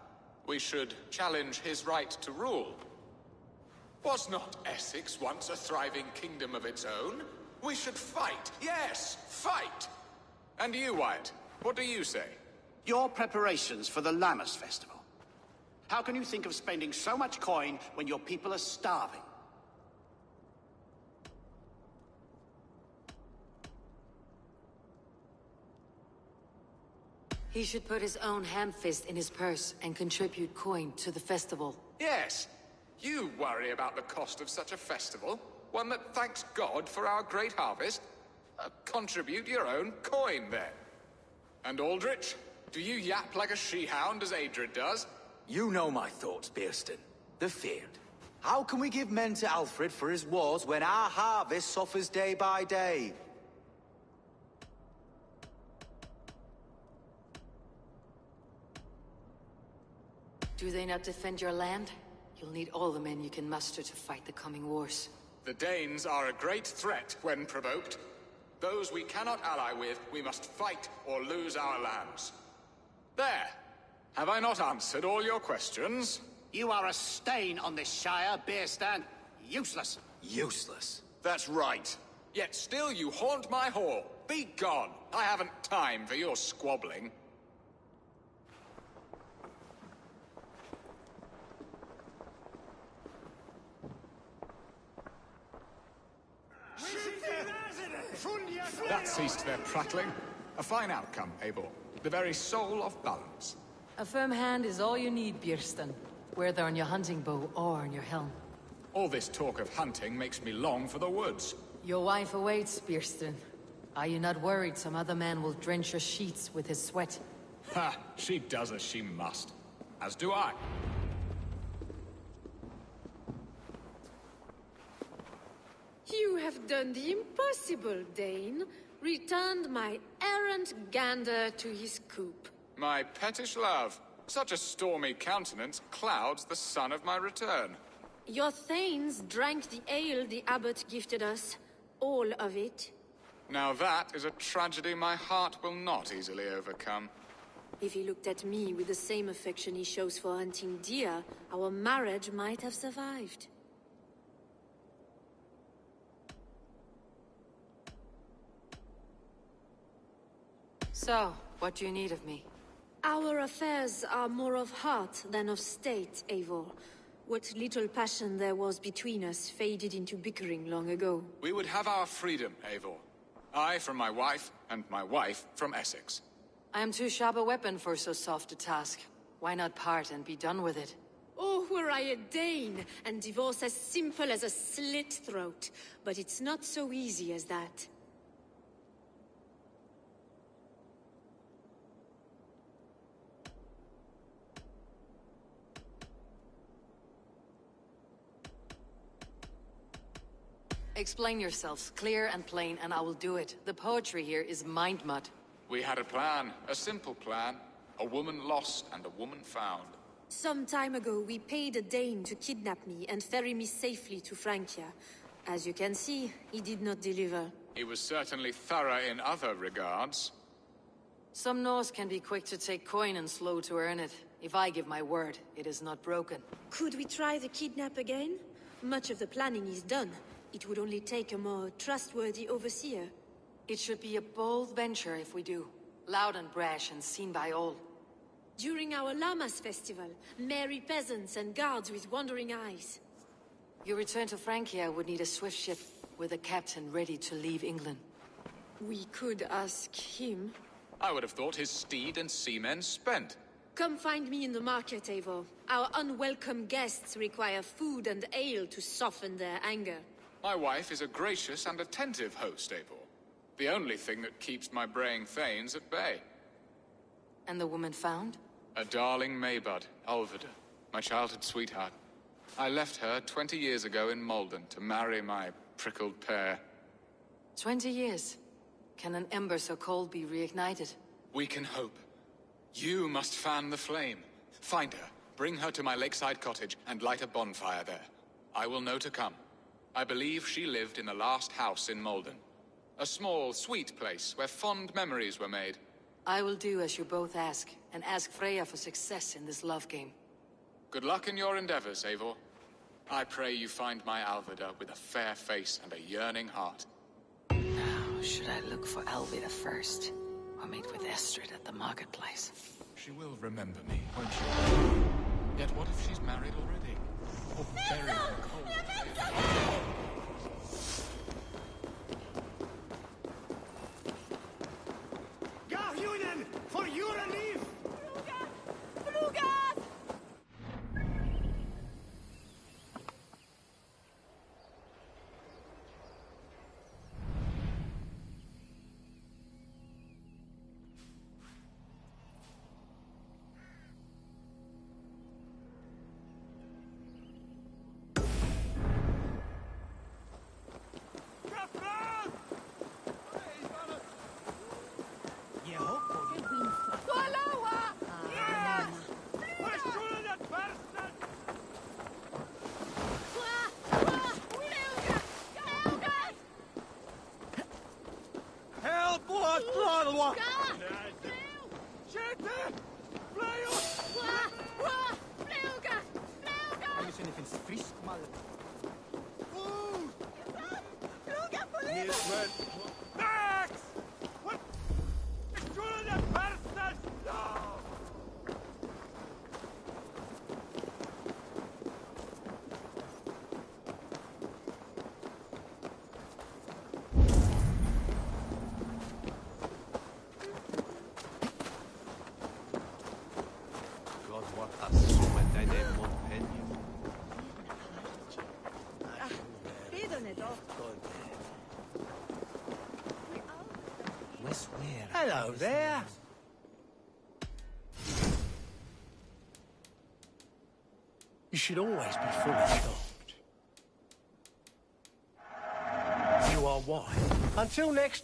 we should challenge his right to rule. Was not Essex once a thriving kingdom of its own? We should fight, yes, fight! And you, Wyatt, what do you say? Your preparations for the Lammas Festival. How can you think of spending so much coin when your people are starving? He should put his own ham-fist in his purse and contribute coin to the festival. Yes. You worry about the cost of such a festival? One that thanks God for our great harvest? Contribute your own coin, then. And Aldrich? Do you yap like a she-hound as Adrid does? You know my thoughts, Bearston. The field. How can we give men to Alfred for his wars when our harvest suffers day by day? Do they not defend your land? You'll need all the men you can muster to fight the coming wars. The Danes are a great threat when provoked. Those we cannot ally with, we must fight or lose our lands. There! Have I not answered all your questions? You are a stain on this Shire, Beerstan. Useless. Useless? That's right. Yet still you haunt my hall. Be gone. I haven't time for your squabbling. That ceased their prattling. A fine outcome, Eivor. The very soul of balance. A firm hand is all you need, Bierston. Whether on your hunting bow or on your helm. All this talk of hunting makes me long for the woods. Your wife awaits, Bierston. Are you not worried some other man will drench your sheets with his sweat? Ha! She does as she must. As do I. You have done the impossible, Dane. Returned my errant gander to his coop. My pettish love. Such a stormy countenance clouds the sun of my return. Your thanes drank the ale the abbot gifted us. All of it. Now that is a tragedy my heart will not easily overcome. If he looked at me with the same affection he shows for hunting deer, our marriage might have survived. So, what do you need of me? Our affairs are more of heart than of state, Eivor. What little passion there was between us faded into bickering long ago. We would have our freedom, Eivor. I from my wife, and my wife from Essex. I am too sharp a weapon for so soft a task. Why not part and be done with it? Oh, were I a Dane, and divorce as simple as a slit throat. But it's not so easy as that. Explain yourselves, clear and plain, and I will do it. The poetry here is mind mud. We had a plan, a simple plan. A woman lost and a woman found. Some time ago, we paid a Dane to kidnap me and ferry me safely to Francia. As you can see, he did not deliver. He was certainly thorough in other regards. Some Norse can be quick to take coin and slow to earn it. If I give my word, it is not broken. Could we try the kidnap again? Much of the planning is done. It would only take a more trustworthy overseer. It should be a bold venture if we do. Loud and brash and seen by all. During our Llamas festival, merry peasants and guards with wandering eyes. Your return to Francia would need a swift ship with a captain ready to leave England. We could ask him. I would have thought his steed and seamen spent. Come find me in the market, Eivor. Our unwelcome guests require food and ale to soften their anger. My wife is a gracious and attentive host, Eivor. The only thing that keeps my braying thanes at bay. And the woman found? A darling Maybud, Alvida, my childhood sweetheart. I left her 20 years ago in Malden to marry my prickled pear. 20 years? Can an ember so cold be reignited? We can hope. You must fan the flame. Find her, bring her to my lakeside cottage, and light a bonfire there. I will know to come. I believe she lived in the last house in Malden. A small, sweet place where fond memories were made. I will do as you both ask, and ask Freya for success in this love game. Good luck in your endeavors, Eivor. I pray you find my Alvida with a fair face and a yearning heart. Now, should I look for Alvida first, or meet with Estrid at the marketplace? She will remember me, won't she? Yet what if she's married already? Or buried in a cold grave? For your relief! Max! What? Schulde Persas! No! God, what a sweat I didn't want penny. Hello there. You should always be fully stocked. You are wise. Until next...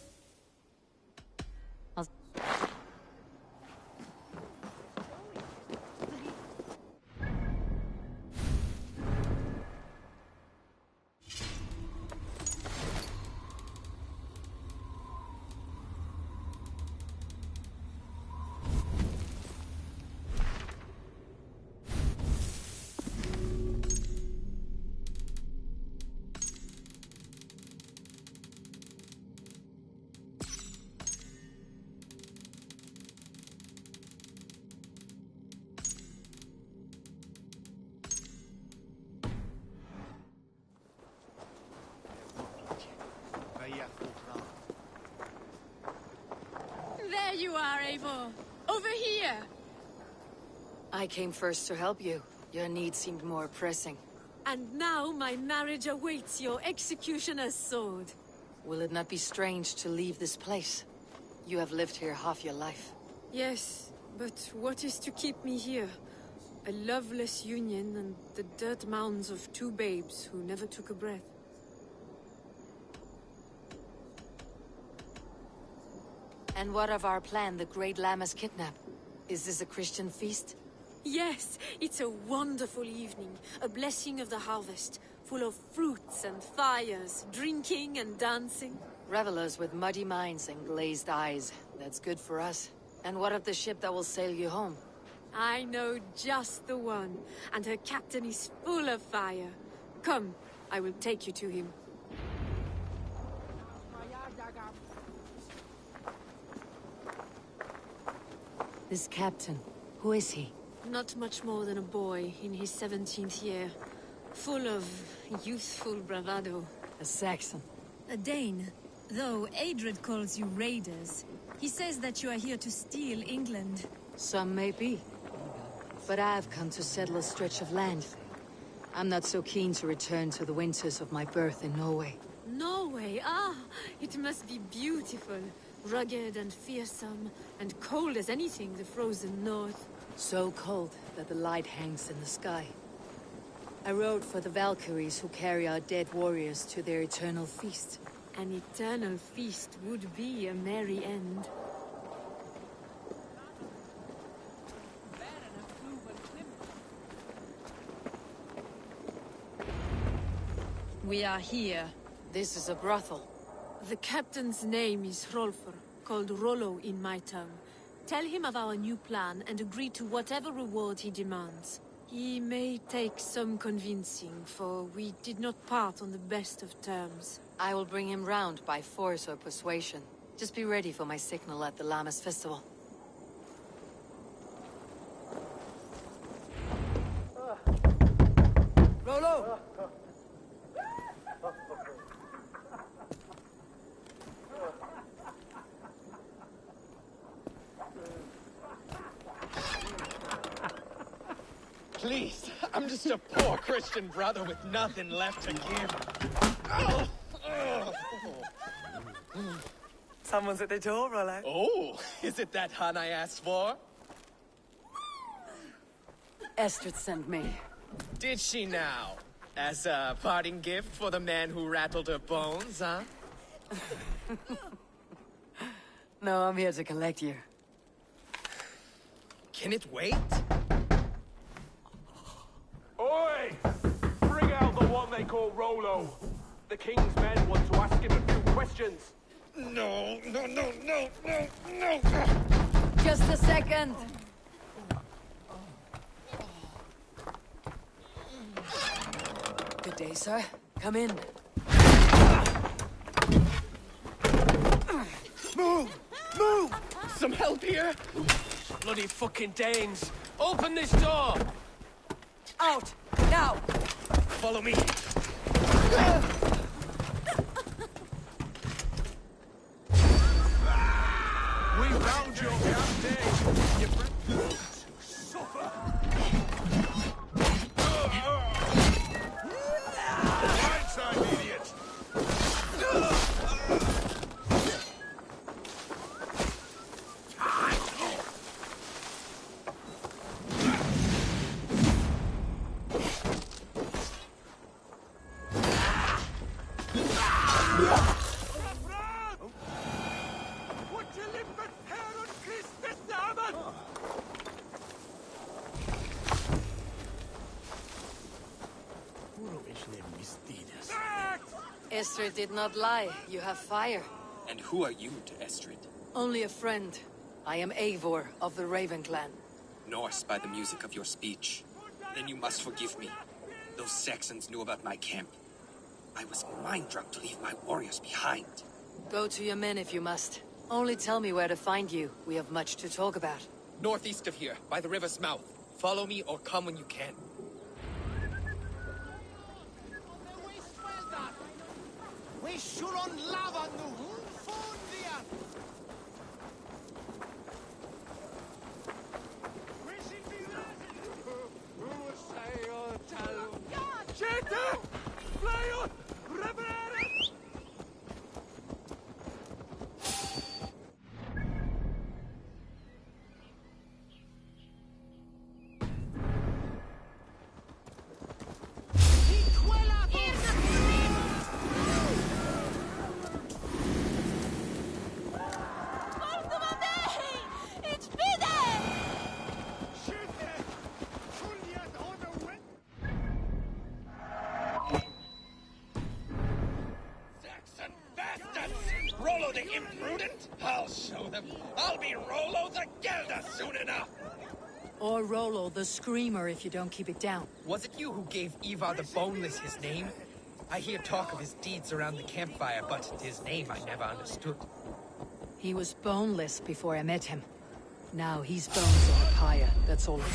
There you are, Eivor. Over here. I came first to help you. Your need seemed more pressing. And now my marriage awaits your executioner's sword. Will it not be strange to leave this place? You have lived here half your life. Yes, but what is to keep me here? A loveless union and the dirt mounds of two babes who never took a breath. And what of our plan, the Great Lammas kidnap? Is this a Christian feast? Yes, it's a wonderful evening, a blessing of the harvest, full of fruits and fires, drinking and dancing. Revelers with muddy minds and glazed eyes. That's good for us. And what of the ship that will sail you home? I know just the one, and her captain is full of fire. Come, I will take you to him. This captain, who is he? Not much more than a boy in his 17th year, full of youthful bravado. A Saxon. A Dane, though Adred calls you raiders. He says that you are here to steal England. Some may be. But I've come to settle a stretch of land. I'm not so keen to return to the winters of my birth in Norway. Norway, it must be beautiful. Rugged and fearsome, and cold as anything the frozen north. So cold that the light hangs in the sky. I rode for the Valkyries who carry our dead warriors to their eternal feast. An eternal feast would be a merry end. We are here. This is a brothel. The captain's name is Hrolfr, called Rollo in my tongue. Tell him of our new plan and agree to whatever reward he demands. He may take some convincing, for we did not part on the best of terms. I will bring him round by force or persuasion. Just be ready for my signal at the Lammas festival. Rollo! Please, I'm just a poor Christian brother with nothing left to give. Someone's at the door, Rollo. Oh, is it that hun I asked for? Estrid sent me. Did she now? As a parting gift for the man who rattled her bones, huh? No, I'm here to collect you. Can it wait? Oi! Bring out the one they call Rollo. The king's men want to ask him a few questions. No. Just a second. day, sir. Come in. Move! Move! Some help here? Bloody fucking Danes! Open this door! Out! Now! Follow me. We found your camp, Dave. You bring suffer. Right side, idiot. Estrid did not lie. You have fire. And who are you to Estrid? Only a friend. I am Eivor of the Raven clan. Norse by the music of your speech. Then you must forgive me. Those Saxons knew about my camp. I was mind-drunk to leave my warriors behind. Go to your men if you must. Only tell me where to find you. We have much to talk about. Northeast of here, by the river's mouth. Follow me or come when you can. We should on lava nu fundian. Chete! Flyot! Rebrere! Rollo the imprudent? I'll show them. I'll be Rollo the Gelder soon enough. Or Rollo the Screamer if you don't keep it down. Was it you who gave Ivar the Boneless his name? I hear talk of his deeds around the campfire, but his name I never understood. He was boneless before I met him. Now he's bones on a pyre. That's all I know.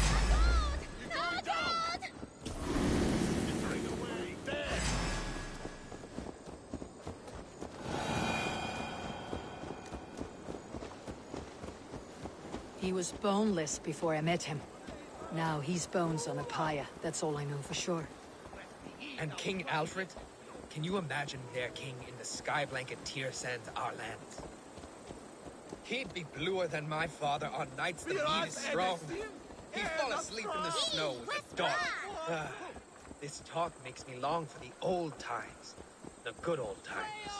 He was boneless before I met him. Now he's bones on a pyre. That's all I know for sure. And King Alfred? Can you imagine their king in the sky blanket tear sands our lands? He'd be bluer than my father on nights the meat is strong. He'd fall asleep in the snow with the dog. This talk makes me long for the old times. The good old times.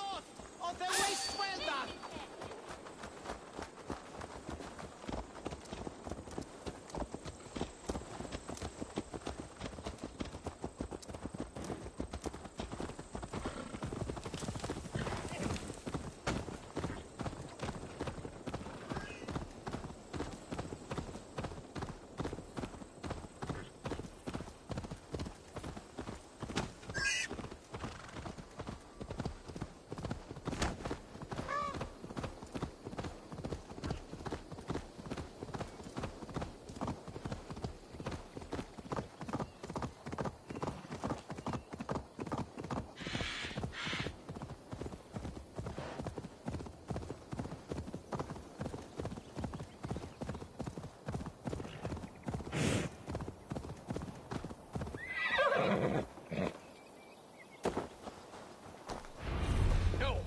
No!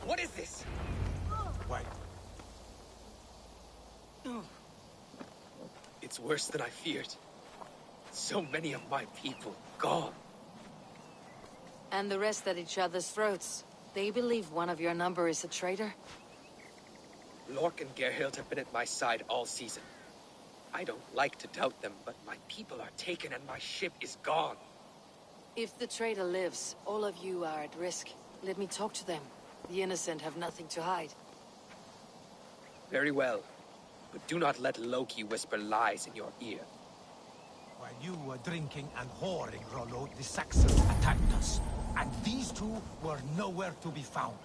What is this? Wait. It's worse than I feared. So many of my people gone. And the rest at each other's throats. They believe one of your number is a traitor? Lork and Gerhild have been at my side all season. I don't like to doubt them, but my people are taken and my ship is gone. If the traitor lives, all of you are at risk. Let me talk to them. The innocent have nothing to hide. Very well. But do not let Loki whisper lies in your ear. While you were drinking and whoring, Rollo, the Saxons attacked us. And these two were nowhere to be found.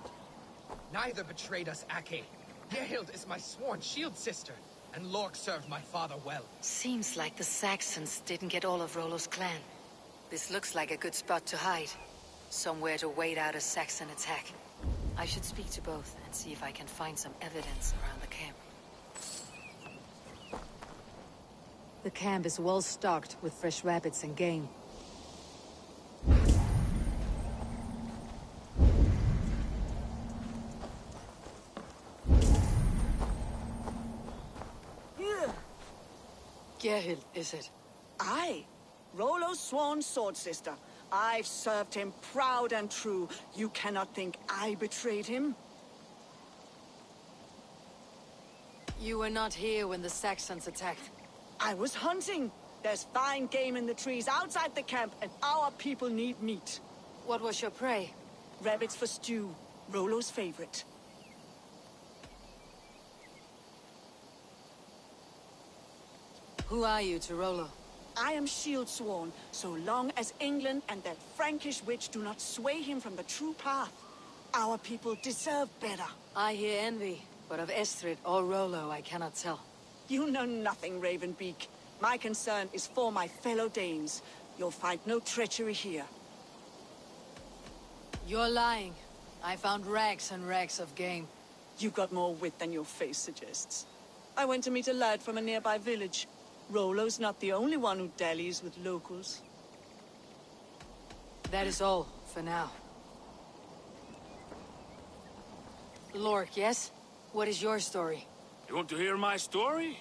Neither betrayed us, Ake. Gerhild is my sworn shield sister, and Lork served my father well. Seems like the Saxons didn't get all of Rollo's clan. This looks like a good spot to hide. Somewhere to wait out a Saxon attack. I should speak to both and see if I can find some evidence around the camp. The camp is well stocked with fresh rabbits and game. Gerhild, is it? Aye. Rollo's sworn sword sister. I've served him proud and true. You cannot think I betrayed him? You were not here when the Saxons attacked. I was hunting. There's fine game in the trees outside the camp, and our people need meat. What was your prey? Rabbits for stew. Rollo's favorite. Who are you to Rollo? I am shield sworn, so long as England and that Frankish witch do not sway him from the true path. Our people deserve better. I hear envy, but of Estrid or Rollo I cannot tell. You know nothing, Ravenbeak. My concern is for my fellow Danes. You'll find no treachery here. You're lying. I found rags and rags of game. You got more wit than your face suggests. I went to meet a lad from a nearby village. Rollo's not the only one who dallies with locals. That is all, for now. Lork, yes? What is your story? You want to hear my story?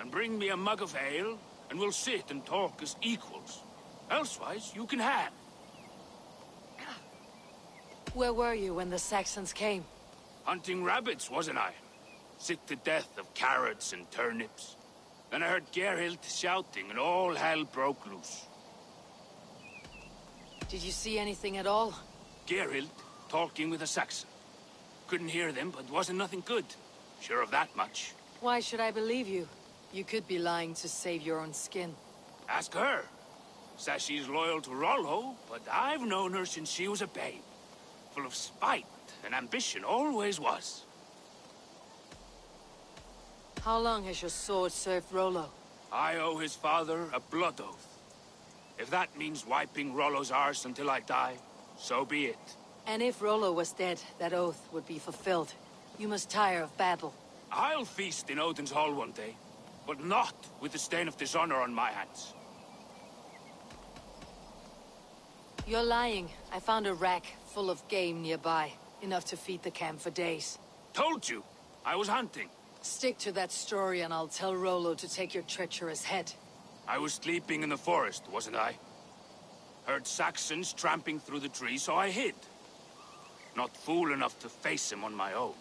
And bring me a mug of ale, and we'll sit and talk as equals. Elsewise, you can have. Where were you when the Saxons came? Hunting rabbits, wasn't I? Sick to death of carrots and turnips. Then I heard Gerhild shouting, and all hell broke loose. Did you see anything at all? Gerhild talking with a Saxon. Couldn't hear them, but wasn't nothing good. Sure of that much. Why should I believe you? You could be lying to save your own skin. Ask her. Says she's loyal to Rollo, but I've known her since she was a babe. Full of spite and ambition, always was. How long has your sword served Rollo? I owe his father a blood oath. If that means wiping Rollo's arse until I die, so be it. And if Rollo was dead, that oath would be fulfilled. You must tire of battle. I'll feast in Odin's hall one day, but not with the stain of dishonor on my hands. You're lying. I found a rack full of game nearby. Enough to feed the camp for days. Told you! I was hunting. Stick to that story and I'll tell Rollo to take your treacherous head. I was sleeping in the forest, wasn't I? Heard Saxons tramping through the trees, so I hid. Not fool enough to face him on my own.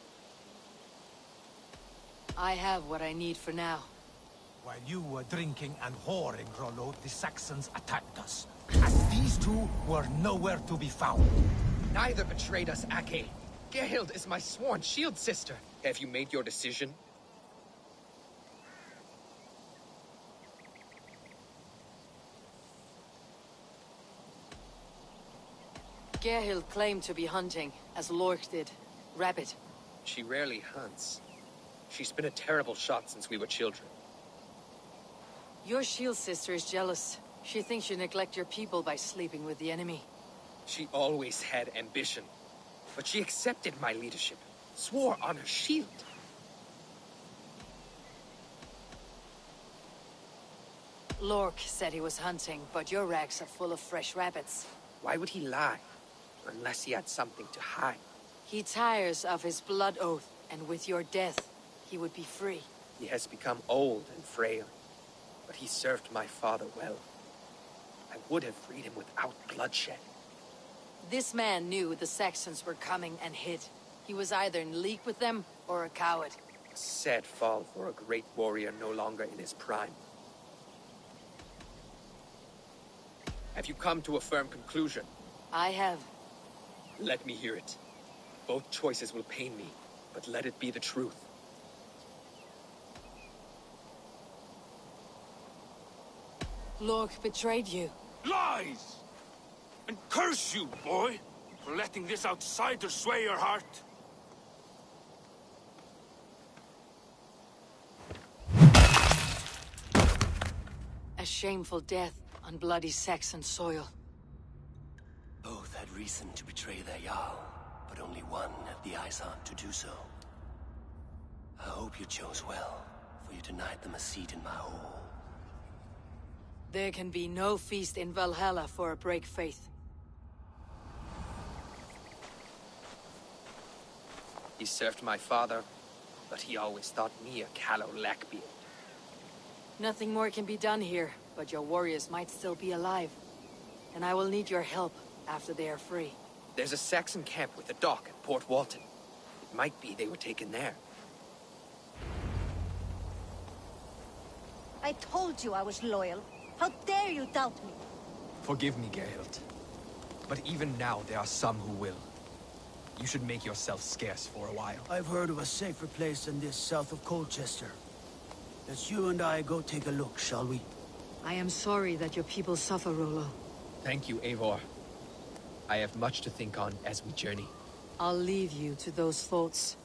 I have what I need for now. While you were drinking and whoring, Rollo, the Saxons attacked us. And these two were nowhere to be found. Neither betrayed us, Ake. Gerhild is my sworn shield sister. Have you made your decision? Gerhild claimed to be hunting, as Lork did. Rabbit. She rarely hunts. She's been a terrible shot since we were children. Your shield sister is jealous. She thinks you neglect your people by sleeping with the enemy. She always had ambition. But she accepted my leadership. Swore on her shield. Lork said he was hunting, but your racks are full of fresh rabbits. Why would he lie? Unless he had something to hide. He tires of his blood oath, and with your death, he would be free. He has become old and frail. But he served my father well. I would have freed him without bloodshed. This man knew the Saxons were coming and hid. He was either in league with them, or a coward. A sad fall for a great warrior no longer in his prime. Have you come to a firm conclusion? I have. Let me hear it. Both choices will pain me, but let it be the truth. Lork betrayed you. Lies! And curse you, boy, for letting this outsider sway your heart. A shameful death on bloody Saxon soil. Both had reason to betray their Jarl, but only one had the eyesight to do so. I hope you chose well, for you denied them a seat in my hall. There can be no feast in Valhalla for a break faith. He served my father, but he always thought me a callow lackbeard. Nothing more can be done here, but your warriors might still be alive. And I will need your help after they are free. There's a Saxon camp with a dock at Port Walton. It might be they were taken there. I told you I was loyal. How dare you doubt me? Forgive me, Geralt. But even now, there are some who will. You should make yourself scarce for a while. I've heard of a safer place than this south of Colchester. Let's you and I go take a look, shall we? I am sorry that your people suffer, Rollo. Thank you, Eivor. I have much to think on as we journey. I'll leave you to those thoughts.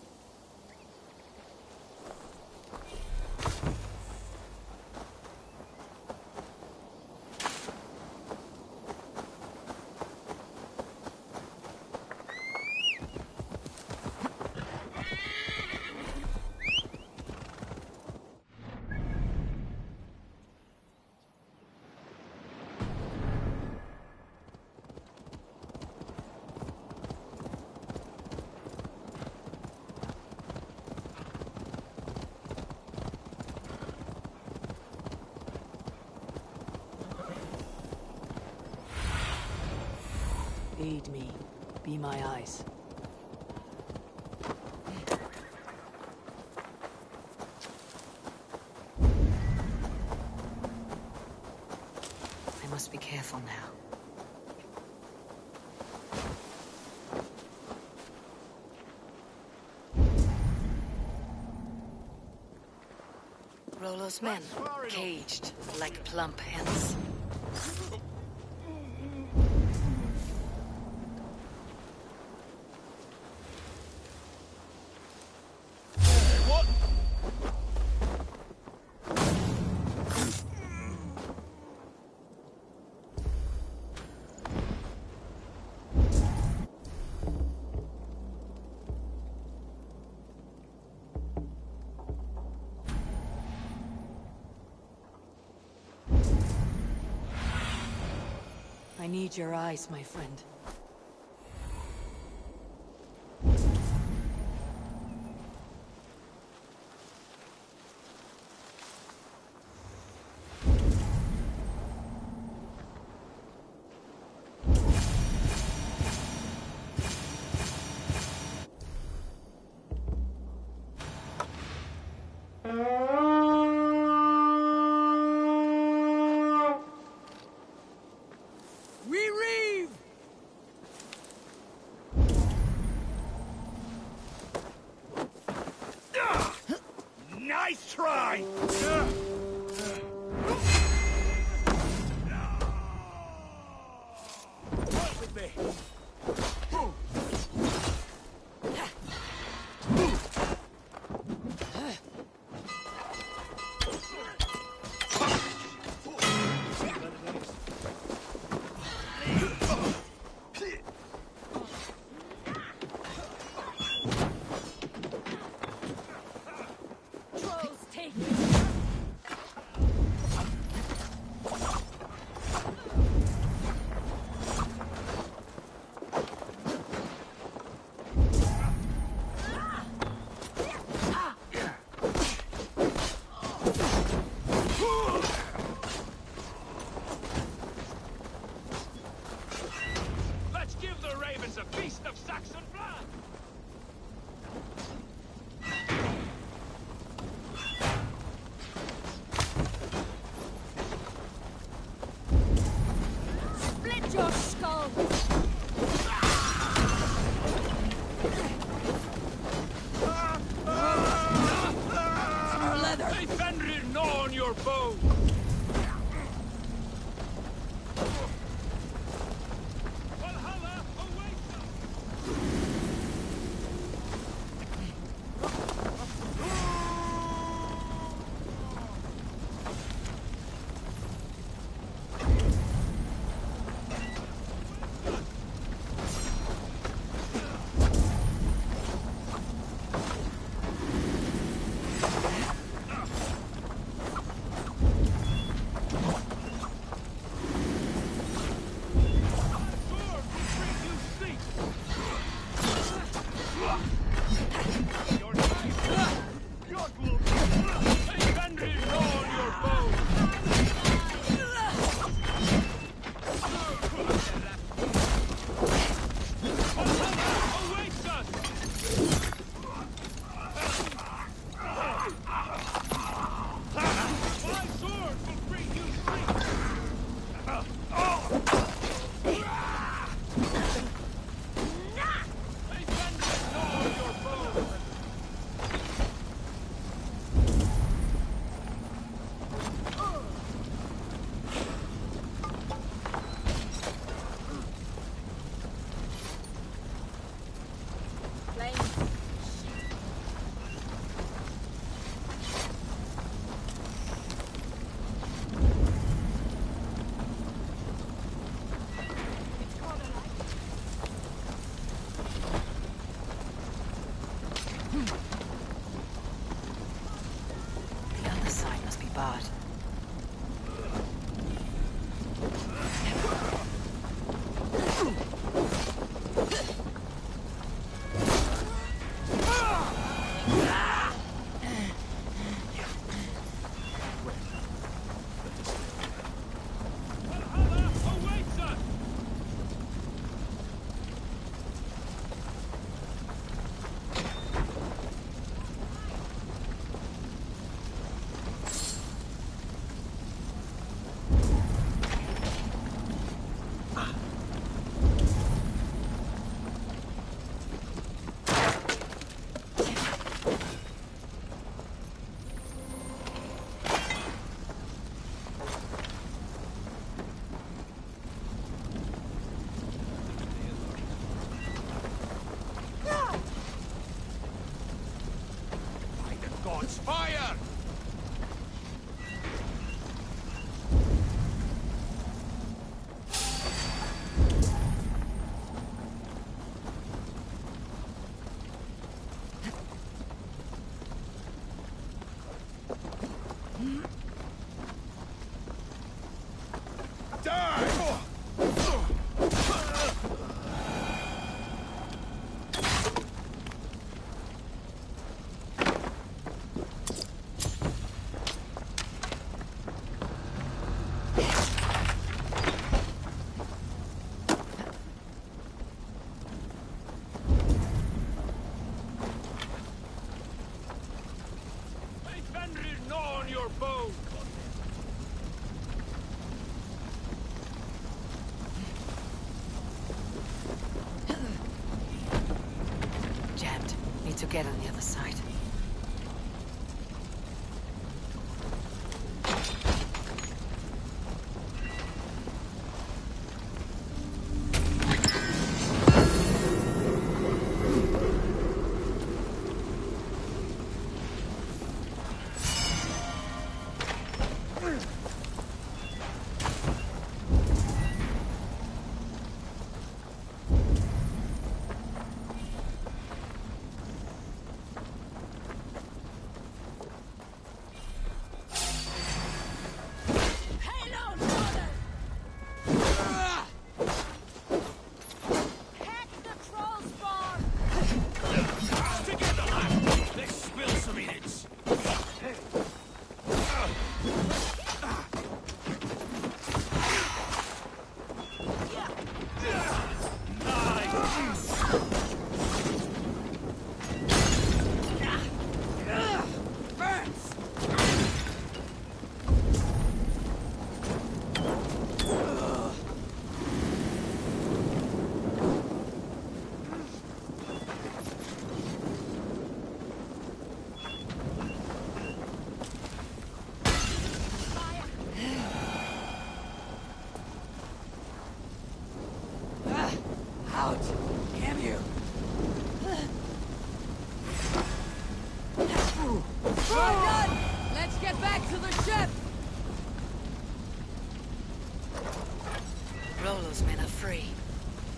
Aid me. Be my eyes. I must be careful now. Rollo's men, caged like plump hens. I need your eyes, my friend. We reeve!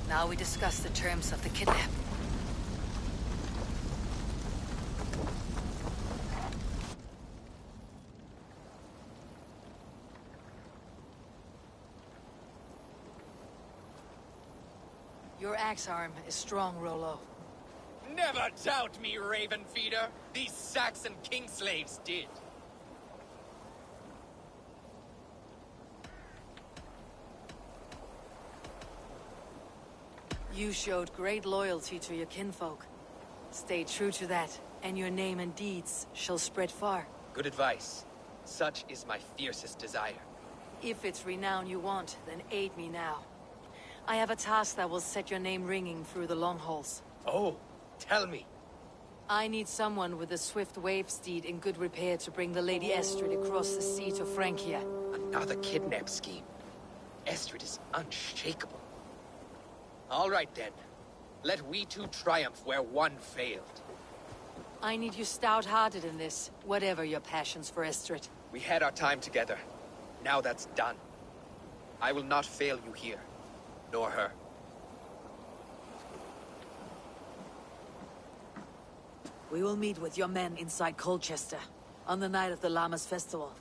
Now we discuss the terms of the kidnap. Your axe arm is strong, Rollo. Never doubt me, Raven Feeder. These Saxon king slaves did. You showed great loyalty to your kinfolk. Stay true to that, and your name and deeds shall spread far. Good advice. Such is my fiercest desire. If it's renown you want, then aid me now. I have a task that will set your name ringing through the long halls. Oh, tell me. I need someone with a swift wave steed in good repair to bring the Lady Estrid across the sea to Francia. Another kidnap scheme. Estrid is unshakable. All right then. Let we two triumph where one failed. I need you stout-hearted in this, whatever your passions for Estrid. We had our time together. Now that's done. I will not fail you here. Nor her. We will meet with your men inside Colchester, on the night of the Llamas Festival.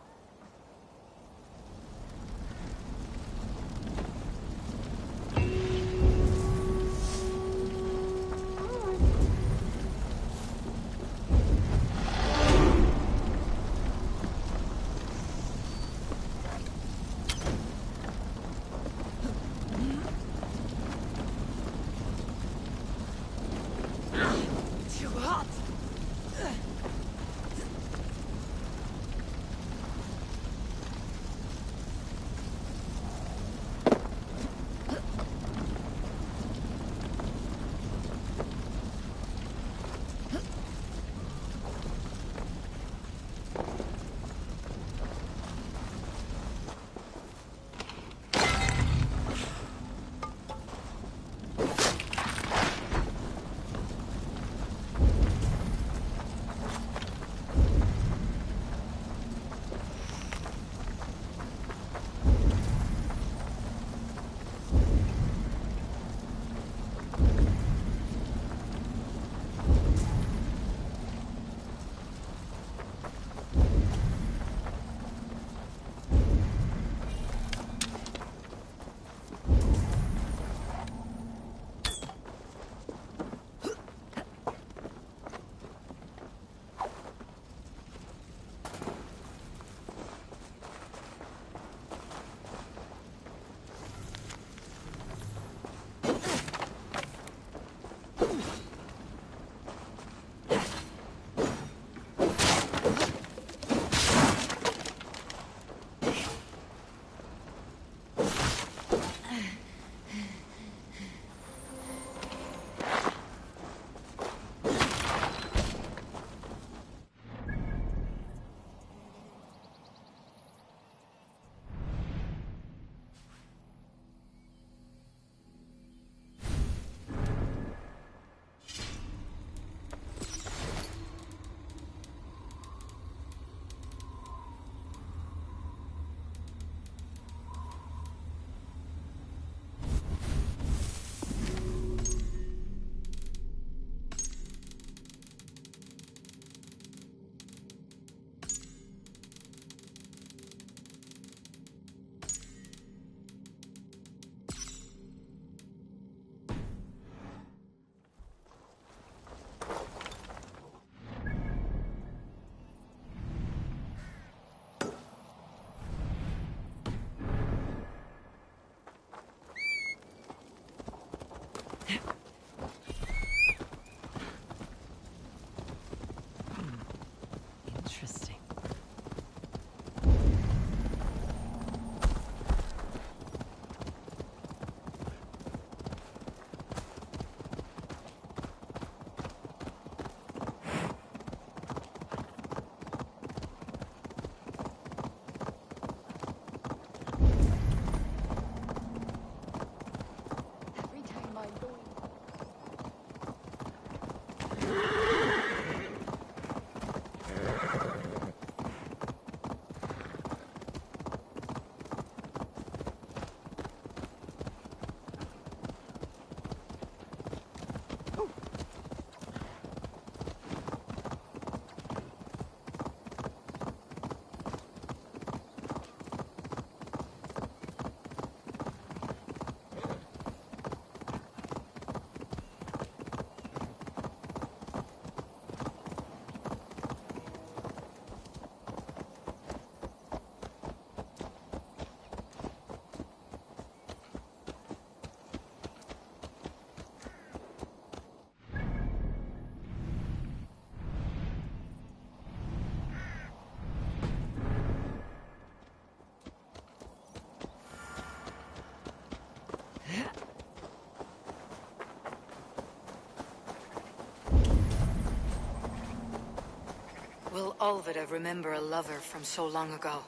All of it I remember a lover from so long ago.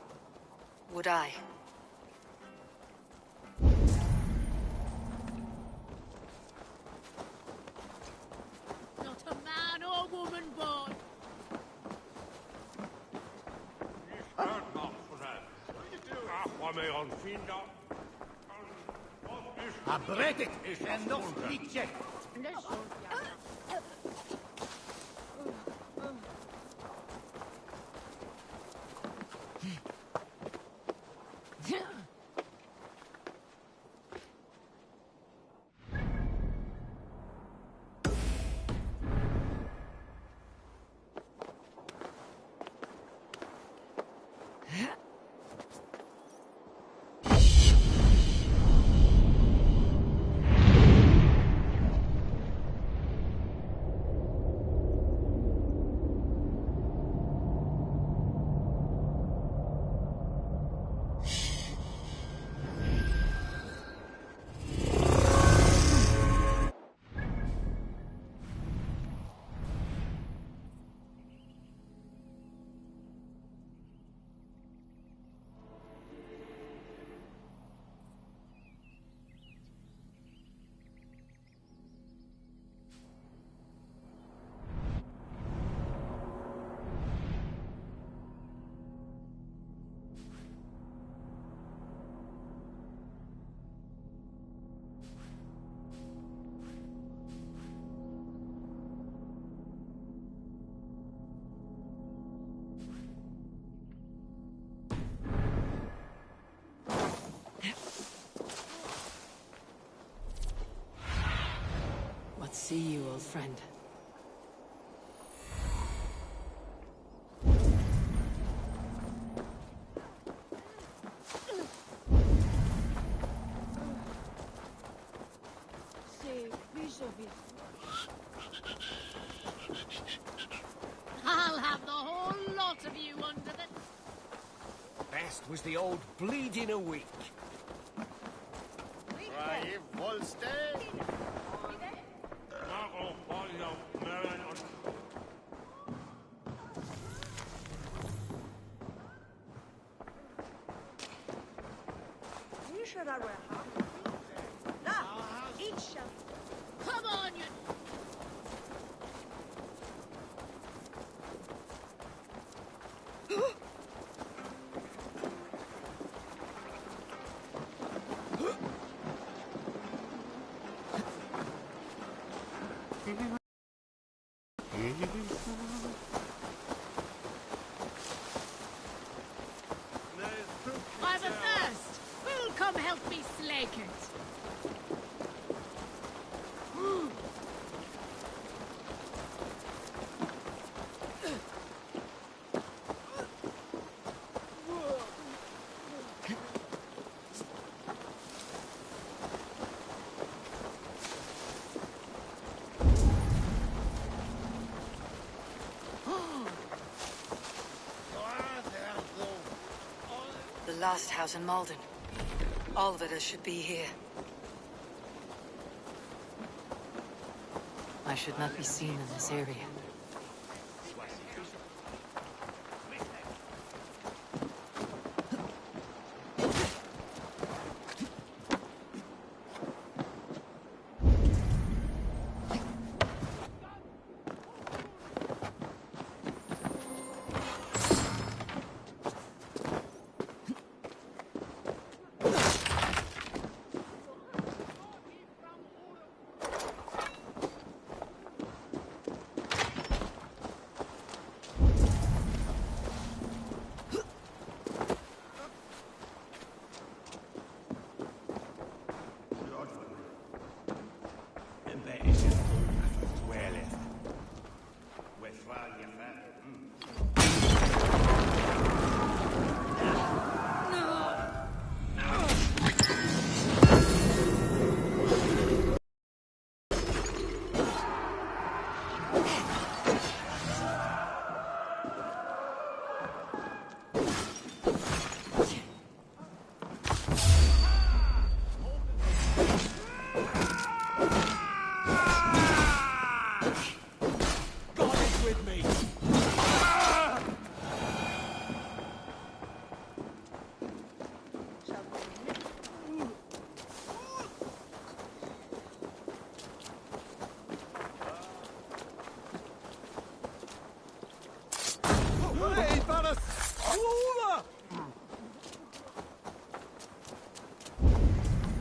Would I? Not a man or woman born. A bredet is nog liedje. What see you, old friend? I'll have the whole lot of you under the... Best was the old bleeding a week. Come on, you... I'm athirst! Who'll come help me slake it? The last house in Malden. All of it should be here. I should not be seen in this area.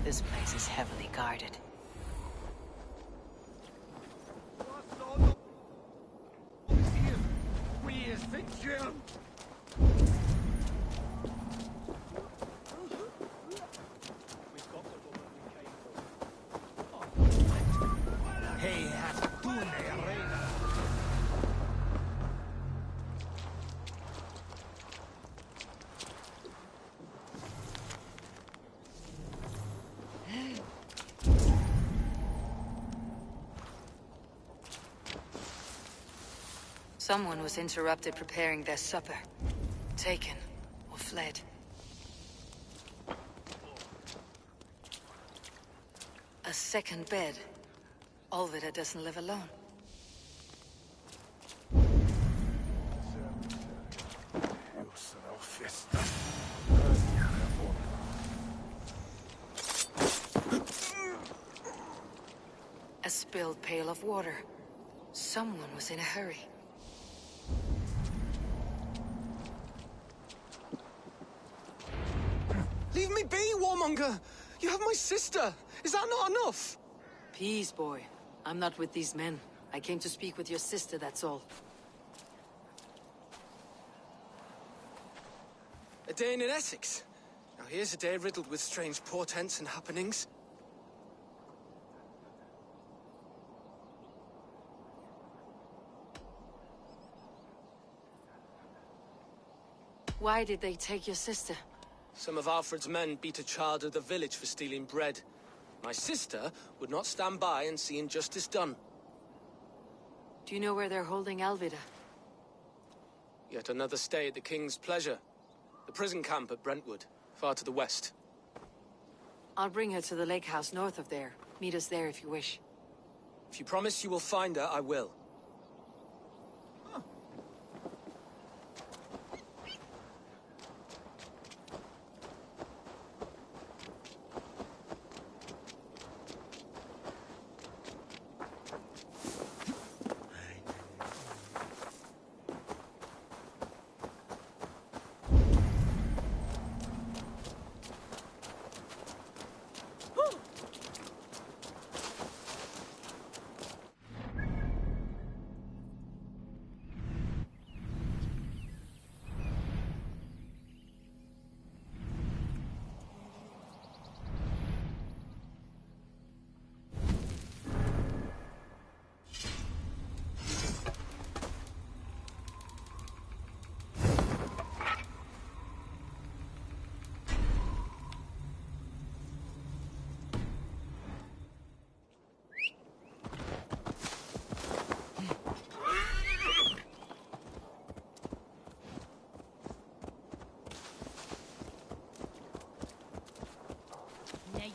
This place is heavily guarded. Someone was interrupted preparing their supper. Taken or fled. A second bed. Olvida doesn't live alone. A spilled pail of water. Someone was in a hurry. Leave me be, warmonger! You have my sister! Is that not enough? Peace, boy. I'm not with these men. I came to speak with your sister, that's all. A day in Essex. Now here's a day riddled with strange portents and happenings. Why did they take your sister? Some of Alfred's men beat a child of the village for stealing bread. My sister would not stand by and see injustice done. Do you know where they're holding Alvida? Yet another stay at the King's pleasure. The prison camp at Brentwood, far to the west. I'll bring her to the lake house north of there. Meet us there if you wish. If you promise you will find her, I will.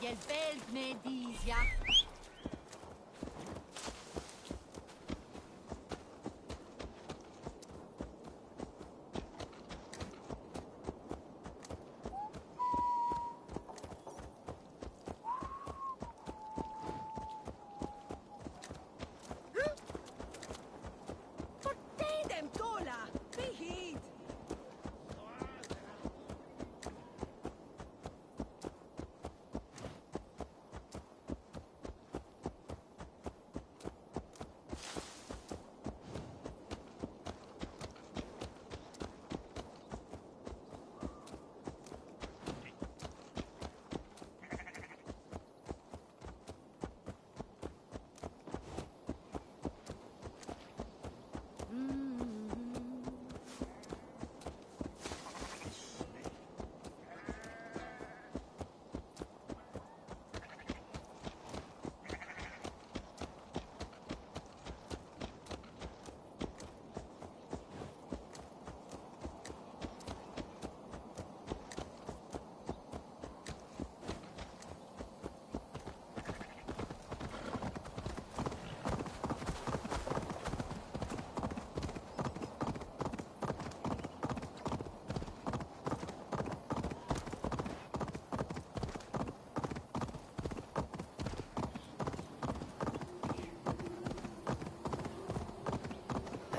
Je belt me dies, ja? Dem Gola! Be heed!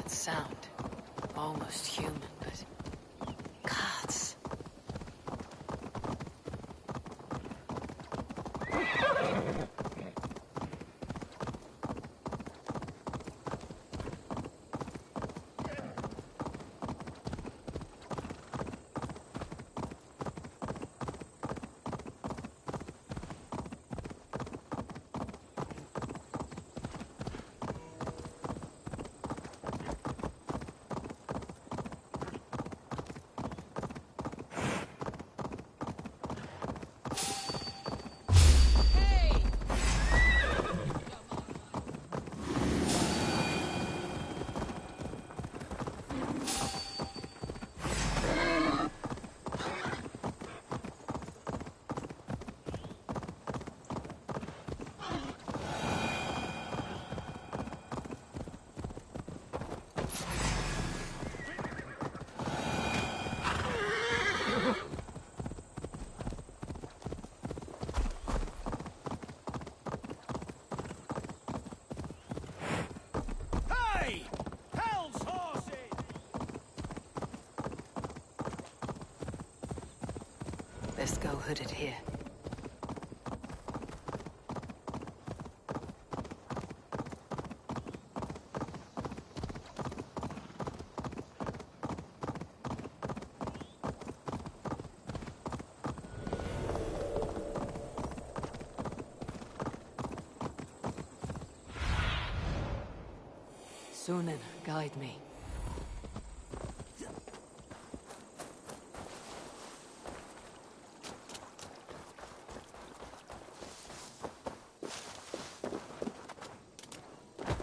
Sound. Almost human, but... gods. Let's go hooded here. Sunan, guide me.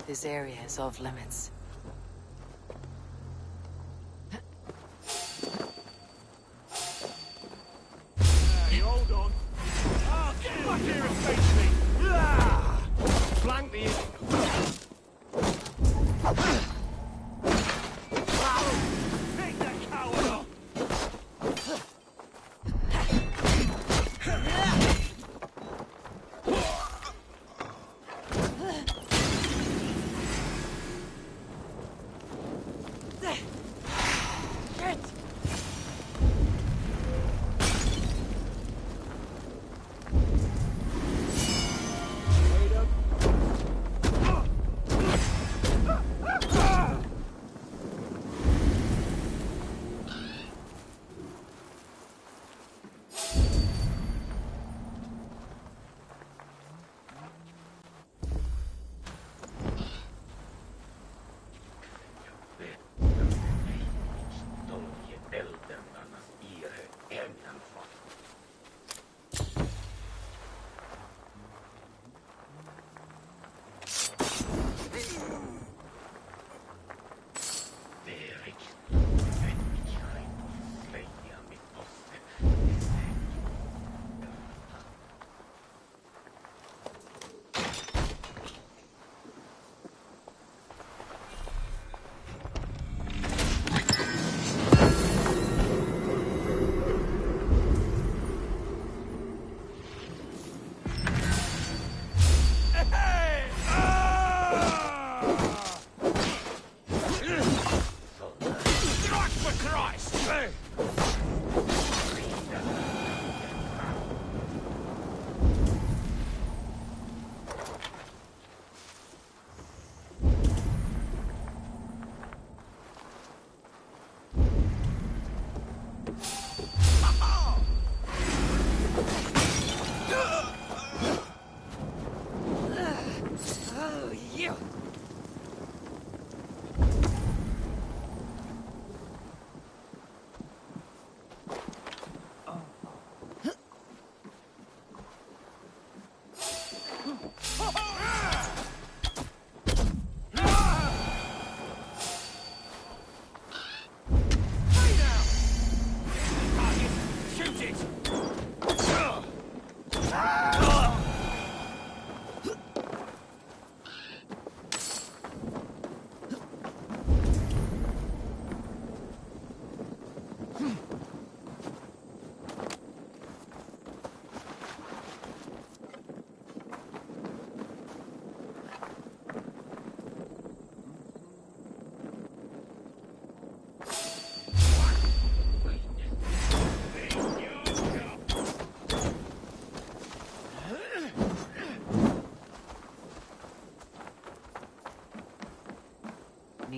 This area is off limits. Hey, hold on. Oh, get back here and face me! Ah! Flank the... Pick that coward up!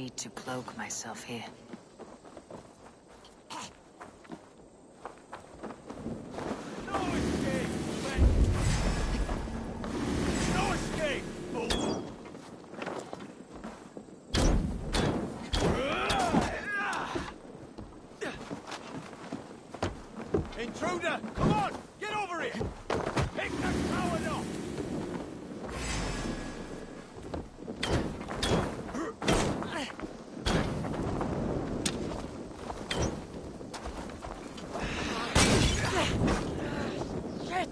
agreed to cloak myself here. No escape! Intruder! Come on! Get over here! Pick that coward up! Shit!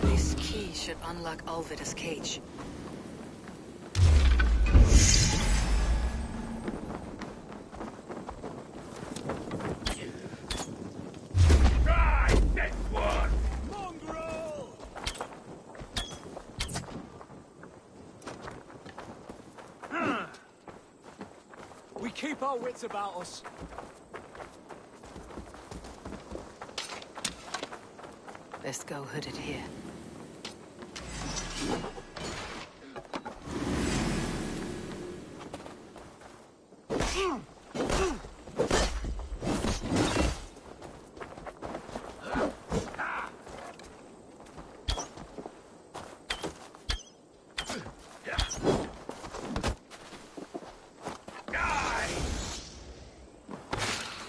This key should unlock Alvida's cage. Try this one! Mongrel! We keep our wits about us. Best go hooded here.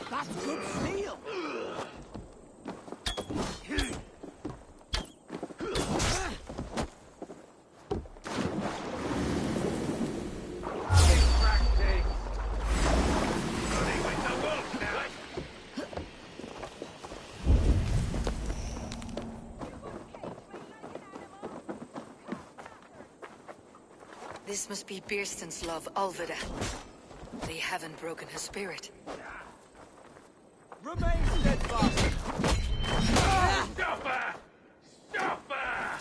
That's good steel! This must be Birsten's love, Alvida. They haven't broken her spirit. Remain steadfast! Stop her! Stop her!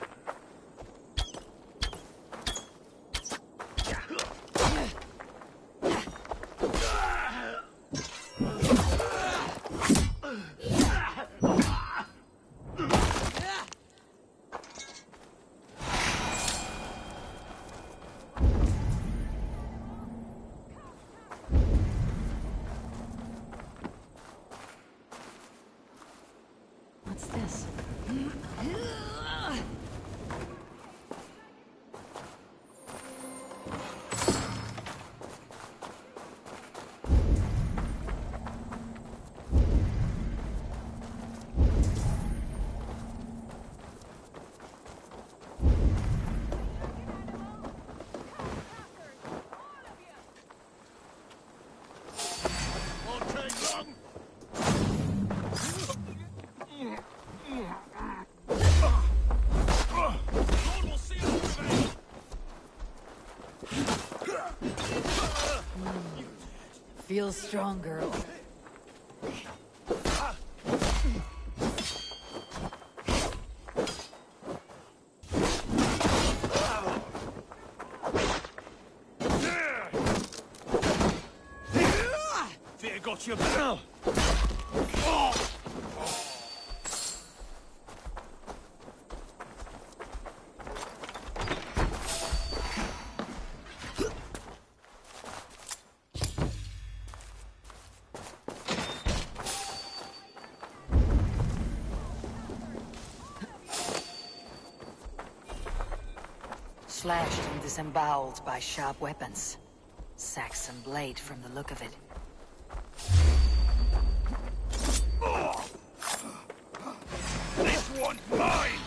What's this? Won't take long! Lord will see us prevail! Feel strong, girl. Fear got you better! Slashed and disemboweled by sharp weapons. Saxon blade from the look of it. This one's mine!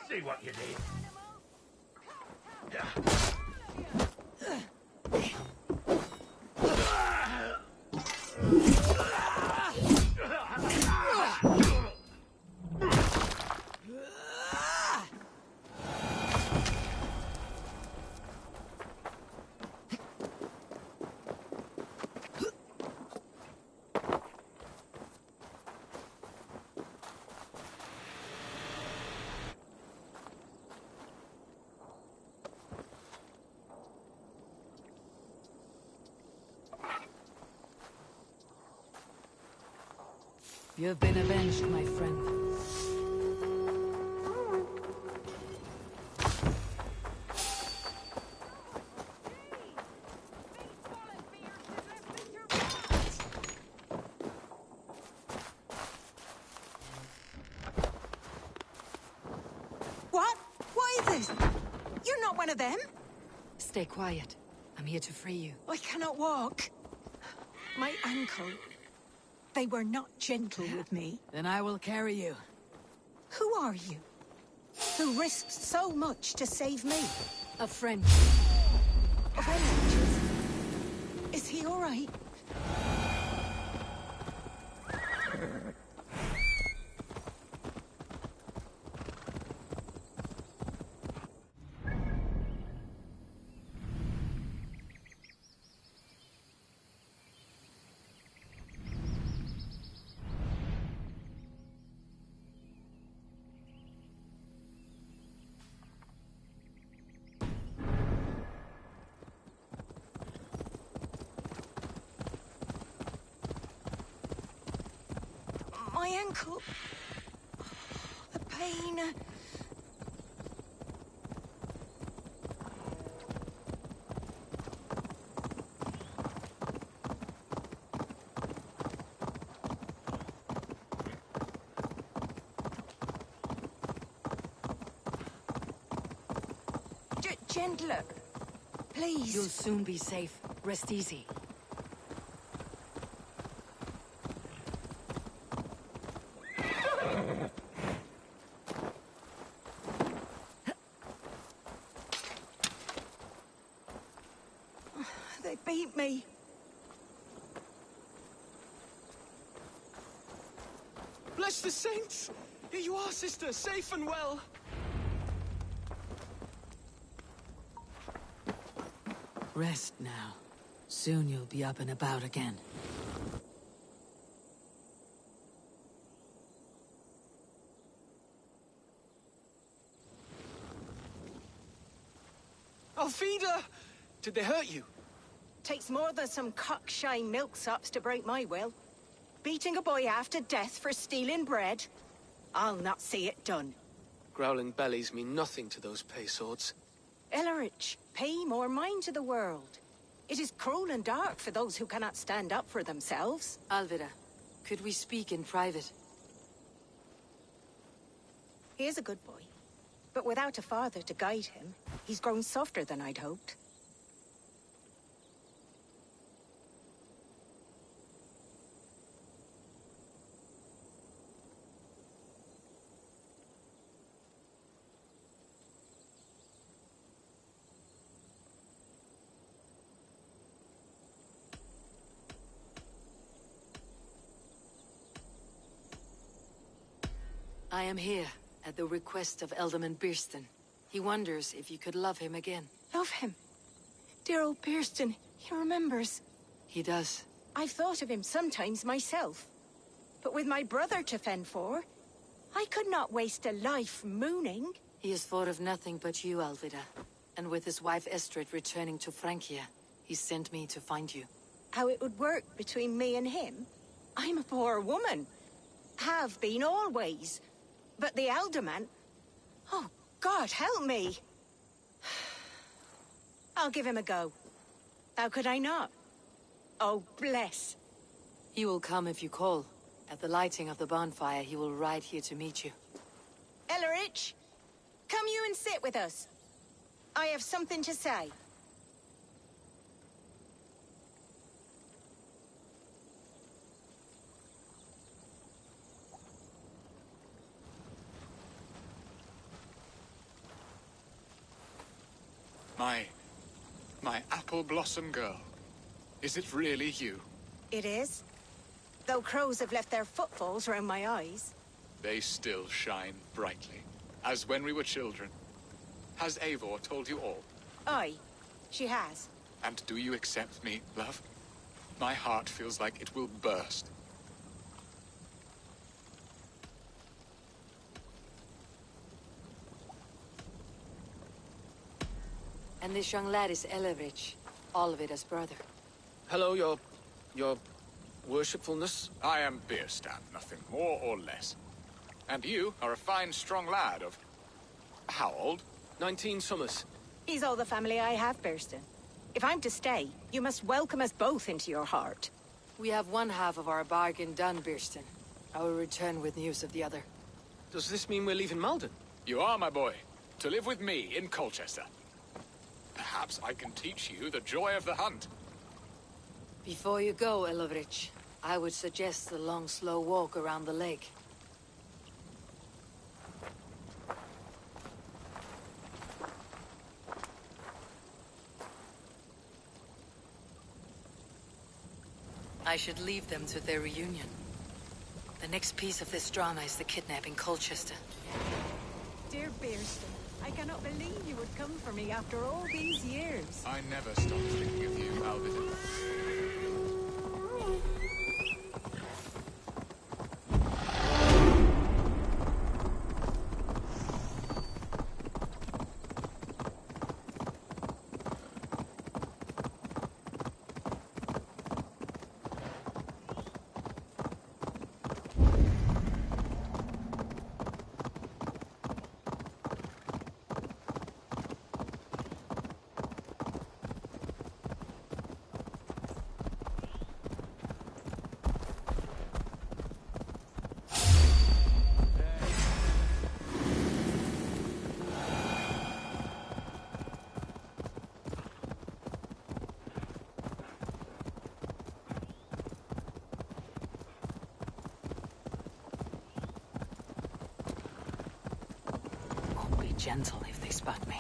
See what you did. You've been avenged, my friend. What? What is this? You're not one of them? Stay quiet. I'm here to free you. I cannot walk. My ankle. They were not gentle with me. Then I will carry you. Who are you? Who risked so much to save me? A friend. Of all ages. Is he all right? My ankle. The pain. Gentler. Please. You'll soon be safe. Rest easy. They beat me. Bless the saints! Here you are, sister, safe and well. Rest now. Soon you'll be up and about again. Alfida! Did they hurt you? Takes more than some cockshy milksops to break my will. Beating a boy half to death for stealing bread? I'll not see it done. Growling bellies mean nothing to those pay swords. Ellerich, pay more mind to the world. It is cruel and dark for those who cannot stand up for themselves. Alvida, could we speak in private? He is a good boy. But without a father to guide him, he's grown softer than I'd hoped. I am here, at the request of Alderman Birston. He wonders if you could love him again. Love him? Dear old Birston, he remembers. He does. I've thought of him sometimes myself. But with my brother to fend for, I could not waste a life mooning. He has thought of nothing but you, Alvida. And with his wife Estrid returning to Francia, he sent me to find you. How it would work between me and him? I'm a poor woman. Have been always. But the alderman... Oh, God, help me! I'll give him a go. How could I not? Oh, bless. He will come if you call. At the lighting of the bonfire, he will ride here to meet you. Ellerich, come you and sit with us. I have something to say. My apple blossom girl. Is it really you? It is. Though crows have left their footfalls round my eyes. They still shine brightly, as when we were children. Has Eivor told you all? Aye, she has. And do you accept me, love? My heart feels like it will burst. And this young lad is Elerich, Olvida's brother. Hello, your worshipfulness. I am Bierstan, nothing more or less. And you are a fine, strong lad of... how old? 19 summers. He's all the family I have, Burston. If I'm to stay, you must welcome us both into your heart. We have one half of our bargain done, Bierston. I will return with news of the other. Does this mean we're leaving Malden? You are, my boy, to live with me in Colchester. Perhaps I can teach you the joy of the hunt. Before you go, Elovrich, I would suggest a long, slow walk around the lake. I should leave them to their reunion. The next piece of this drama is the kidnapping Colchester. Dear Burston, I cannot believe you would come for me after all these years. I never stopped thinking of you, Alvida. Gentle if they spot me.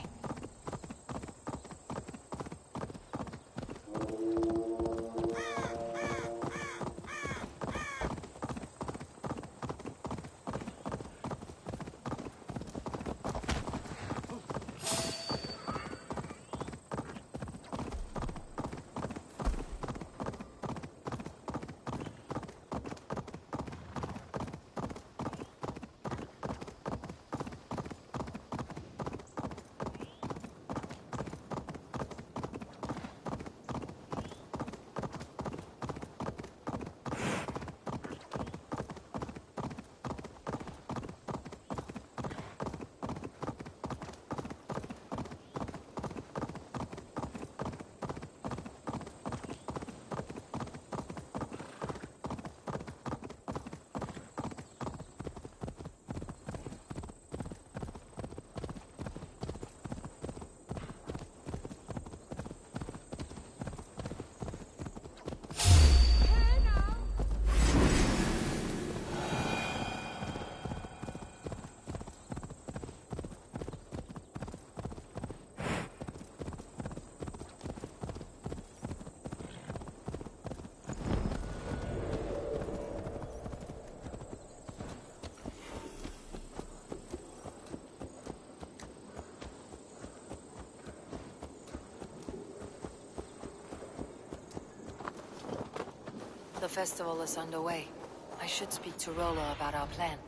The festival is underway. I should speak to Rollo about our plan.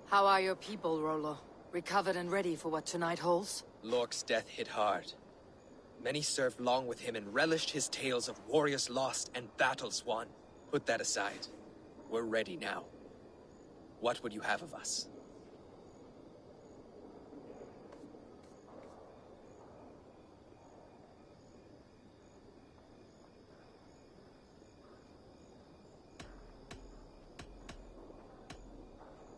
How are your people, Rollo? Recovered and ready for what tonight holds? Lork's death hit hard. Many served long with him and relished his tales of warriors lost and battles won. Put that aside. We're ready now. What would you have of us?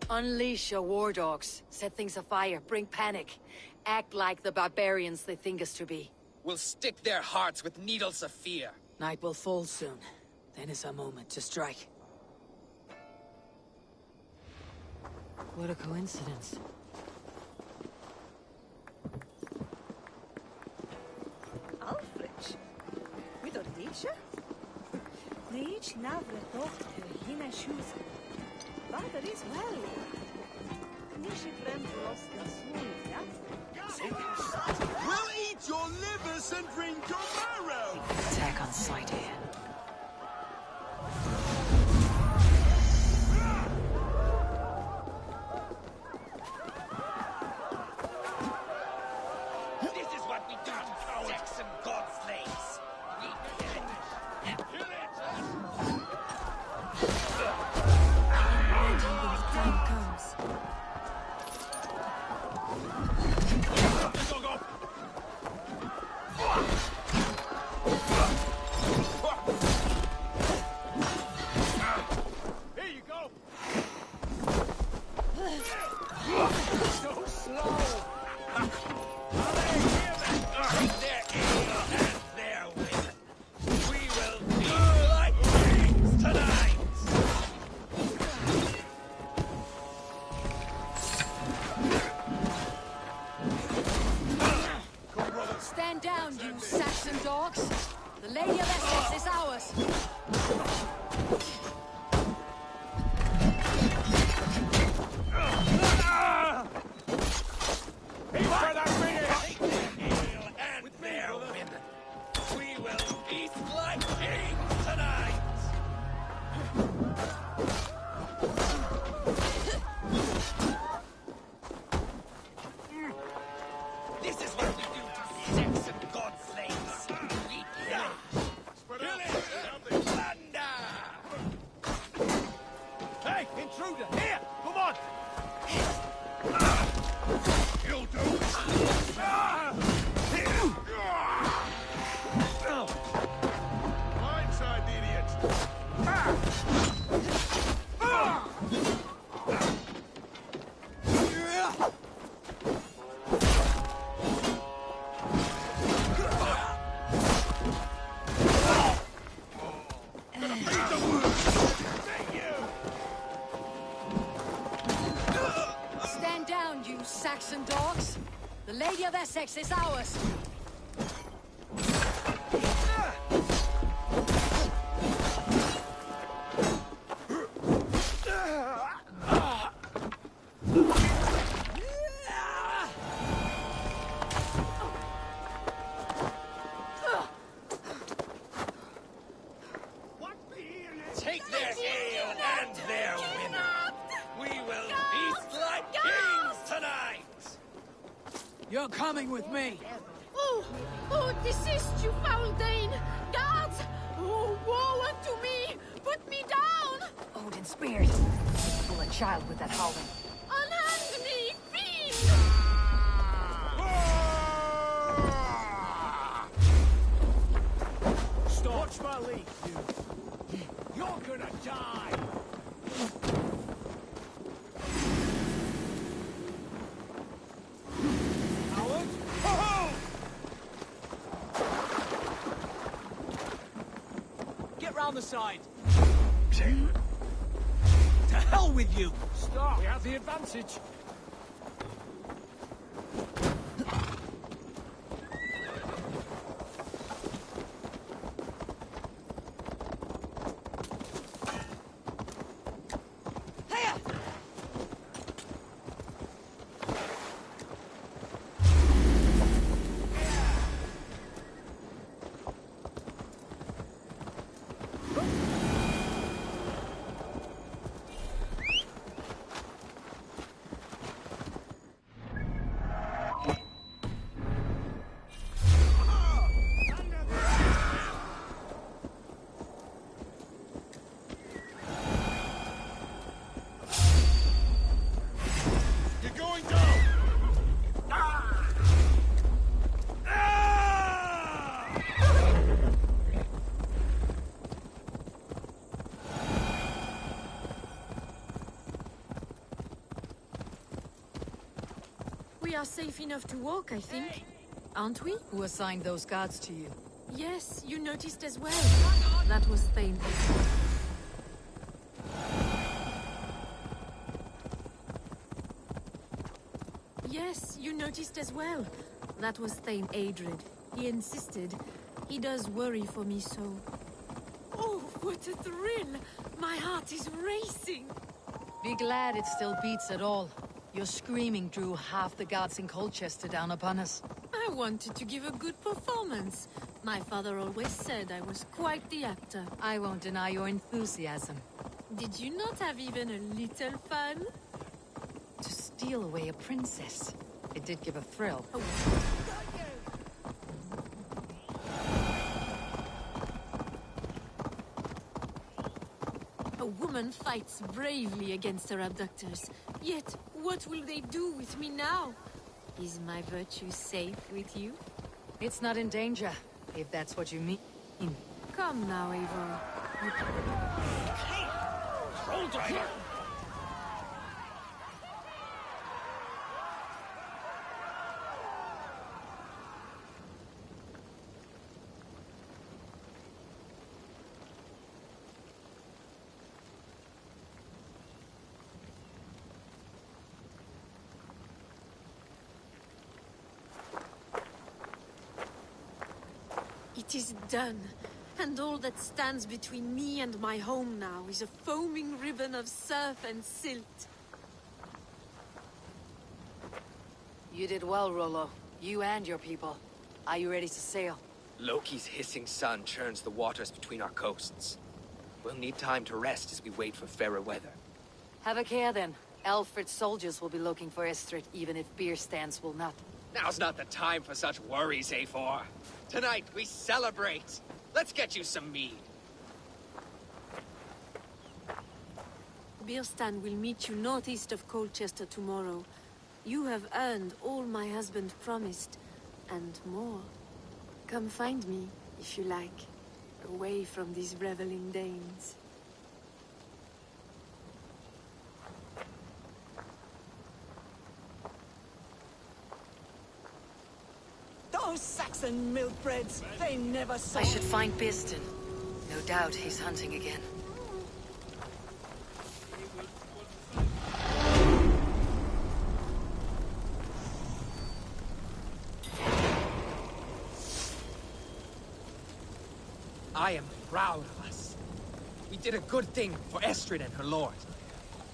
Unleash your war dogs. Set things afire. Bring panic. Act like the barbarians they think us to be. We'll stick their hearts with needles of fear. Night will fall soon. Then is our moment to strike. What a coincidence. Alfred, we don't teach you. Teach navre dochter hina shoes. But is well. Nishi friend lost the soul, yeah? We'll eat your livers and drink your marrow! Attack on sight here. This is what we do to Saxon god slaves! We kill it! Time comes. Go, go! Here you go! So slow! Their ale and their women. We will be like kings tonight! Stand down, you Saxon dogs. The Lady of Essex is ours. For the British! Ale and their women. We will feast like kings tonight! This is what we do to Saxon god slaves. We kill it! Plunder! Hey, intruder! Here! Come on! You'll do! Blindside the idiot! Stand down, you Saxon dogs. The Lady of Essex is ours. Take their ale and their women. We will feast like kings tonight. You're coming with me. Oh, desist, you foul Dane! Guards! Oh, woe unto me! Put me down! Odin speared. Pull a child with that howling. Unhand me, fiend! Stop. Watch my lead, you. You're gonna die. Howard? Ho-ho! Get round the side. To hell with you! Stop! We have the advantage. We are safe enough to walk, I think. Aren't we? Who assigned those guards to you? Yes, you noticed as well. That was Thane. Yes, you noticed as well. That was Thane Adred. He insisted. He does worry for me so. Oh, what a thrill! My heart is racing! Be glad it still beats at all. Your screaming drew half the guards in Colchester down upon us. I wanted to give a good performance. My father always said I was quite the actor. I won't deny your enthusiasm. Did you not have even a little fun? To steal away a princess. It did give a thrill. Oh. A woman fights bravely against her abductors. Yet, what will they do with me now? Is my virtue safe with you? It's not in danger, if that's what you mean. Come now, Eivor. Troll driver! It is done, and all that stands between me and my home now is a foaming ribbon of surf and silt. You did well, Rollo. You and your people. Are you ready to sail? Loki's hissing sun churns the waters between our coasts. We'll need time to rest as we wait for fairer weather. Have a care then. Alfred's soldiers will be looking for Estrid, even if beer stands will not. Now's not the time for such worries, Eivor. Tonight, we celebrate. Let's get you some mead. Birstan will meet you northeast of Colchester tomorrow. You have earned all my husband promised, and more. Come find me, if you like, away from these reveling Danes. Those Saxon milkbreads, they never saw... I should find Birstan. No doubt he's hunting again. I am proud of us. We did a good thing for Estrid and her lord.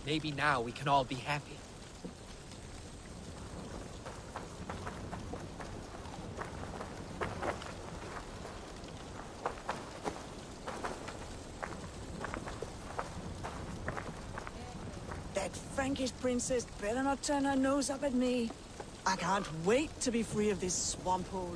Maybe now we can all be happy. That Frankish princess better not turn her nose up at me. I can't wait to be free of this swamp hole.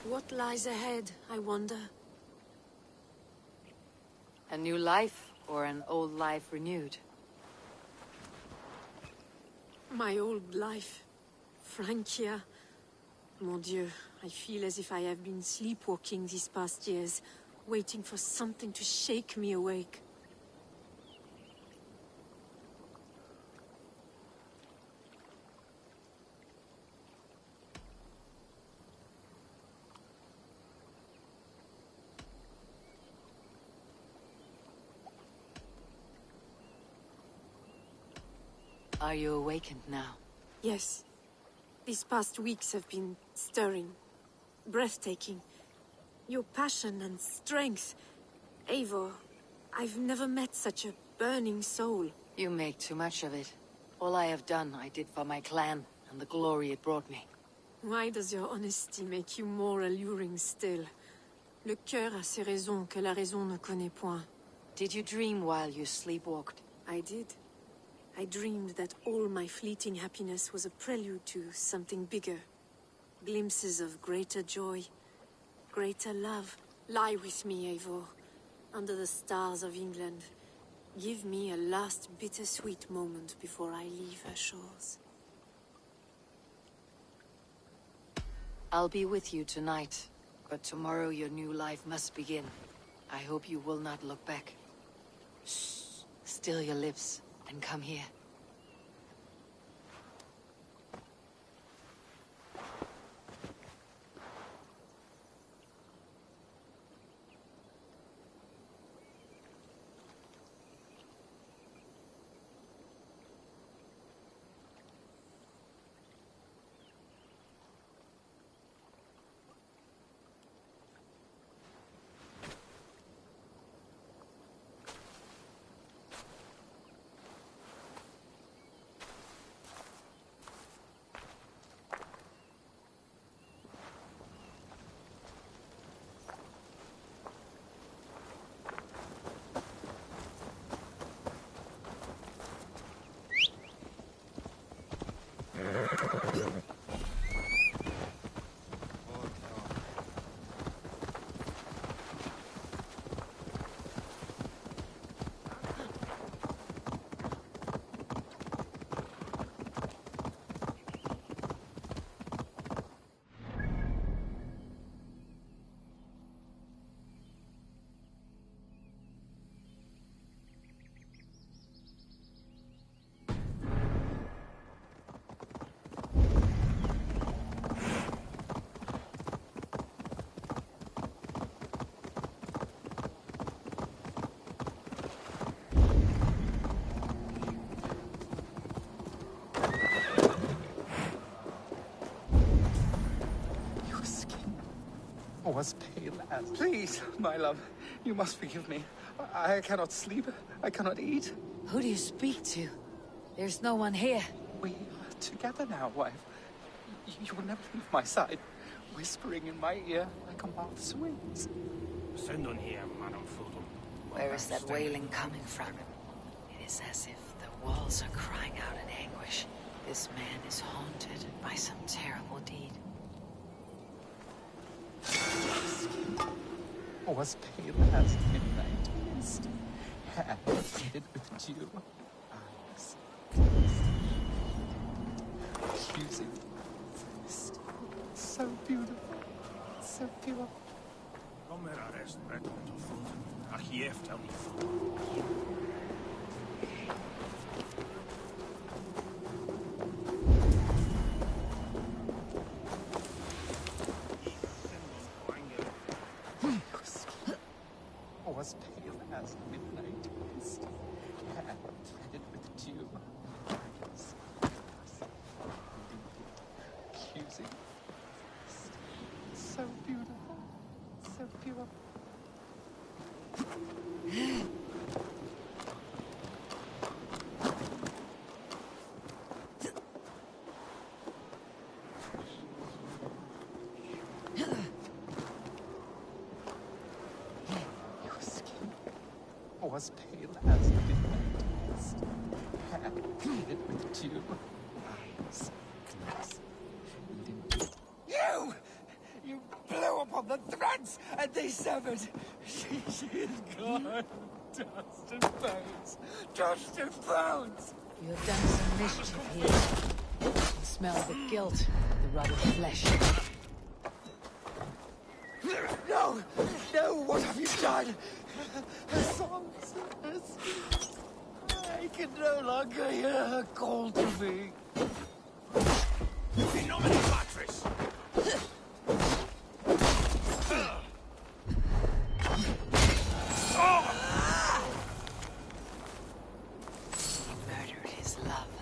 What lies ahead, I wonder? A new life, or an old life renewed? My old life. Francia. Mon Dieu, I feel as if I have been sleepwalking these past years, waiting for something to shake me awake. Are you awakened now? Yes. These past weeks have been stirring, breathtaking. Your passion and strength. Eivor, I've never met such a burning soul. You make too much of it. All I have done, I did for my clan, and the glory it brought me. Why does your honesty make you more alluring still? Le cœur a ses raisons que la raison ne connaît point. Did you dream while you sleepwalked? I did. I dreamed that all my fleeting happiness was a prelude to something bigger. Glimpses of greater joy, greater love. Lie with me, Eivor, under the stars of England. Give me a last bittersweet moment before I leave her shores. I'll be with you tonight, but tomorrow your new life must begin. I hope you will not look back. Shh. Still your lips, and come here. Was pale as... Please, my love, you must forgive me. I cannot sleep. I cannot eat. Who do you speak to? There's no one here. We are together now, wife. You will never leave my side, whispering in my ear like a moth's wings. Send on here, Madam Fulton. Where is that wailing coming from? It is as if the walls are crying out in anguish. This man is haunted by some terrible deed. Was pale as midnight mist, hair faded with dew, eyes accusing, so beautiful, so pure. Kom arrest Madam Fulton. Ach, je heeft al niet Was pale as midnight mist, hair threaded with dew, eyes accusing, so beautiful, so pure. Was pale as midnight mist, hair threaded with dew, eyes glass. You blew upon the threads, and they severed. She is gone. Dust and bones. Dust and bones. You have done some mischief here. You can smell the guilt, the rotted flesh. No! No! What have you done? Her song says... I can no longer hear her call to me. Phenomenal mattress! He murdered his love.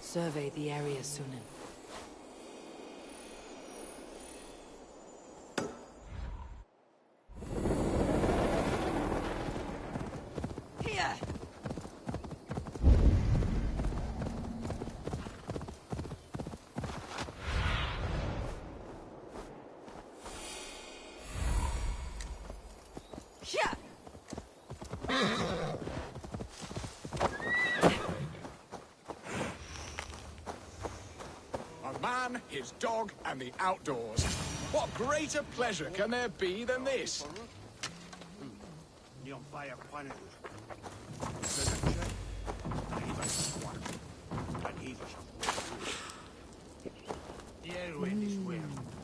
Survey the area, Sunan. Here! Here! A man, his dog, and the outdoors. What greater pleasure can there be than this?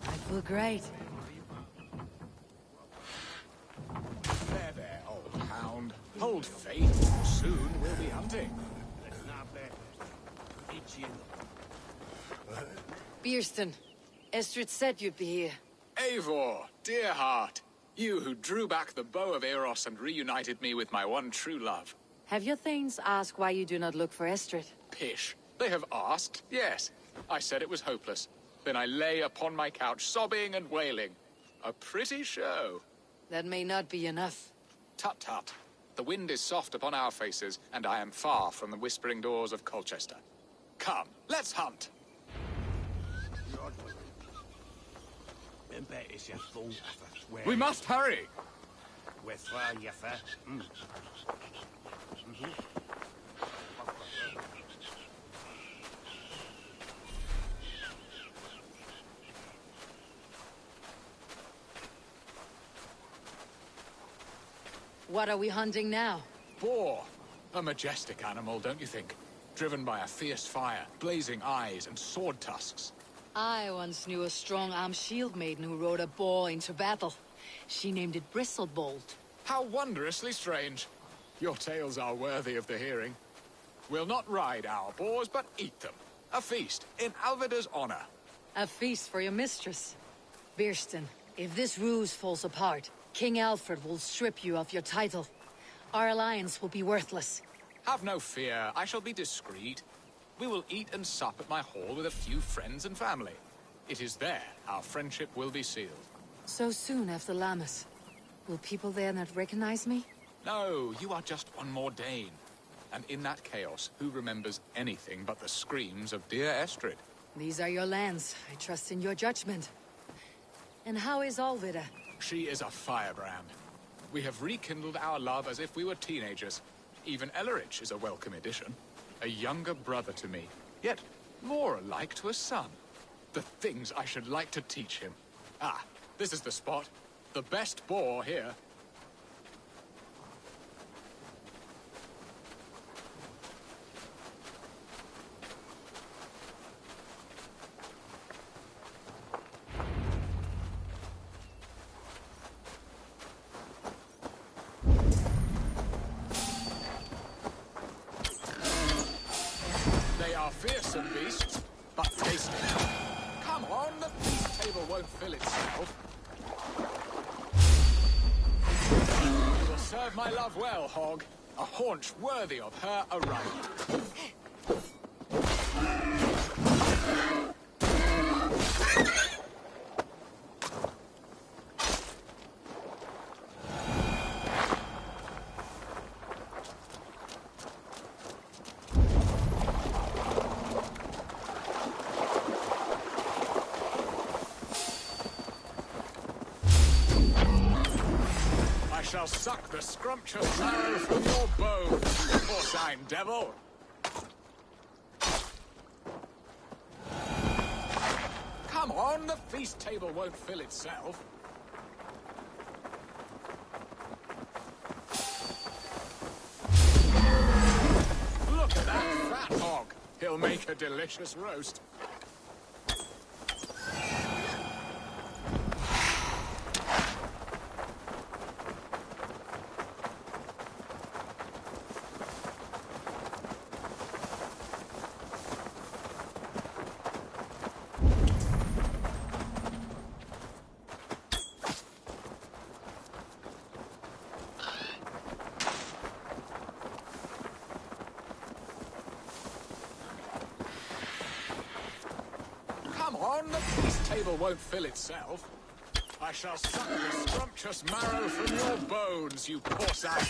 I feel great. There, there, old hound. Hold faith. Soon we'll be hunting. Bierston, Estrid said you'd be here. Eivor, dear heart. You who drew back the bow of Eros and reunited me with my one true love. Have your thanes asked why you do not look for Estrid? Pish. They have asked, yes. I said it was hopeless. Then I lay upon my couch, sobbing and wailing. A pretty show. That may not be enough. Tut tut. The wind is soft upon our faces, and I am far from the whispering doors of Colchester. Come, let's hunt. We must hurry. What are we hunting now? Boar. A majestic animal, don't you think? Driven by a fierce fire, blazing eyes, and sword tusks. I once knew a strong-armed shield maiden who rode a boar into battle. She named it Bristlebolt. How wondrously strange. Your tales are worthy of the hearing. We'll not ride our boars, but eat them. A feast, in Alvida's honor. A feast for your mistress. Bierston, if this ruse falls apart, King Alfred will strip you of your title. Our alliance will be worthless. Have no fear, I shall be discreet. We will eat and sup at my hall with a few friends and family. It is there our friendship will be sealed. So soon after Lammas. Will people there not recognize me? No, you are just one more Dane. And in that chaos, who remembers anything but the screams of dear Estrid? These are your lands. I trust in your judgment. And how is Alvida? She is a firebrand. We have rekindled our love as if we were teenagers. Even Ellerich is a welcome addition. A younger brother to me, yet more alike to a son. The things I should like to teach him. Ah, this is the spot. The best boar here. Fearsome beasts, but tasty. Come on, the feast table won't fill itself. You will serve my love well, Hog. A haunch worthy of her arrival. Shall suck the scrumptious marrow from your bones, porcine devil! Come on, the feast table won't fill itself. Look at that fat hog! He'll make a delicious roast. on, the peace table won't fill itself. I shall suck the scrumptious marrow from your bones, you poor sap.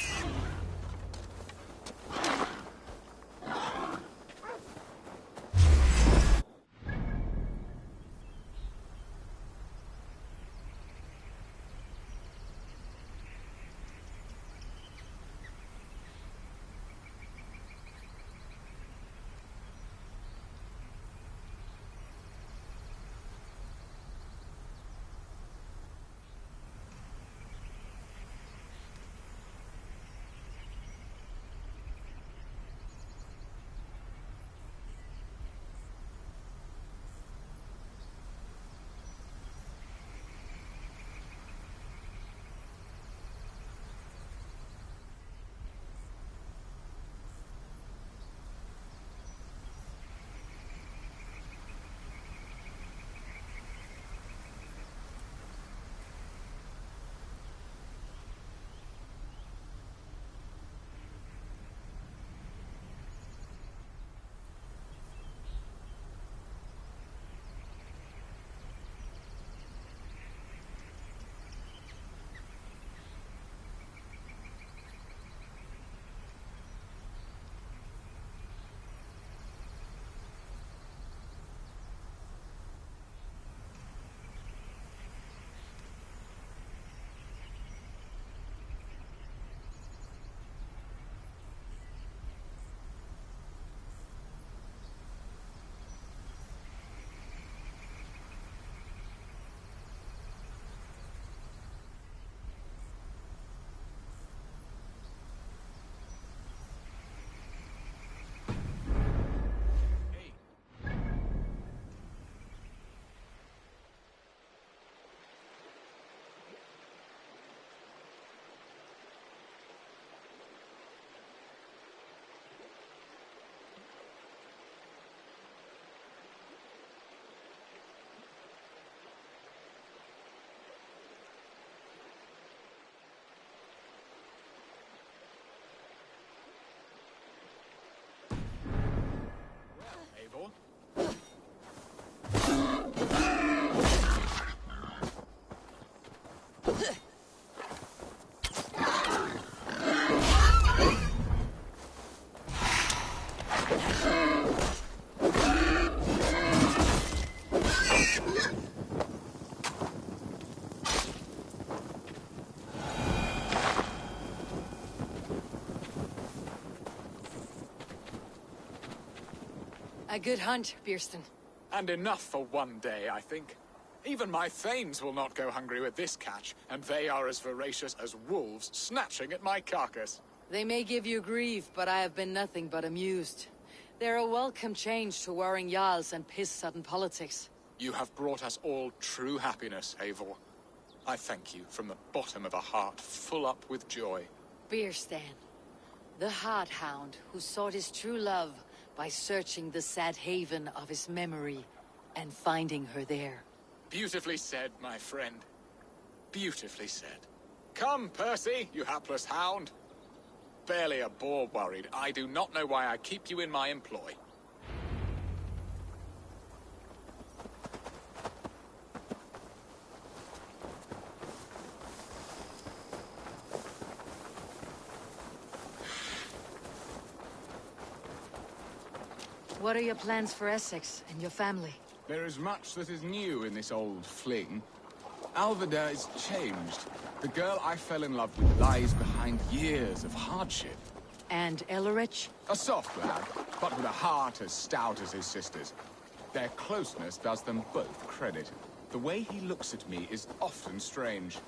A good hunt, Bierston. And enough for one day, I think. Even my thanes will not go hungry with this catch, and they are as voracious as wolves snatching at my carcass. They may give you grief, but I have been nothing but amused. They're a welcome change to warring jarls and piss-sudden politics. You have brought us all true happiness, Eivor. I thank you from the bottom of a heart full up with joy. Bierstan, the Hard Hound who sought his true love by searching the sad haven of his memory and finding her there. Beautifully said, my friend. Beautifully said. Come, Percy, you hapless hound. Barely a boar worried. I do not know why I keep you in my employ. What are your plans for Essex and your family? There is much that is new in this old fling. Alvida is changed. The girl I fell in love with lies behind years of hardship. And Ellerich? A soft lad, but with a heart as stout as his sister's. Their closeness does them both credit. The way he looks at me is often strange.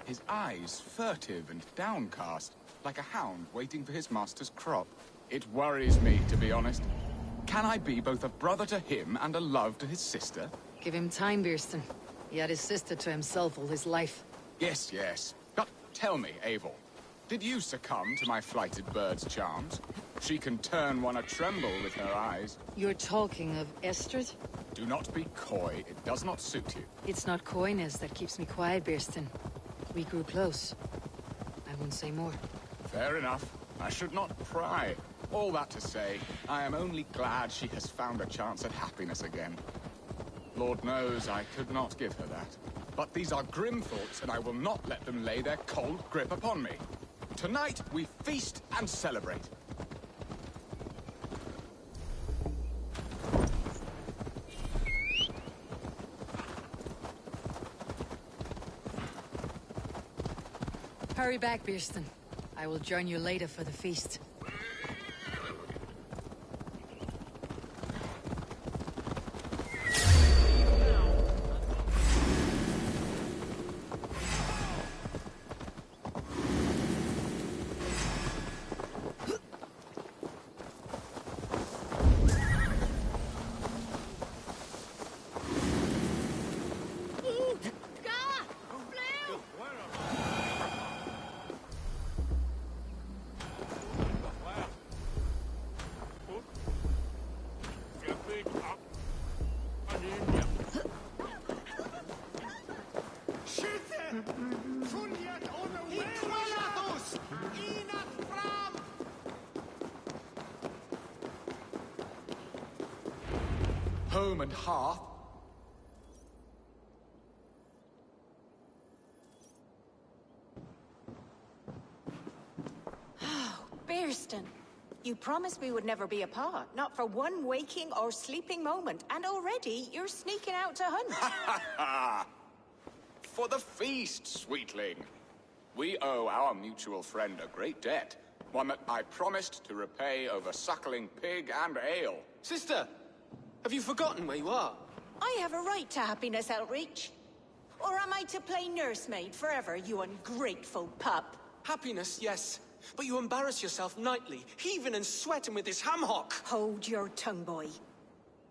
His eyes furtive and downcast, like a hound waiting for his master's crop. It worries me, to be honest. Can I be both a brother to him and a love to his sister? Give him time, Bierston. He had his sister to himself all his life. Yes, yes. But tell me, Eivor, did you succumb to my flighted bird's charms? She can turn one a tremble with her eyes. You're talking of Estrid? Do not be coy. It does not suit you. It's not coyness that keeps me quiet, Bierston. We grew close. I won't say more. Fair enough. I should not pry. All that to say, I am only glad she has found a chance at happiness again. Lord knows I could not give her that. But these are grim thoughts, and I will not let them lay their cold grip upon me. Tonight, we feast and celebrate. Hurry back, Beerston. I will join you later for the feast. Home and hearth. Beerston, you promised we would never be apart, not for one waking or sleeping moment, and already you're sneaking out to hunt. For the feast, sweetling. We owe our mutual friend a great debt, one that I promised to repay over suckling pig and ale. Sister, have you forgotten where you are? I have a right to happiness, Outreach. Or am I to play nursemaid forever, you ungrateful pup? Happiness, yes. But you embarrass yourself nightly, heaving and sweating with this ham hock. Hold your tongue, boy.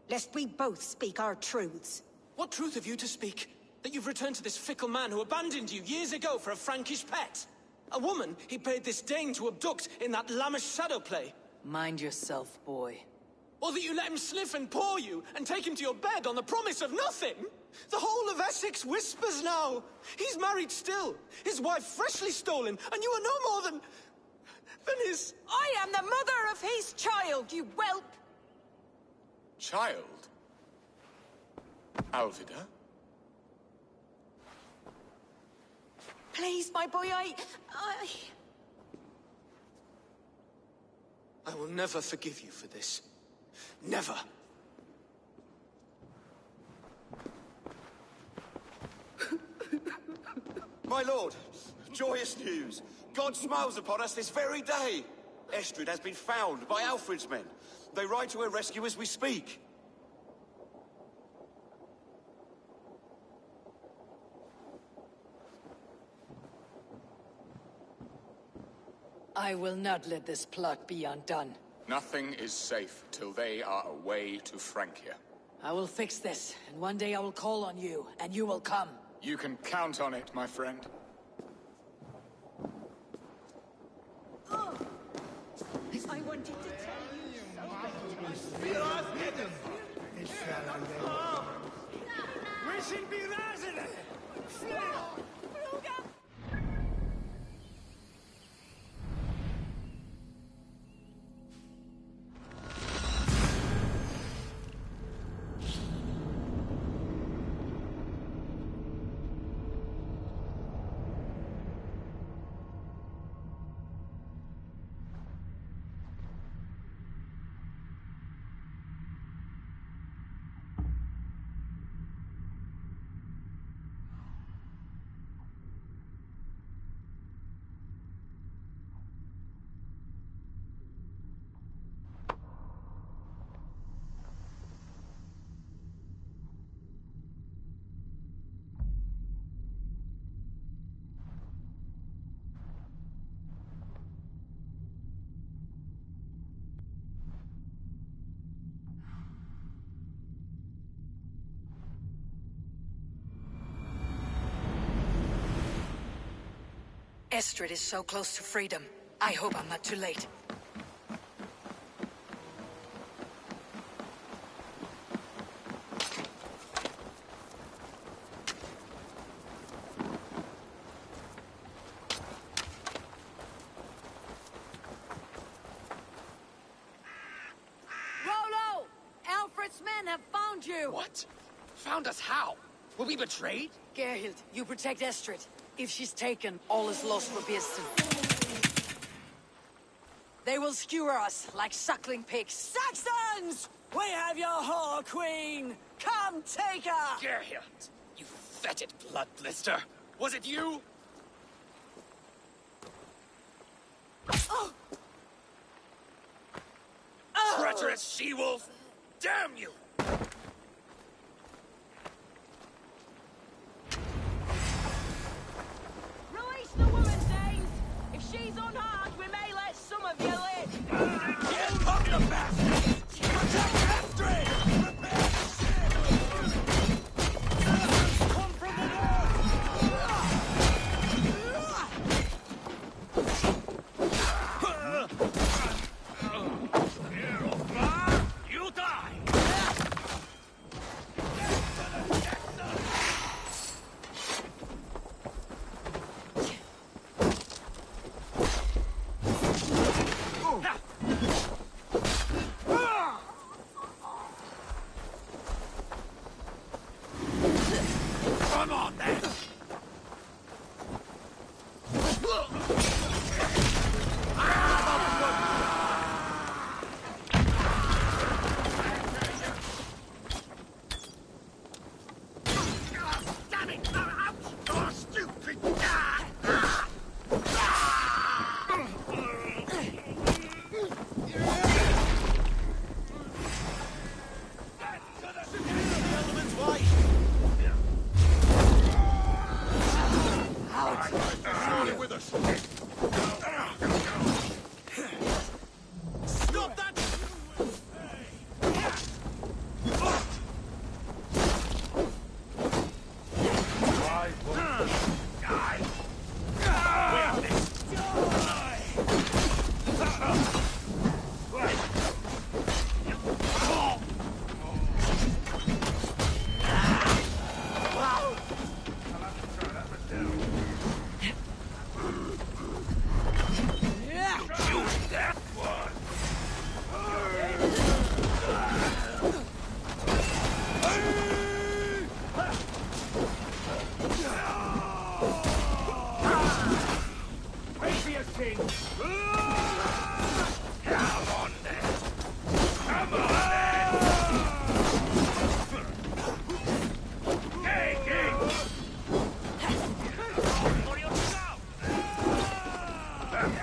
Lest we both speak our truths. What truth have you to speak? That you've returned to this fickle man who abandoned you years ago for a Frankish pet? A woman he paid this Dane to abduct in that lammish shadow play? Mind yourself, boy. Or that you let him sniff and paw you, and take him to your bed on the promise of nothing? The whole of Essex whispers now. He's married still, his wife freshly stolen, and you are no more than his... I am the mother of his child, you whelp! Child? Alvida? Please, my boy, I will never forgive you for this. Never. My lord, joyous news. God smiles upon us this very day. Estrid has been found by Alfred's men. They ride to her rescue as we speak. I will not let this plot be undone. Nothing is safe till they are away to Francia. I will fix this, and one day I will call on you, and you will come. You can count on it, my friend. I wanted to tell you so We should be resident! Estrid is so close to freedom. I hope I'm not too late. Rollo! Alfred's men have found you! What? Found us how? Were we betrayed? Gerhild, you protect Estrid. If she's taken, all is lost for Birsten. They will skewer us like suckling pigs. Saxons! We have your whore, Queen! Come take her! Gerhild, you fetid blood blister! Was it you? Oh. Treacherous she-wolf! Damn you! Release the woman, Danes! If she's unharmed, we may let some of you live! Get up, you bastard! Protect Astrid! Prepare the ship! Come from the You die! Come on, then! Damn it! Ouch! Oh, stupid! With us! Stop that!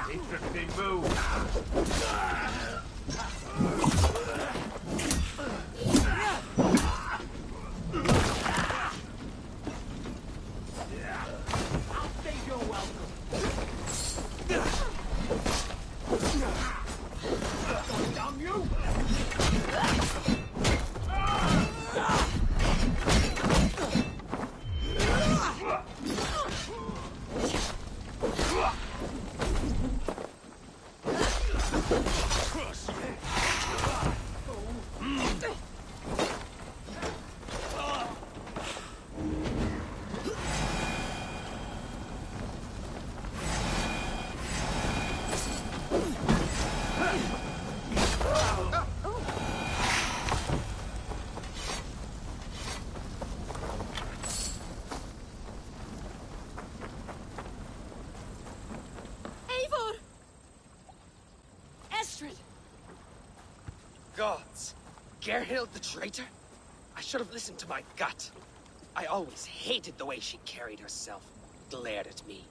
Interesting move. I'll say you're welcome. Damn you! Eivor! Estrid! Gods! Gerhild the traitor? I should have listened to my gut. I always hated the way she carried herself, glared at me.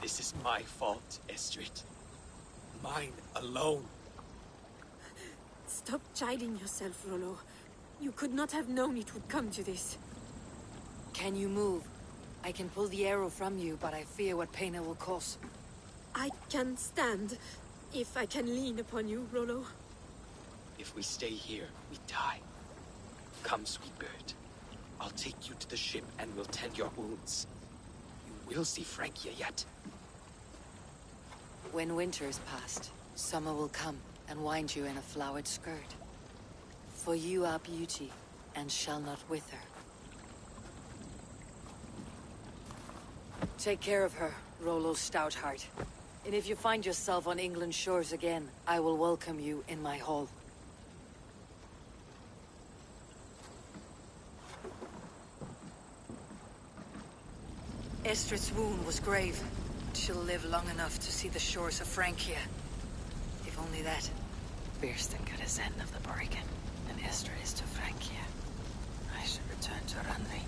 This is my fault, Estrid. Mine alone. Stop chiding yourself, Rollo. You could not have known it would come to this. Can you move? I can pull the arrow from you, but I fear what pain it will cause. I can stand, if I can lean upon you, Rollo. If we stay here, we die. Come, sweet bird. I'll take you to the ship and we'll tend your wounds. You will see Francia yet. When winter is past, summer will come and wind you in a flowered skirt. For you are beauty, and shall not wither. Take care of her, Rollo Stoutheart. And if you find yourself on England's shores again, I will welcome you in my hall. Estrid's wound was grave, but she'll live long enough to see the shores of Francia. If only that. Birsten got his end of the bargain, and Estrid is to Francia. I should return to Randvi.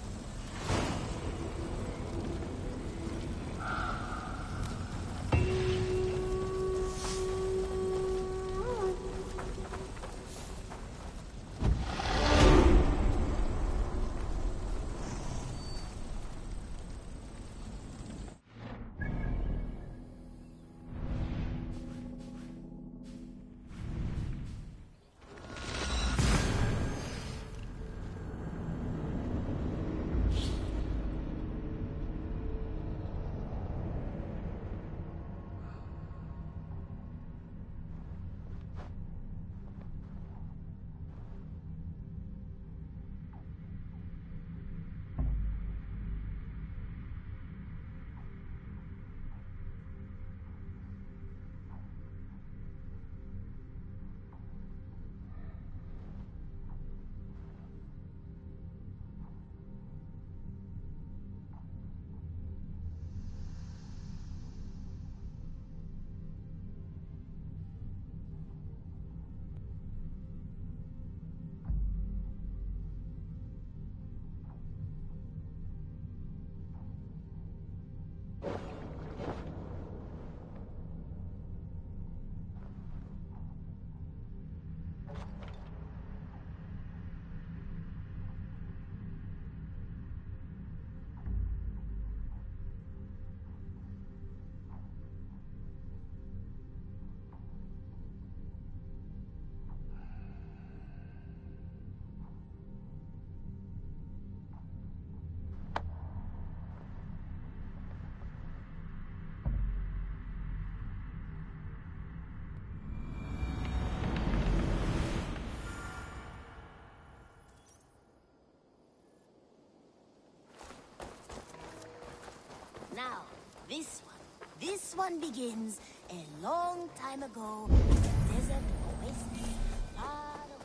Now, this one begins a long time ago in the desert oasis, far away.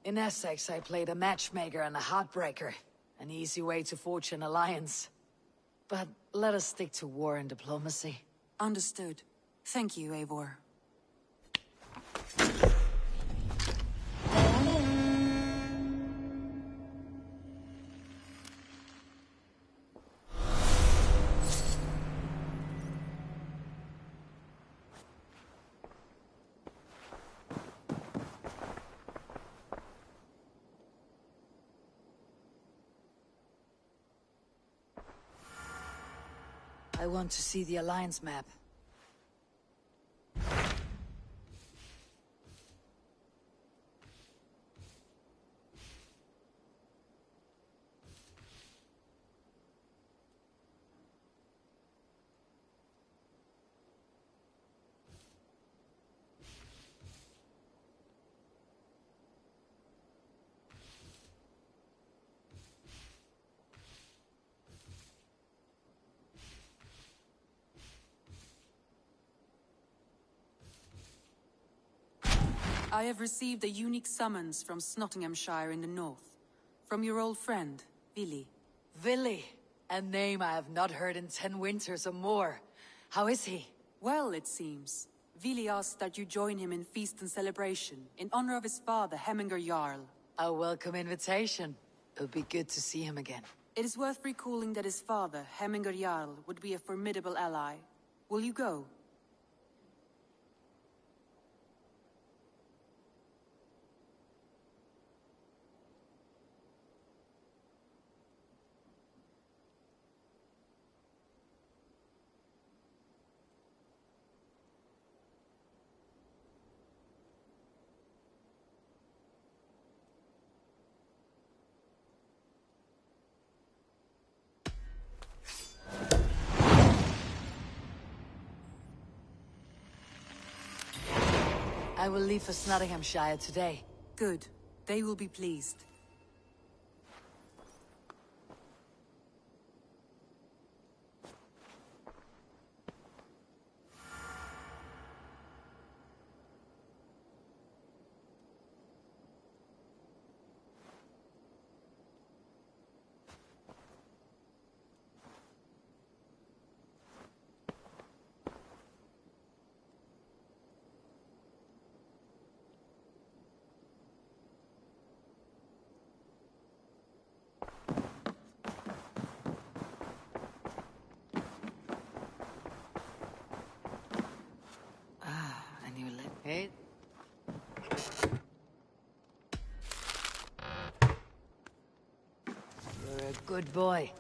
In Essex, I played a matchmaker and a heartbreaker. An easy way to forge an alliance. But let us stick to war and diplomacy. Understood. Thank you, Eivor. I want to see the Alliance map. I have received a unique summons from Nottinghamshire in the north. From your old friend, Vili. Vili? A name I have not heard in 10 winters or more. How is he? Well, it seems. Vili asked that you join him in feast and celebration, in honor of his father, Hemminger Jarl. A welcome invitation. It'll be good to see him again. It is worth recalling that his father, Hemminger Jarl, would be a formidable ally. Will you go? I will leave for Nottinghamshire today. Good. They will be pleased. Hey. You're a good boy.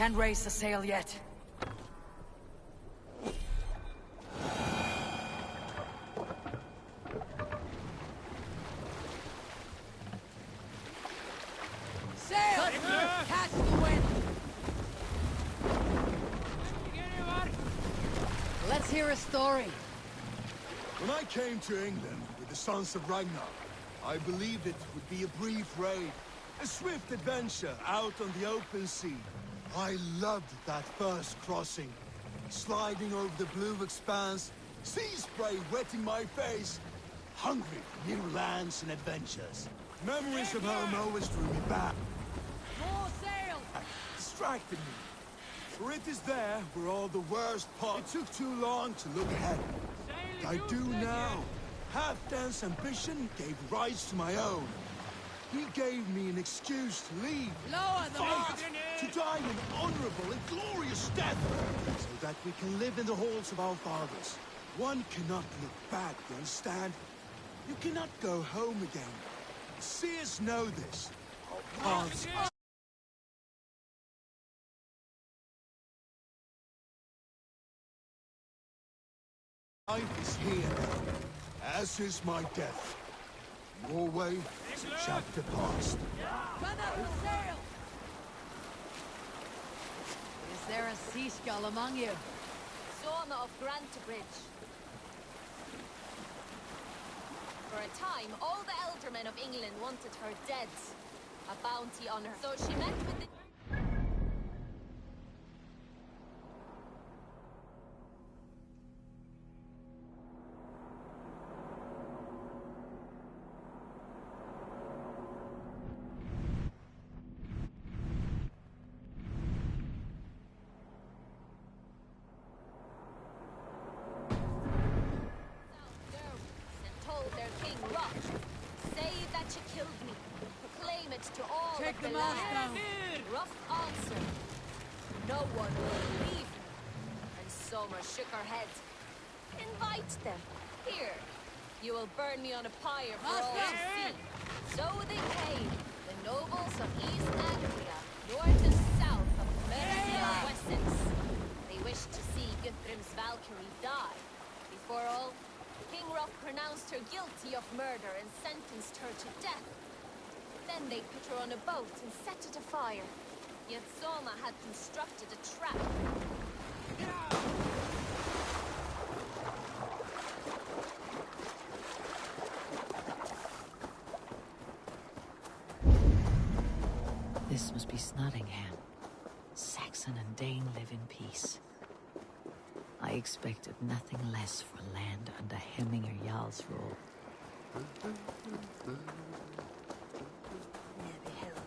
Can't raise the sail yet. hear a story. When I came to England with the Sons of Ragnar, I believed it would be a brief raid, a swift adventure out on the open sea. I loved that first crossing, sliding over the blue expanse, sea spray wetting my face, hungry for new lands and adventures. Memories of home always drew me back. More sail! Distracted me. For it is there where all the worst parts. It took too long to look ahead. I do now. Halfdan's ambition gave rise to my own. He gave me an excuse to leave, Lower to the fight, mast! to die an honorable and glorious death, so that we can live in the halls of our fathers. One cannot look back, you understand? You cannot go home again. Seers know this. Our paths life is here now, as is my death. Your way is a chapter past. Run up the sail! Is there a seaskull among you? Soma of Grantebridge. For a time, all the ealdormen of England wanted her dead. A bounty on her. So she met with the... to all Take of the the mast land. down. Rough answer. No one will believe her. And Soma shook her head. Invite them. Here. You will burn me on a pyre for all to see. So they came. The nobles of East Anglia, north and south of Mercia and Wessex. They wished to see Guthrum's Valkyrie die. Before all, King Rough pronounced her guilty of murder and sentenced her to death. Then they put her on a boat and set it afire. Yet Soma had constructed a trap. This must be Snottingham. Saxon and Dane live in peace. I expected nothing less for land under Hemminger Jarl's rule. Never hell.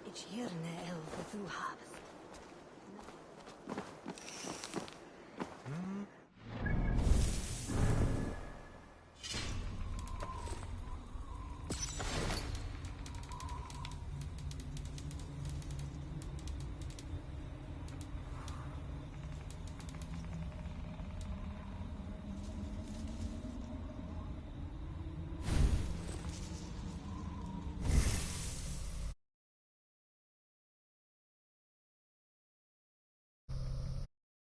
It's here in the elf of Valhalla.